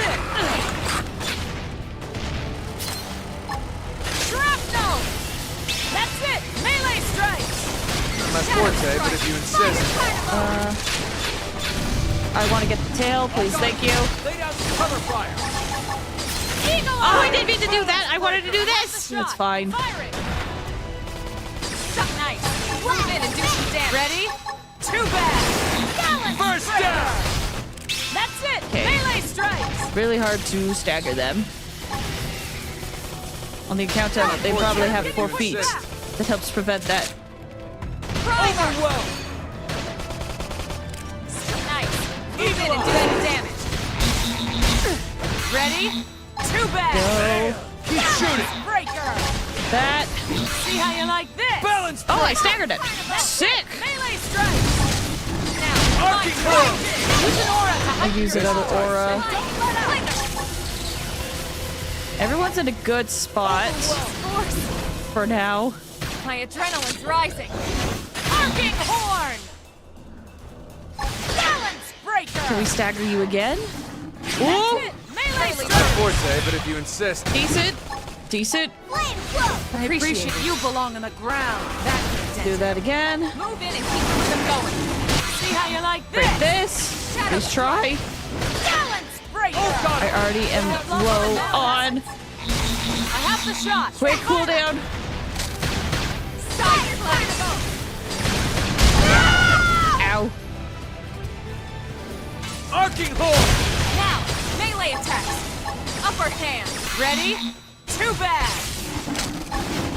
Not my forte, but if you insist. I want to get the tail, please. Thank you. Lay down some cover fire. Oh, I didn't mean to do that. I wanted to do this. It's fine. Stuck nice. Move in and do some damage. Ready? Too bad. First down. That's it. Okay. Melee strikes. Really hard to stagger them. On the account of they probably have 4 feet. That helps prevent that. Overwhelm. Nice. Move in and do some damage. Ready? Too bad. Go. Keep shooting. Breaker. That. See how you like this. Balance. Oh, I staggered it. Sick. Melee strikes. Now, Arcing blow. use an aura to I use another aura. Don't let up. Everyone's in a good spot for now. My adrenaline's rising. Arcing horn. Balance breaker. Can we stagger you again? That's Ooh. it. Melee Not my strikes. forte, but if you insist. Decent. Decent. I appreciate you belong on the ground. That's Do that again. Move in and keep the rhythm going. See how you like this. Break this. Please try. Balance breaker. I already am low on. I have the shot. Quick cooldown. Side flash. Ow. Arcing horn. Now, melee attacks. Upper hand. Ready? Too bad.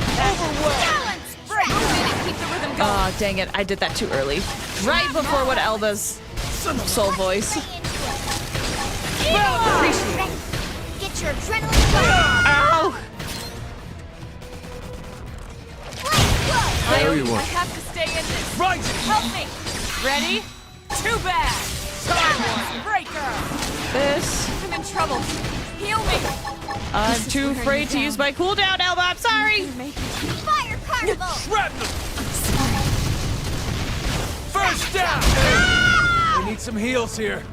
Balance break. Move in and keep the rhythm going. Oh, dang it. I did that too early. Right before what Elba's soul voice. Appreciate it. Get your adrenaline going. Ow. I you are. have to stay in this. Right. Help me. Ready? Too bad. Balance breaker. This. I'm in trouble. Heal me. I'm too afraid to use my cooldown, Elba. I'm sorry. Fire carnival. Shrapnel. First down. We need some heals here.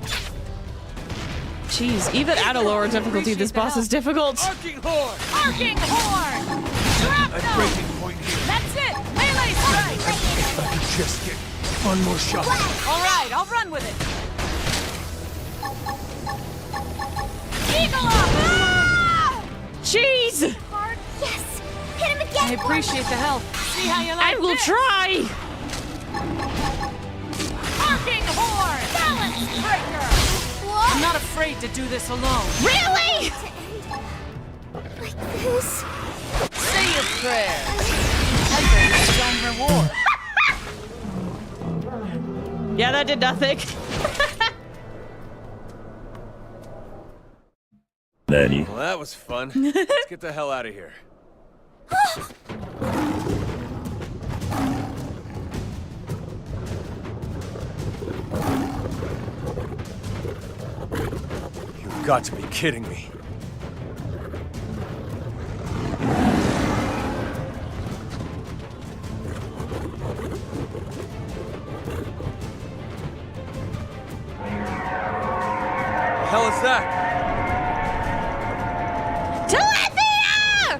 Jeez, even at a lower difficulty, this boss is difficult. Arcing horn. Arcing horn. A Shrapnel. breaking point here. That's it. Melee strike. If I could just get one more shot. All right, I'll run with it. Eagle up. Jeez. Hard. Yes. Hit him again. I appreciate the help. See how you like I will this. try. Arcing horn. Balance breaker. I'm not afraid to do this alone. Really? Like this. Say your prayer. I bring its own reward. Yeah, that did nothing. Well, that was fun. Let's get the hell out of here. You've got to be kidding me. The hell is that? Telephia!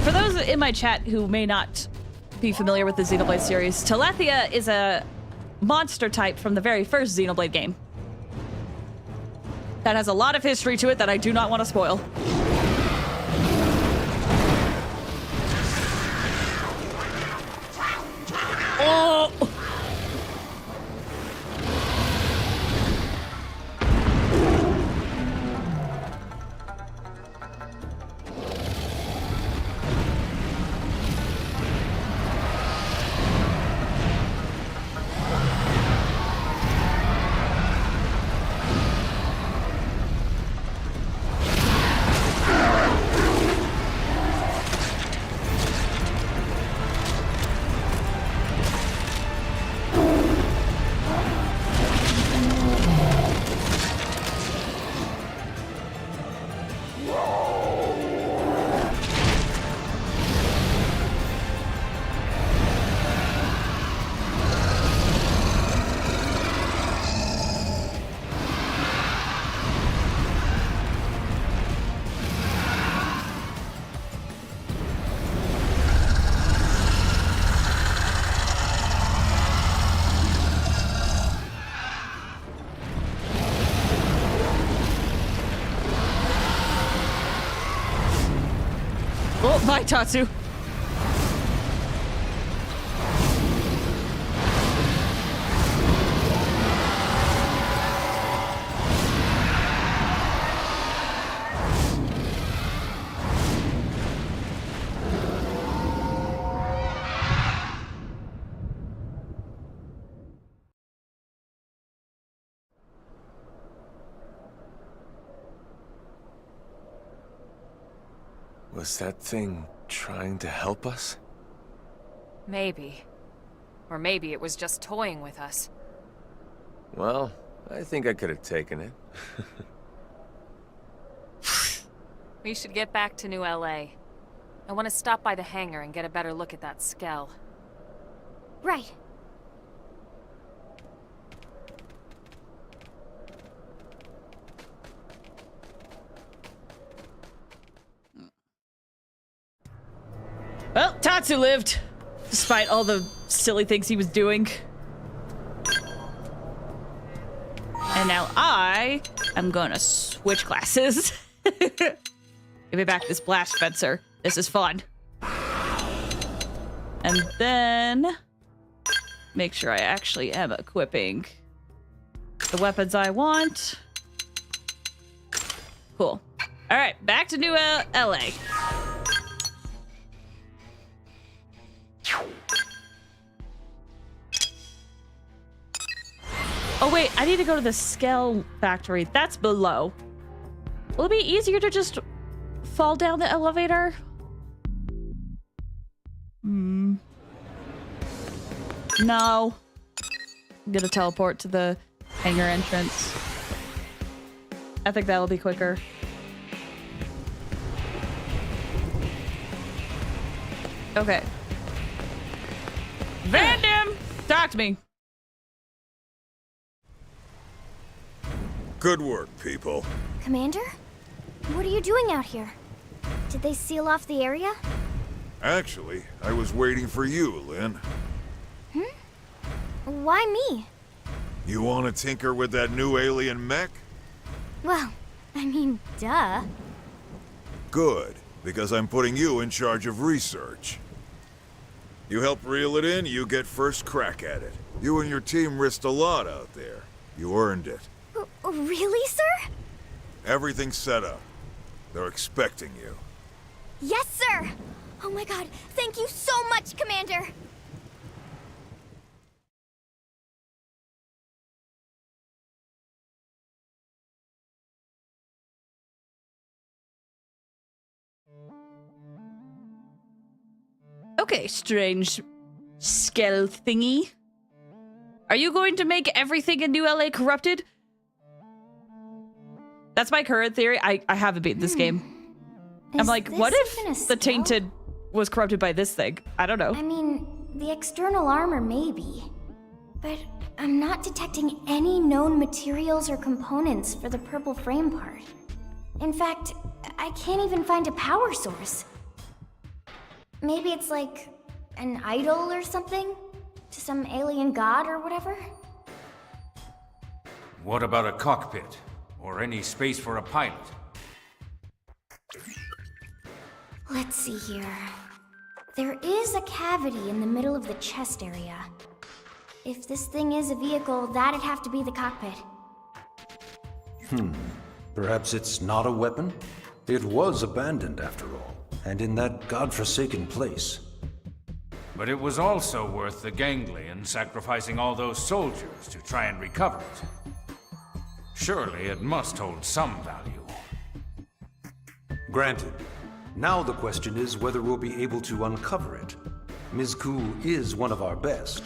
For those in my chat who may not be familiar with the Xenoblade series, Telethia is a monster type from the very first Xenoblade game. That has a lot of history to it that I do not want to spoil. Oh! Bye, Tatsu. Was that thing trying to help us? Maybe. Or maybe it was just toying with us. Well, I think I could have taken it. We should get back to New LA. I want to stop by the hangar and get a better look at that Skell. Right. Well, Tatsu lived, despite all the silly things he was doing. And now I am gonna switch classes. Give me back this blast fencer. This is fun. And then make sure I actually am equipping the weapons I want. Cool. All right, back to New LA. Oh wait, I need to go to the Skell factory. That's below. Will it be easier to just fall down the elevator? No. I'm gonna teleport to the hangar entrance. I think that'll be quicker. Okay. Vandam! Talk to me. Good work, people. Commander? What are you doing out here? Did they seal off the area? Actually, I was waiting for you, Lynn. Why me? You want to tinker with that new alien mech? Well, I mean, duh. Good, because I'm putting you in charge of research. You help reel it in, you get first crack at it. You and your team risked a lot out there. You earned it. Really, sir? Everything's set up. They're expecting you. Yes, sir! Oh my god, thank you so much, Commander! Okay, strange Skell thingy. Are you going to make everything in New LA corrupted? That's my current theory. I haven't beaten this game. I'm like, what if the Tainted was corrupted by this thing? I don't know. I mean, the external armor maybe. But I'm not detecting any known materials or components for the purple frame part. In fact, I can't even find a power source. Maybe it's like an idol or something? To some alien god or whatever? What about a cockpit? Or any space for a pilot? Let's see here. There is a cavity in the middle of the chest area. If this thing is a vehicle, that'd have to be the cockpit. Perhaps it's not a weapon? It was abandoned after all, and in that godforsaken place. But it was also worth the ganglion sacrificing all those soldiers to try and recover it. Surely it must hold some value. Granted. Now the question is whether we'll be able to uncover it. Ms. Koo is one of our best,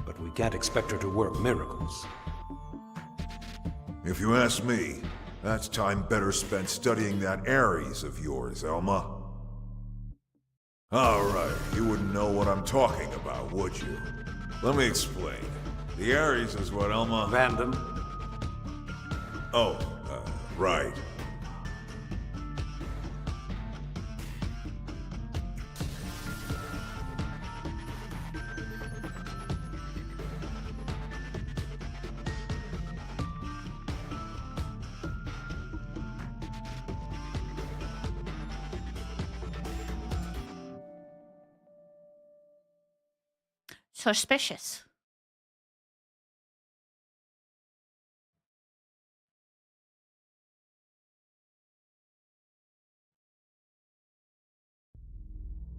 but we can't expect her to work miracles. If you ask me, that's time better spent studying that Ares of yours, Elma. Alright, you wouldn't know what I'm talking about, would you? Let me explain. The Ares is what Elma... Vandam. Oh, right. Suspicious.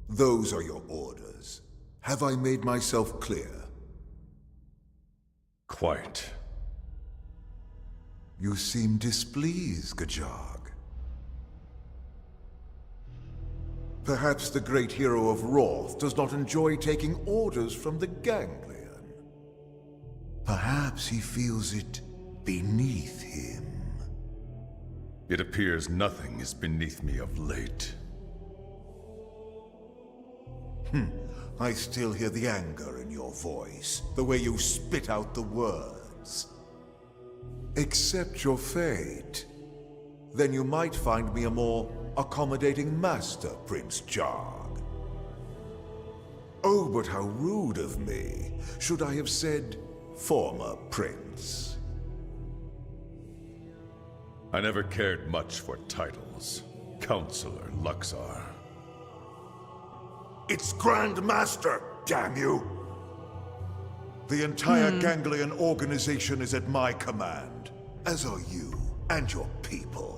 Those are your orders. Have I made myself clear? Quite. You seem displeased, Gajag. Perhaps the great hero of Roth does not enjoy taking orders from the Ganglion. Perhaps he feels it beneath him. It appears nothing is beneath me of late. I still hear the anger in your voice, the way you spit out the words. Accept your fate. Then you might find me a more accommodating master, Prince Jog. Oh, but how rude of me. Should I have said former prince? I never cared much for titles. Counselor Luxar. It's Grand Master, damn you! The entire Ganglion organization is at my command, as are you and your people.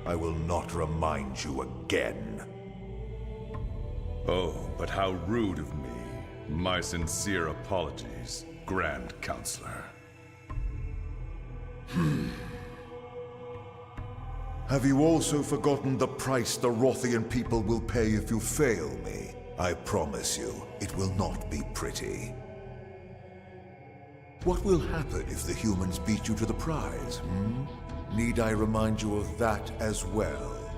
I will not remind you again. Oh, but how rude of me. My sincere apologies, Grand Counselor. Have you also forgotten the price the Rothian people will pay if you fail me? I promise you, it will not be pretty. What will happen if the humans beat you to the prize, Need I remind you of that as well?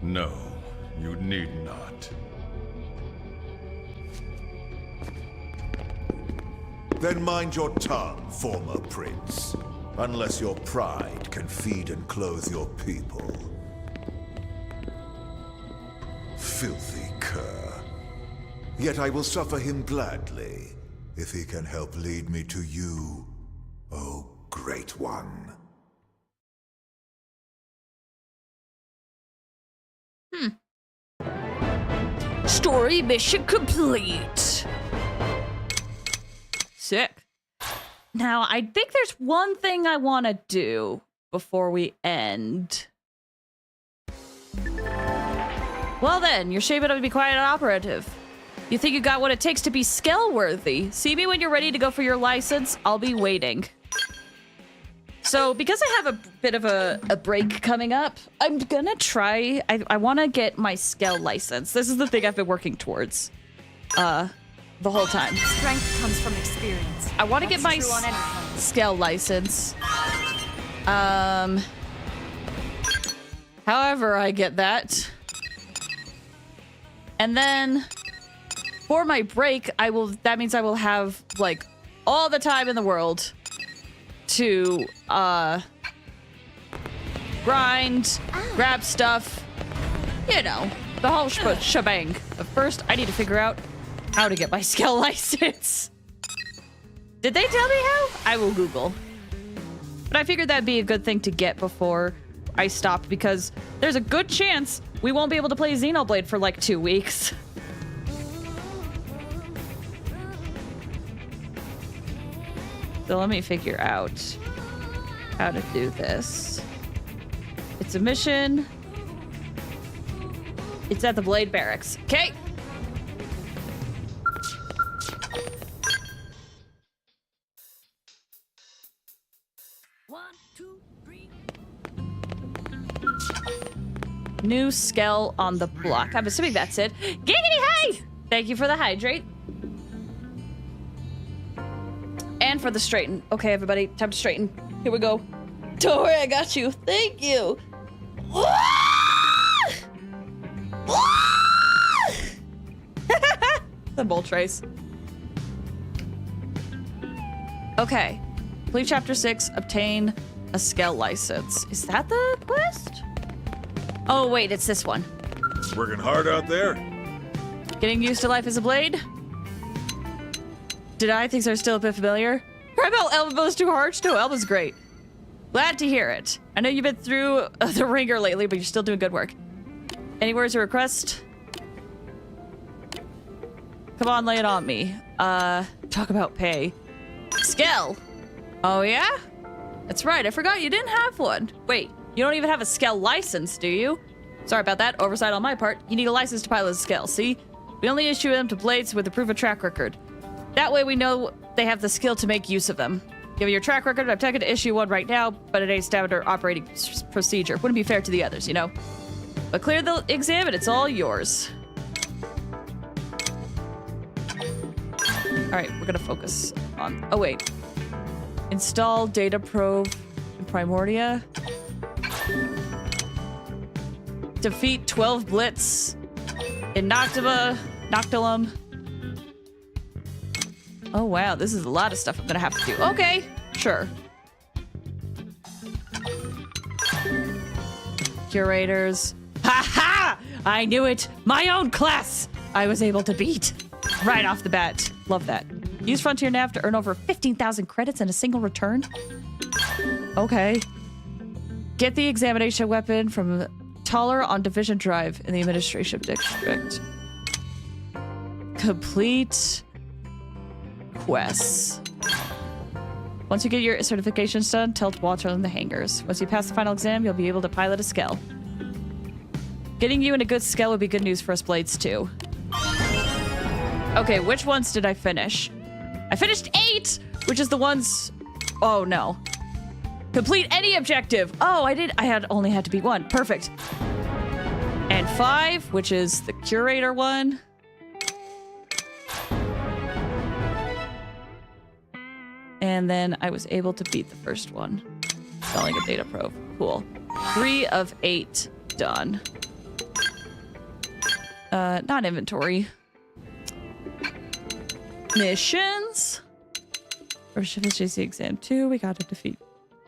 No, you need not. Then mind your tongue, former prince. Unless your pride can feed and clothe your people. Filthy cur. Yet I will suffer him gladly, if he can help lead me to you, oh Great One. Story mission complete. Sick. Now, I think there's one thing I want to do before we end. Well then, you're shaping up to be quite an operative. You think you got what it takes to be Skell-worthy? See me when you're ready to go for your license. I'll be waiting. So, because I have a bit of a break coming up, I'm gonna try... I want to get my Skell license. This is the thing I've been working towards. The whole time. Strength comes from experience. I want to get my That's true on any front. Skell license. However I get that. And then for my break, that means I will have like all the time in the world to grind, grab stuff, you know, the whole shebang. But first, I need to figure out how to get my Skell license. Did they tell me how? I will Google. But I figured that'd be a good thing to get before I stop, because there's a good chance we won't be able to play Xenoblade for like 2 weeks. So let me figure out how to do this. It's a mission. It's at the Blade Barracks. Okay. New Skell on the block. I'm assuming that's it. Giggity hi! Thank you for the hydrate. And for the straighten. Okay, everybody, time to straighten. Here we go. Don't worry, I got you. Thank you. The bolt trace. Okay. Complete chapter 6. Obtain a Skell license. Is that the quest? Oh, wait, it's this one. Working hard out there? Getting used to life as a blade? Did I? Things are still a bit familiar. Elbows too harsh? No, Elbo's great. Glad to hear it. I know you've been through the ringer lately, but you're still doing good work. Any words or request? Come on, lay it on me. Talk about pay. Skell! Oh, yeah? That's right, I forgot you didn't have one. Wait, you don't even have a Skell license, do you? Sorry about that, oversight on my part. You need a license to pilot a Skell, see? We only issue them to Blades with a proven track record. That way we know they have the skill to make use of them. Given your track record, I'm taking to issue one right now, but it ain't standard operating procedure. Wouldn't be fair to the others, you know? But clear the exam and it's all yours. All right, we're gonna focus on... Oh, wait. Install data probe in Primordia. Defeat 12 Blitz in Noctilum. Oh, wow. This is a lot of stuff I'm gonna have to do. Okay, sure. Curators. Ha ha! I knew it! My own class! I was able to beat. Right off the bat. Love that. Use Frontier Nav to earn over 15,000 credits in a single return. Okay. Get the examination weapon from Taller on Division Drive in the Administration District. Complete quests. Once you get your certifications done, tell to watch on the hangars. Once you pass the final exam, you'll be able to pilot a Skell. Getting you in a good Skell would be good news for us Blades, too. Okay, which ones did I finish? I finished 8, which is the ones... Oh, no. Complete any objective. Oh, I only had to beat 1. Perfect. And 5, which is the Curator one. And then I was able to beat the first one. Selling a data probe. Cool. 3 of 8 done. Not inventory. Missions. First efficiency exam 2. We got to defeat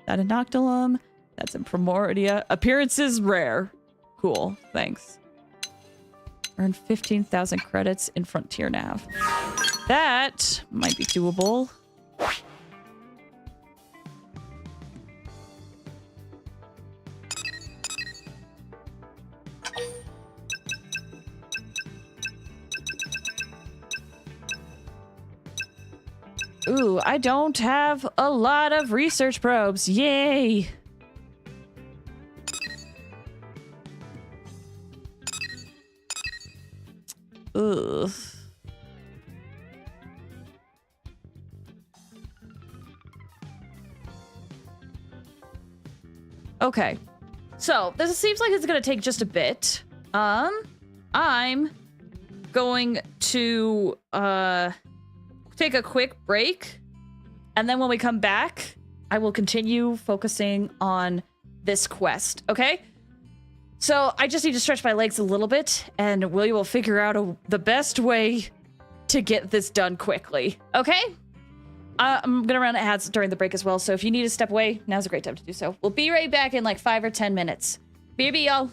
that in Noctilum. That's in Primordia. Appearances rare. Cool. Thanks. Earn 15,000 credits in Frontier Nav. That might be doable. Ooh, I don't have a lot of research probes. Yay! Ugh. Okay. So, this seems like it's gonna take just a bit. I'm going to, take a quick break, and then when we come back, I will continue focusing on this quest, okay? So I just need to stretch my legs a little bit, and we will figure out the best way to get this done quickly, okay? I'm gonna run ads during the break as well, so if you need to step away, now's a great time to do so. We'll be right back in like 5 or 10 minutes. BRB, y'all.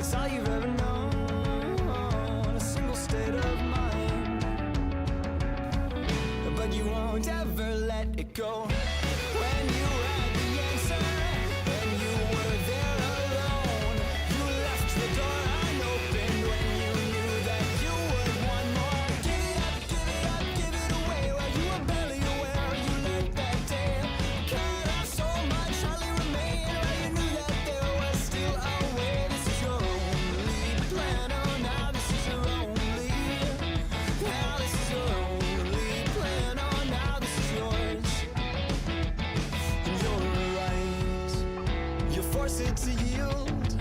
It's all you've ever known, a single state of mind. But you won't ever let it go. When you had the answer, and you were there alone, you left the door unopened when you knew that you would want more. Give it up, give it away, while you were barely aware. You let that day cut off so much, hardly remain, while you knew that there was still a way. This is your only plan, oh now this is your only. Now this is your only plan, oh now this is yours. And you're right, you force it to yield,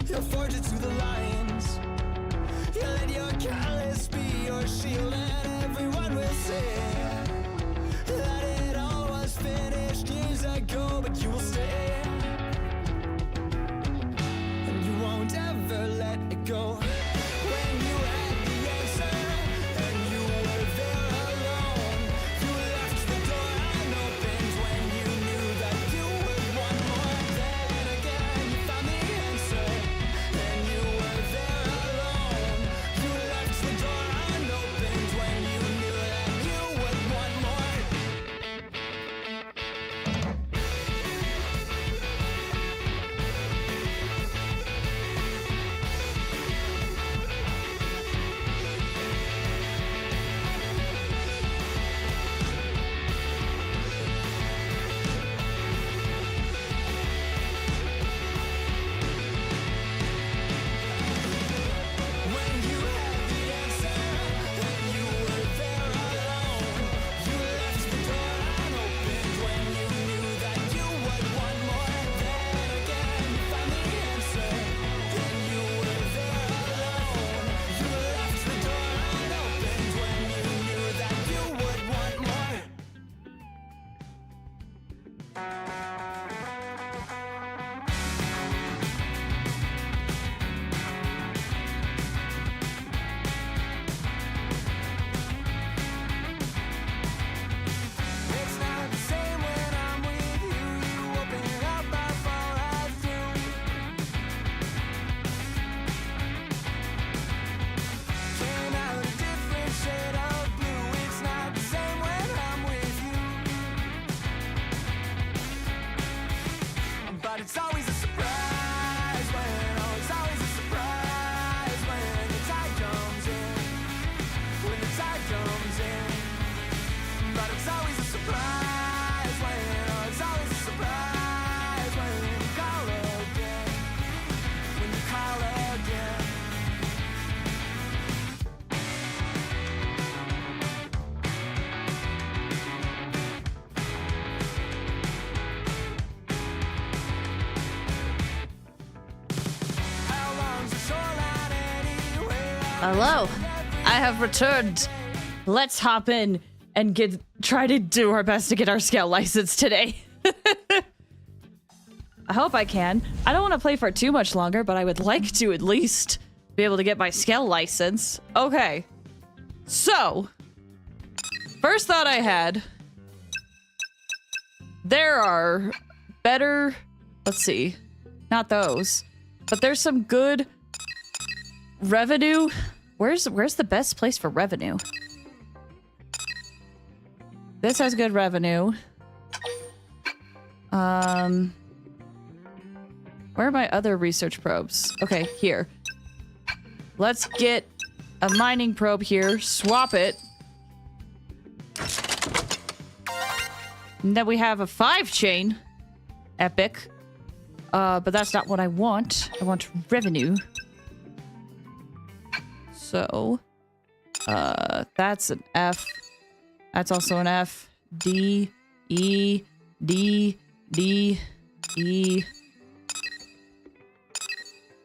you forge it to the lines. You let your callous be your shield, and everyone will say that it all was finished years ago, but you will stay, and you won't ever let it go. When you had the answer, and you were there alone, you left the door unopened when you knew that you would want more. Then again, you found the answer, and you were there alone. You left the door unopened when you knew that you would want more. When you had the answer, and you were there alone, you left the door unopened when you knew that you would want more. Then again, you found the answer, and you were there alone. You left the door unopened when you knew that you would want more. It's not the same when I'm with you. You open it up, I fall right through. Came out a different shade of blue. It's not the same when I'm with you. But it's always a surprise when, oh, it's always a surprise when the tide comes in. When the tide comes in. But it's always a surprise when, oh, it's always a surprise when you call again. When you call again. How long's the shoreline anyway? Hello, I have returned. Let's hop in and try to do our best to get our Skell license today. I hope I can. I don't want to play for too much longer, but I would like to at least be able to get my Skell license. Okay. So, first thought I had, there are better, let's see, not those, but there's some good revenue. Where's the best place for revenue? This has good revenue. Where are my other research probes? Okay, here. Let's get a mining probe here, swap it. And then we have a 5-chain. Epic. But that's not what I want. I want revenue. So, that's an F. That's also an F. D, E, D, D, E.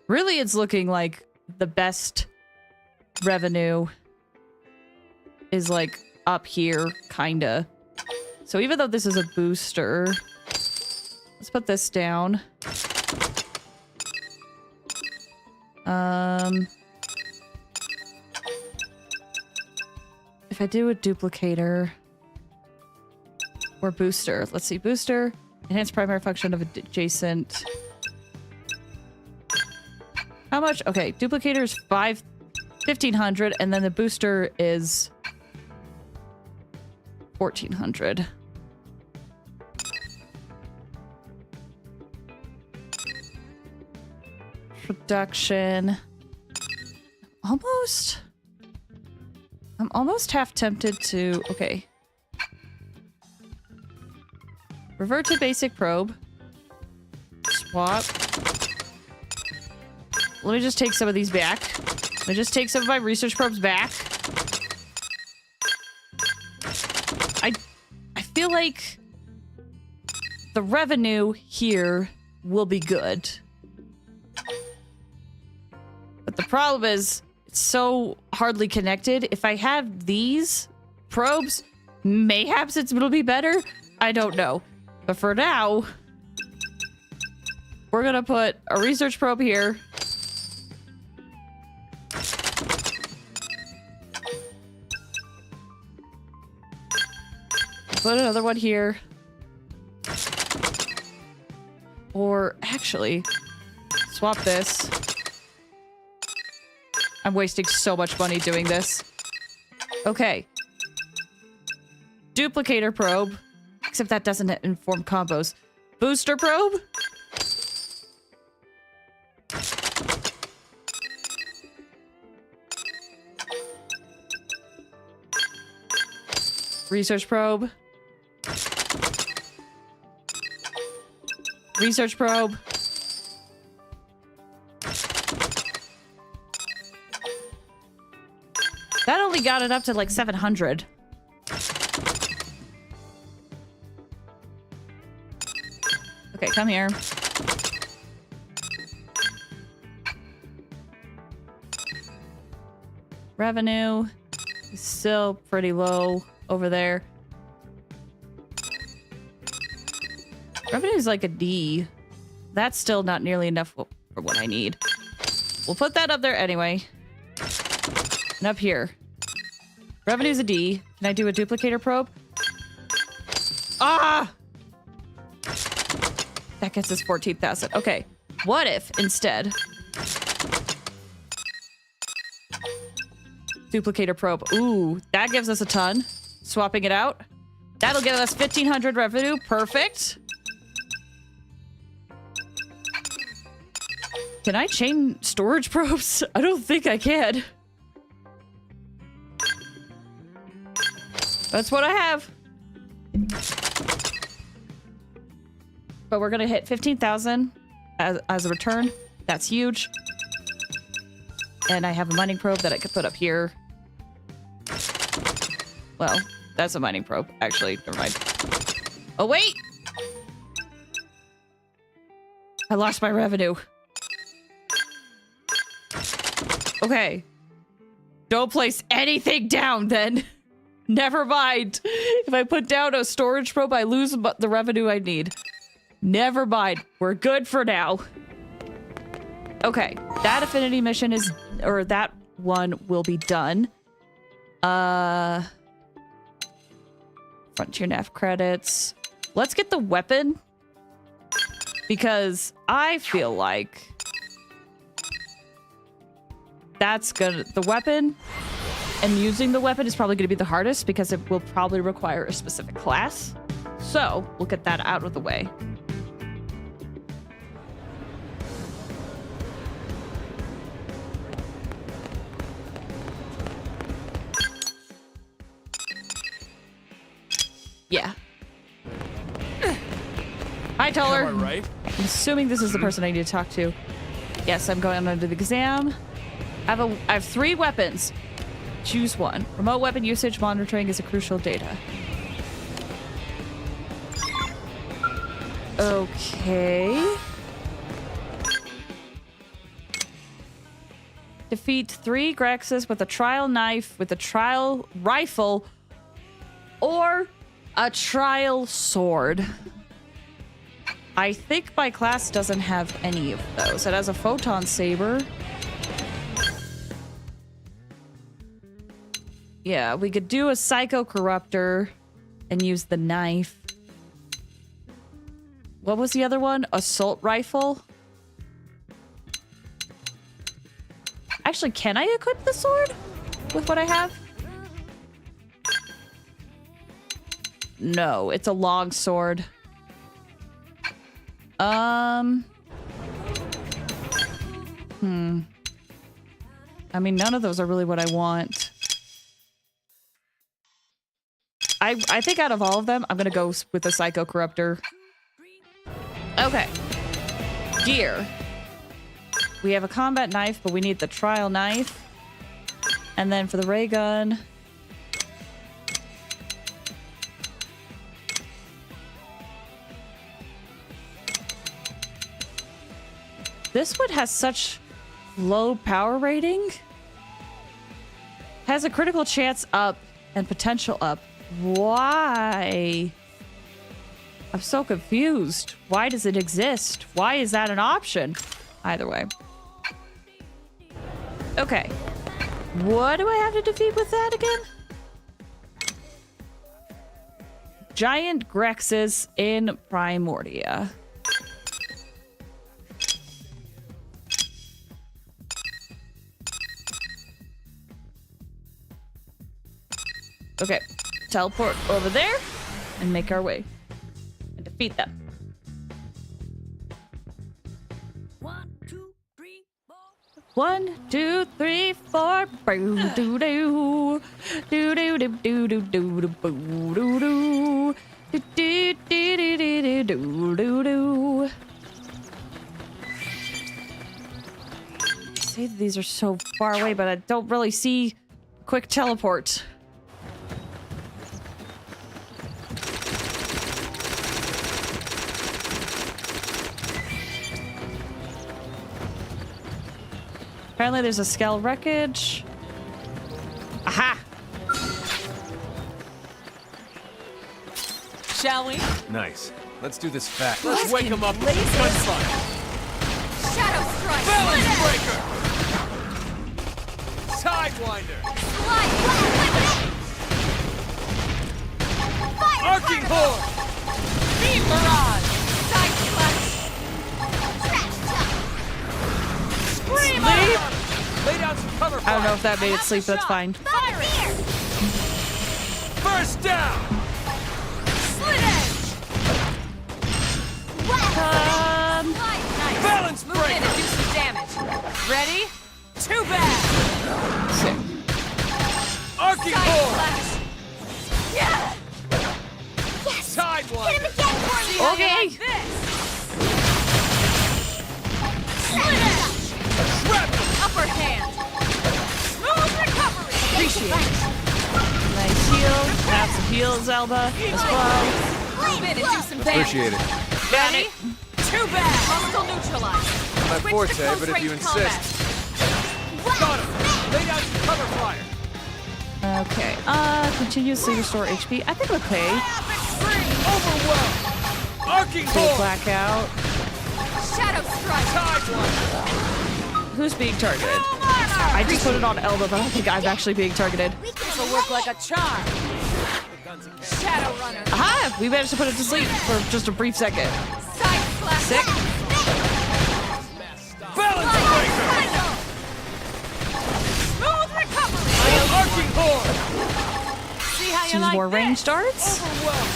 Really, it's looking like the best revenue is like up here, kinda. So even though this is a booster, let's put this down. If I do a duplicator or booster, let's see, booster, enhance primary function of adjacent. How much? Okay, duplicator is 1,500, and then the booster is 1,400. Production. Almost. I'm almost half tempted to... Okay. Revert to basic probe. Swap. Let me just take some of these back. Let me just take some of my research probes back. I feel like the revenue here will be good. But the problem is, it's so hardly connected. If I have these probes, mayhaps it'll be better. I don't know. But for now, we're gonna put a research probe here. Put another one here. Or actually, swap this. I'm wasting so much money doing this. Okay. Duplicator probe. Except that doesn't inform combos. Booster probe? Research probe. Research probe. That only got it up to like 700. Okay, come here. Revenue is still pretty low over there. Revenue is like a D. That's still not nearly enough for what I need. We'll put that up there anyway. And up here. Revenue's a D. Can I do a duplicator probe? Ah! That gets us 14,000. Okay. What if instead... Duplicator probe. Ooh, that gives us a ton. Swapping it out. That'll give us 1,500 revenue. Perfect. Can I chain storage probes? I don't think I can. That's what I have. But we're gonna hit 15,000 as a return. That's huge. And I have a mining probe that I could put up here. Well, that's a mining probe. Actually, never mind. Oh, wait! I lost my revenue. Okay. Don't place anything down, then. Never mind. If I put down a storage probe, I lose the revenue I need. Never mind. We're good for now. Okay. That affinity mission is... Or that one will be done. Frontier nav credits. Let's get the weapon. Because I feel like... That's gonna... The weapon... And using the weapon is probably going to be the hardest because it will probably require a specific class. So, we'll get that out of the way. Yeah. Hi, Toller. Am I right? I'm assuming this is the person I need to talk to. Yes, I'm going under the exam. I have 3 weapons. Choose one. Remote weapon usage monitoring is a crucial data. Okay. Defeat 3 Grexes with a trial knife, with a trial rifle, or a trial sword. I think my class doesn't have any of those. It has a photon saber. Yeah, we could do a Psycho Corruptor and use the knife. What was the other one? Assault Rifle? Actually, can I equip the sword with what I have? No, it's a long sword. I mean, none of those are really what I want. I think out of all of them, I'm gonna go with the Psycho Corruptor. Okay. Gear. We have a combat knife, but we need the trial knife. And then for the ray gun... This one has such low power rating. Has a critical chance up and potential up. Why? I'm so confused. Why does it exist? Why is that an option? Either way. Okay. What do I have to defeat with that again? Giant Grexes in Primordia. Okay, teleport over there and make our way and defeat them. 1, 2, 3, 4. 1, 2, 3, 4. Boo doo doo. Doo doo doo doo doo doo doo doo doo. Do do do do do do do. Say that these are so far away, but I don't really see quick teleport. Apparently there's a Skell wreckage. Aha! Shall we? Nice. Let's do this fast. Let's wake him up with gunfire. Shadow strike. Balance breaker. Sidewinder. Arcing horn. Beam barrage. Side slash. Screamer. Lay down some cover fire. I don't know if that made it sleep, that's fine. Fire it. First down. Split edge. Nice. Balance Move in and do some damage. Ready? Too bad. Arcing horn. Yeah. Yes! Sidewinder. Hit him again for me! Okay. Like this. Split edge. Upper hand. Smooth recovery. Appreciate it. Nice heal. Have some heals, Zelda, as well. Move in and do some damage. Appreciate it. Ready? Too bad. Hostile neutralized. My Switch forte, to close but if you range insist. combat. Got him. Lay down some cover fire. Okay. Continuously restore HP. I think okay. Overwhelm. Arcing Full horn. blackout. Shadow strike. Sidewinder. Who's being targeted? I just put it on Elba, but I don't think I'm actually being targeted. This will work like a charm. Shadow runner. Aha! We managed to put it to sleep for just a brief second. Side slash. Sick. Balance breaker. Smooth recovery. Arcing horn. See how you Choose like more this? range darts. Overwhelm.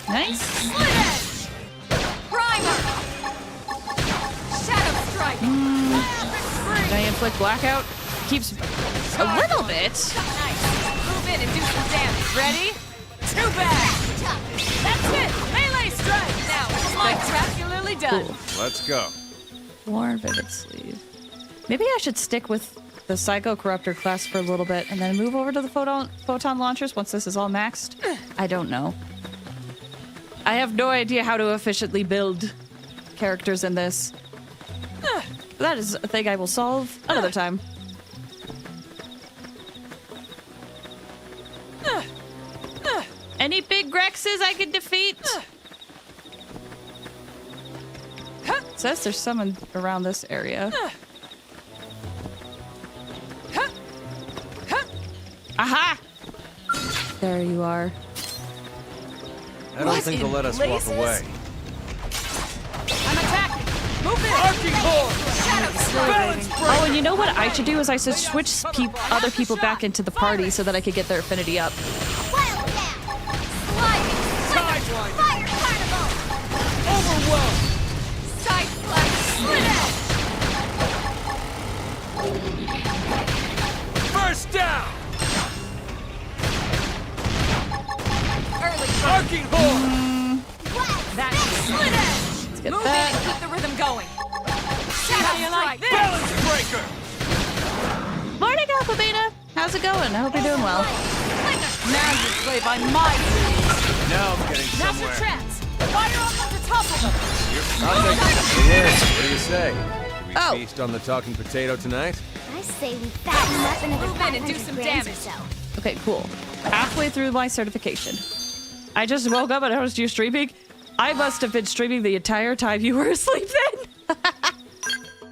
Nice. Split edge. Primer. Shadow strike. Giant inflict blackout. Keeps a little bit. Nice. Move in and do some damage. Ready? Too bad. That's it. Melee strike. Now, spectacularly done. Cool. Let's go. War Vivid Sleeve. Maybe I should stick with the Psycho Corruptor class for a little bit and then move over to the photon launchers once this is all maxed. I don't know. I have no idea how to efficiently build characters in this. That is a thing I will solve another time. Any big Grexes I can defeat? It says there's someone around this area. Aha! There you are. I don't think they'll let us walk away. I'm attacking. Move in. Arcing horn. Shadow strike. Balance breaker. Oh, and you know what I should do is I should switch other people back into the party so that I could get their affinity up. Fire carnival! Overwhelm! Side slide! Split edge! First down! Early arcing horn! That's split edge! Let's get Move that. in and keep the rhythm going. Shadow you like this? Balance breaker! Morning, Alphabeta. How's it going? I hope you're doing well. Now you play by my rules. Now I'm getting Now's somewhere. your chance. Fire up to topple them. What do you say? Do we Oh. feast on the talking potato tonight? I say we fatten up another Move in and do 500 some grams or damage. so. Okay, cool. Halfway through my certification. I just woke up and I was you streaming. I must have been streaming the entire time you were asleep then.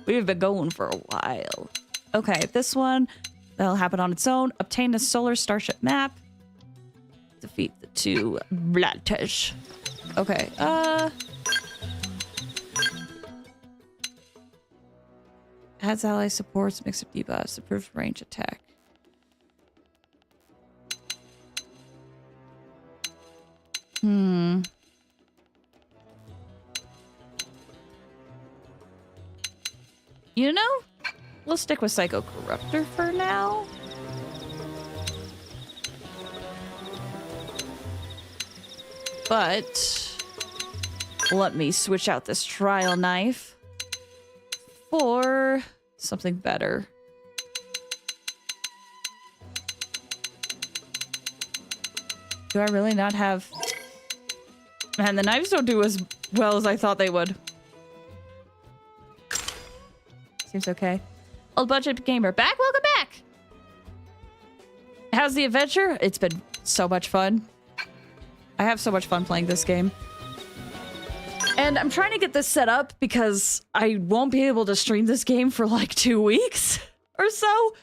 We've been going for a while. Okay, this one, that'll happen on its own. Obtain the solar starship map. Defeat the two Blatters. Okay, adds ally supports, mix of debuffs, improves range attack. You know, we'll stick with Psycho Corruptor for now. But let me switch out this trial knife for something better. Do I really not have... Man, the knives don't do as well as I thought they would. Seems okay. Old budget gamer back. Welcome back. How's the adventure? It's been so much fun. I have so much fun playing this game. And I'm trying to get this set up because I won't be able to stream this game for like 2 weeks or so.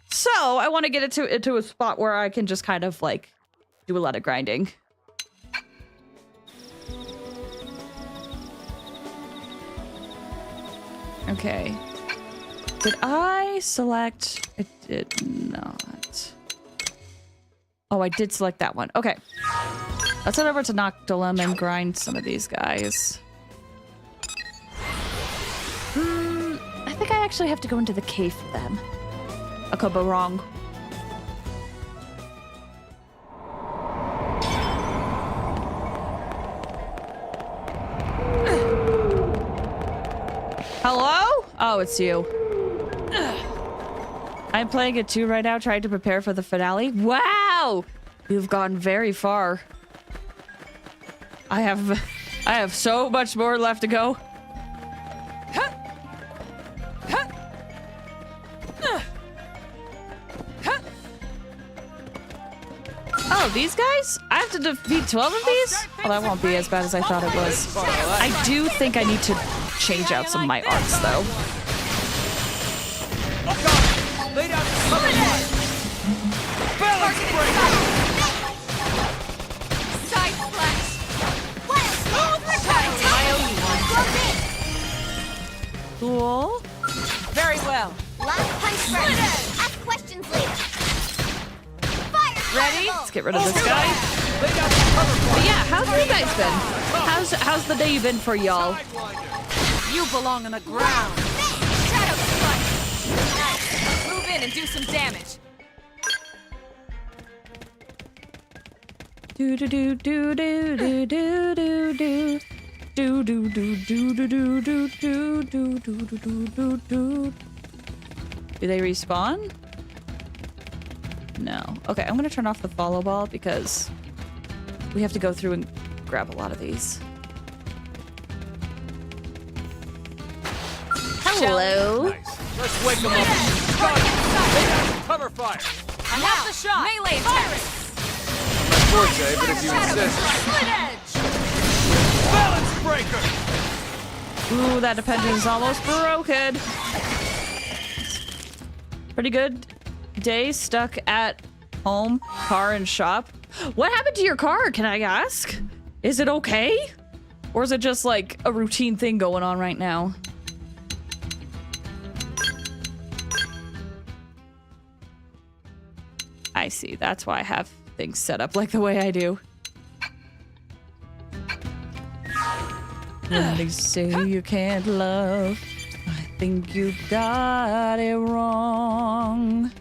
So I want to get it into a spot where I can just kind of like do a lot of grinding. Okay. Did I select? I did not. Oh, I did select that one. Okay. Let's head over to Noctilum and grind some of these guys. I think I actually have to go into the cave for them. I could be wrong. Hello? Oh, it's you. I'm playing it too right now, trying to prepare for the finale. Wow! You've gone very far. I have so much more left to go. Oh, these guys? I have to defeat 12 of these? Well, that won't be as bad as I thought it was. I do think I need to change out some of my arts, though. Lay down cover fire. Balance breaker. Side splash. Cool. Very well. Last punch first. Ask questions later. Fire! Ready? Let's get rid of this guy. But yeah, how's you guys been? How's the day been for y'all? You belong on the ground. Shadow strike. Nice. Move in and do some damage. Do do do do do do do do do. Do do do do do do do do do do do do do. Do they respawn? No. Okay, I'm gonna turn off the follow ball because we have to go through and grab a lot of these. Hello. Nice. Let's wake them up. Cover fire. I have the shot. Melee attack. Forte, but if you insist. Split edge. Balance breaker. Ooh, that dependent is almost broken. Pretty good day stuck at home, car, and shop. What happened to your car, can I ask? Is it okay? Or is it just like a routine thing going on right now? I see. That's why I have things set up like the way I do. When they say you can't love, I think you got it wrong.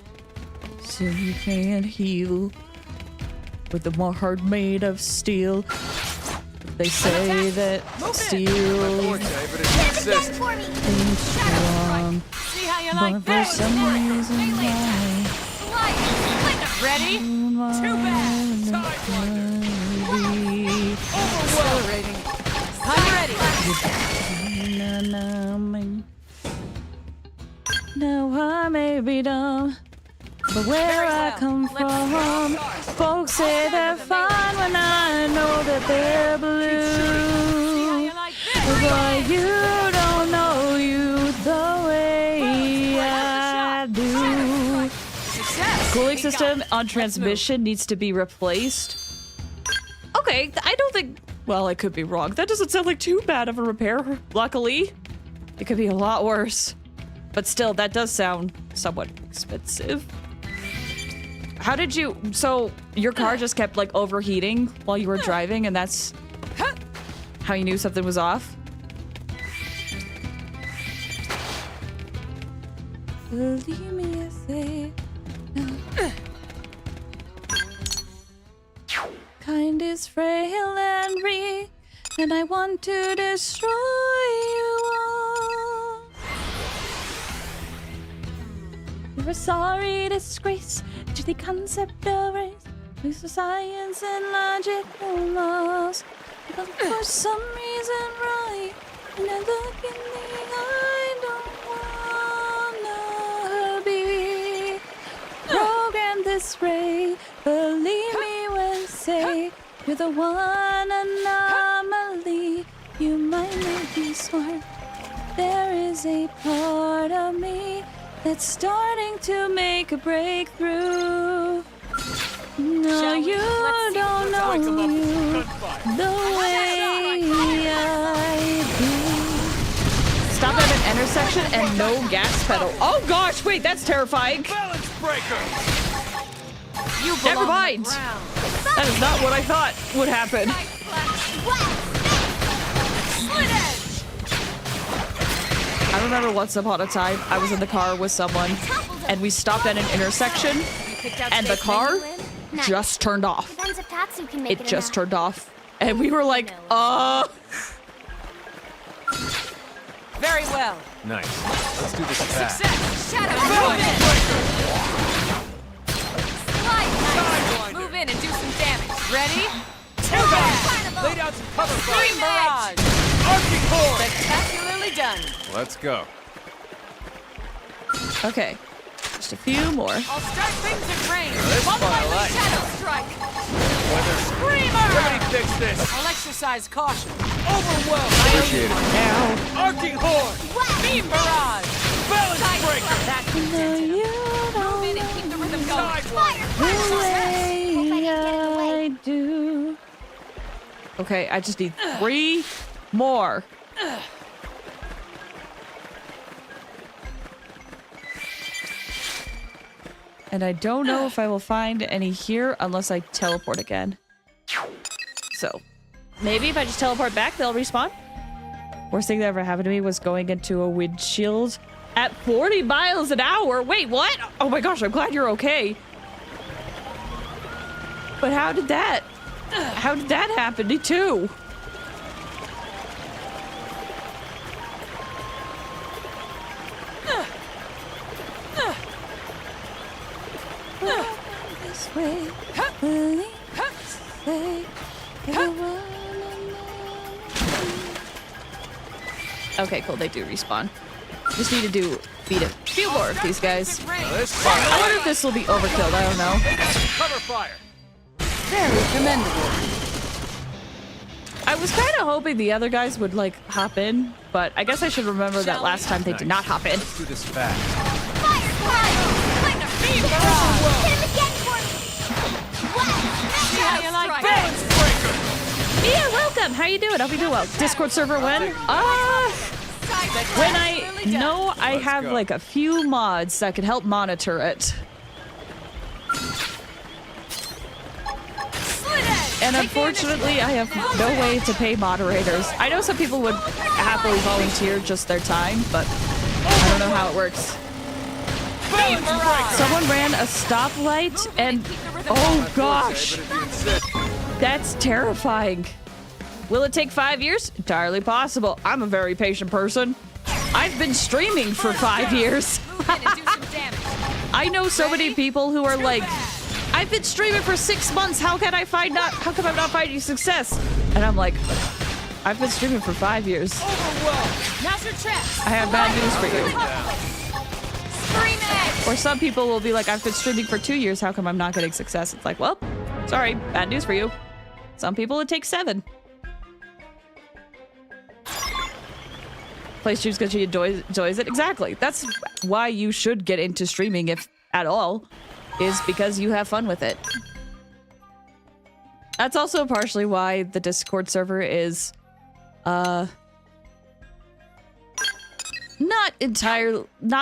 So you can't heal with a heart made of steel. They say that steel ain't strong, but for some reason Ready? Too bad. Accelerating. I'm ready. Now I may be dumb, but where I come from, folks say they're fine when I know that they're blue. But you don't know you the way I do. Cooling system on transmission needs to be replaced. Okay, I don't think... Well, I could be wrong. That doesn't sound like too bad of a repair, luckily. It could be a lot worse. But still, that does sound somewhat expensive. How did you... So, your car just kept, like, overheating while you were driving, and that's how you knew something was off? Believe me, I say... Kind is frail and weak, and I want to destroy you all. You're a sorry disgrace to the concept of race, use of science and logical laws. But for some reason, right, when I look in the eye, don't wanna be programmed this way. Believe me when I say you're the one anomaly. You might not be smart. There is a part of me that's starting to make a breakthrough. No, you don't know you the way I do. Stop at an intersection and no gas pedal. Oh gosh, wait, that's terrifying. Balance breaker. Never mind. That is not what I thought would happen. I remember once upon a time, I was in the car with someone, and we stopped at an intersection, and the car just turned off. It just turned off. And we were like, Very well. Nice. Let's do this fast. Success. Shadow. Move in and do some damage. Ready? Too bad. Lay down some cover fire. Green barrage. Arcing core. Spectacularly done. Let's go. Okay. Just a few more. I'll start things in range. This Followed part I by like. the shadow strike. Weather. Screamer. Somebody fix this. I'll exercise caution. Overwhelmed. Appreciate it. Now. Arcing horn. Beam barrage. Balance breaker. That's intense. Move in and keep the rhythm going. The way I do. Okay, I just need 3 more. And I don't know if I will find any here unless I teleport again. So, maybe if I just teleport back, they'll respawn. Worst thing that ever happened to me was going into a windshield at 40 miles an hour. Wait, what? Oh my gosh, I'm glad you're okay. But how did that happen to too? This way, okay, cool. They do respawn. Just need to beat a few more of these guys. I wonder if this will be overkilled. I don't know. Cover fire. Very commendable. I was kind of hoping the other guys would like hop in, but I guess I should remember that last time they did not hop in. Let's do this fast. See how you like Balance breaker. Yeah, welcome. How you doing? Hope you doing well. Discord server when? When I know I have like a few mods that can help monitor it. And unfortunately, I have no way to pay moderators. I know some people would happily volunteer just their time, but I don't know how it works. Someone ran a stoplight and... Oh gosh! That's terrifying. Will it take 5 years? Entirely possible. I'm a very patient person. I've been streaming for 5 years. I know so many people who are like, I've been streaming for 6 months. How come I'm not finding success? And I'm like, I've been streaming for 5 years. I have bad news for you. Or some people will be like, I've been streaming for 2 years. How come I'm not getting success? It's like, well, sorry, bad news for you. Some people it takes 7. Play streams because she enjoys it. Exactly. That's why you should get into streaming, if at all, is because you have fun with it. That's also partially why the Discord server is not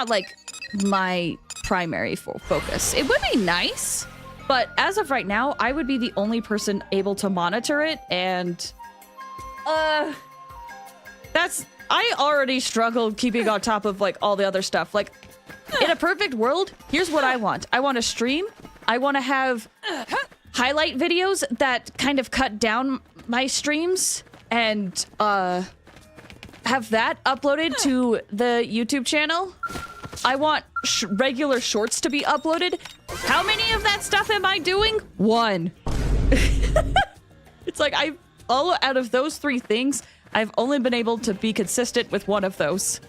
like my primary focus. It would be nice, but as of right now, I would be the only person able to monitor it, and I already struggled keeping on top of like all the other stuff. Like, in a perfect world, here's what I want. I want to stream. I want to have highlight videos that kind of cut down my streams and have that uploaded to the YouTube channel. I want regular shorts to be uploaded. How many of that stuff am I doing? 1. It's like all out of those 3 things, I've only been able to be consistent with 1 of those.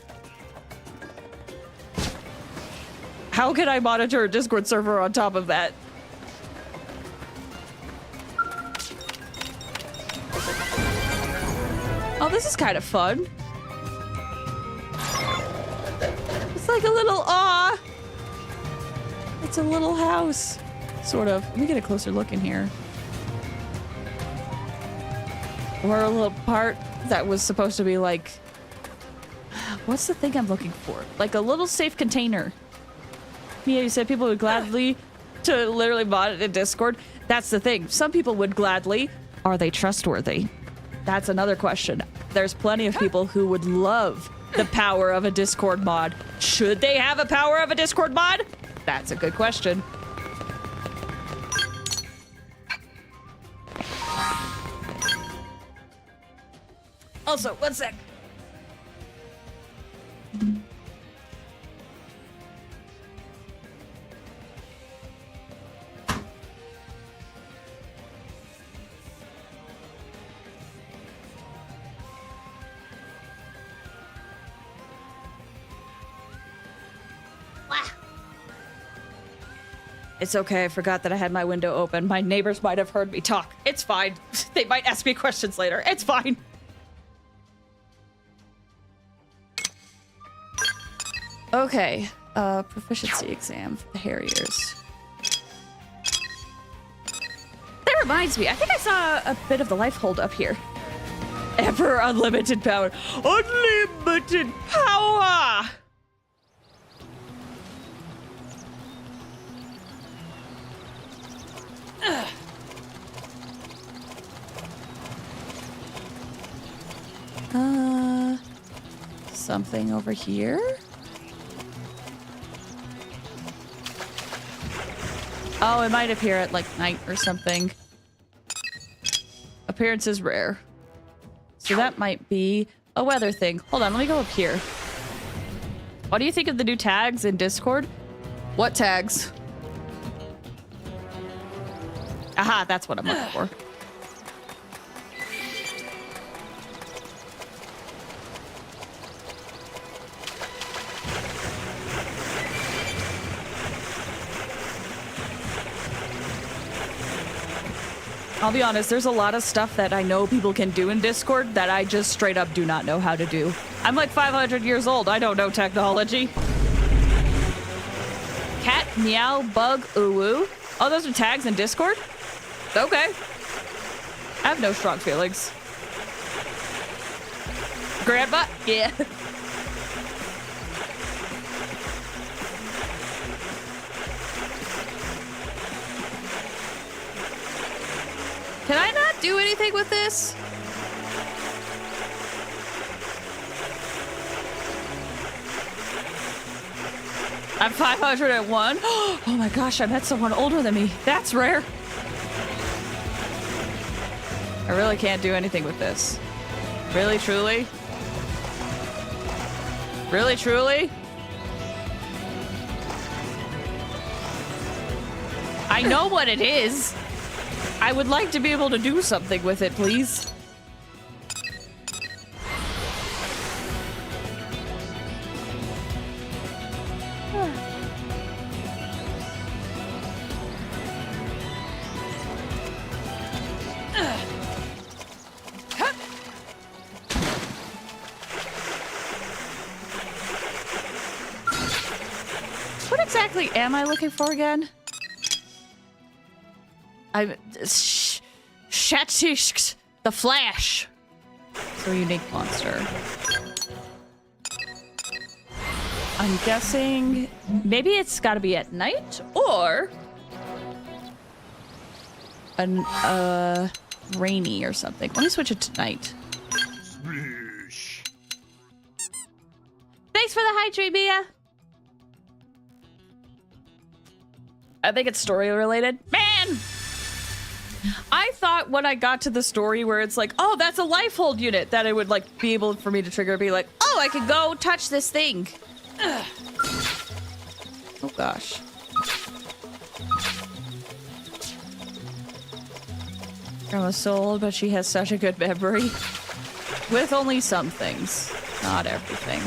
How can I monitor a Discord server on top of that? Oh, this is kind of fun. It's like a little, it's a little house. Sort of. Let me get a closer look in here. Or a little part that was supposed to be like, what's the thing I'm looking for? Like a little safe container. Yeah, you said people would gladly to literally mod it in Discord. That's the thing. Some people would gladly. Are they trustworthy? That's another question. There's plenty of people who would love the power of a Discord mod. Should they have a power of a Discord mod? That's a good question. Also, one sec. It's okay, I forgot that I had my window open. My neighbors might have heard me talk. It's fine. They might ask me questions later. It's fine. Okay, proficiency exam for the Harriers. That reminds me, I think I saw a bit of the life hold up here. Ever unlimited power. Unlimited power! Something over here? Oh, it might appear at like night or something. Appearance is rare. So that might be a weather thing. Hold on, let me go up here. What do you think of the new tags in Discord? What tags? Aha, that's what I'm looking for. I'll be honest, there's a lot of stuff that I know people can do in Discord that I just straight up do not know how to do. I'm like 500 years old. I don't know technology. Cat, meow, bug, uwu. Oh, those are tags in Discord? Okay. I have no strong feelings. Grandma? Yeah. Can I not do anything with this? I'm 501. Oh my gosh, I met someone older than me. That's rare. I really can't do anything with this. Really, truly? Really, truly? I know what it is. I would like to be able to do something with it, please. What exactly am I looking for again? I'm Shatish the Flash. So unique monster. I'm guessing maybe it's got to be at night or rainy or something. Let me switch it to night. Thanks for the hydrate, Mia. I think it's story related. Man! I thought when I got to the story where it's like, oh, that's a life hold unit, that it would like be able for me to trigger, be like, oh, I could go touch this thing. Ugh. Oh gosh. Grandma's so old, but she has such a good memory. With only some things, not everything.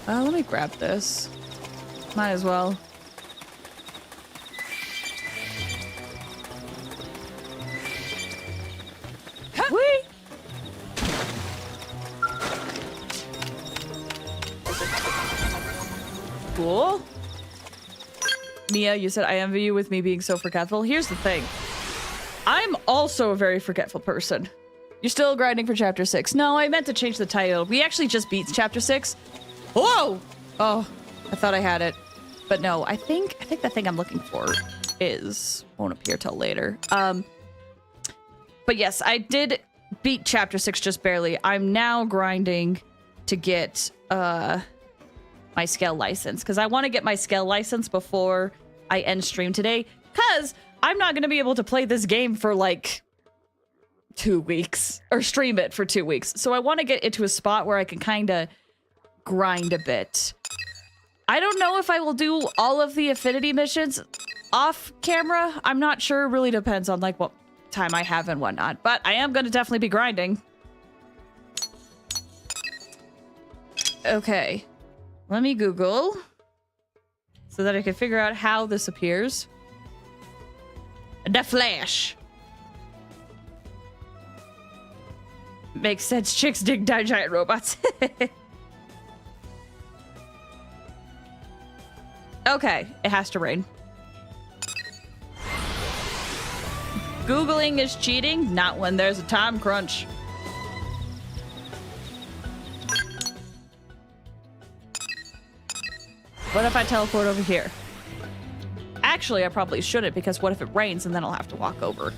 Let me grab this. Might as well. Whee! Cool. Mia, you said I envy you with me being so forgetful. Here's the thing. I'm also a very forgetful person. You're still grinding for chapter 6. No, I meant to change the title. We actually just beat chapter 6. Whoa! Oh, I thought I had it. But no, I think the thing I'm looking for won't appear till later. But yes, I did beat chapter 6 just barely. I'm now grinding to get my Skell license because I want to get my Skell license before I end stream today because I'm not going to be able to play this game for like 2 weeks or stream it for 2 weeks. So I want to get into a spot where I can kind of grind a bit. I don't know if I will do all of the affinity missions off camera. I'm not sure. It really depends on like what time I have and whatnot. But I am going to definitely be grinding. Okay. Let me Google so that I can figure out how this appears. The Flash. Makes sense. Chicks dig giant robots. Okay, it has to rain. Googling is cheating, not when there's a time crunch. What if I teleport over here? Actually, I probably shouldn't because what if it rains and then I'll have to walk over?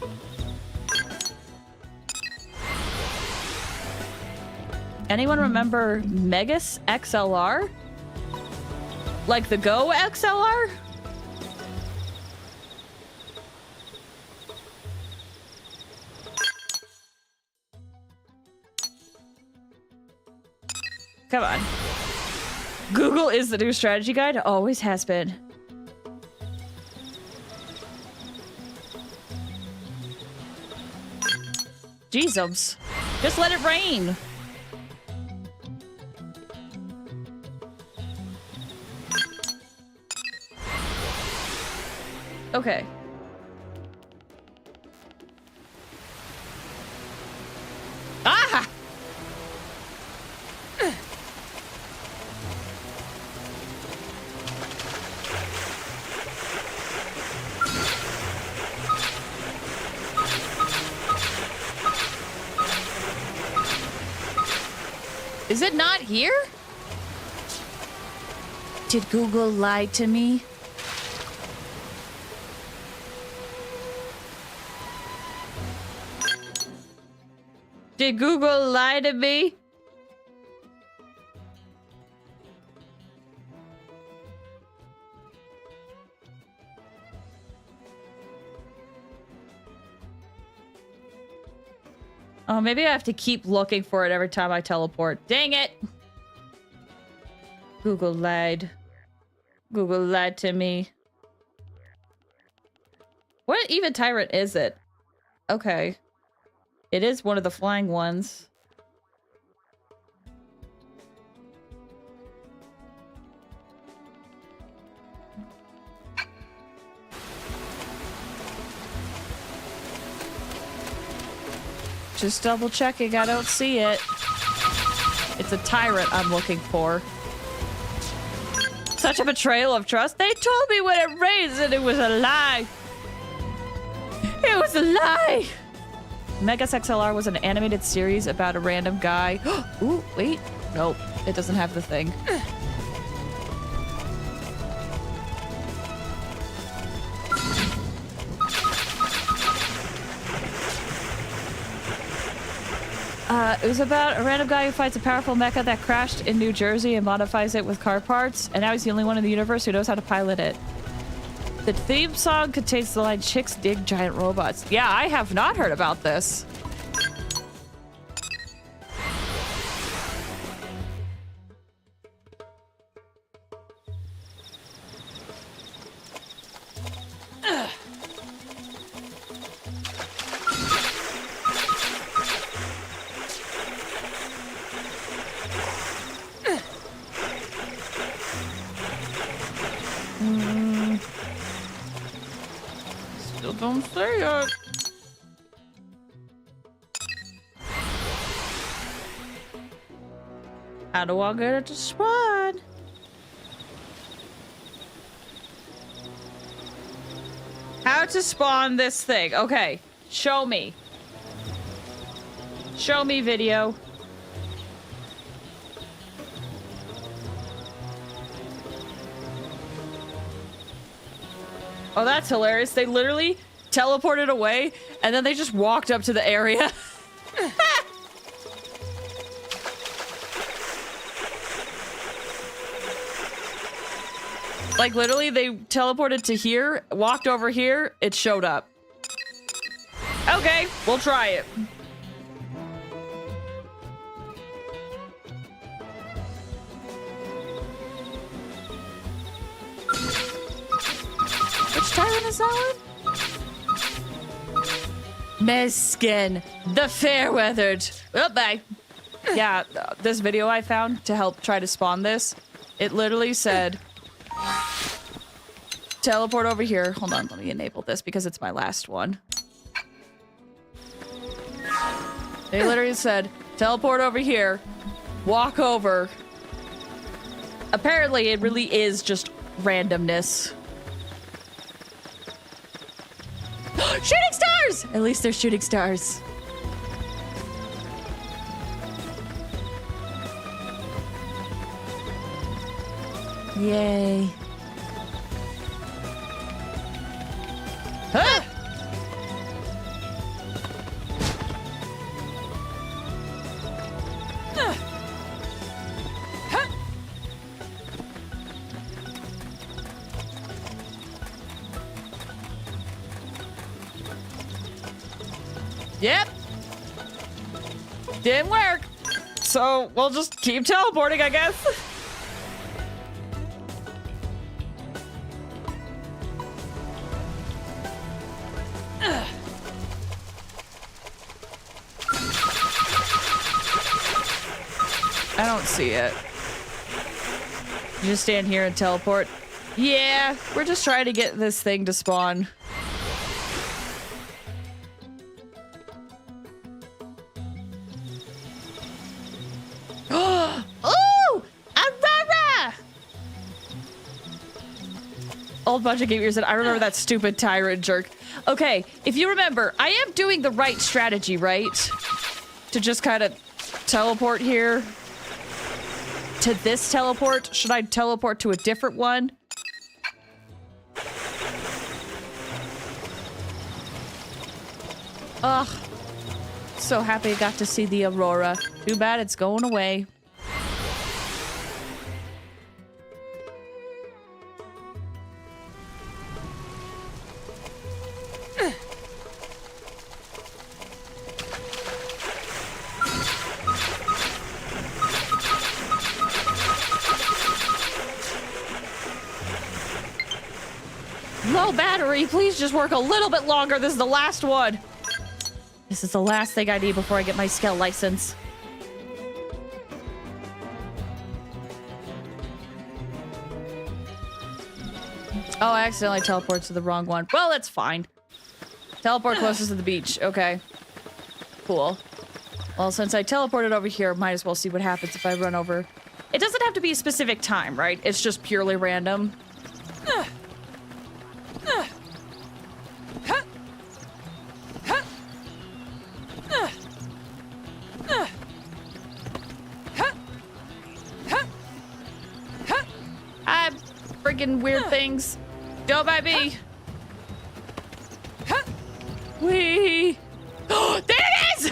Anyone remember Megas XLR? Like the Go XLR? Come on. Google is the new strategy guide. Always has been. Jesus. Just let it rain. Okay. Ah! Is it not here? Did Google lie to me? Did Google lie to me? Oh, maybe I have to keep looking for it every time I teleport. Dang it! Google lied. Google lied to me. What even tyrant is it? Okay. It is one of the flying ones. Just double checking, I don't see it. It's a tyrant I'm looking for. Such a betrayal of trust. They told me when it raised and it was a lie. It was a lie. Megas XLR was an animated series about a random guy. Ooh, wait. Nope, it doesn't have the thing. It was about a random guy who fights a powerful mecha that crashed in New Jersey and modifies it with car parts, and now he's the only one in the universe who knows how to pilot it. The theme song contains the line, "Chicks dig giant robots." Yeah, I have not heard about this. Still don't say it. How do I get it to spawn? How to spawn this thing? Okay, show me. Show me video. Oh, that's hilarious. They literally teleported away, and then they just walked up to the area. Like, literally, they teleported to here, walked over here, it showed up. Okay, we'll try it. Which tyrant is that one? Meskin, the fair-weathered. Oh, bye. Yeah, this video I found to help try to spawn this, it literally said, teleport over here. Hold on, let me enable this because it's my last one. They literally said, teleport over here, walk over. Apparently, it really is just randomness. Shooting stars! At least they're shooting stars. Yay. Huh? Huh? Yep. Didn't work. So we'll just keep teleporting, I guess. I don't see it. You just stand here and teleport. Yeah, we're just trying to get this thing to spawn. Oh! Aurora! Old bunch of Game Years said, I remember that stupid tyrant jerk. Okay, if you remember, I am doing the right strategy, right? To just kind of teleport here. to this teleport? Should I teleport to a different one? Ugh. So happy I got to see the aurora. Too bad it's going away. Low battery, please just work a little bit longer. This is the last one. This is the last thing I need before I get my Skell license. Oh, I accidentally teleported to the wrong one. Well, that's fine. Teleport closest to the beach. Okay. Cool. Well, since I teleported over here, might as well see what happens if I run over. It doesn't have to be a specific time, right? It's just purely random. Freaking weird things. Go by me. Wee. There it is!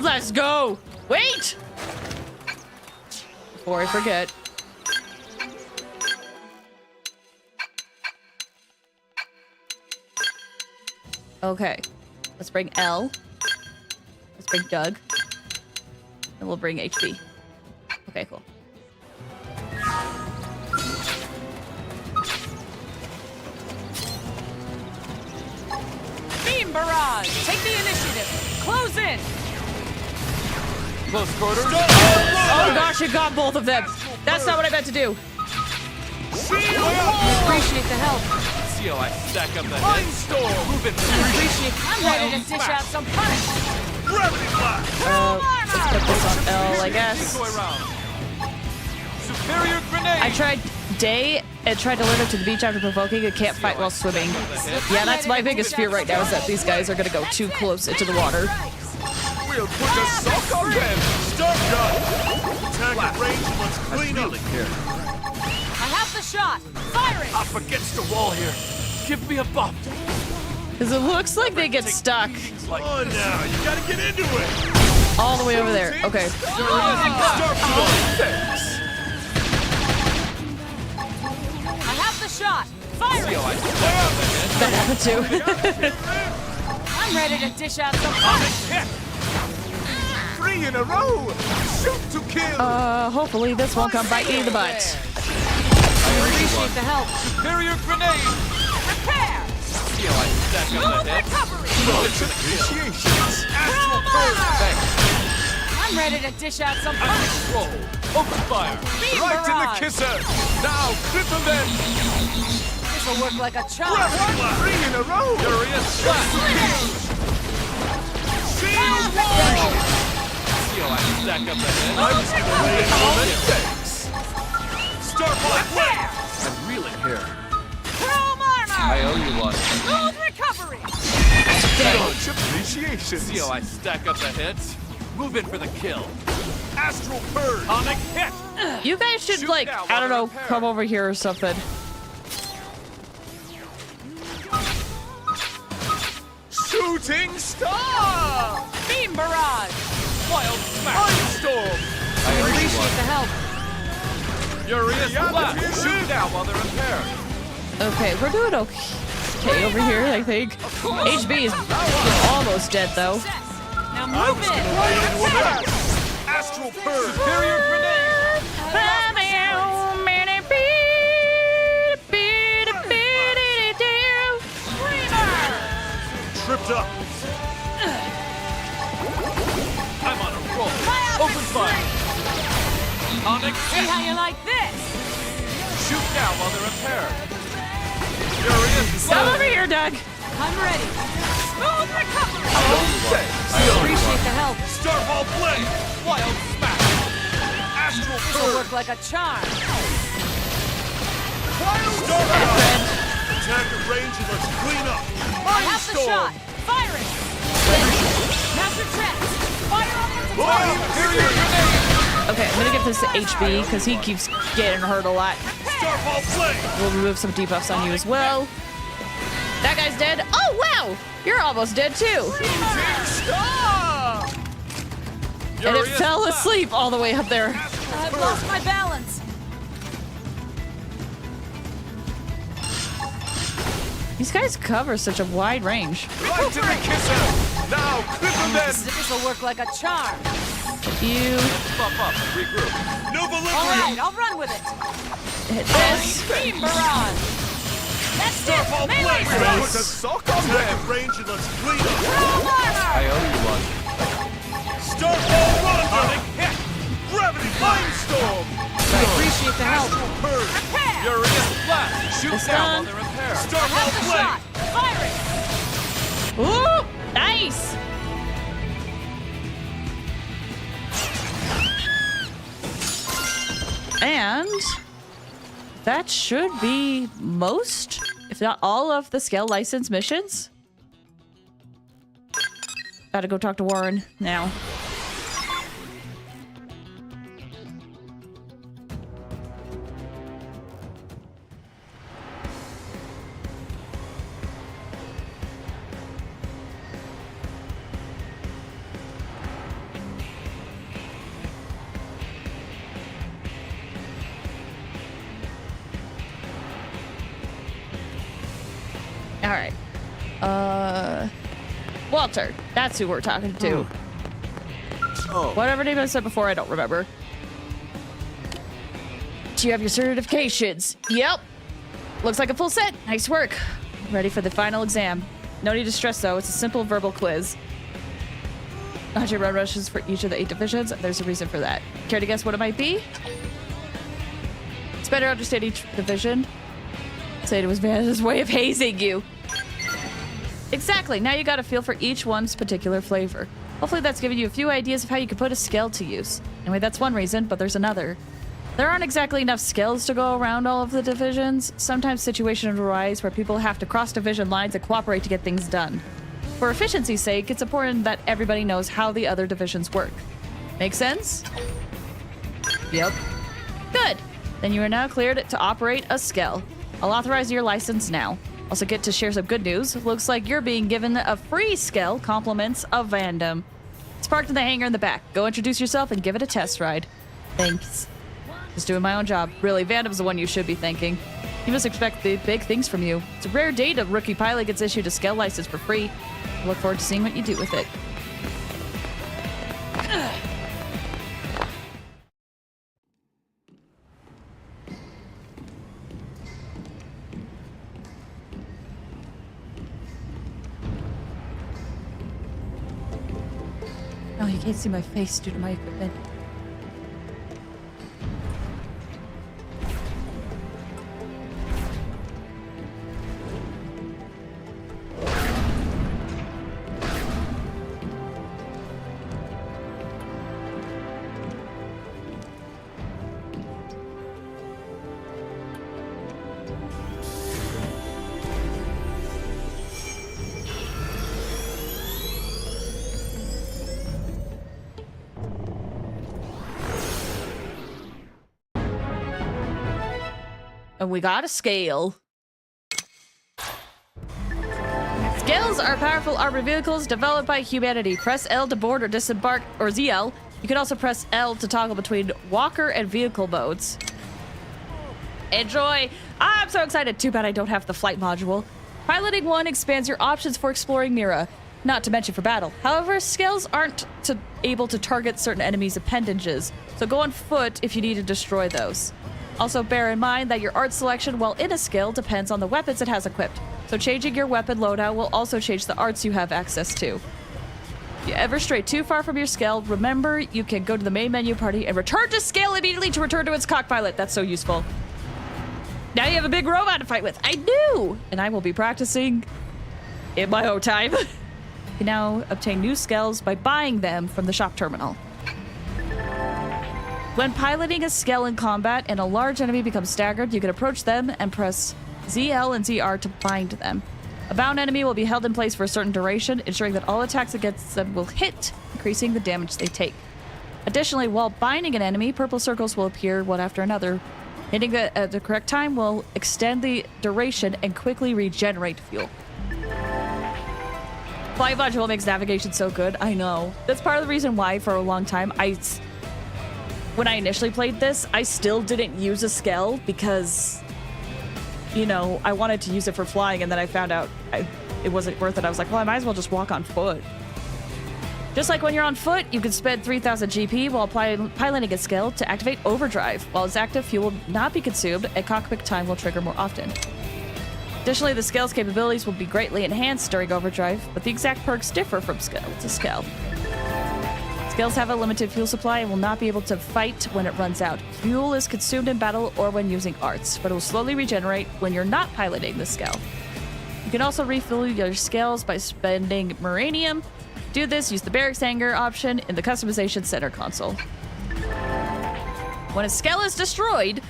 Let's go. Wait! Before I forget. Okay. Let's bring L. Let's bring Doug. And we'll bring HB. Okay, cool. Beam barrage! Take the initiative! Close in! Close quarters. Oh gosh, it got both of them. That's not what I meant to do. Appreciate the help. See how I stack up the hits? Move it. I'm ready to dish out some punishment. Gravity blast. Let's put this on L, I guess. Superior grenade. I tried day and tried to lure it to the beach after provoking a can't fight while swimming. Yeah, that's my biggest fear right now is that these guys are gonna go too close into the water. We'll put a sock on them. Start gun. Attack range. Let's clean up. I have the shot. Fire it. Up against the wall here. Give me a bump. Because it looks like they get stuck. Oh, now you gotta get into it. All the way over there. Okay. I have the shot. Fire it. That happened too. I'm ready to dish out some punishment. 3 in a row. Shoot to kill. Hopefully this won't come bite me in the butt. I appreciate the help. Superior grenade. Repair. See how I stack up the hits? Recovery. I'm ready to dish out some punishment. Roll. Open fire. Beam Right barrage. in the kisser. Now clip them then. This'll work like a charm. 3 in a row. Furious slash. Shield wall. See how I stack up the hits? I'm just gonna lay it on the stakes. Start black way. I'm reeling here. Chrome armor. I owe you one. Smooth recovery. Launch appreciation. See how I stack up the hits? Move in for the kill. Astral purge. Atomic hit. You guys should, Shoot like, down I don't while know, they're come over here or something. Shooting star. Beam barrage. Wild smash. Mindstorm. I appreciate the help. Furious blast. Shoot down while they're impaired. Okay, we're doing okay over here, I think. HB is almost dead, though. Now move in. Astral purge. Superior grenade. Tripped up. I'm on a roll. Open fire. Onyx. See how you like this. Shoot down while they're impaired. Furious. Come over here, Doug. I'm ready. Smooth recovery. I appreciate the help. Starball blade. Wild smash. Astral This'll purge. work like a charm. Wild Starball. Attack the range and let's clean up. I have the shot. Firing! Master traps! Fire on Okay, I'm gonna give this to HB because he keeps getting hurt a lot. We'll remove some debuffs on you as well. That guy's dead. Oh, wow! You're almost dead, too. And it fell asleep all the way up there. I've lost my balance. These guys cover such a wide range. Right to the kisser! Now, clip him then! This will work like a charm. You. Buff up and regroup. No delivery! All right, I'll run with it. Hit this. Beam barrage! That's it! Melee Put the sock on them! Range and let's bleed up! I owe you one. Starfall run! Hit! Gravity Mindstorm! I appreciate the help. You're in flat! Shoot This down one. while they're repaired! I Starfall have the shot! blade! Firing! Ooh, nice. And that should be most, if not all, of the Skell license missions. Gotta go talk to Warren now. All right. Walter. That's who we're talking to. Oh. Whatever name I said before, I don't remember. Do you have your certifications? Yep. Looks like a full set. Nice work. Ready for the final exam. No need to stress, though. It's a simple verbal quiz. 100 run rushes for each of the 8 divisions. There's a reason for that. Care to guess what it might be? It's better to understand each division. Said it was Vanessa's way of hazing you. Exactly. Now you got a feel for each one's particular flavor. Hopefully that's given you a few ideas of how you could put a Skell to use. Anyway, that's one reason, but there's another. There aren't exactly enough Skells to go around all of the divisions. Sometimes situations arise where people have to cross division lines and cooperate to get things done. For efficiency's sake, it's important that everybody knows how the other divisions work. Make sense? Yep. Good. Then you are now cleared to operate a Skell. I'll authorize your license now. Also get to share some good news. Looks like you're being given a free Skell, compliments of Vandom. It's parked in the hangar in the back. Go introduce yourself and give it a test ride. Thanks. Just doing my own job. Really, Vandom's the one you should be thanking. He must expect big things from you. It's a rare day a rookie pilot gets issued a Skell license for free. I look forward to seeing what you do with it. Oh, you can't see my face due to my equipment. And we got a Scale. Scales are powerful armored vehicles developed by humanity. Press L to board or disembark, or ZL. You can also press L to toggle between walker and vehicle modes. Enjoy! I'm so excited. Too bad I don't have the flight module. Piloting one expands your options for exploring Mira, not to mention for battle. However, Scales aren't able to target certain enemies' appendages, so go on foot if you need to destroy those. Also, bear in mind that your art selection while in a skill depends on the weapons it has equipped, so changing your weapon loadout will also change the arts you have access to. If you ever stray too far from your skill, remember you can go to the main menu party and return to scale immediately to return to its cockpilot. That's so useful. Now you have a big robot to fight with. I knew! And I will be practicing in my own time. You can now obtain new skills by buying them from the shop terminal. When piloting a Skell in combat and a large enemy becomes staggered, you can approach them and press ZL and ZR to bind them. A bound enemy will be held in place for a certain duration, ensuring that all attacks against them will hit, increasing the damage they take. Additionally, while binding an enemy, purple circles will appear one after another. Hitting it at the correct time will extend the duration and quickly regenerate fuel. Flight module makes navigation so good. I know. That's part of the reason why for a long time when I initially played this, I still didn't use a Skell because, you know, I wanted to use it for flying, and then I found out it wasn't worth it. I was like, well, I might as well just walk on foot. Just like when you're on foot, you can spend 3,000 GP while piloting a Skell to activate overdrive. While it's active, fuel will not be consumed, and cockpit time will trigger more often. Additionally, the Skell's capabilities will be greatly enhanced during overdrive, but the exact perks differ from Skell to Skell. Skells have a limited fuel supply and will not be able to fight when it runs out. Fuel is consumed in battle or when using arts, but it will slowly regenerate when you're not piloting the Skell. You can also refuel your Skells by spending Muranium. Do this, use the barracks hangar option in the customization center console. When a Skell is destroyed,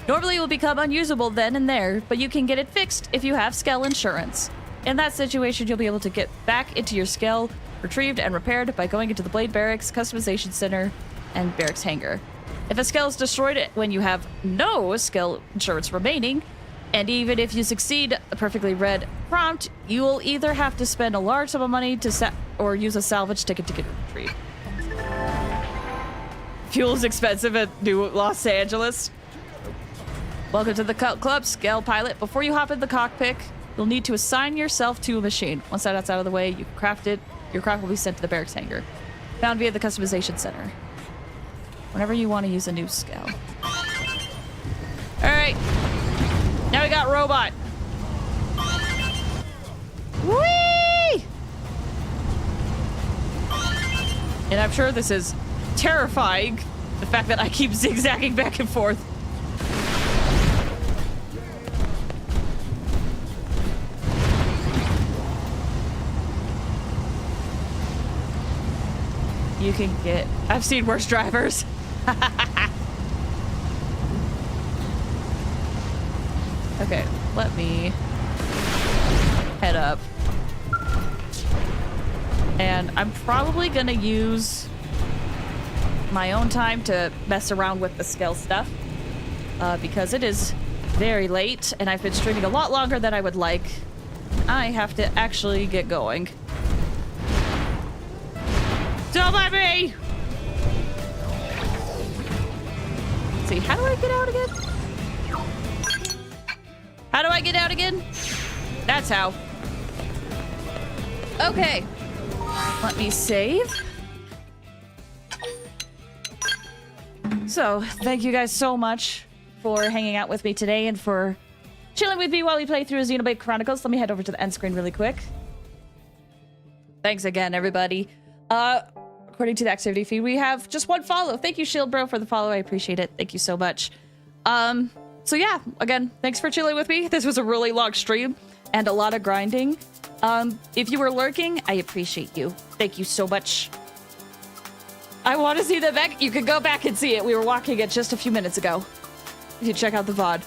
normally it will become unusable then and there, but you can get it fixed if you have Skell insurance. In that situation, you'll be able to get back into your Skell, retrieved and repaired by going into the Blade Barracks, Customization Center, and Barracks Hangar. If a Skell is destroyed when you have no Skell insurance remaining, and even if you succeed a perfectly read prompt, you will either have to spend a large sum of money or use a salvage ticket to get it retrieved. Fuel is expensive at New Los Angeles. Welcome to the Cult Club, Skell Pilot. Before you hop in the cockpit, you'll need to assign yourself to a machine. Once that's out of the way, you can craft it. Your craft will be sent to the barracks hangar, found via the customization center. Whenever you want to use a new Skell. All right. Now we got robot. Whee! And I'm sure this is terrifying, the fact that I keep zigzagging back and forth. You can get... I've seen worse drivers. Okay, let me head up. And I'm probably gonna use my own time to mess around with the Skell stuff. Because it is very late, and I've been streaming a lot longer than I would like. I have to actually get going. Don't let me! Let's see, how do I get out again? How do I get out again? That's how. Okay. Let me save. So, thank you guys so much for hanging out with me today and for chilling with me while we play through Xenoblade Chronicles. Let me head over to the end screen really quick. Thanks again, everybody. According to the activity feed, we have just one follow. Thank you, Shield Bro, for the follow. I appreciate it. Thank you so much. So yeah, again, thanks for chilling with me. This was a really long stream and a lot of grinding. If you were lurking, I appreciate you. Thank you so much. I want to see the back. You can go back and see it. We were walking it just a few minutes ago. If you check out the VOD.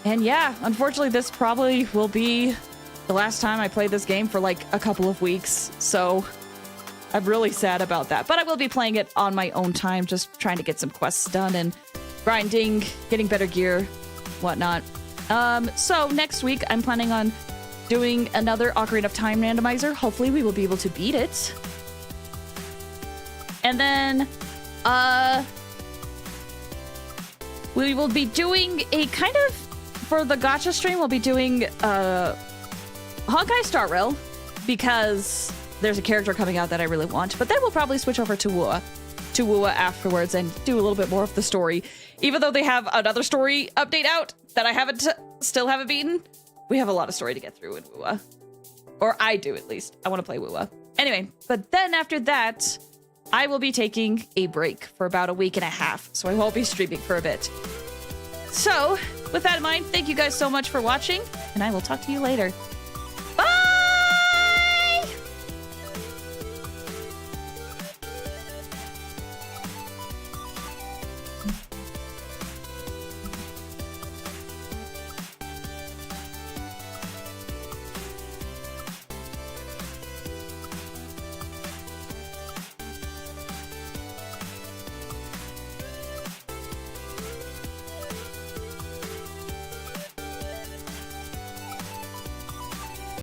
And yeah, unfortunately, this probably will be the last time I play this game for like a couple of weeks. So I'm really sad about that. But I will be playing it on my own time, just trying to get some quests done and grinding, getting better gear, whatnot. So next week, I'm planning on doing another Ocarina of Time randomizer. Hopefully we will be able to beat it. And then, we will be doing a kind of, for the gacha stream, we'll be doing, Honkai Star Rail, because there's a character coming out that I really want. But then we'll probably switch over to Wua afterwards and do a little bit more of the story. Even though they have another story update out that I still haven't beaten, we have a lot of story to get through in Wua. Or I do, at least. I want to play Wua. Anyway, but then after that, I will be taking a break for about a week and a half, so I won't be streaming for a bit. So, with that in mind, thank you guys so much for watching, and I will talk to you later.